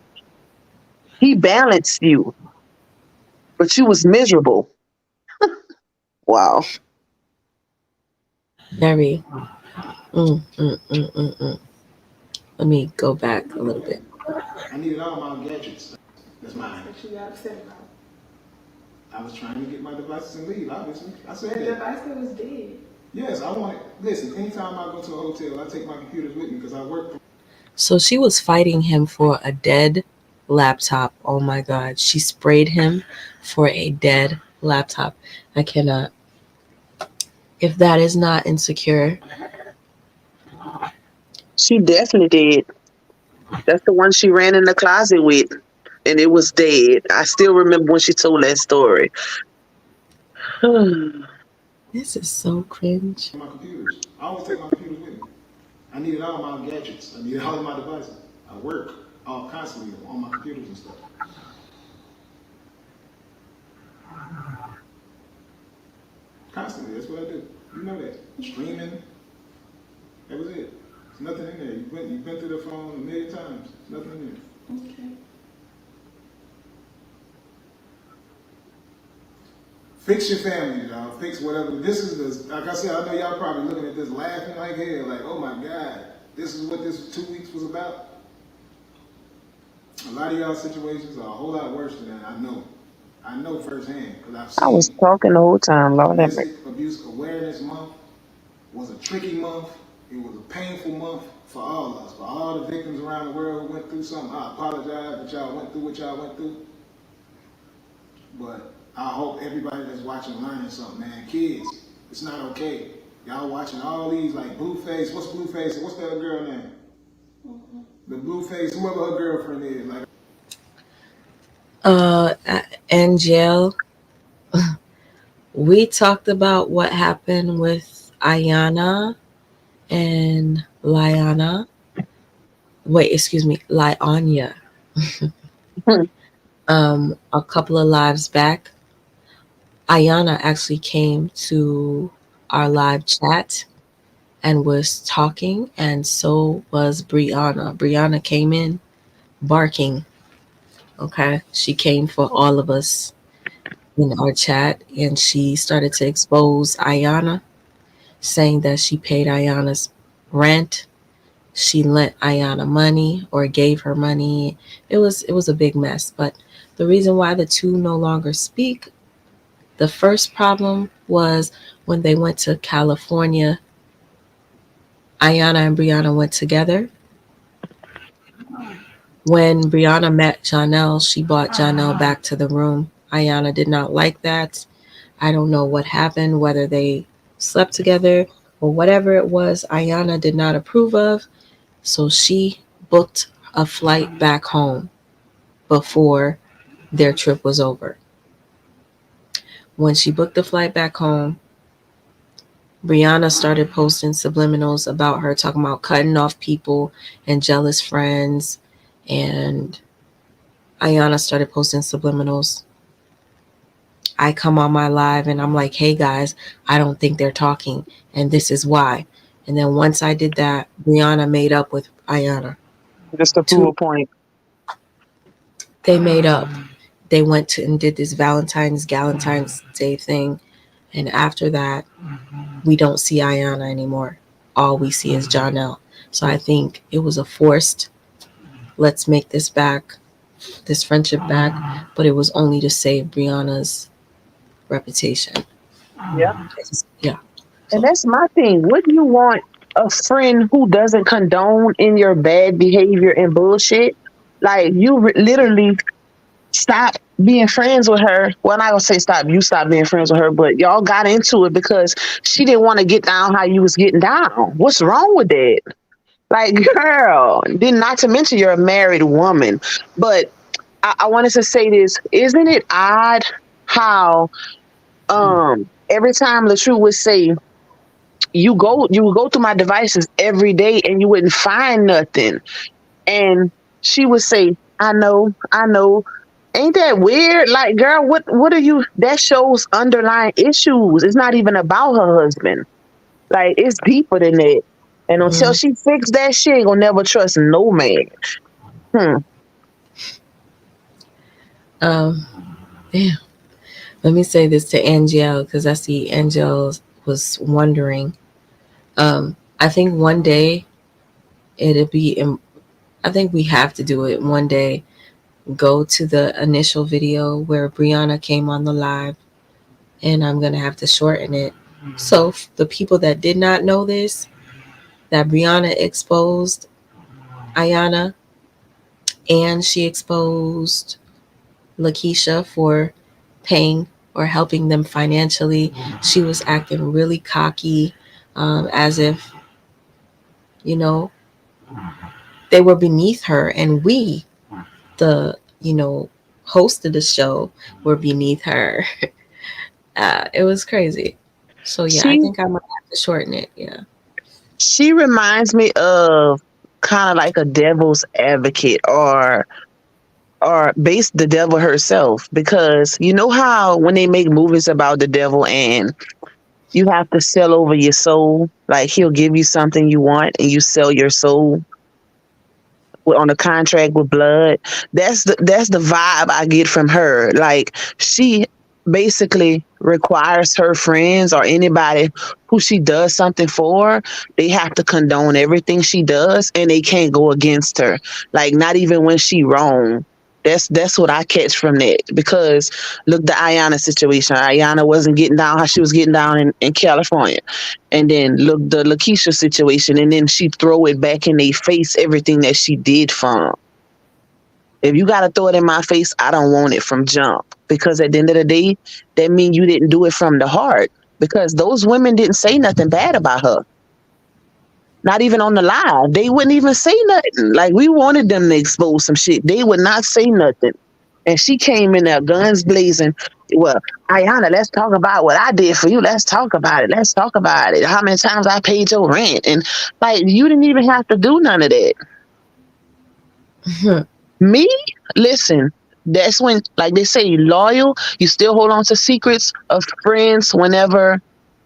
He balanced you, but you was miserable. Wow. very. Let me go back a little bit. I needed all my gadgets. That's mine. What you got upset about? I was trying to get my devices and leave, obviously. I said The that. device that was dead. Yes, I want it. Listen, anytime I go to a hotel, I take my computers with me because I work from. So she was fighting him for a dead laptop. Oh my God. She sprayed him for a dead laptop. I cannot. If that is not insecure. She definitely did. That's the one she ran in the closet with, and it was dead. I still remember when she told that story. This is so cringe. My computers. I always take my computers with me. I needed all my gadgets. I needed all of my devices. I work constantly on my computers and stuff. Constantly, that's what I do. You know that. Streaming. That was it. There's nothing in there. You've been through the phone a million times. There's nothing in there. Okay. Fix your family, y'all. Fix whatever. This is the, like I said, I know y'all probably looking at this laughing like hell, like, oh my God, this is what this 2 weeks was about. A lot of y'all situations are a whole lot worse than that. I know. I know firsthand because I've seen. I was talking the whole time, Lord have mercy. Domestic Abuse Awareness Month was a tricky month. It was a painful month for all of us, for all the victims around the world who went through something. I apologize that y'all went through what y'all went through. But I hope everybody that's watching learning something, man. Kids, it's not okay. Y'all watching all these like Blueface. What's Blueface? What's that other girl name? The Blueface, whoever her girlfriend is. Like, Angel, we talked about what happened with Ayana and Liana. Wait, excuse me, Lianya. A couple of lives back. Ayana actually came to our live chat and was talking, and so was Brianna. Brianna came in barking. Okay, she came for all of us in our chat, and she started to expose Ayana, saying that she paid Ayana's rent, she lent Ayana money or gave her money. It was a big mess. But the reason why the two no longer speak, the first problem was when they went to California. Ayana and Brianna went together. When Brianna met Janelle, she brought Janelle back to the room. Ayana did not like that. I don't know what happened, whether they slept together or whatever it was, Ayana did not approve of. So she booked a flight back home before their trip was over. When she booked the flight back home, Brianna started posting subliminals about her, talking about cutting off people and jealous friends. And Ayana started posting subliminals. I come on my live and I'm like, hey guys, I don't think they're talking. And this is why. And then once I did that, Brianna made up with Ayana. Just to prove a point. They made up. They went to and did this Valentine's Day thing. And after that, we don't see Ayana anymore. all we see is Jonelle. So I think it was a forced, let's make this friendship back, but it was only to save Brianna's reputation. Yeah. Yeah. And that's my thing. What do you want a friend who doesn't condone in your bad behavior and bullshit? Like literally stop being friends with her. Well, I'm not gonna say stop. You stop being friends with her, but y'all got into it because she didn't want to get down how you was getting down. What's wrong with that? Like, girl. Then, not to mention you're a married woman. But I wanted to say this: isn't it odd how every time LaTrue would say, you would go through my devices every day and you wouldn't find nothing. And she would say, I know. Ain't that weird? Like, girl, what are you? That shows underlying issues. It's not even about her husband. Like, it's deeper than that. And until she fix that, she ain't gonna never trust no man. Yeah. Let me say this to Angel because I see Angel was wondering. I think one day it'll be. I think we have to do it one day. Go to the initial video where Brianna came on the live, and I'm gonna have to shorten it. So the people that did not know this, that Brianna exposed Ayana, and she exposed Lakeisha for paying or helping them financially. She was acting really cocky, as if, you know, they were beneath her, and we, the, host of the show, were beneath her. It was crazy. So yeah, I She think I might have to shorten it. Yeah. she reminds me of kind of like a devil's advocate or base the devil herself, because you know how when they make movies about the devil and you have to sell over your soul, like he'll give you something you want and you sell your soul on a contract with blood. That's the vibe I get from her. Like, she basically requires her friends or anybody who she does something for, they have to condone everything she does and they can't go against her. Like, not even when she wrong. That's what I catch from that. Because look, the Ayana situation. Ayana wasn't getting down how she was getting down in California. And then look, the Lakeisha situation, and then she throw it back in their face, everything that she did for 'em. If you gotta throw it in my face, I don't want it from jump. Because at the end of the day, that means you didn't do it from the heart. Because those women didn't say nothing bad about her. Not even on the live. They wouldn't even say nothing. Like, we wanted them to expose some shit. They would not say nothing. And she came in there, guns blazing. Well, Ayana, let's talk about what I did for you. Let's talk about it. Let's talk about it. How many times I paid your rent. And like, you didn't even have to do none of that. Me? Listen, that's when, like they say, loyal, you still hold on to secrets of friends whenever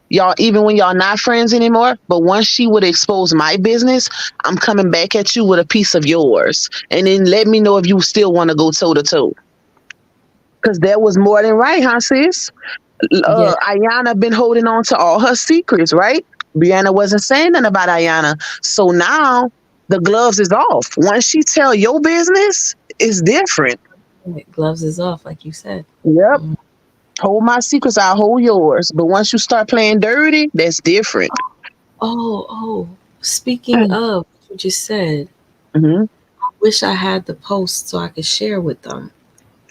y'all, even when y'all not friends anymore. But once she would expose my business, I'm coming back at you with a piece of yours. And then let me know if you still want to go toe to toe. Because that was more than right, huh, sis? Ayana been holding on to all her secrets, right? Brianna wasn't saying nothing about Ayana. So now the gloves is off. Once she tell your business, it's different. Gloves is off, like you said. Yep. Hold my secrets, I'll hold yours. But once you start playing dirty, that's different. Oh. Speaking of what you just said, I wish I had the post so I could share with them.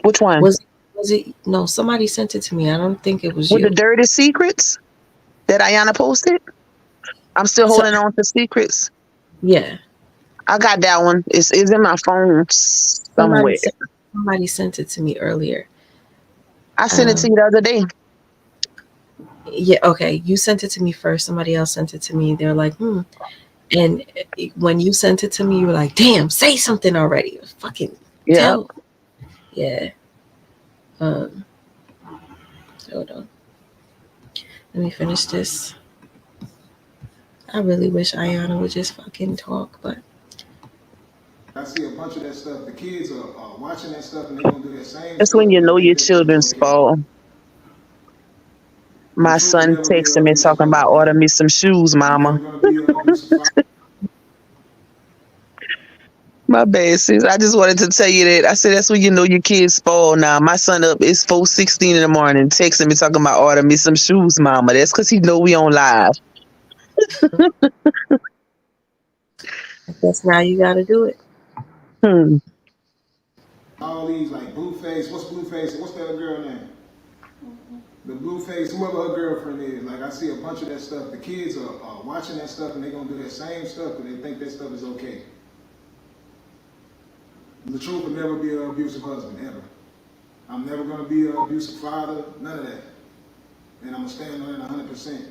Which one? Was it? No, somebody sent it to me. I don't think it was With you. the dirty secrets that Ayana posted? I'm still holding on to secrets. Yeah. I got that one. It's in my phone somewhere. Somebody sent it to me earlier. I sent it to you the other day. Yeah, okay. You sent it to me first. Somebody else sent it to me. They're like, And when you sent it to me, you were like, damn, say something already. Fucking tell. Yeah. Hold on. Let me finish this. I really wish Ayana would just fucking talk, but I see a bunch of that stuff. The kids are watching that stuff and they're gonna do that same That's stuff. when you And know then your they just children's go ahead. fall. My son texting me talking about order me some shoes, mama. My bad, sis. I just wanted to tell you that. I said that's when you know your kids spoiled now. My son up is 4:16 in the morning texting me talking about order me some shoes, mama. That's because he know we on live. I guess now you got to do it. All these like Blueface. What's Blueface? What's that girl name? The Blueface, whoever her girlfriend is. Like I see a bunch of that stuff. The kids are watching that stuff and they're gonna do that same stuff because they think that stuff is okay. The truth will never be an abusive husband, ever. I'm never gonna be an abusive father, none of that. And I'm gonna stand on it 100%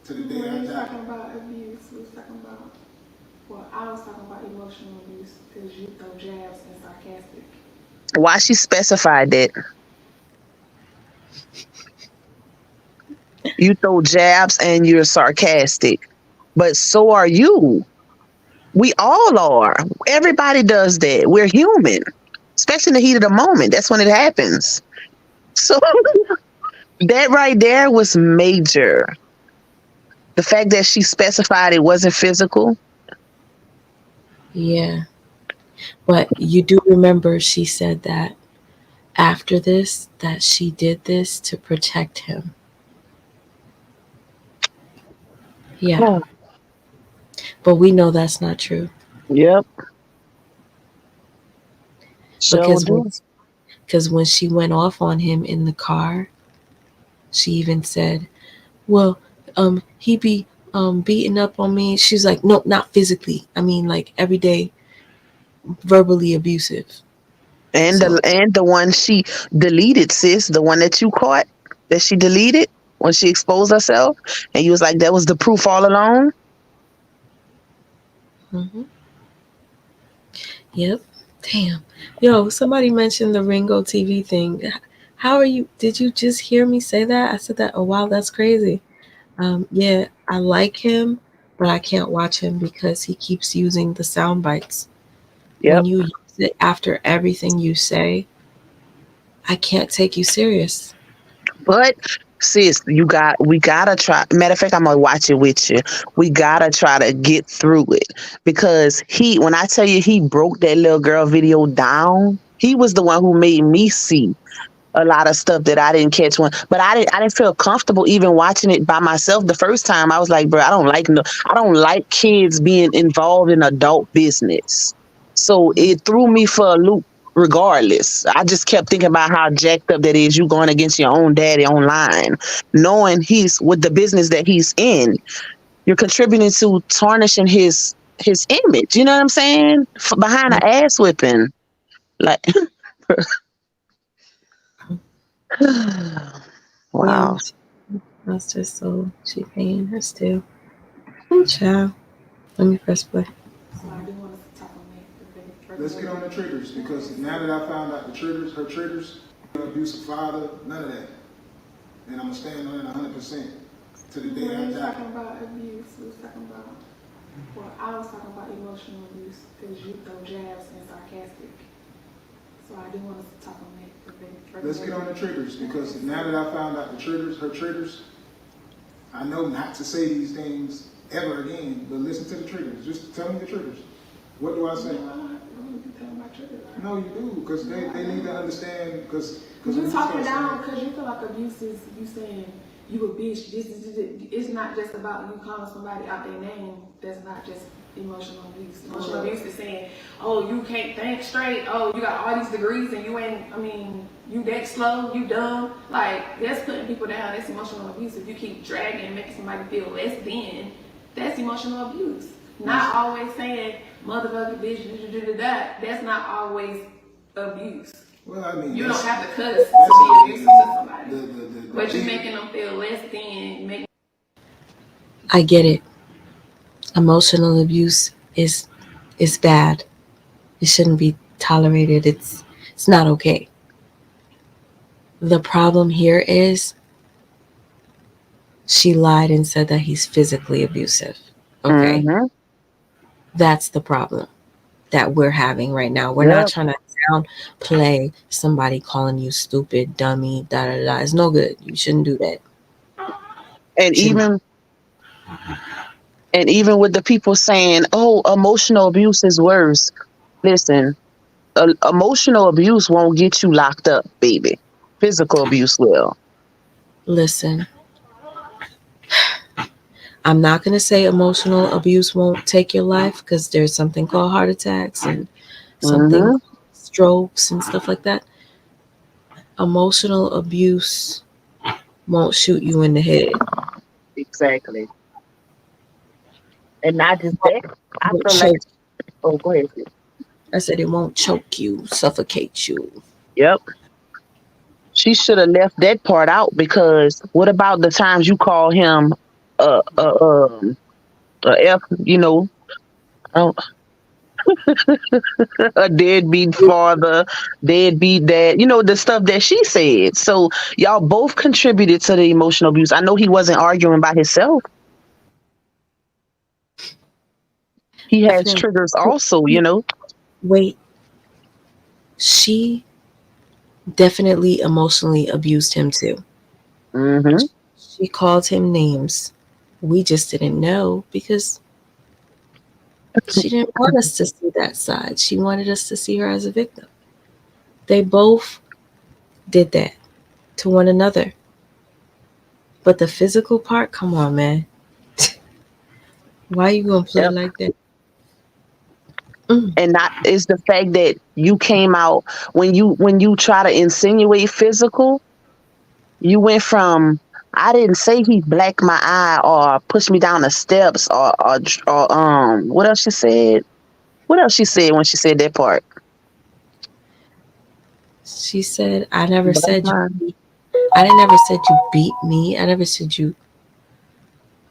to the day I When die. you're talking about abuse, we was talking about, well, I was talking about emotional abuse because you throw jabs and sarcastic. Why she specified that? You throw jabs and you're sarcastic, but so are you. We all are. Everybody does that. We're human, especially in the heat of the moment. That's when it happens. So that right there was major. The fact that she specified it wasn't physical. Yeah. But you do remember she said that after this, that she did this to protect him. Yeah. Oh. But we know that's not true. Yep. Because when she went off on him in the car, she even said, well, he be beating up on me. She's like, no, not physically. I mean, like every day, verbally abusive. And the one she deleted, sis, the one that you caught that she deleted when she exposed herself, and you was like, that was the proof all along. Mm-hmm. Yep. Damn. Yo, somebody mentioned the Ringo TV thing. How are you? Did you just hear me say that? I said that. Oh, wow, that's crazy. Yeah, I like him, but I can't watch him because he keeps using the sound bites. Yep. When you use it after everything you say, I can't take you serious. But sis, we gotta try. Matter of fact, I'm gonna watch it with you. We gotta try to get through it because when I tell you he broke that little girl video down, he was the one who made me see a lot of stuff that I didn't catch but I didn't feel comfortable even watching it by myself the first time. I was like, bro, I don't like kids being involved in adult business. So it threw me for a loop regardless. I just kept thinking about how jacked up that is, you going against your own daddy online, knowing he's with the business that he's in. You're contributing to tarnishing his image. You know what I'm saying? Behind an ass whipping. Like wow. Yeah, that's just so she paying her still. Oh, child. Let me press play. So I do want to talk on that. Let's get on the triggers because now that I found out her triggers, abusive father, none of that. And I'm gonna stand on it 100% to the day I When we was die. talking about abuse, we was talking about, well, I was talking about emotional abuse because you throw jabs and sarcastic. So I do want to talk on that. Let's get on the triggers because now that I found out her triggers, I know not to say these things ever again, but listen to the triggers. Just tell me the triggers. What do I say? No, you do, because they need to understand, because you're talking down because you feel like abuse is you saying you a bitch. This it's not just about you calling somebody out their name. That's not just emotional abuse. Emotional abuse is saying, oh, you can't think straight. Oh, you got all these degrees and you ain't. I mean, you that slow. You dumb. Like that's putting people down. That's emotional abuse. If you keep dragging and making somebody feel less than, that's emotional abuse. Not always saying motherfucker bitch. That's not always abuse. Well, I mean, you don't have to cuss to be abusive to somebody, but you're making them feel less than. I get it. Emotional abuse is bad. It shouldn't be tolerated. It's not okay. The problem here is she lied and said that he's physically abusive. Okay. Mm-hmm. That's the problem that we're having right now. We're not trying to downplay somebody calling you stupid, dummy, da da da. It's no good. You shouldn't do that. And She even with the people saying, "Oh, emotional abuse is worse." Listen, emotional abuse won't get you locked up, baby. Physical abuse will. listen. I'm not gonna say emotional abuse won't take your life because there's something called heart attacks and something Mm-hmm. called strokes and stuff like that. Emotional abuse won't shoot you in the head. Exactly. And not just that, I Won't feel like, choke. oh, go ahead. Sis. I said it won't choke you, suffocate you. Yep. She should have left that part out because what about the times you call him a F, uh, a deadbeat father, deadbeat dad, the stuff that she said. So y'all both contributed to the emotional abuse. I know he wasn't arguing by himself. He has Definitely. triggers also. Wait, she definitely emotionally abused him too. Mm-hmm. She called him names. We just didn't know because she didn't want us to see that side. She wanted us to see her as a victim. They both did that to one another. But the physical part, come on, man. Why you gonna play Yep. like that? Mm. And that is the fact that you came out when you try to insinuate physical, you went from I didn't say he blacked my eye or pushed me down the steps or what else she said? What else she said when she said that part? She said, "I never Black said you my beat. I never said you beat me. I never said you.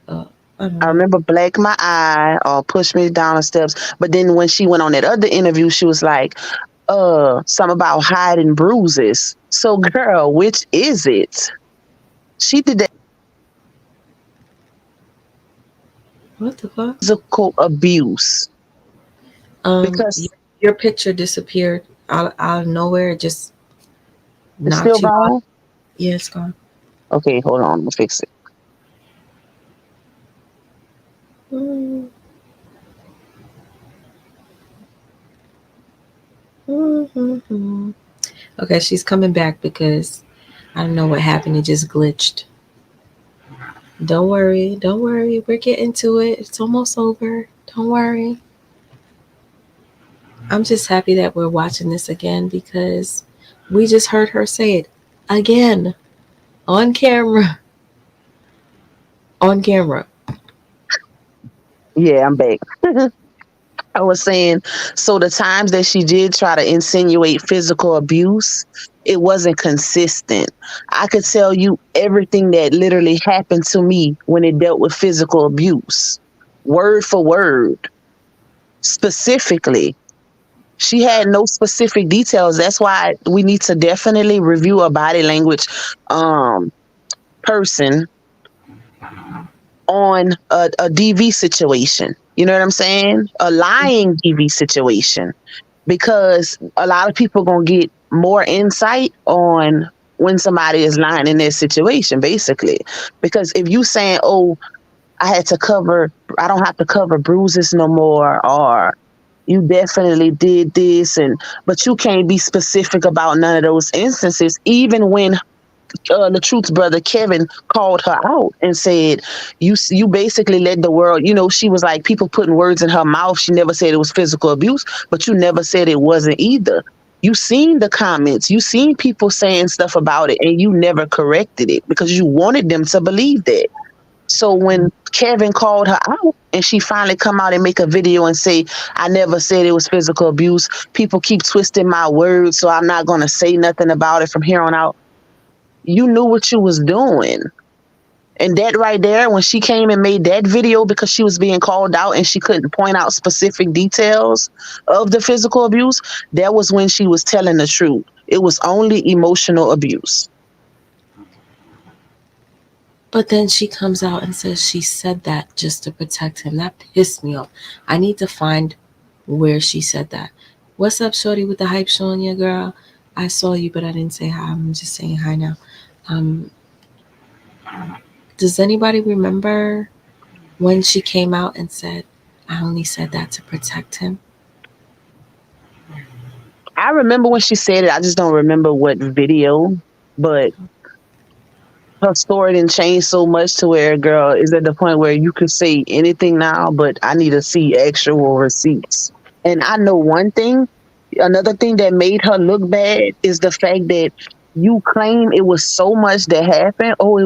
Uh, I don't I know. remember black my eye or push me down the steps. But then when she went on that other interview, she was like, something about hiding bruises. So girl, which is it? She did that What the fuck? physical abuse Your, because your picture disappeared out of nowhere. It just it's still knocked you off. gone. Yeah, it's gone. Okay, hold on, we'll fix it. Mm, mm. Okay, she's coming back because I don't know what happened. It just glitched. Don't worry. Don't worry. We're getting to it. It's almost over. Don't worry. I'm just happy that we're watching this again because we just heard her say it again on camera. On camera. Yeah, I'm back. I was saying, so the times that she did try to insinuate physical abuse, it wasn't consistent. I could tell you everything that literally happened to me when it dealt with physical abuse, word for word, specifically. She had no specific details. That's why we need to definitely review a body language um, person on a DV situation. You know what I'm saying? A lying DV situation. Because a lot of people gonna get more insight on when somebody is lying in their situation, basically. Because if you saying, "Oh, I don't have to cover bruises no more," or "You definitely did this," but you can't be specific about none of those instances, even when the truth's brother Kevin called her out and said, "You basically let the world." She was like, people putting words in her mouth. She never said it was physical abuse, but you never said it wasn't either. You seen the comments, you seen people saying stuff about it, and you never corrected it because you wanted them to believe that. So when Kevin called her out and she finally come out and make a video and say, "I never said it was physical abuse. People keep twisting my words, so I'm not going to say nothing about it from here on out." You knew what you was doing. And that right there, when she came and made that video because she was being called out and she couldn't point out specific details of the physical abuse, that was when she was telling the truth. It was only emotional abuse. But then she comes out and says she said that just to protect him. That pissed me off. I need to find where she said that. What's up, shorty, with the hype showing you, girl? I saw you, but I didn't say hi. I'm just saying hi now. Um, Does anybody remember when she came out and said, I only said that to protect him? I remember when she said it. I just don't remember what video, but her story didn't change so much to where, girl, is at the point where you could say anything now, but I need to see actual receipts. And I know one thing, another thing that made her look bad is the fact that you claim it was so much that happened. Oh,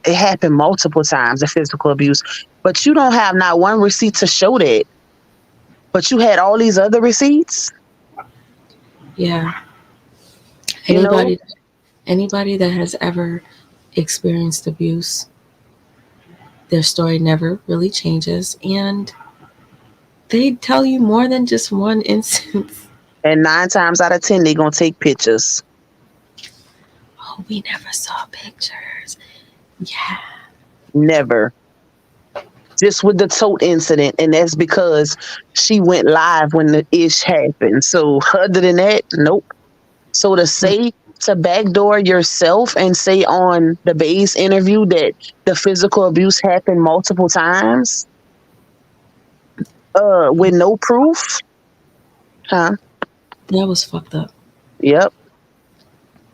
it happened multiple times, the physical abuse, but you don't have not one receipt to show that. But you had all these other receipts. Yeah. You know? Anybody that has ever experienced abuse, their story never really changes, and they tell you more than just one instance. And 9 times out of 10, they're going to take pictures. Oh, we never saw pictures. Yeah. Never. Just with the tote incident, and that's because she went live when the ish happened. So other than that, nope. So to backdoor yourself and say on the base interview that the physical abuse happened multiple times, with no proof, huh? That was fucked up. Yep.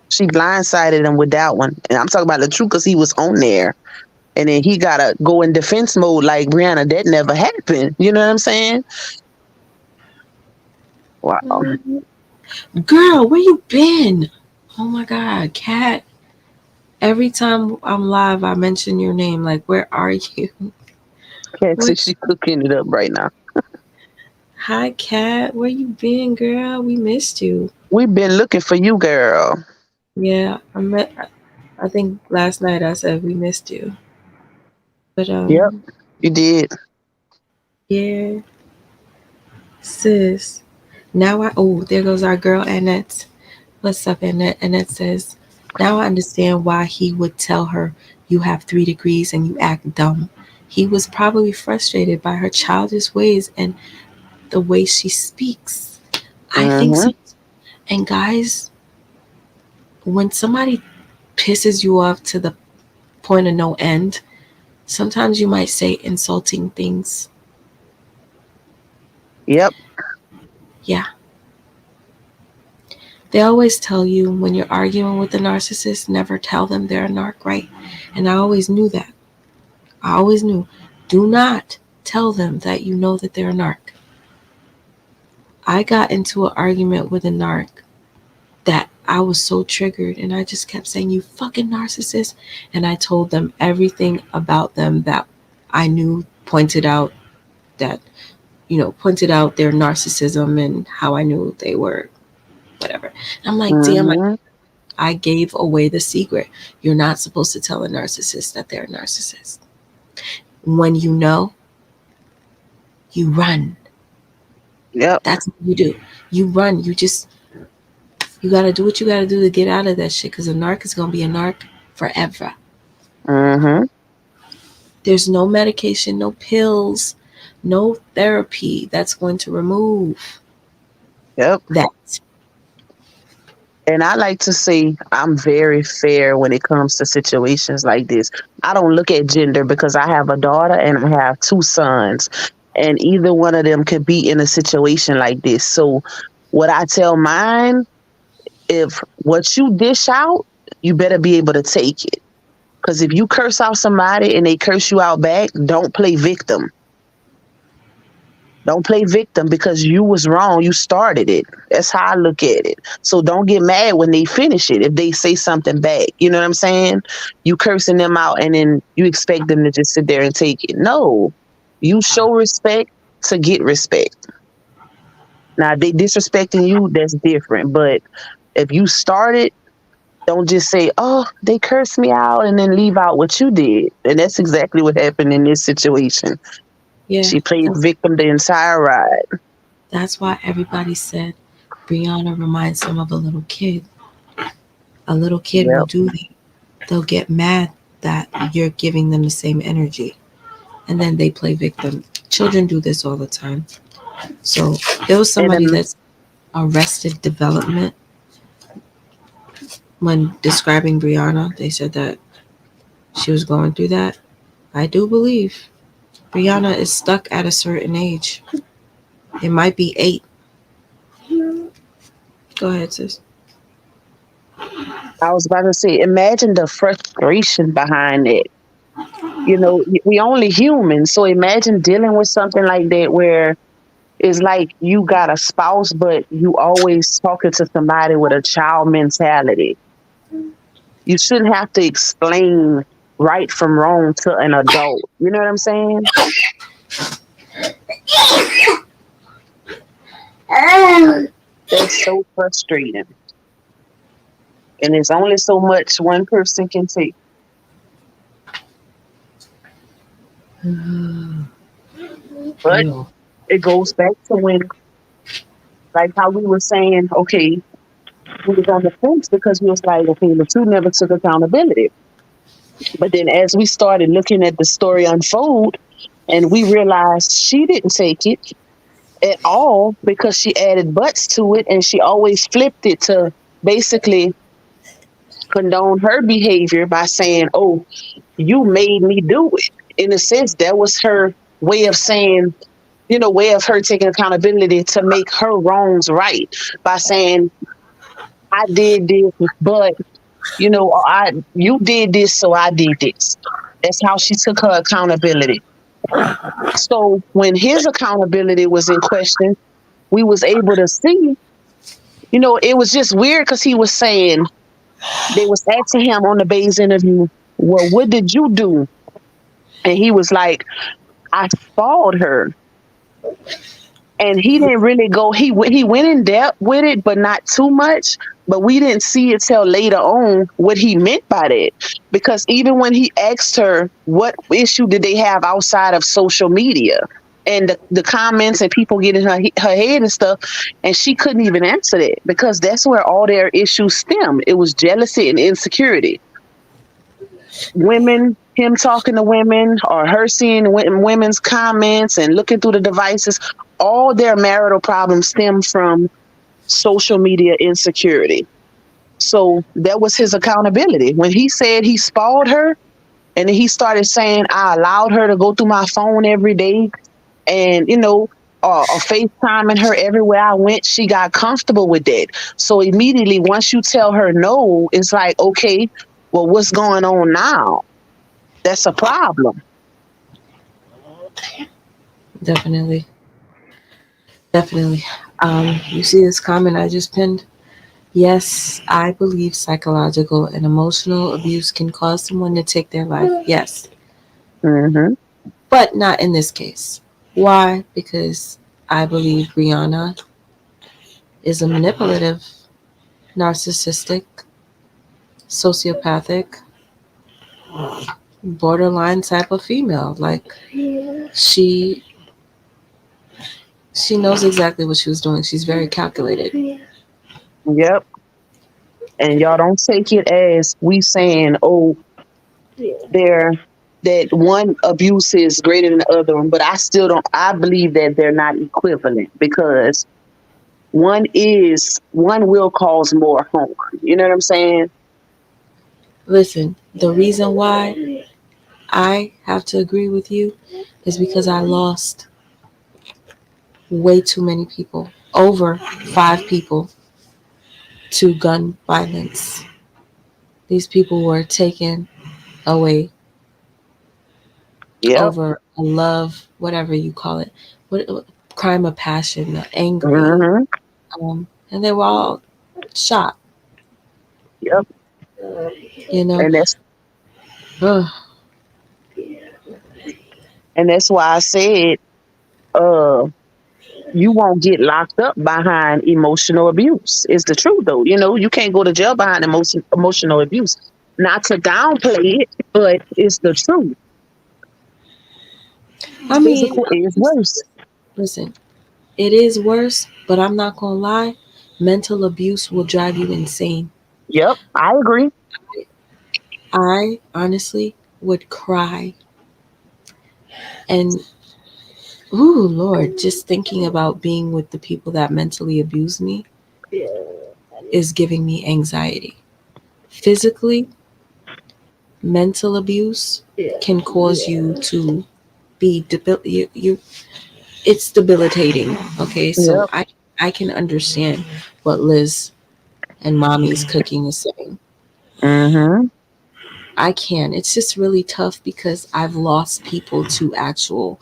She blindsided him with that one, and I'm talking about the truth because he was on there. And then he gotta go in defense mode like, Brianna, that never happened. You know what I'm saying? Wow. Girl, where you been? Oh my God, Kat. Every time I'm live, I mention your name. Like, where are you? Kat said she's cooking it up right now. Hi, Kat. Where you been, girl? We missed you. We've been looking for you, girl. Yeah, I think last night I said we missed you. But yep, you did. Yeah. Sis. Now there goes our girl Annette. What's up, Annette? Annette says, now I understand why he would tell her you have 3 degrees and you act dumb. He was probably frustrated by her childish ways and the way she speaks. I think so. And guys, when somebody pisses you off to the point of no end, sometimes you might say insulting things. Yep. Yeah. They always tell you when you're arguing with a narcissist, never tell them they're a narc, right? And I always knew that. I always knew. Do not tell them that you know that they're a narc. I got into an argument with a narc that I was so triggered, and I just kept saying, you fucking narcissist. And I told them everything about them that I knew, pointed out their narcissism and how I knew they were whatever. And I'm like, damn, I gave away the secret. You're not supposed to tell a narcissist that they're a narcissist. When you know, you run. Yep. That's what you do. You run. You got to do what you got to do to get out of that shit, because a narc is going to be a narc forever. There's no medication, no pills, no therapy that's going to remove that. And I like to say I'm very fair when it comes to situations like this. I don't look at gender because I have a daughter and I have 2 sons. And either one of them could be in a situation like this. So what I tell mine, if what you dish out, you better be able to take it. Because if you curse out somebody and they curse you out back, don't play victim. Don't play victim because you was wrong. You started it. That's how I look at it. So don't get mad when they finish it. If they say something back, you know what I'm saying? You cursing them out and then you expect them to just sit there and take it. No, you show respect to get respect. Now, if they disrespecting you, that's different. But if you started, don't just say, oh, they cursed me out and then leave out what you did. And that's exactly what happened in this situation. Yeah, she played victim the entire ride. That's why everybody said Brianna reminds them of a little kid. A little kid will do that. They'll get mad that you're giving them the same energy. And then they play victim. Children do this all the time. So there was somebody that's arrested development. When describing Brianna, they said that she was going through that. I do believe Brianna is stuck at a certain age. It might be 8. Go ahead, sis. I was about to say, imagine the frustration behind it. You know, we only human, so imagine dealing with something like that where it's like you got a spouse, but you always talking to somebody with a child mentality. You shouldn't have to explain right from wrong to an adult. You know what I'm saying? That's so frustrating. And there's only so much one person can take. But No. it goes back to when, like how we were saying, okay, we was on the fence because we was like, okay, the two never took accountability. But then as we started looking at the story unfold, and we realized she didn't take it at all because she added butts to it, and she always flipped it to basically condone her behavior by saying, oh, you made me do it. In a sense, that was her way of saying, way of her taking accountability to make her wrongs right by saying, I did this, but you did this, so I did this. That's how she took her accountability. So when his accountability was in question, we was able to see, it was just weird because he was saying, they was asking him on the Bay's interview, well, what did you do? And he was like, I followed her. And he didn't really go, he went in depth with it, but not too much. But we didn't see it till later on what he meant by that. Because even when he asked her what issue did they have outside of social media and the comments and people getting her head and stuff, and she couldn't even answer that because that's where all their issues stem. It was jealousy and insecurity. Women, him talking to women or her seeing women's comments and looking through the devices, all their marital problems stem from social media insecurity. So that was his accountability. When he said he spoiled her and he started saying, I allowed her to go through my phone every day and, FaceTiming her everywhere I went, she got comfortable with that. So immediately once you tell her no, it's like, okay, well, what's going on now? That's a problem. Definitely. Definitely. You see this comment I just pinned? Yes, I believe psychological and emotional abuse can cause someone to take their life. Yes. Mm-hmm. But not in this case. Why? Because I believe Brianna is a manipulative, narcissistic, sociopathic, borderline type of female. Like she knows exactly what she was doing. She's very calculated. Yep. And y'all don't take it as we saying, oh, that one abuse is greater than the other one, but I believe that they're not equivalent because one will cause more harm. You know what I'm saying? Listen, the reason why I have to agree with you is because I lost way too many people, over 5 people, to gun violence. These people were taken away over a love, whatever you call it, what crime of passion, angry, and they were all shot. Yep. And that's and that's why I said, you won't get locked up behind emotional abuse. It's the truth, though. You can't go to jail behind emotional abuse. Not to downplay it, but it's the truth. I mean, physical is worse. Listen, it is worse, but I'm not gonna lie. Mental abuse will drive you insane. Yep, I agree. I honestly would cry. And, ooh, Lord, just thinking about being with the people that mentally abuse me is giving me anxiety. Physically, mental abuse can cause you to be it's debilitating. Okay, so Yep. I can understand what Liz and mommy's cooking is saying. Mm-hmm. I can. It's just really tough because I've lost people to actual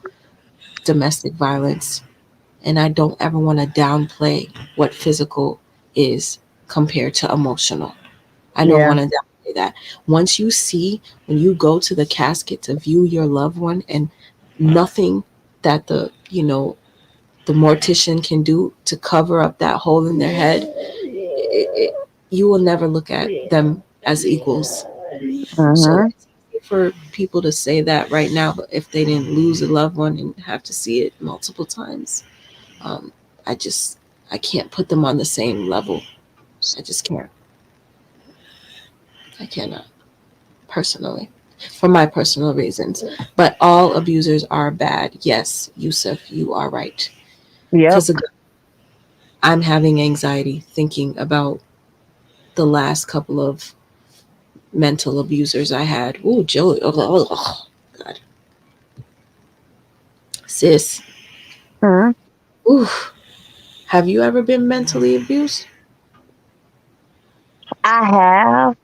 domestic violence, and I don't ever want to downplay what physical is compared to emotional. I don't Yeah. want to downplay that. Once you see, when you go to the casket to view your loved one, and nothing that the mortician can do to cover up that hole in their head, you will never look at them as equals. So Mm-hmm. it's easy for people to say that right now, but if they didn't lose a loved one and have to see it multiple times, um, I just I can't put them on the same level. I just can't. I cannot personally, for my personal reasons. But all abusers are bad. Yes, Yusuf, you are right. Yep. Because I'm having anxiety thinking about the last couple of mental abusers I had. Ooh, Joey. Oh, God. Sis. Mm-hmm. Ooh. Have you ever been mentally abused? I have,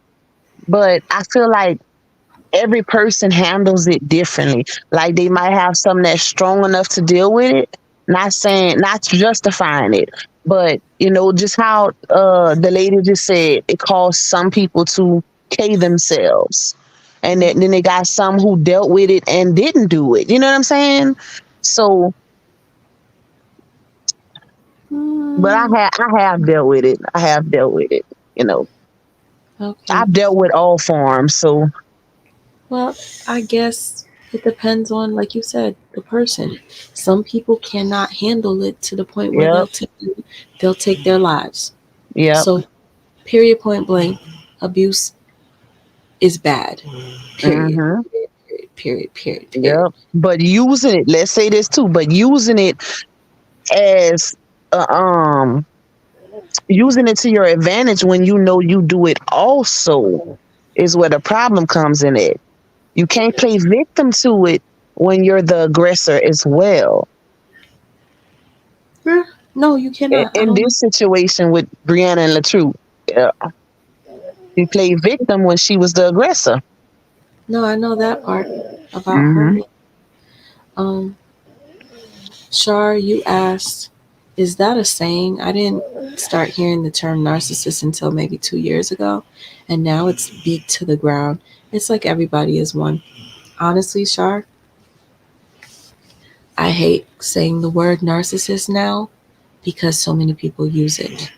but I feel like every person handles it differently. Like they might have something that's strong enough to deal with it. Not saying, not justifying it, but just how the lady just said, it caused some people to K themselves, and then they got some who dealt with it and didn't do it. You know what I'm saying? So, but Mm, I have dealt with it. I have dealt with it. You know, okay. I've dealt with all forms. So, Well, I guess it depends on, like you said, the person. Some people cannot handle it to the point where yep, they'll take their lives. yep. So, period, point blank, abuse is bad. Period. Mm-hmm. Period. Period. Period. Period. Yep. But using it, let's say this too, but using it as uh, um using it to your advantage when you know you do it also is where the problem comes in it. You can't play victim to it when you're the aggressor as well. Yeah. No, you cannot. I In don't. this situation with Brianna and Latruth, yeah, she played victim when she was the aggressor. No, I know that part about her. Mm-hmm. Um, Shar, you asked, is that a saying? I didn't start hearing the term narcissist until maybe 2 years ago, and now it's beat to the ground. It's like everybody is one. Honestly, Shar, I hate saying the word narcissist now because so many people use it.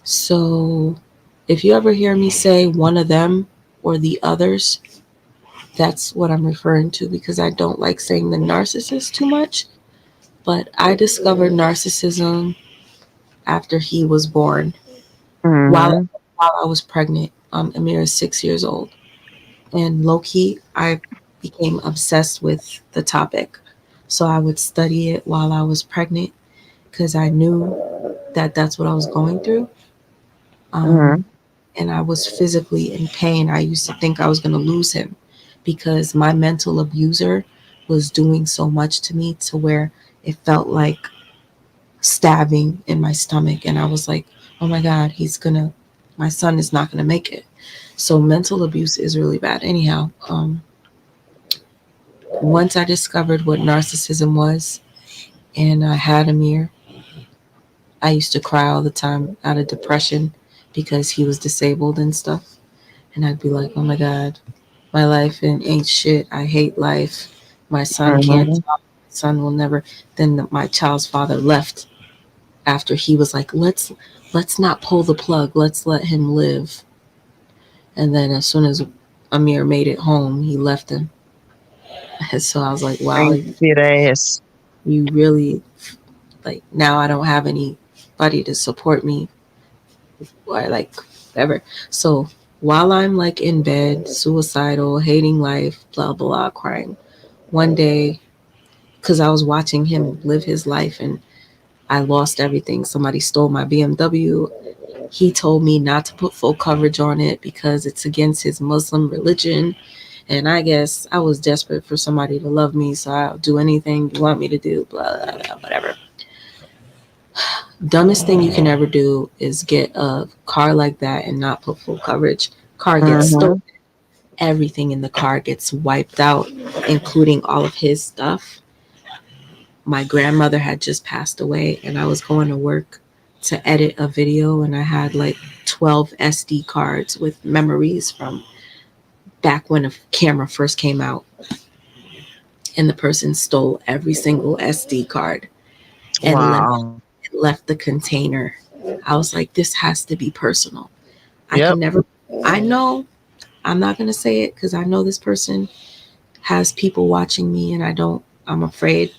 So if you ever hear me say one of them or the others, that's what I'm referring to because I don't like saying the narcissist too much. But I discovered narcissism after he was born. While Mm-hmm. while I was pregnant, Amir is 6 years old, and low key, I became obsessed with the topic. So I would study it while I was pregnant because I knew that that's what I was going through. Mm-hmm. And I was physically in pain. I used to think I was going to lose him because my mental abuser was doing so much to me to where it felt like stabbing in my stomach. And I was like, oh my God, my son is not going to make it. So mental abuse is really bad. Anyhow, once I discovered what narcissism was and I had Amir, I used to cry all the time out of depression because he was disabled and stuff. And I'd be like, oh my God, my life ain't shit. I hate life. My son can't Mm-hmm. talk. My son will never. Then my child's father left after he was like, let's not pull the plug. Let's let him live. And then as soon as Amir made it home, he left him. And so I was like, wow, Ain't shit ass. you really like now I don't have anybody to support me or like whatever. So while I'm like in bed, suicidal, hating life, blah blah, crying, one day, because I was watching him live his life and I lost everything. Somebody stole my BMW. He told me not to put full coverage on it because it's against his Muslim religion. And I guess I was desperate for somebody to love me, so I'll do anything you want me to do, blah, blah, blah, whatever. Dumbest thing you can ever do is get a car like that and not put full coverage. Car gets stolen. Everything in the car gets wiped out, including all of his stuff. My grandmother had just passed away, and I was going to work to edit a video, and I had like 12 SD cards with memories from back when a camera first came out. And the person stole every single SD card and left the container. I was like, this has to be personal. I can never, I know, I'm not going to say it because I know this person has people watching me, and I'm afraid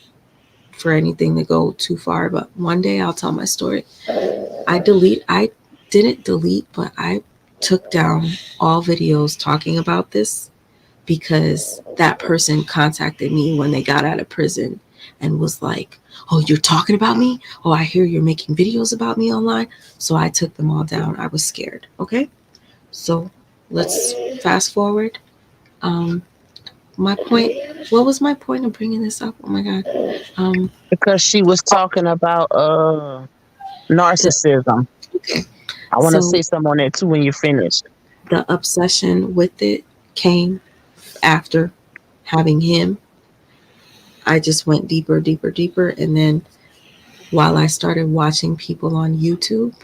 for anything to go too far, but one day I'll tell my story. I didn't delete, but I took down all videos talking about this because that person contacted me when they got out of prison and was like, oh, you're talking about me? Oh, I hear you're making videos about me online. So I took them all down. I was scared. Okay. So let's fast forward. My point, what was my point of bringing this up? Oh my God. Because she was talking about narcissism. Okay. I want to say something on that too when you're finished. The obsession with it came after having him. I just went deeper, deeper, deeper. And then while I started watching people on YouTube,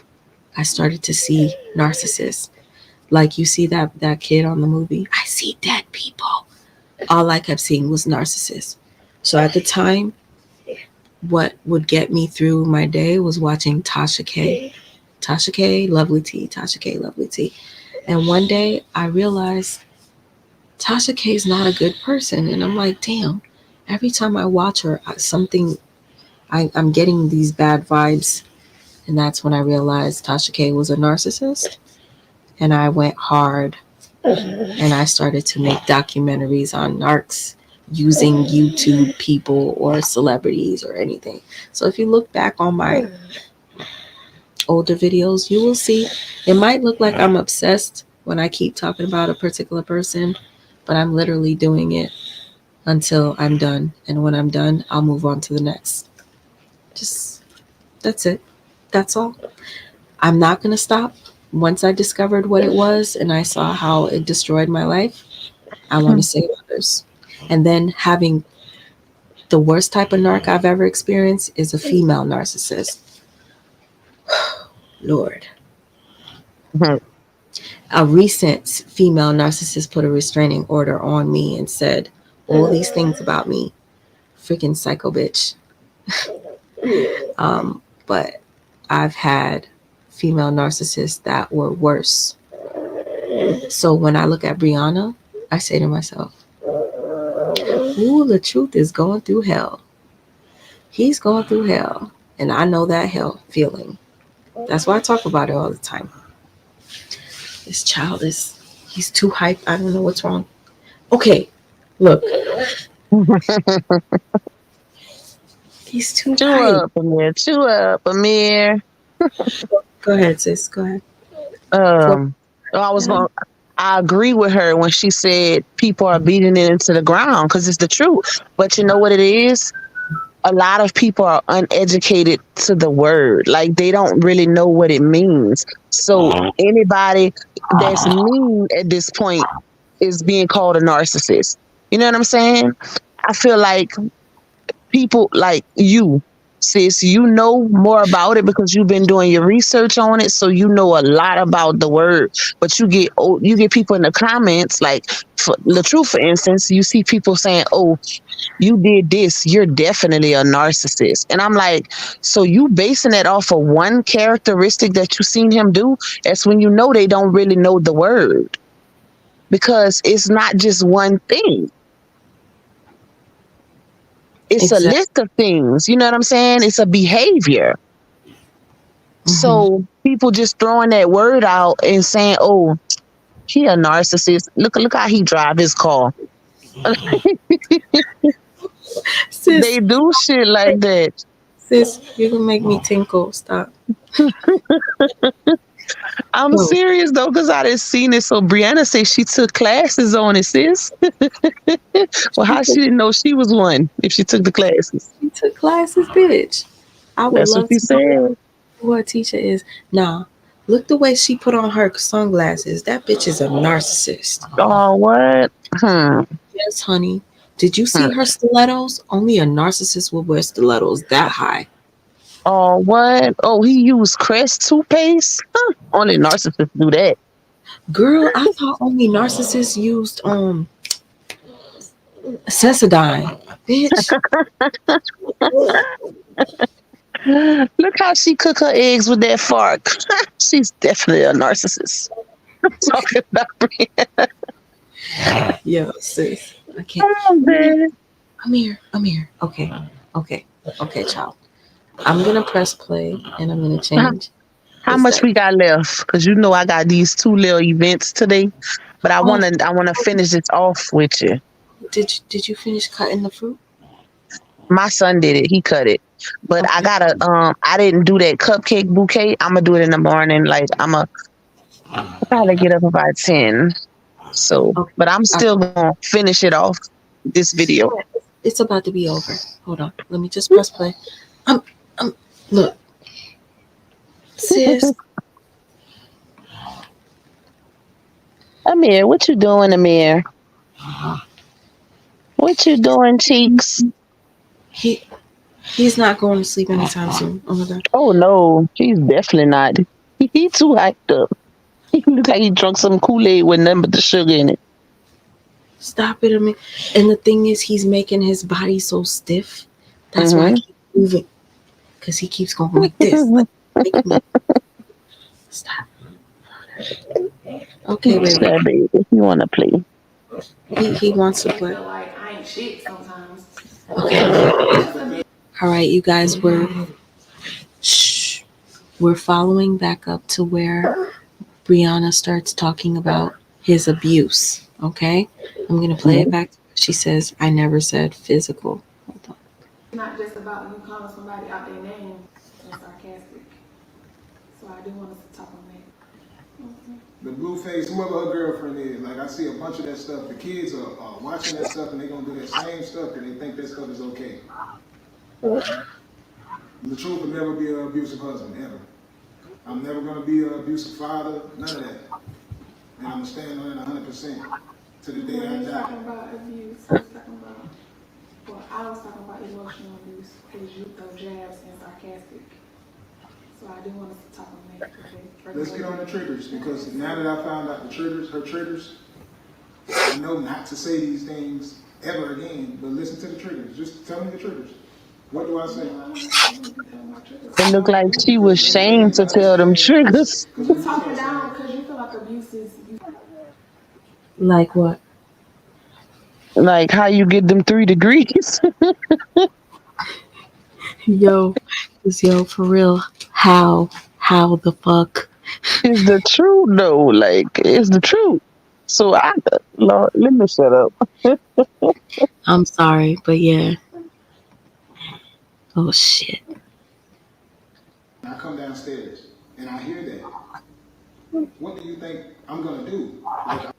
I started to see narcissists. Like you see that kid on the movie. I see dead people. All I kept seeing was narcissists. So at the time, what would get me through my day was watching Tasha K. Tasha K, lovely tea. Tasha K, lovely tea. And one day I realized Tasha K is not a good person. And I'm like, damn, every time I watch her, I'm getting these bad vibes. And that's when I realized Tasha K was a narcissist. And I went hard and I started to make documentaries on narcs using YouTube people or celebrities or anything. So if you look back on my older videos, you will see it might look like I'm obsessed when I keep talking about a particular person, but I'm literally doing it until I'm done. And when I'm done, I'll move on to the next. That's it. That's all. I'm not going to stop. Once I discovered what it was and I saw how it destroyed my life, I want to save others. And then having the worst type of narc I've ever experienced is a female narcissist. Lord. A recent female narcissist put a restraining order on me and said all these things about me. Freaking psycho bitch. But I've had female narcissists that were worse. So when I look at Brianna, I say to myself, ooh, the truth is going through hell. He's going through hell. And I know that hell feeling. That's why I talk about it all the time. This child he's too hyped. I don't know what's wrong. Okay, look. He's too hyped. Chew up, Amir. Go ahead, sis. Go ahead. I agree with her when she said people are beating it into the ground because it's the truth. But you know what it is? A lot of people are uneducated to the word. Like they don't really know what it means. So anybody that's mean at this point is being called a narcissist. You know what I'm saying? I feel like people like you, sis, you know more about it because you've been doing your research on it, so you know a lot about the word. But you get people in the comments, like for the truth, for instance, you see people saying, "Oh, you did this, you're definitely a narcissist." And I'm like, so you basing it off of one characteristic that you seen him do? That's when you know they don't really know the word, because it's not just one thing. It's a list of things. You know what I'm saying? It's a behavior. So people just throwing that word out and saying, "Oh, he a narcissist. Look how he drive his car." Sis, they do shit like that. Sis, you can make me tinkle. Stop. I'm No. serious though, because I didn't seen it. So Brianna said she took classes on it, sis. Well, how she didn't know she was one if she took the classes? She took classes, bitch. I would That's what love she to know said. who her teacher is. Nah, look the way she put on her sunglasses. That bitch is a narcissist. Oh, what? Hmm. Yes, honey. Did you Hmm. see her stilettos? Only a narcissist would wear stilettos that high. Oh, what? Oh, he used Crest toothpaste? Huh. Only narcissists do that. Girl, I thought only narcissists used Cessadine. Bitch. Look how she cook her eggs with that fork. She's definitely a narcissist. Talking about Brianna. Yo, sis. I can't. Oh, man. I'm here. Okay. Okay, child. I'm gonna press play and I'm gonna change. How Is much that we got left? Because you know I got these 2 little events today, but I wanna finish this off with you. did you finish cutting the fruit? My son did it. He cut it. But I gotta I didn't do that cupcake bouquet. I'm gonna do it in the morning. Like I'll probably get up about 10. So Okay. but I'm still gonna finish it off this video. It's about to be over. Hold on. Let me just press play. I'm look. Sis. Amir, what you doing, Amir? What you doing, cheeks? He's not going to sleep anytime soon. Oh my god. Oh no, he's definitely not. He too hyped up. He look like he drunk some Kool-Aid with nothing but the sugar in it. Stop it, Amir. And the thing is, he's making his body so stiff. That's why I keep moving. Because he keeps going like this. Stop. Okay, baby. If you want to play. He wants to play. Like I ain't shit sometimes. Okay. All right, you guys, we're following back up to where Brianna starts talking about his abuse. Okay, I'm gonna play it back. She says, "I never said physical." Hold on. It's not just about you calling somebody out their name and sarcastic. So I do want us to talk on that. The Blueface, whoever her girlfriend is, like I see a bunch of that stuff. The kids are watching that stuff and they're gonna do that same stuff because they think that stuff is okay. The truth will never be an abusive husband, ever. I'm never gonna be an abusive father, none of that. And I'm gonna stand on it 100% to the day I When die. talking about abuse, I was talking about, well, I was talking about emotional abuse because you throw jabs and sarcastic. So I do want us to talk on that. Let's get on the triggers because now that I found out the triggers, her triggers, I know not to say these things ever again, but listen to the triggers. Just tell me the triggers. What do I say? It looked like she was shamed to tell them triggers. You talking down because you feel like abuse is. Like what? Like how you get them 3 degrees. Yo, for real. How the fuck? It's the truth though. Like it's the truth. So Lord, let me shut up. I'm sorry, but yeah. Oh shit. I come downstairs and I hear that. What do you think I'm gonna do? Like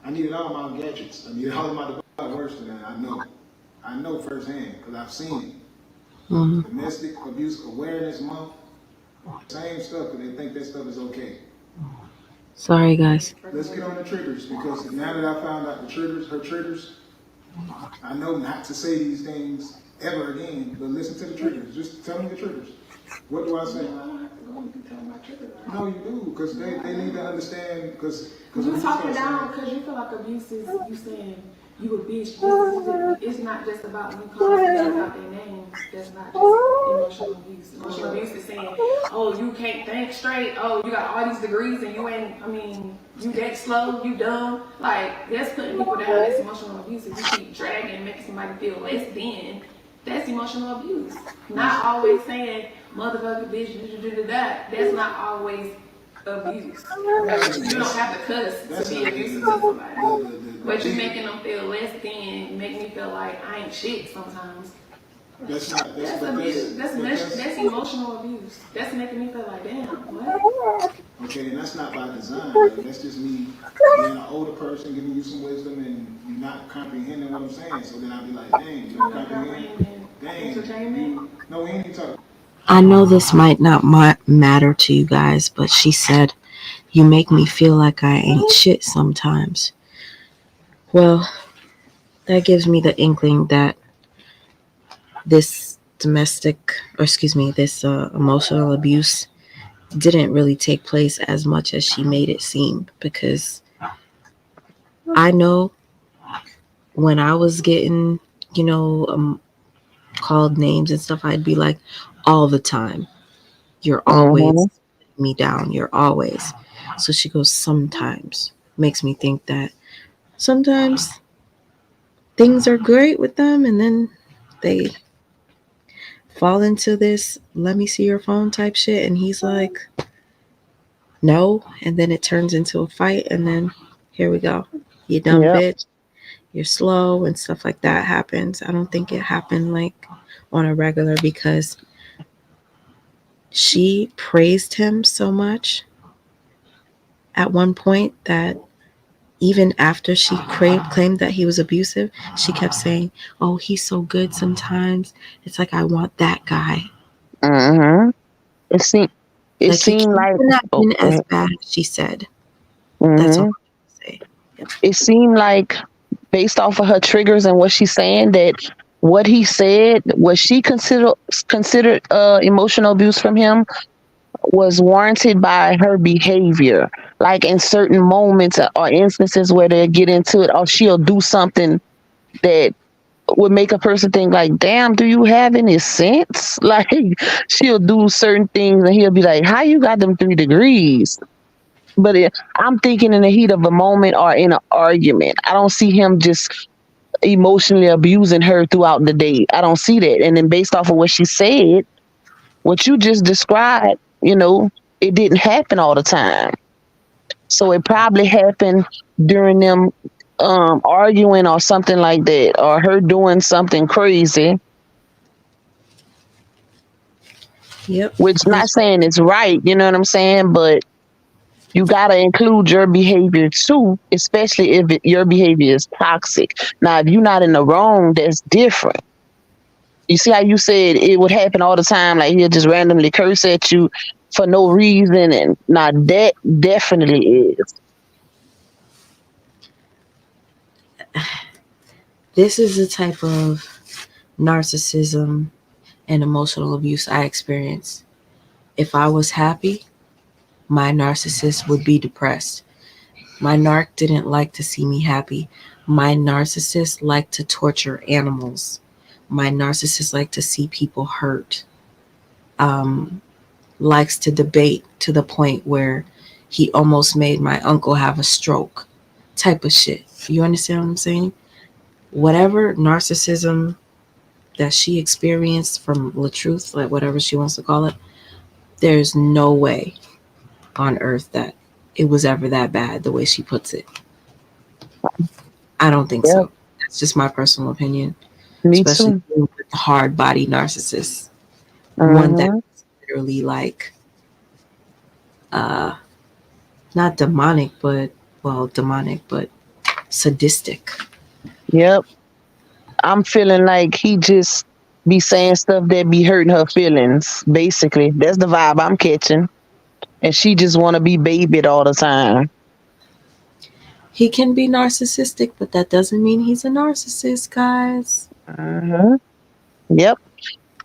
I needed all my gadgets. I needed all of my devices worse than that. I know firsthand because I've seen it. Domestic Abuse Awareness Month. Same stuff because they think that stuff is okay. Sorry, guys. Let's get on the triggers because now that I found out the triggers, her triggers, I know not to say these things ever again, but listen to the triggers. Just tell me the triggers. What do I say? No, you do, because they need to understand, because you talking down because you feel like abuse is you saying you a bitch. It's not just about you calling somebody out their name. That's not just emotional abuse. Emotional abuse is saying, oh, you can't think straight. Oh, you got all these degrees and you ain't, you that slow, you dumb. Like, that's putting people down. That's emotional abuse. If you keep dragging and making somebody feel less than, that's emotional abuse. Not always saying, motherfucker, bitch, that's not always abuse. You don't have to cuss to be abusive to somebody. But you making them feel less than, make me feel like I ain't shit sometimes. That's not. That's abuse. That's emotional abuse. That's making me feel like, damn, what? Okay, and that's not by design. Like, that's just me being an older person, giving you some wisdom, and you're not comprehending what I'm saying. So then I'll be like, dang, you don't comprehend. Dang, you. No, we ain't talking. I know this might not matter to you guys, but she said, "You make me feel like I ain't shit sometimes." Well, that gives me the inkling that this this emotional abuse didn't really take place as much as she made it seem, because I know when I was getting, called names and stuff, I'd be like, all the time, "You're always Mm-hmm. me down. You're always." So she goes, "Sometimes." Makes me think that sometimes things are great with them, and then they fall into this "let me see your phone" type shit, and he's like, "No," and then it turns into a fight, and then here we go. You dumb Yep. bitch. You're slow, and stuff like that happens. I don't think it happened like on a regular, because she praised him so much at one point that even after she claimed that he was abusive, she kept saying, "Oh, he's so good sometimes. It's like I want that guy." Mm-hmm. It seemed. It Like he seemed like. could not Oh, been go as ahead. bad as she said. That's all Mm-hmm. I'm gonna say. Yep. It seemed like, based off of her triggers and what she's saying, that what he said, what she considered emotional abuse from him, was warranted by her behavior. Like in certain moments or instances where they get into it, or she'll do something that would make a person think like, "Damn, do you have any sense?" Like she'll do certain things and he'll be like, "How you got them 3 degrees?" But I'm thinking in the heat of a moment or in an argument. I don't see him just emotionally abusing her throughout the day. I don't see that. And then based off of what she said, what you just described, it didn't happen all the time. So it probably happened during them arguing or something like that, or her doing something crazy. Yep. Which, not That's right. saying it's right, you know what I'm saying? But you got to include your behavior too, especially if your behavior is toxic. Now, if you're not in the wrong, that's different. You see how you said it would happen all the time, like he'll just randomly curse at you for no reason, and now that definitely is. This is the type of narcissism and emotional abuse I experienced. If I was happy, my narcissist would be depressed. My narc didn't like to see me happy. My narcissist liked to torture animals. My narcissist liked to see people hurt. Um, Likes to debate to the point where he almost made my uncle have a stroke, type of shit. You understand what I'm saying? Whatever narcissism that she experienced from LaTruth, like whatever she wants to call it, there's no way on earth that it was ever that bad the way she puts it. I don't think Yep, so. That's just my personal opinion, me especially too. with hard body narcissists. One that's Hmm. literally like uh not demonic, but demonic, but sadistic. Yep. I'm feeling like he just be saying stuff that be hurting her feelings. Basically, that's the vibe I'm catching, and she just want to be babied all the time. He can be narcissistic, but that doesn't mean he's a narcissist, guys. Hmm. Yep.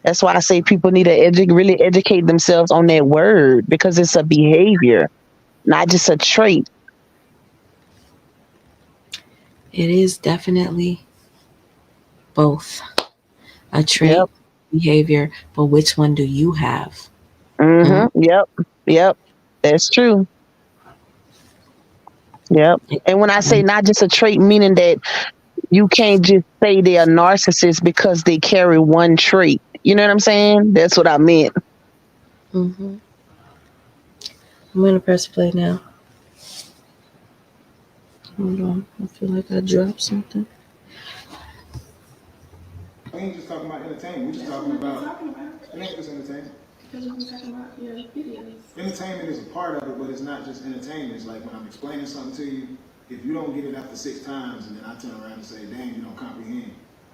That's why I say people need to really educate themselves on that word, because it's a behavior, not just a trait. It is definitely both a Yep. trait, behavior, but which one do you have? Hmm. Mm? Yep. Yep. That's true. Yep. And when I say not just a trait, meaning that you can't just say they're a narcissist because they carry one trait. You know what I'm saying? That's what I meant. Mm-hmm. I'm gonna press play now. Hold on. I feel like I dropped something. We ain't just talking about entertainment. We just talking about. It ain't just entertainment. Because we're talking about your videos. Entertainment is a part of it, but it's not just entertainment. It's like when I'm explaining something to you, if you don't get it after 6 times, and then I turn around and say, "Dang, you don't comprehend."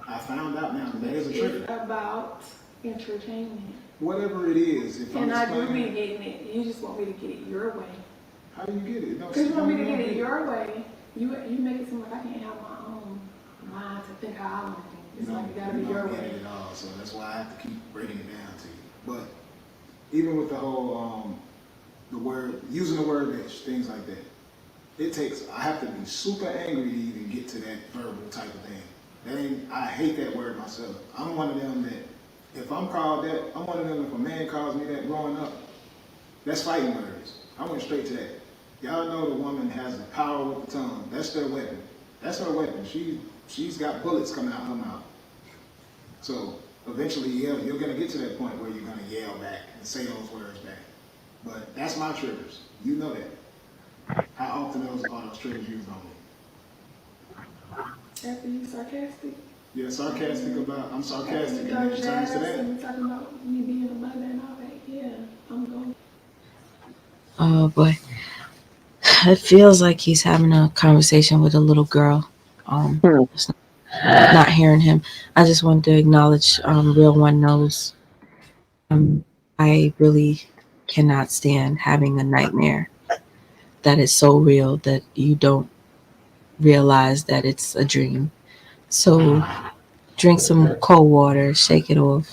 I found out now that is a trigger. It's about entertainment. Whatever it is, if And I'm I do explaining, be getting it. You just want me to get it your way. how do you get it? Because you want me to get it your way. You make it seem like I can't have my own mind to think how I want to think. It's like it gotta be your get way. it at all. So that's why I have to keep breaking it down to you. But even with the whole the word, using the word bitch, things like that, it takes. I have to be super angry to even get to that verbal type of thing. That ain't. I hate that word myself. I'm one of them that. If I'm called that, I'm one of them. If a man calls me that growing up, that's fighting words. I went straight to that. Y'all know the woman has the power with the tongue. That's their weapon. That's her weapon. She's got bullets coming out her mouth. So eventually, you're gonna get to that point where you're gonna yell back and say those words back. But that's my triggers. You know that. How often are those triggers used on me? After you sarcastic. Yeah, sarcastic about. I'm sarcastic, and then it turns to that. And talking about me being a mother and all that. Yeah, I'm going. Oh boy. It feels like he's having a conversation with a little girl. Not hearing him. I just wanted to acknowledge Real One Knows. I really cannot stand having a nightmare that is so real that you don't realize that it's a dream. So drink some cold water, shake it off,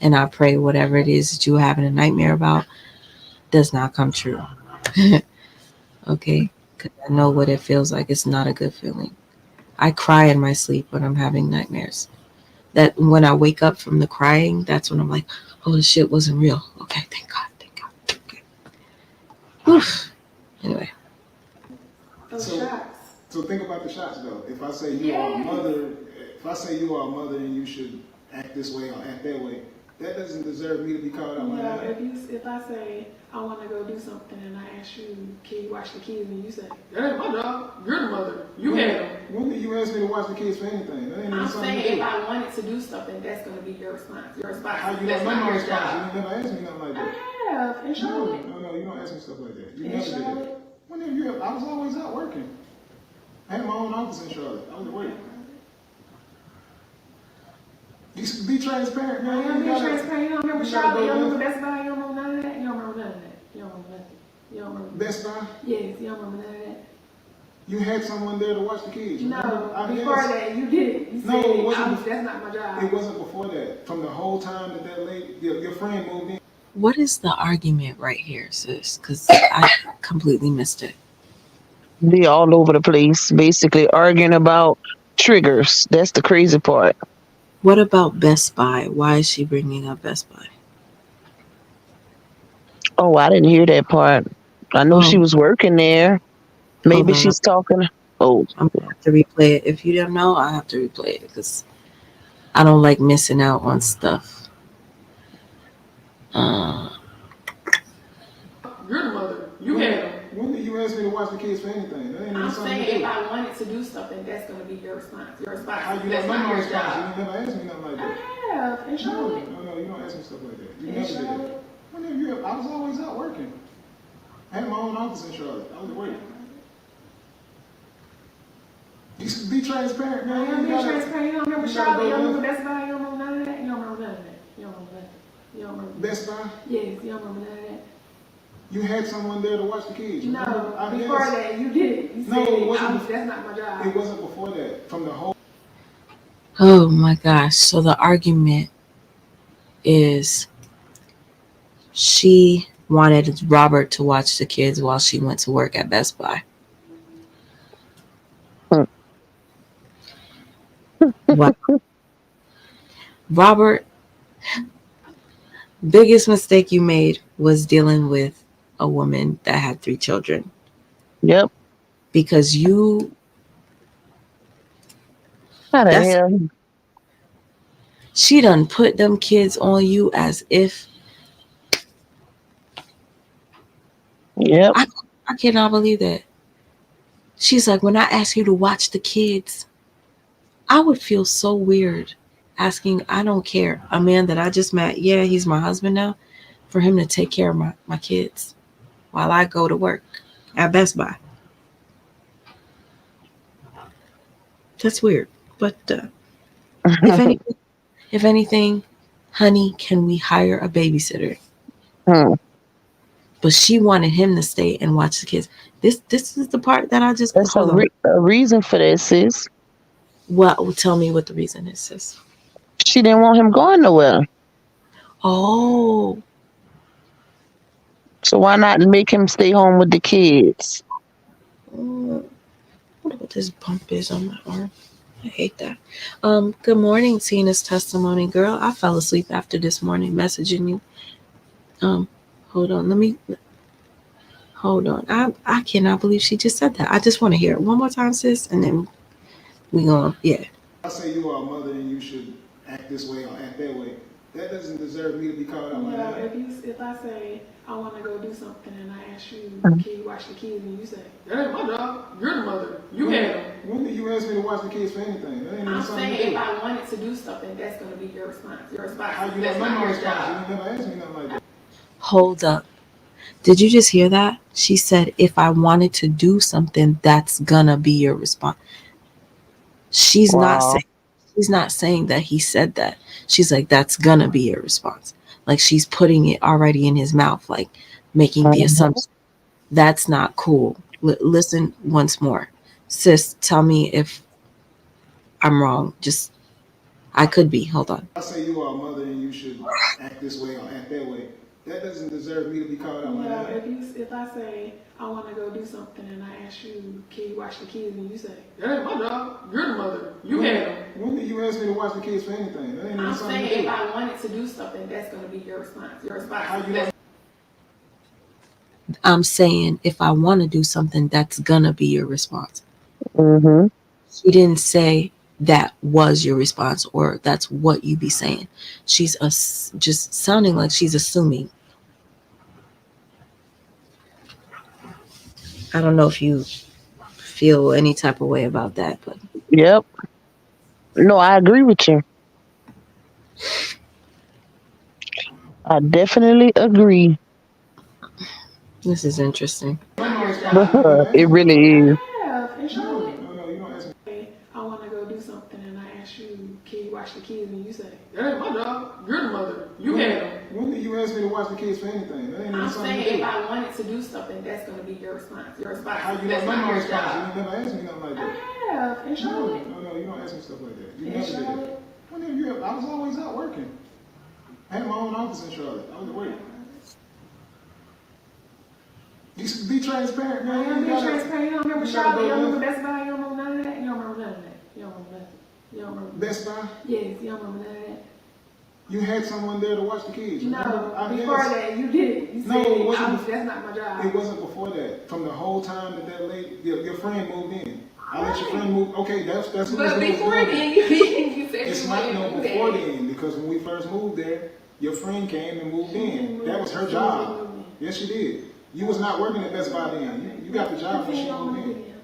and I pray whatever it is that you're having a nightmare about does not come true. Okay? Because I know what it feels like. It's not a good feeling. I cry in my sleep when I'm having nightmares. That when I wake up from the crying, that's when I'm like, oh, the shit wasn't real. Okay, thank God, thank God. Okay. Oof. Anyway. So think about the shots though. If I say you are a mother, if I say you are a mother and you should act this way or act that way, that doesn't deserve me to be called out. Yeah, if I say I want to go do something and I ask you, can you watch the kids, and you say, that ain't my job. You're the mother. You had them. When did you ask me to watch the kids for anything? That ain't I'm something saying to do. if I wanted to do something, that's going to be your response. Your response. How you That's don't know not my your response? job. You never asked me nothing like that. I have. In Charlotte. No, you don't ask me stuff like that. You In never did Charlotte. that. Whenever I was always out working. I had my own office in Charlotte. I was at work. You should be transparent, man. I am being transparent. You don't remember Charlotte? You don't remember Best Best Buy? You don't remember none of that? You don't remember none of that? You don't remember nothing? You don't remember? Best Buy? Yes, you don't remember none of that? You had someone there to watch the kids. No, before that you did it. You no, said, it wasn't. That's not my job. It wasn't before that. From the whole time that lady, your friend moved in. What is the argument right here, sis? Because I completely missed it. They all over the place, basically arguing about triggers. That's the crazy part. What about Best Buy? Why is she bringing up Best Buy? Oh, I didn't hear that part. I know she was working there. Maybe she's talking. Oh, I'm gonna have to replay it. If you don't know, I have to replay it because I don't like missing out on stuff. You're the mother. You had them. When did you ask me to watch the kids for anything? That ain't I'm something saying to do. if I wanted to do something, that's going to be your response. Your response. How you That's don't know not my your response? job. You never asked me nothing like that. I have. In Charlotte. No, you don't ask me stuff like that. You In never did that. Charlotte. Whenever I was always out working. I had my own office in Charlotte. I was at work. You should be transparent, man. I am being transparent. You don't remember Charlotte? You don't remember Best Best Buy? You don't remember none of that? You don't remember none of that? You don't remember nothing? You don't remember? Best Buy? Yes, you don't remember none of that? You had someone there to watch the kids. No, remember? before that, you did it. You No, said, it wasn't. that's not my job. It wasn't before that. From the whole. Oh my gosh. So the argument is she wanted Robert to watch the kids while she went to work at Best Buy. Wow. Robert, biggest mistake you made was dealing with a woman that had 3 children. Yep. Because you. How the hell? She done put them kids on you as if. Yep. I cannot believe that. She's like, when I ask you to watch the kids, I would feel so weird asking, I don't care, a man that I just met, yeah, he's my husband now, for him to take care of my kids while I go to work at Best Buy. That's weird. But if anything, if anything, honey, can we hire a babysitter? But she wanted him to stay and watch the kids. This is the part that I just That's hold on. a reason for that, sis. What? Tell me what the reason is, sis. She didn't want him going nowhere. Oh, So why not make him stay home with the kids? what this bump is on my arm. I hate that. Good morning, Tina's testimony, girl. I fell asleep after this morning messaging you. Hold on. Hold on. I cannot believe she just said that. I just want to hear it one more time, sis, and then we gonna, yeah. I say you are a mother and you should act this way or act that way. That doesn't deserve me to be called out my name. If I say I want to go do something and I ask you, can you watch the kids, and you say, that ain't my job. You're the mother. You handle. When did you ask me to watch the kids for anything? That ain't I'm something saying to do. if I wanted to do something, that's going to be your response. Your response. How you That's not not my your response? job. You never asked me nothing like that. Hold up. Did you just hear that? She said, if I wanted to do something, that's gonna be your response. She's not saying that he said that. She's like, that's gonna be your response. Like she's putting it already in his mouth, like making the assumption. That's not cool. Listen once more. Sis, tell me if I'm wrong. Just, I could be. Hold on. I say you are a mother and you should act this way or act that way. That doesn't deserve me to be called out my name. If I say I want to go do something and I ask you, can you watch the kids, and you say, that ain't my job. You're the mother. You handle. When did you ask me to watch the kids for anything? That ain't I'm something saying to do. if I wanted to do something, that's going to be your response. Your response. How you I'm saying if I want to do something, that's gonna be your response. Mm-hmm. She didn't say that was your response or that's what you be saying. She's just sounding like she's assuming. I don't know if you feel any type of way about that, but Yep. No, I agree with you. I definitely agree. this is interesting. It really is. I want to go do something and I ask you, can you watch the kids, and you say, that ain't my job. You're the mother. You handle. When did you ask me to watch the kids for anything? That ain't I'm something saying to do. if I wanted to do something, that's going to be your response. Your response. How you That's not not my your response? job. You never asked me nothing like that. I have in Charlotte. No, you don't ask me stuff like that. You In never did that. Charlotte. I was always out working. I had my own office in Charlotte. I was at work. Be transparent, man. I am being transparent. You don't remember Charlotte? You don't remember Best Buy? You don't remember none of that? You don't remember none of that? You don't remember nothing? You don't remember Best Buy? Yes, you don't remember none of that? You had someone there to watch the kids. No, before that, you did. You said, it wasn't. that's not my job. It wasn't before that. From the whole time that lady, your friend moved in. I let your friend move. Okay, that's who. But before then, you said it's not before then, because when we first moved there, your friend came and moved in. That was her job. Yes, she did. You was not working at Best Buy then. You got the job when she moved in.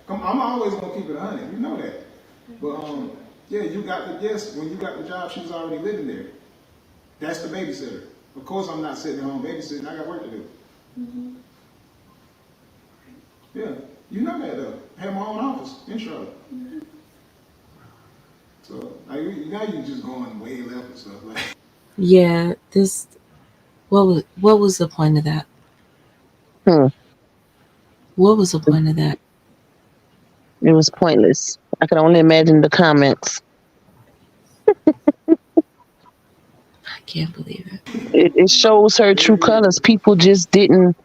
I'm always gonna keep it 100. You know that. But yeah, when you got the job, she was already living there. That's the babysitter. Of course, I'm not sitting at home babysitting. I got work to do. Mm-hmm. Yeah, you know that though. I had my own office in Charlotte. Mm-hmm. So now you just going way left and stuff like. Yeah, what was the point of that? What was the point of that? It was pointless. I can only imagine the comments. I can't believe it. It shows her true colors. People just didn't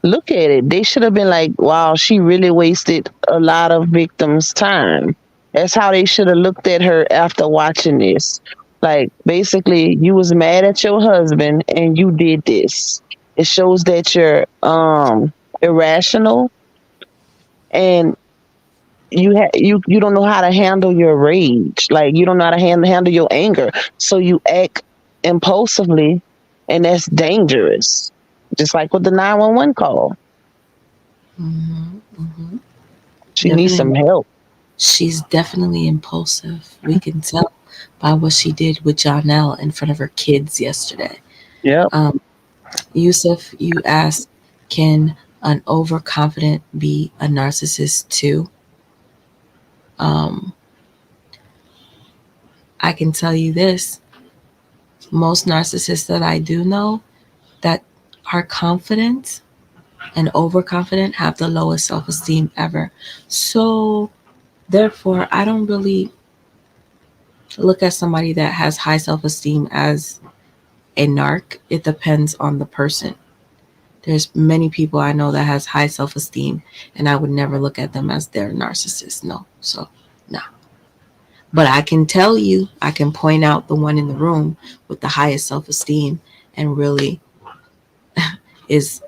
look at it. They should have been like, wow, she really wasted a lot of victims' time. That's how they should have looked at her after watching this. Like, basically, you was mad at your husband and you did this. It shows that you're irrational and you don't know how to handle your rage. Like, you don't know how to handle your anger. So you act impulsively, and that's dangerous. Just like with the 911 call. She needs some help. She's definitely impulsive. We can tell. by what she did with Jonelle in front of her kids yesterday. Yep. Yusuf, you asked, can an overconfident be a narcissist too? I can tell you this. Most narcissists that I do know that are confident and overconfident have the lowest self-esteem ever. So therefore, I don't really look at somebody that has high self-esteem as a narc. It depends on the person. There's many people I know that has high self-esteem, and I would never look at them as their narcissist. No. So, no. But I can tell you, I can point out the one in the room with the highest self-esteem and really is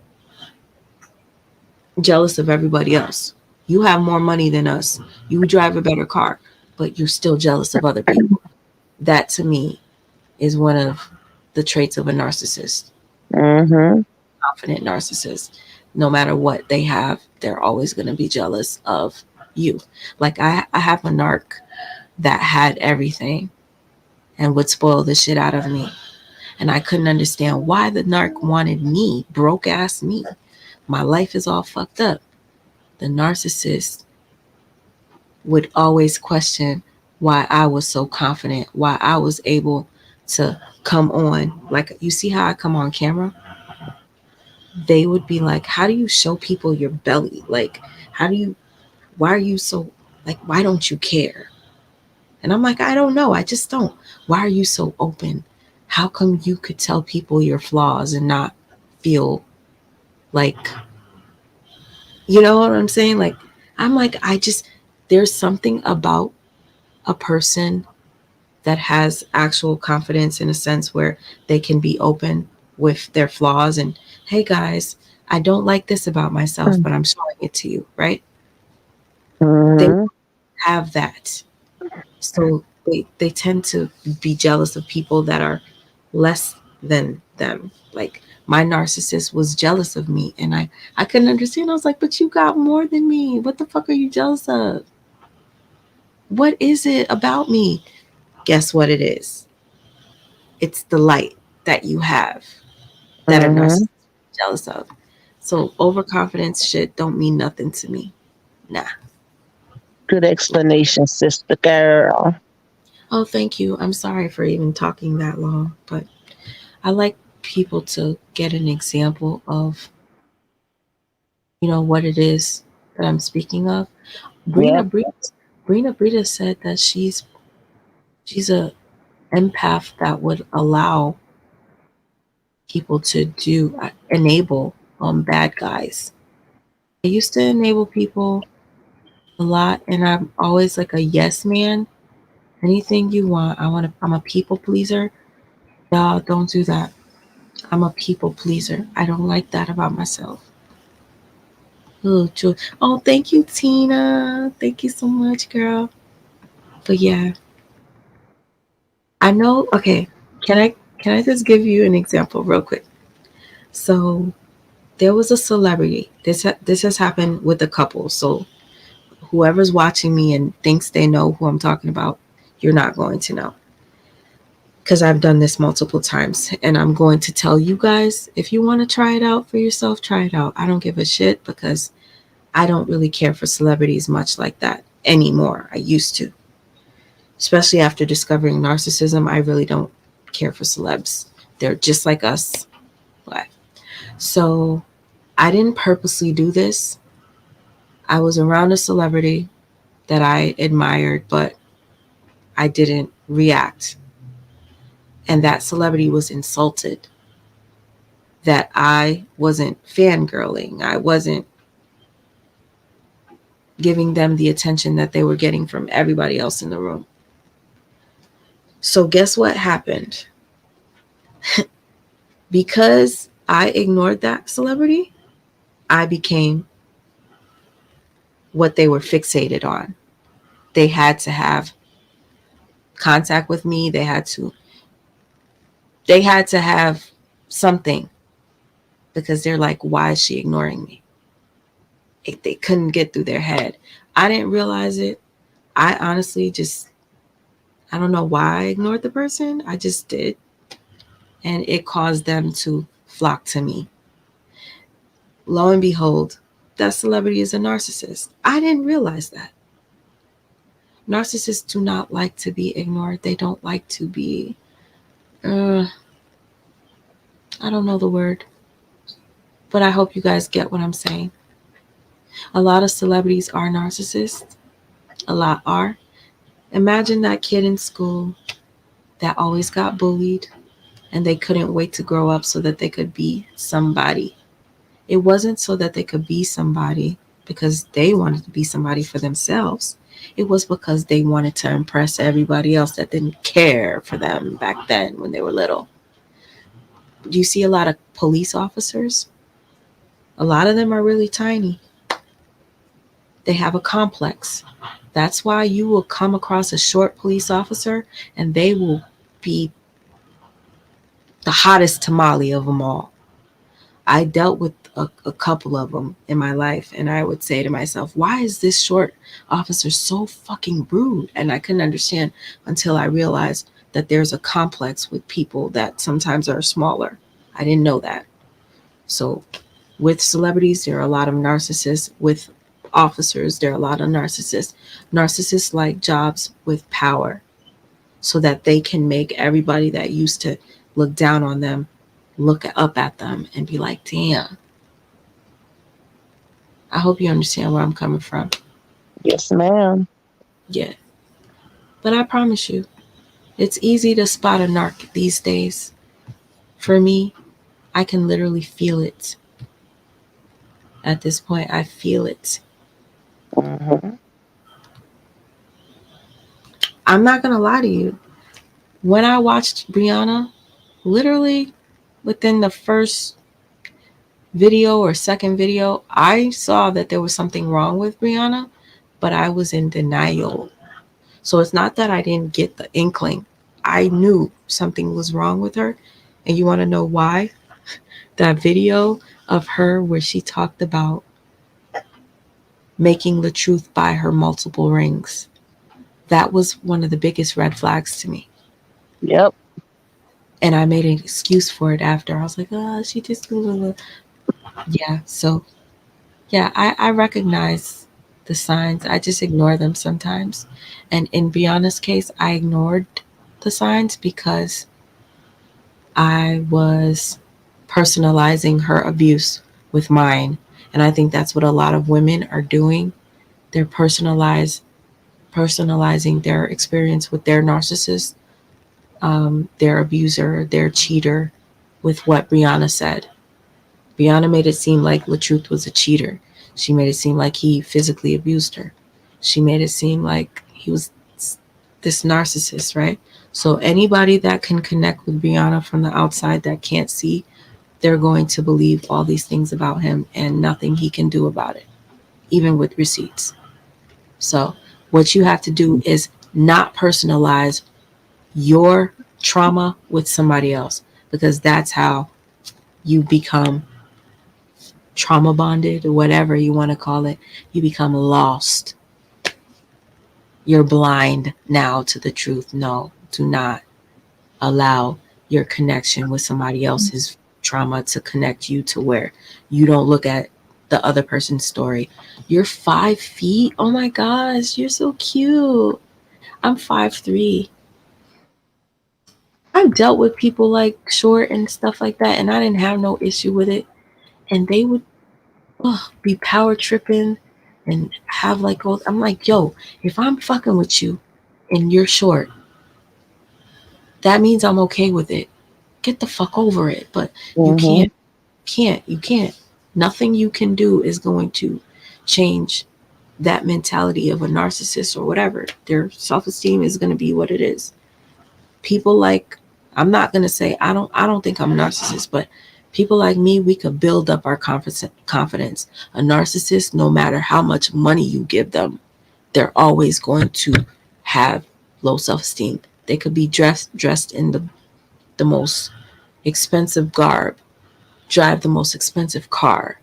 jealous of everybody else. You have more money than us. You drive a better car, but you're still jealous of other people. That to me is one of the traits of a narcissist. Mm-hmm. Confident narcissist. No matter what they have, they're always going to be jealous of you. Like I have a narc that had everything and would spoil the shit out of me. And I couldn't understand why the narc wanted me, broke ass me. My life is all fucked up. The narcissist would always question why I was so confident, why I was able to come on. Like, you see how I come on camera? They would be like, how do you show people your belly? Like, why are you so, like, why don't you care? And I'm like, I don't know. I just don't. Why are you so open? How come you could tell people your flaws and not feel like, you know what I'm saying? Like, I'm like, there's something about a person that has actual confidence in a sense where they can be open with their flaws and, hey guys, I don't like this about myself, but I'm showing it to you, right? They have that. So they tend to be jealous of people that are less than them. Like my narcissist was jealous of me and I couldn't understand. I was like, but you got more than me. What the fuck are you jealous of? What is it about me? Guess what it is? It's the light that you have that a narcissist is jealous of. So overconfidence shit don't mean nothing to me. Nah. Good explanation, sister girl. Oh, thank you. I'm sorry for even talking that long, but I like people to get an example of, what it is that I'm speaking of. Yep. Brina Brita said that she's a empath that would allow people to enable bad guys. I used to enable people a lot, and I'm always like a yes man. Anything you want, I'm a people pleaser. Y'all don't do that. I'm a people pleaser. I don't like that about myself. Oh, thank you, Tina. Thank you so much, girl. But yeah, I know. Okay, can I just give you an example real quick? So there was a celebrity. This has happened with a couple. So whoever's watching me and thinks they know who I'm talking about, you're not going to know. Because I've done this multiple times. And I'm going to tell you guys, if you want to try it out for yourself, try it out. I don't give a shit because I don't really care for celebrities much like that anymore. I used to. Especially after discovering narcissism, I really don't care for celebs. They're just like us. But so I didn't purposely do this. I was around a celebrity that I admired, but I didn't react. And that celebrity was insulted that I wasn't fangirling. I wasn't giving them the attention that they were getting from everybody else in the room. So guess what happened? Because I ignored that celebrity, I became what they were fixated on. They had to have contact with me. They had to have something because they're like, why is she ignoring me? They couldn't get through their head. I didn't realize it. I honestly just I don't know why I ignored the person. I just did. And it caused them to flock to me. Lo and behold, that celebrity is a narcissist. I didn't realize that. Narcissists do not like to be ignored. They don't like to be, I don't know the word, but I hope you guys get what I'm saying. A lot of celebrities are narcissists. A lot are. Imagine that kid in school that always got bullied and they couldn't wait to grow up so that they could be somebody. It wasn't so that they could be somebody because they wanted to be somebody for themselves. It was because they wanted to impress everybody else that didn't care for them back then when they were little. Do you see a lot of police officers? A lot of them are really tiny. They have a complex. That's why you will come across a short police officer and they will be the hottest tamale of them all. I dealt with a couple of them in my life, and I would say to myself, why is this short officer so fucking rude? And I couldn't understand until I realized that there's a complex with people that sometimes are smaller. I didn't know that. So with celebrities, there are a lot of narcissists. With officers, there are a lot of narcissists. Narcissists like jobs with power so that they can make everybody that used to look down on them look up at them and be like, damn. I hope you understand where I'm coming from. Yes, ma'am. Yeah. But I promise you, it's easy to spot a narc these days. For me, I can literally feel it. At this point, I feel it. Mm-hmm. I'm not going to lie to you. When I watched Brianna, literally within the first video or second video, I saw that there was something wrong with Brianna, but I was in denial. So it's not that I didn't get the inkling. I knew something was wrong with her. And you want to know why? That video of her where she talked about making the truth buy her multiple rings. That was one of the biggest red flags to me. Yep. And I made an excuse for it after. I was like, oh, she just. Yeah. So, yeah, I recognize the signs. I just ignore them sometimes. And in Brianna's case, I ignored the signs because I was personalizing her abuse with mine. And I think that's what a lot of women are doing. They're personalizing their experience with their narcissist, their abuser, their cheater, with what Brianna said. Brianna made it seem like LaTruth was a cheater. She made it seem like he physically abused her. She made it seem like he was this narcissist, right? So anybody that can connect with Brianna from the outside that can't see, they're going to believe all these things about him and nothing he can do about it, even with receipts. So what you have to do is not personalize your trauma with somebody else, because that's how you become trauma bonded or whatever you want to call it. You become lost. You're blind now to the truth. No, do not allow your connection with somebody else's trauma to connect you to where you don't look at the other person's story. You're 5 feet. Oh my gosh, you're so cute. I'm 5'3". I've dealt with people like short and stuff like that, and I didn't have no issue with it. And they would be power tripping and have like all. I'm like, yo, if I'm fucking with you and you're short, that means I'm okay with it. Get the fuck over it. But you Mm-hmm. can't. Nothing you can do is going to change that mentality of a narcissist or whatever. Their self-esteem is going to be what it is. People like, I'm not going to say I don't think I'm a narcissist, but people like me, we could build up our confidence. A narcissist, no matter how much money you give them, they're always going to have low self-esteem. They could be dressed in the most expensive garb, drive the most expensive car,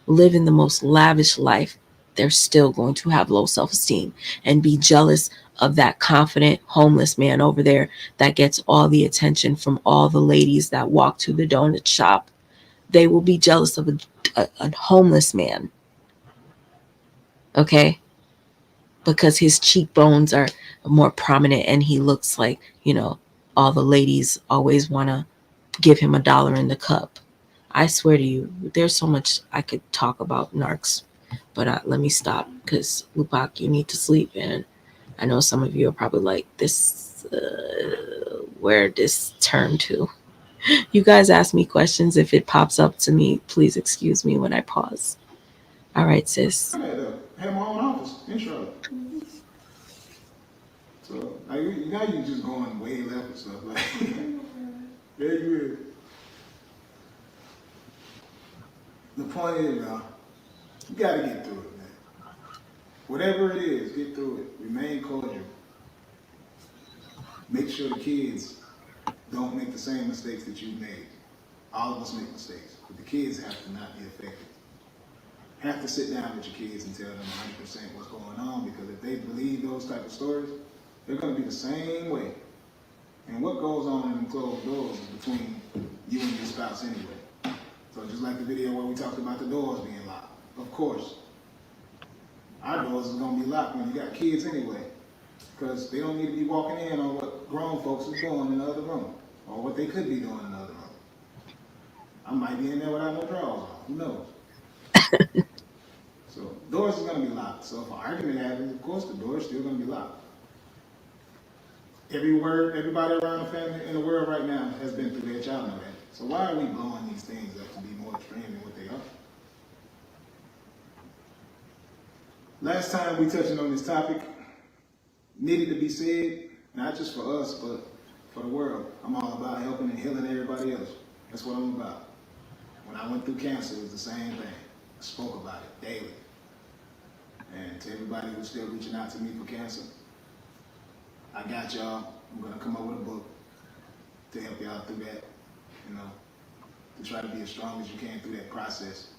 live in the most lavish life. they're still going to have low self-esteem and be jealous of that confident homeless man over there that gets all the attention from all the ladies that walk to the donut shop. They will be jealous of a homeless man, okay? Because his cheekbones are more prominent and he looks like, all the ladies always want to give him $1 in the cup. I swear to you, there's so much I could talk about narcs, but let me stop because Lupac, you need to sleep, and I know some of you are probably like, this, where this turn to. You guys ask me questions. If it pops up to me, please excuse me when I pause. All right, sis. I had my own office in Charlotte. So now you're just going way left and stuff. Like, yeah, you is. The point is, you got to get through it, man. Whatever it is, get through it. Remain cordial. Make sure the kids don't make the same mistakes that you've made. All of us make mistakes, but the kids have to not be affected. Have to sit down with your kids and tell them 100% what's going on, because if they believe those type of stories, they're going to be the same way. And what goes on in the closed doors is between you and your spouse anyway. So just like the video where we talked about the doors being locked. Of course, our doors is going to be locked when you got kids anyway, because they don't need to be walking in on what grown folks is doing in the other room, or what they could be doing in the other room. I might be in there without no drawers on. Who knows? So doors is going to be locked. So if an argument happens, of course the door is still going to be locked. Everybody around the family in the world right now has been through that. Y'all know that. So why are we blowing these things up to be more extreme than what they are? Last time we touched on this topic, needed to be said, not just for us, but for the world. I'm all about helping and healing everybody else. That's what I'm about. When I went through cancer, it was the same thing. I spoke about it daily. And to everybody who's still reaching out to me for cancer, I got y'all. I'm going to come up with a book to help y'all through that, to try to be as strong as you can through that process.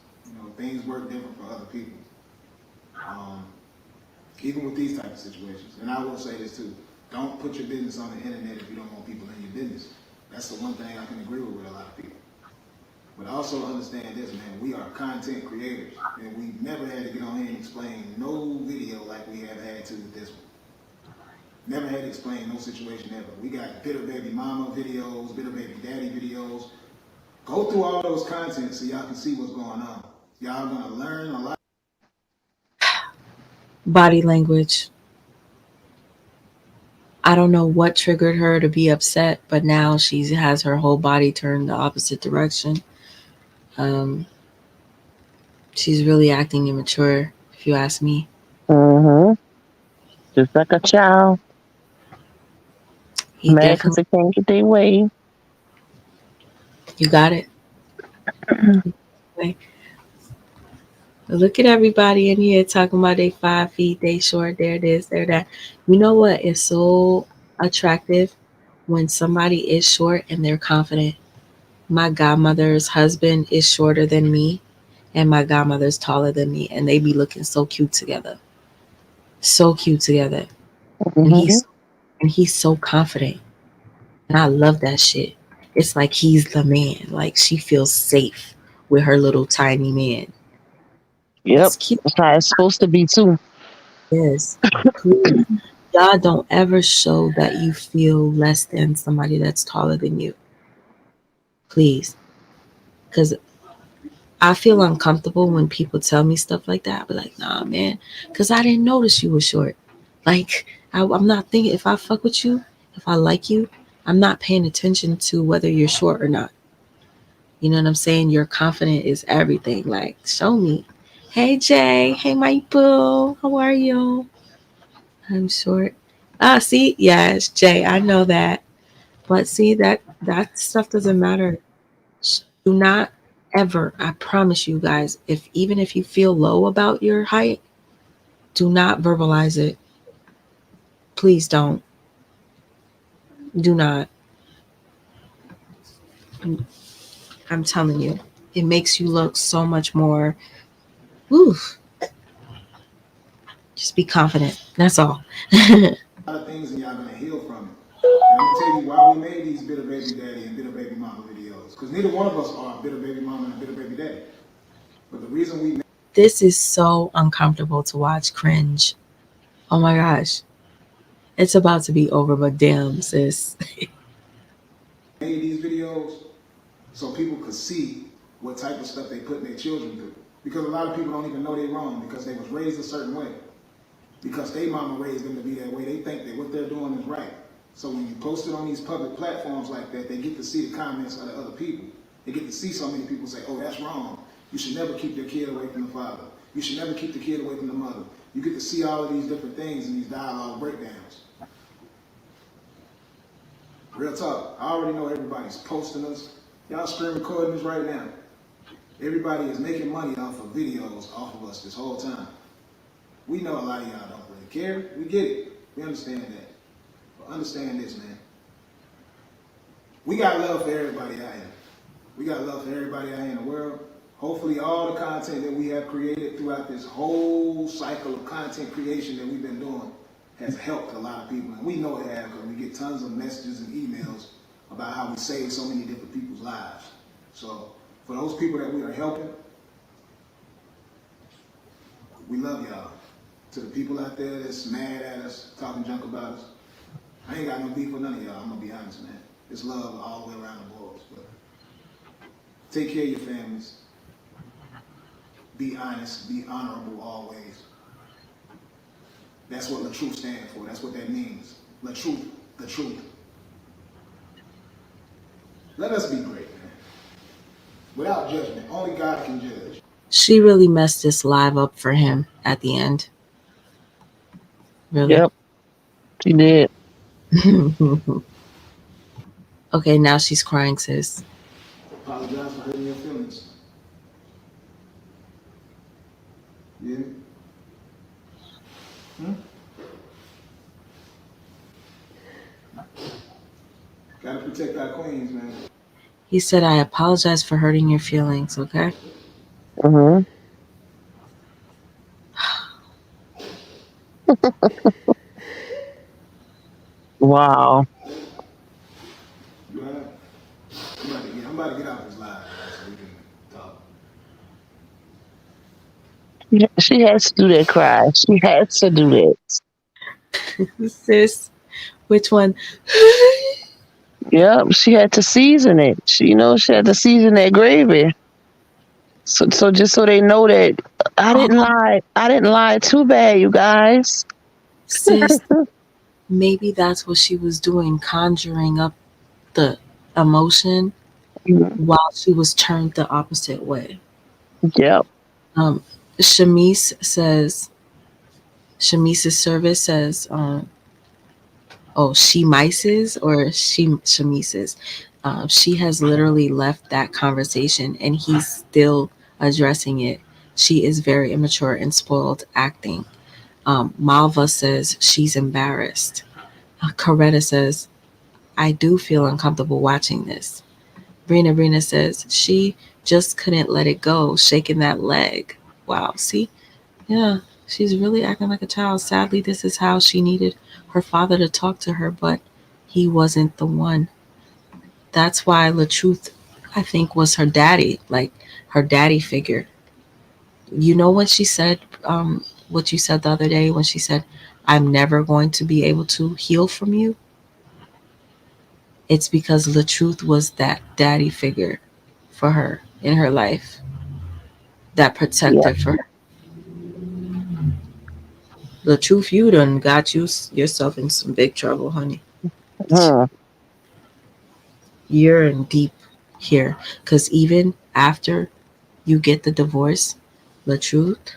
Things work different for other people. Even with these type of situations. And I will say this too. Don't put your business on the internet if you don't want people in your business. That's the one thing I can agree with a lot of people. But also understand this, man, we are content creators, and we've never had to get on here and explain no video like we have had to with this one. Never had to explain no situation ever. We got bitter baby mama videos, bitter baby daddy videos. Go through all those content so y'all can see what's going on. Y'all gonna learn a lot. Body language. I don't know what triggered her to be upset, but now she has her whole body turned the opposite direction. She's really acting immature, if you ask me. Mm-hmm. Just like a child. He Mad because definitely. they can't get their way. You got it. Look at everybody in here talking about they 5 feet, they short, they're this, they're that. You know what is so attractive? When somebody is short and they're confident. My godmother's husband is shorter than me, and my godmother's taller than me, and they be looking so cute together. So cute together. And Mm-hmm. he's so confident. And I love that shit. It's like he's the man. Like she feels safe with her little tiny man. Yep. It's cute. That's how it's supposed to be too. Yes. Please. Y'all don't ever show that you feel less than somebody that's taller than you. Please. Because I feel uncomfortable when people tell me stuff like that. I be like, nah, man. Because I didn't notice you were short. Like, I'm not thinking, if I fuck with you, if I like you, I'm not paying attention to whether you're short or not. You know what I'm saying? Your confidence is everything. Like, show me. Hey, Jay. Hey, my boo. How are you? I'm short. Ah, see? Yes, Jay. I know that. But see, that stuff doesn't matter. Do not ever, I promise you guys, even if you feel low about your height, do not verbalize it. Please don't. Do not. I'm telling you. It makes you look so much more, oof, Just be confident. That's all. A lot of things and y'all gonna heal from it. And I'm gonna tell you why we made these bitter baby daddy and bitter baby mama videos. Because neither one of us are a bitter baby mama and a bitter baby daddy. But the reason we This is so uncomfortable to watch. Cringe. Oh my gosh. It's about to be over, but damn, sis. made these videos so people could see what type of stuff they put their children through. Because a lot of people don't even know they're wrong because they was raised a certain way. Because their mama raised them to be that way, they think that what they're doing is right. So when you post it on these public platforms like that, they get to see the comments of the other people. They get to see so many people say, oh, that's wrong. You should never keep your kid away from the father. You should never keep the kid away from the mother. You get to see all of these different things in these dialogue breakdowns. Real talk. I already know everybody's posting us. Y'all screen recording this right now. Everybody is making money off of videos off of us this whole time. We know a lot of y'all don't really care. We get it. We understand that. But understand this, man. We got love for everybody out here. We got love for everybody out here in the world. Hopefully all the content that we have created throughout this whole cycle of content creation that we've been doing has helped a lot of people. And we know it has because we get tons of messages and emails about how we save so many different people's lives. So for those people that we are helping, we love y'all. To the people out there that's mad at us, talking junk about us, I ain't got no beef with none of y'all, I'm gonna be honest, man. It's love all the way around the boards. But take care of your families. Be honest, be honorable always. That's what the truth stands for. That's what that means. The truth, the truth. Let us be great, man. Without judgment. Only God can judge. She really messed this live up for him at the end. Really? Yep, she did. Okay, now she's crying, sis. Apologize for hurting your feelings. Yeah? Gotta protect our queens, man. He said, I apologize for hurting your feelings, okay? Mm-hmm. Wow. You all right? I'm about to get out this live so we can talk. Yeah, she has to do that cry. She has to do that. Sis, which one? Yep, she had to season it. She had to season that gravy. So just so they know that I didn't lie. I didn't lie too bad, you guys. Sis, maybe that's what she was doing, conjuring up the emotion while she was turned the opposite way. Yep. Shamice says, Shamice's service says, she mices or Shamice's. She has literally left that conversation and he's still addressing it. She is very immature and spoiled acting. Malva says she's embarrassed. Coretta says, I do feel uncomfortable watching this. Brina says she just couldn't let it go, shaking that leg. Wow, see? Yeah, she's really acting like a child. Sadly, this is how she needed her father to talk to her, but he wasn't the one. That's why LaTruth, I think, was her daddy, like her daddy figure. You know what she said, what you said the other day when she said, I'm never going to be able to heal from you? It's because LaTruth was that daddy figure for her in her life, that protector for her. LaTruth, you done got yourself in some big trouble, honey. You're in deep here. Because even after you get the divorce, LaTruth,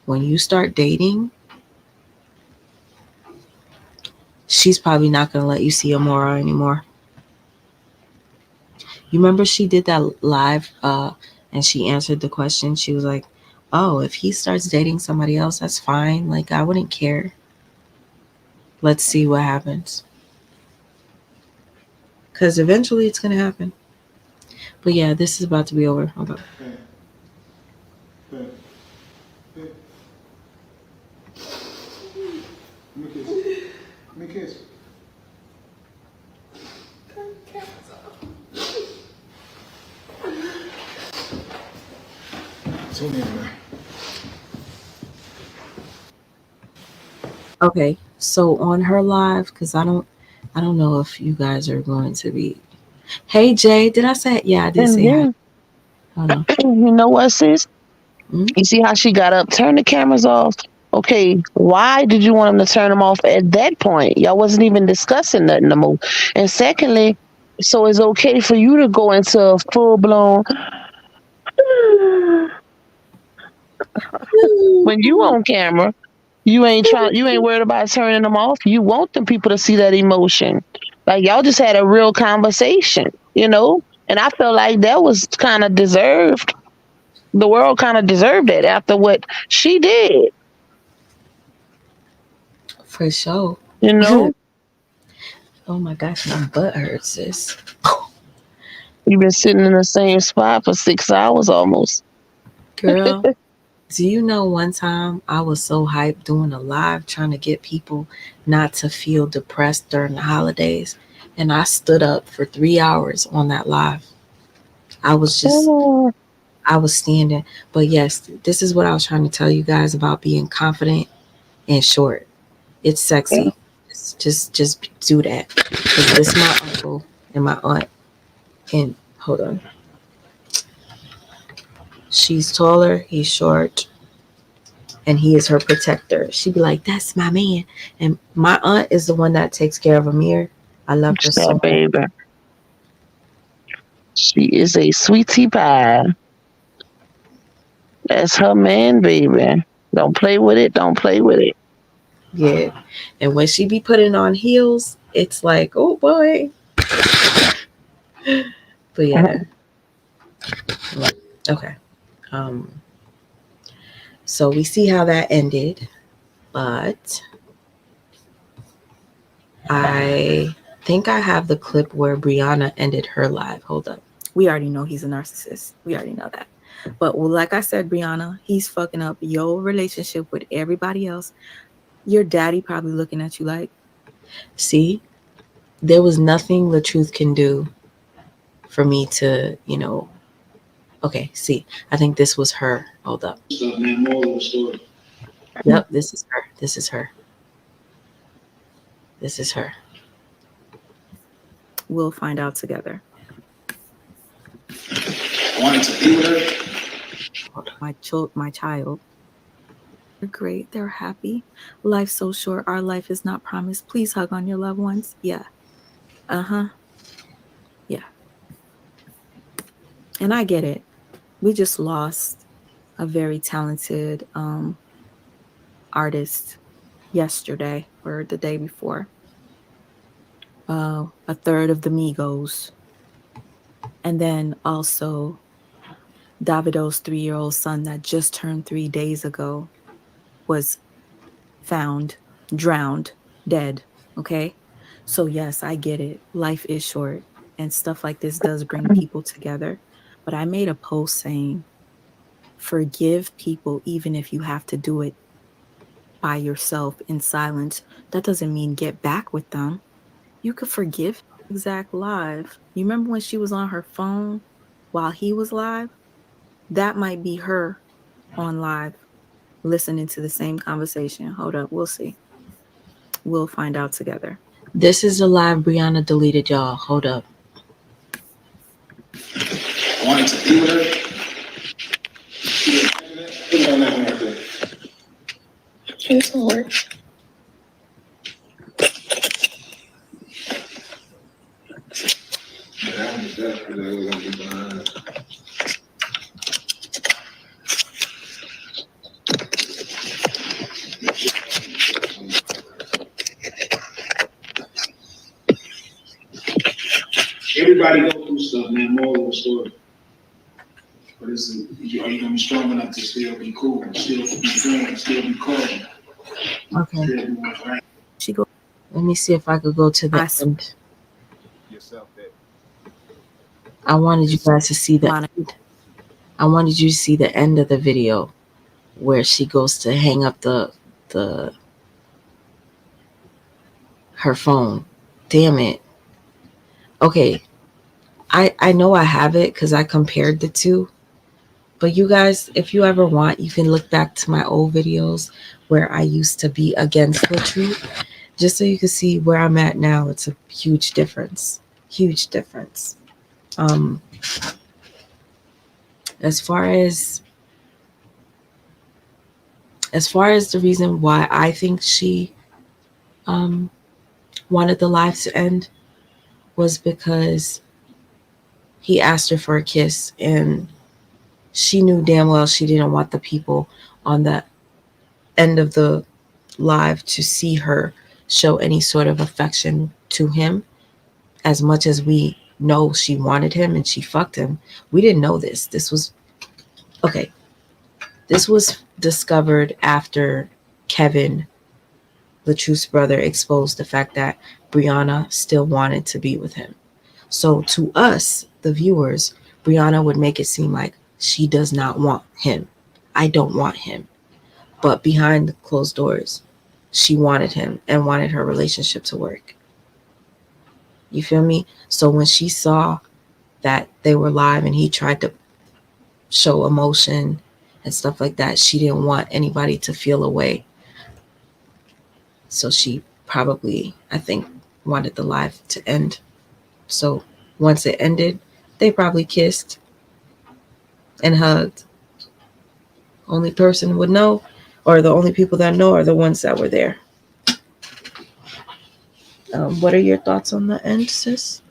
when you start dating, she's probably not going to let you see Amora anymore. You remember she did that live and she answered the question. She was like, oh, if he starts dating somebody else, that's fine. Like, I wouldn't care. Let's see what happens. Because eventually it's going to happen. But yeah, this is about to be over. Hold up. Tune in, man. Okay, so on her live, because I don't know if you guys are going to be. Hey Jay, did I say? Yeah, I did And say hi. then, Hold on. you know what, sis? Hmm? You see how she got up? Turn the cameras off. Okay, why did you want him to turn them off at that point? Y'all wasn't even discussing nothing no more. And secondly, so it's okay for you to go into a full blown when you on camera. You ain't worried about turning them off. You want them people to see that emotion. Like y'all just had a real conversation, you know? And I feel like that was kind of deserved. The world kind of deserved it after what she did, For sure. you know? Oh my gosh, my butt hurts, sis. You've been sitting in the same spot for 6 hours almost. Girl, do you know one time I was so hyped doing a live trying to get people not to feel depressed during the holidays, and I stood up for 3 hours on that live. I was just I was standing. But yes, this is what I was trying to tell you guys about being confident and short. It's sexy. Just do that. Because this my uncle and my aunt. And hold on. She's taller, he's short, and he is her protector. She'd be like, "That's my man." And my aunt is the one that takes care of Amir. I love her so That much. baby. She is a sweetie pie. That's her man, baby. Don't play with it. Don't play with it. Yeah. And when she be putting on heels, it's like, oh boy. But yeah. Okay. Um, so we see how that ended, but I think I have the clip where Brianna ended her live. Hold up. We already know he's a narcissist. We already know that. But well, like I said, Brianna, he's fucking up your relationship with everybody else. Your daddy probably looking at you like, see, there was nothing the truth can do for me to, okay, see, I think this was her. Hold up. Yep, this is her. This is her. This is her. we'll find out together. Wanted to be with her. My child. They're great. They're happy. Life's so short. Our life is not promised. Please hug on your loved ones. Yeah. Uh-huh. Yeah. And I get it. We just lost a very talented artist yesterday or the day before. A third of the Migos. And then also Davido's 3-year-old son that just turned 3 days ago was found drowned, dead. Okay. So yes, I get it. Life is short and stuff like this does bring people together. But I made a post saying, forgive people even if you have to do it by yourself in silence. That doesn't mean get back with them. You could forgive exact live. You remember when she was on her phone while he was live? That might be her on live listening to the same conversation. Hold up, we'll see. We'll find out together. This is the live Brianna deleted, y'all. Hold up. Wanted to be with her. Put on that one right there. It's work. That one is definitely that was gonna be behind. Everybody go through stuff, man. More of the story. But are you gonna be strong enough to still be cool, still be friends, still be calm? Okay. Still do what's right. She go. Let me see if I could go to the end. Yourself that I wanted you guys to see the end. I wanted you to see the end of the video where she goes to hang up the her phone. Damn it. Okay. I know I have it because I compared the two, But you guys, if you ever want, you can look back to my old videos where I used to be against the truth, just so you can see where I'm at now. It's a huge difference. Huge difference. Um, as far as the reason why I think she um, wanted the life to end was because he asked her for a kiss, and she knew damn well she didn't want the people on the end of the live to see her show any sort of affection to him, as much as we know she wanted him and she fucked him. We didn't know this. This was okay. This was discovered after Kevin, the truth's brother, exposed the fact that Brianna still wanted to be with him. So to us, the viewers, Brianna would make it seem like she does not want him. I don't want him. But behind the closed doors, she wanted him and wanted her relationship to work. You feel me? So when she saw that they were live and he tried to show emotion and stuff like that, she didn't want anybody to feel away. So she probably, I think, wanted the live to end. So once it ended, they probably kissed and hugged. Only person would know, or the only people that know, are the ones that were there. What are your thoughts on the end, sis?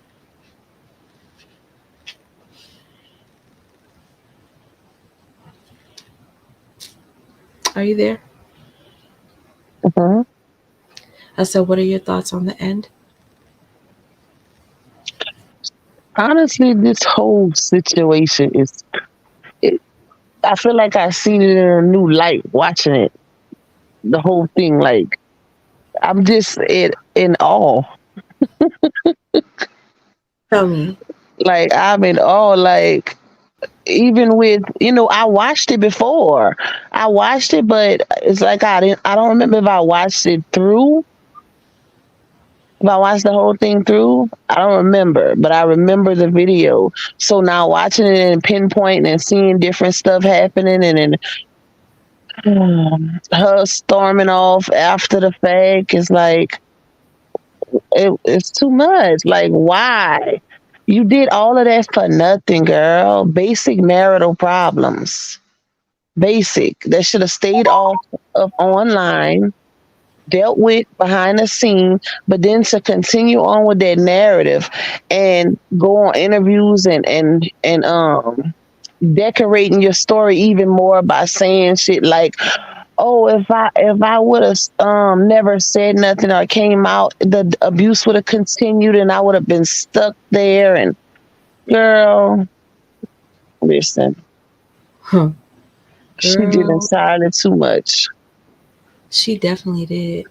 Are you there? Mhm. I said, what are your thoughts on the end? Honestly, this whole situation is. I feel like I've seen it in a new light watching it. The whole thing, like I'm just in awe. Tell me. Like I'm in awe. Like even with I watched it before. I watched it, but it's like I don't remember if I watched it through. If I watched the whole thing through, I don't remember, but I remember the video. So now watching it and pinpointing and seeing different stuff happening, and then her storming off after the fact is like it's too much. Like, why? You did all of that for nothing, girl. Basic marital problems. Basic. That should have stayed off of online, dealt with behind the scene, but then to continue on with that narrative and go on interviews and decorating your story even more by saying shit like, oh, if I would have never said nothing or came out, the abuse would have continued and I would have been stuck there. And girl, listen, she did Girl, entirely too much. she definitely did.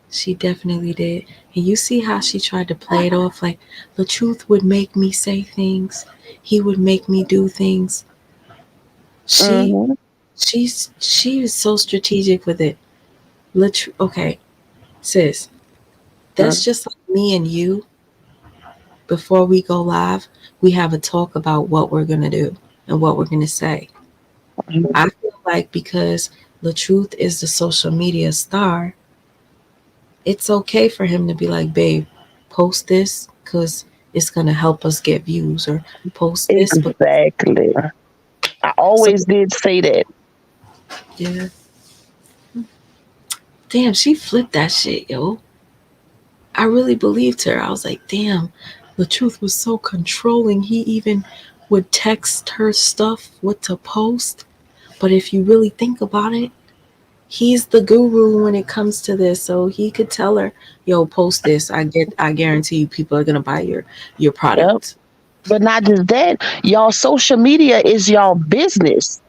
She definitely did. And you see how she tried to play it off like the truth would make me say things. He would make me do things. Mm-hmm. She is so strategic with it. Okay, sis, that's just like me and you. Before we go live, we have a talk about what we're gonna do and what we're gonna say. I feel like because the truth is the social media star, it's okay for him to be like, babe, post this because it's gonna help us get views, or post this. Exactly. I always did say that. Yeah. Damn, she flipped that shit, yo. I really believed her. I was like, damn, the truth was so controlling. He even would text her stuff, what to post. But if you really think about it, he's the guru when it comes to this. So he could tell her, yo, post this. I guarantee you people are gonna buy your product. Yep. But not just that, y'all social media is y'all business.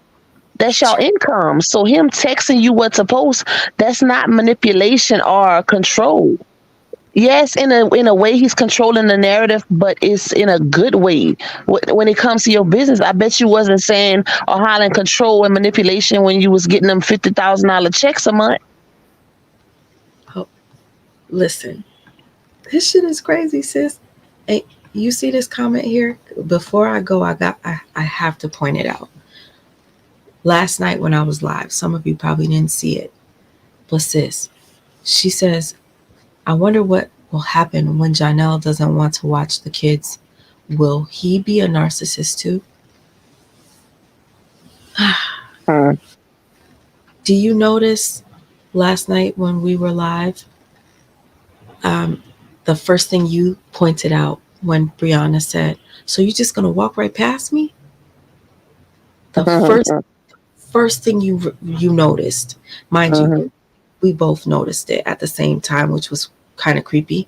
That's y'all income. So him texting you what to post, that's not manipulation or control. Yes, in a way he's controlling the narrative, but it's in a good way. When it comes to your business, I bet you wasn't saying or hollering control and manipulation when you was getting them $50,000 checks a month. Oh, listen, this shit is crazy, sis. Hey, you see this comment here? before I go, I have to point it out. Last night when I was live, some of you probably didn't see it, but sis, she says, I wonder what will happen when Janelle doesn't want to watch the kids. Will he be a narcissist too? Do you notice last night when we were live, the first thing you pointed out when Brianna said, so you're just going to walk right past me? The first thing you noticed, mind you, we both noticed it at the same time, which was kind of creepy.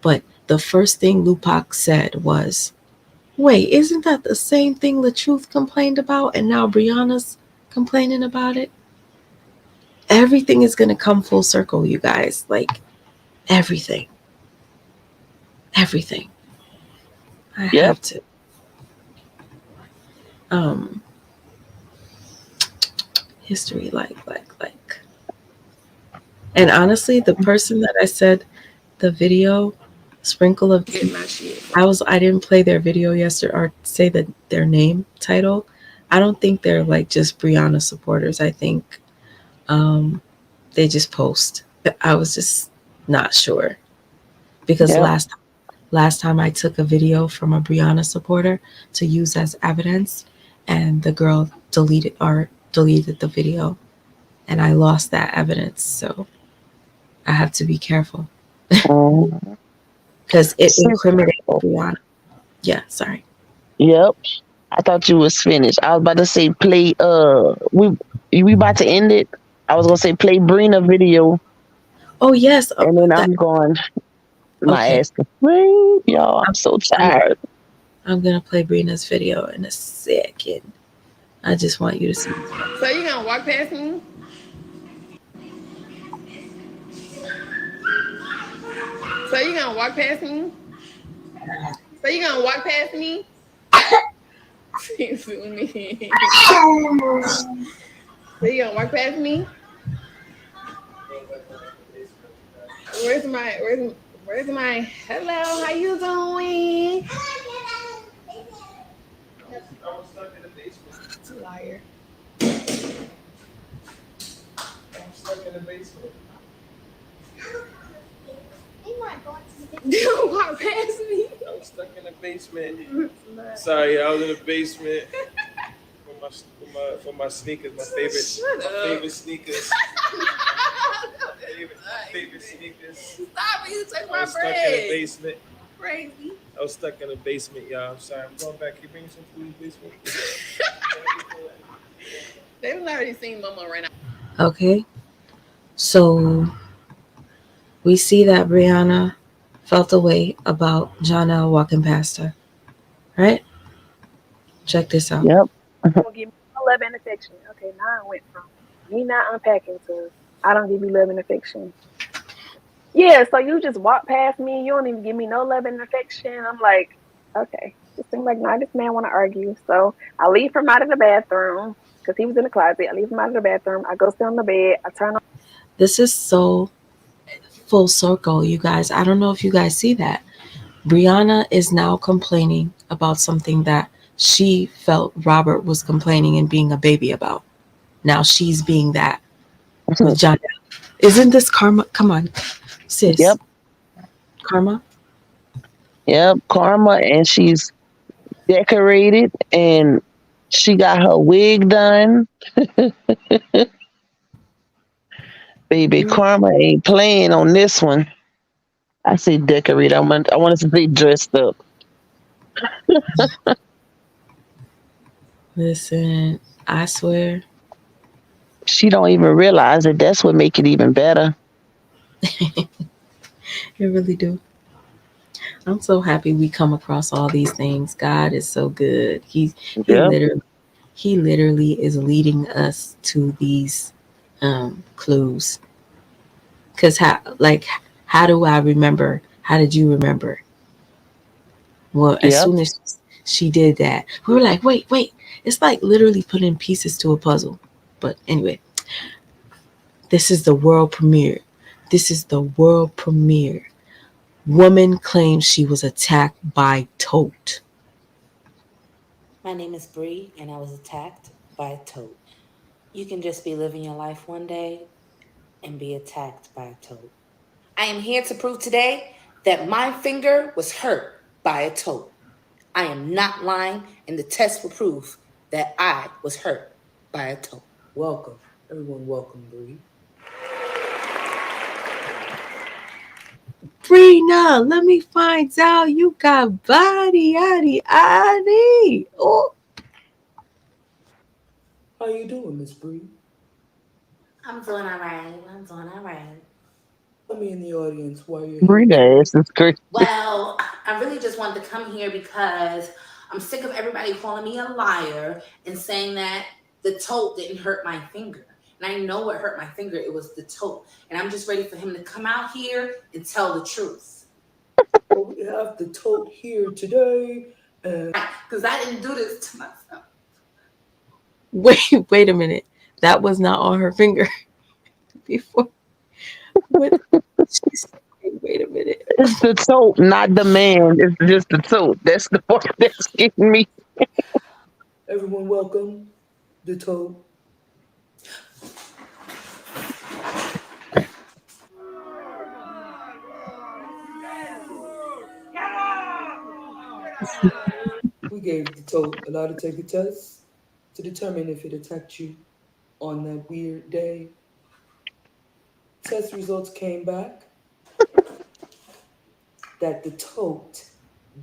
But the first thing Lupac said was, wait, isn't that the same thing LaTruth complained about? And now Brianna's complaining about it? Everything is going to come full circle, you guys. Like, everything. Everything. I have to. History, like. And honestly, the person that I said the video sprinkle of, I didn't play their video yesterday or say that their name title. I don't think they're like just Brianna supporters. I think they just post. I was just not sure because last time I took a video from a Brianna supporter to use as evidence, and the girl deleted the video, and I lost that evidence. So I have to be careful because it incriminates Brianna. Yeah, sorry. Yep. I thought you was finished. I was about to say play. We about to end it. I was gonna say play Brina video. Oh yes. And then I'm going. My ass to sleep, y'all. I'm so tired. I'm gonna play Brina's video in a second. I just want you to see. So you gonna walk past me? So you gonna walk past me? So you gonna walk past me? So you gonna walk past me? Where's my hello, how you doing? Liar. I'm stuck in the basement. Don't walk past me. I'm stuck in the basement. Sorry, I was in the basement for my sneakers, my favorite sneakers. favorite sneakers. Stop it, you took my bread. I was stuck in the basement. Crazy. I was stuck in the basement, y'all. I'm sorry. I'm going back. Can you bring me some food in the basement? They've already seen Mama right now. Okay. So we see that Brianna felt a way about Janelle walking past her. Right? Check this out. Yep. Don't give me no love and affection. Okay, now I went from me not unpacking to I don't give you love and affection. Yeah, so you just walk past me. You don't even give me no love and affection. I'm like, okay. It seems like now this man want to argue. So I leave him out of the bathroom because he was in the closet. I leave him out of the bathroom. I go sit on the bed. I turn on. This is so full circle, you guys. I don't know if you guys see that. Brianna is now complaining about something that she felt Robert was complaining and being a baby about. Now she's being that with John. Isn't this karma? Come on, sis. Yep. Karma? Yep, karma. And she's decorated and she got her wig done. Baby, karma ain't playing on this one. I say decorate. I want to say dressed up. Listen, I swear. She don't even realize that that's what make it even better. It really do. I'm so happy we come across all these things. God is so good. He literally is leading us to these clues. Because how do I remember? How did you remember? Well, as soon as she did that, we were like, wait. It's like literally putting pieces to a puzzle. But anyway, this is the world premiere. Woman claims she was attacked by tote. My name is Bree, and I was attacked by a tote. You can just be living your life one day and be attacked by a tote. I am here to prove today that my finger was hurt by a tote. I am not lying, and the test will prove that I was hurt by a tote. Welcome, everyone. Welcome, Bree. Brina, let me find out you got body, yaddy, yaddy. Oh, How you doing, Miss Bree? I'm doing all right. Put me in the audience while you're here. Brina ass is crazy. Well, I really just wanted to come here because I'm sick of everybody calling me a liar and saying that the tote didn't hurt my finger. And I know what hurt my finger. It was the tote. And I'm just ready for him to come out here and tell the truth. Well, we have the tote here today. Because I didn't do this to myself. wait a minute. That was not on her finger before. What? Wait a minute. It's the tote, not the man. It's just the tote. That's the part that's getting me. Everyone, welcome the tote. We gave the tote a lie detector test to determine if it attacked you on that weird day. Test results came back that the tote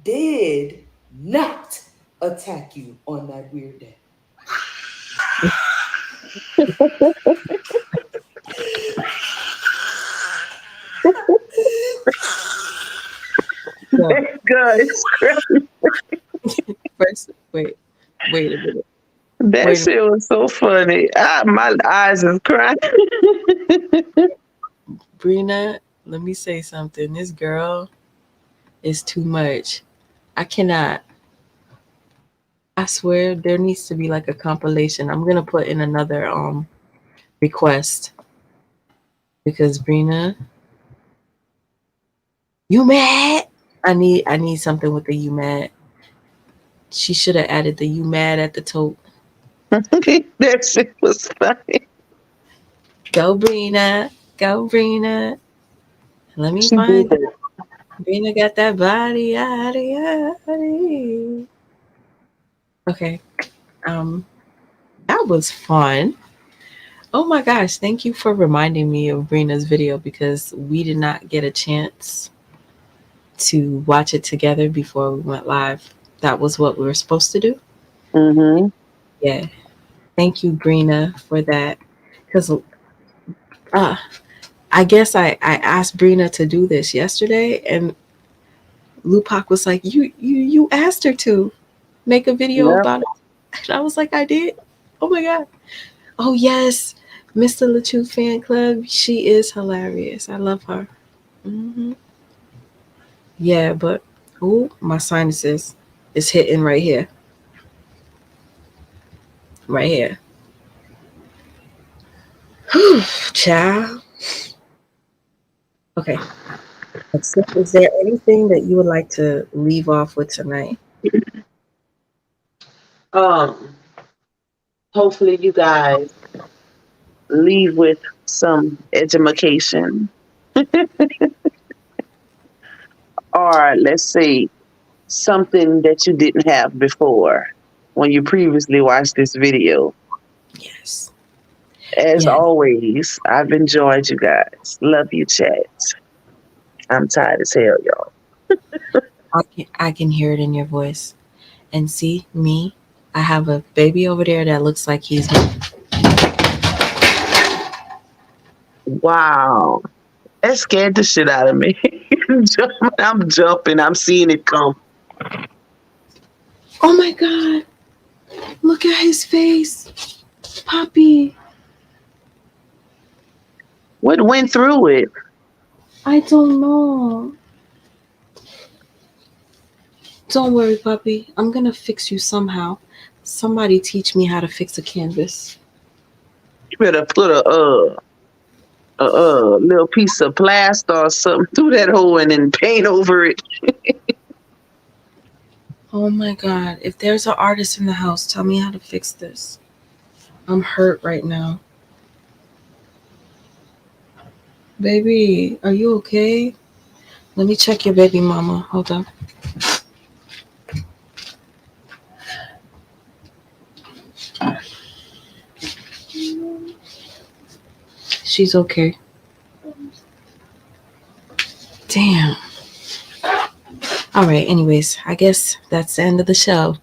did not attack you on that weird day. That's good. First, wait a minute. That shit was so funny. My eyes is crying. Brina, let me say something. This girl is too much. I cannot. I swear there needs to be like a compilation. I'm gonna put in another request because Brina, you mad? I need something with the you mad. She should have added the you mad at the tote. That shit was funny. Go Brina, go Brina. Let me She find did it. Brina got that body, yaddy, yaddy. Okay, that was fun. Oh my gosh, thank you for reminding me of Brina's video because we did not get a chance to watch it together before we went live. That was what we were supposed to do. Mm-hmm. Yeah. Thank you, Brina, for that. Because I guess I asked Brina to do this yesterday, and Lupac was like, you asked her to make a video Yep. about it. And I was like, I did. Oh my God. Oh yes, Mr. LeChute fan club. She is hilarious. I love her. Hmm. Yeah, but my sinuses is hitting right here. Right here. Whew, child. Okay. So is there anything that you would like to leave off with tonight? Hopefully you guys leave with some education. Or let's say something that you didn't have before when you previously watched this video. Yes. As always, I've enjoyed you guys. Love you, chat. I'm tired as hell, y'all. I can hear it in your voice. And see, me, I have a baby over there that looks like he's me. Wow. That scared the shit out of me. I'm jumping. I'm seeing it come. Oh my God. Look at his face. Poppy. What went through it? I don't know. Don't worry, Poppy. I'm going to fix you somehow. Somebody teach me how to fix a canvas. You better put a little piece of plaster or something through that hole and then paint over it. Oh my God. If there's an artist in the house, tell me how to fix this. I'm hurt right now. Baby, are you okay? Let me check your baby mama. Hold on. She's okay. Damn. All right, anyways, I guess that's the end of the show.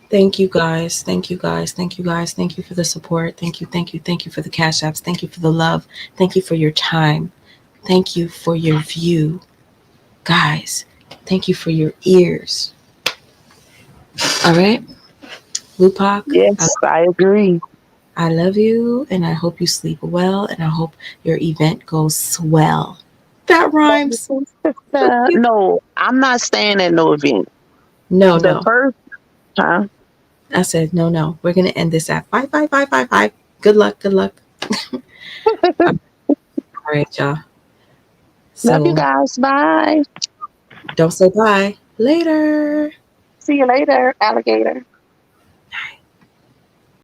Thank you guys. Thank you guys. Thank you guys. Thank you for the support. Thank you. Thank you. Thank you for the cash apps. Thank you for the love. Thank you for your time. Thank you for your view. Guys, thank you for your ears. All right? Lupac, Yes, I agree. I love you, and I hope you sleep well, and I hope your event goes swell. That rhymes. No, I'm not staying at no event. No, The no. first time. I said, no, no. We're going to end this at 5. Good luck. Good luck. All right, y'all. Love you So guys. Bye. don't say bye. Later. See you later, alligator.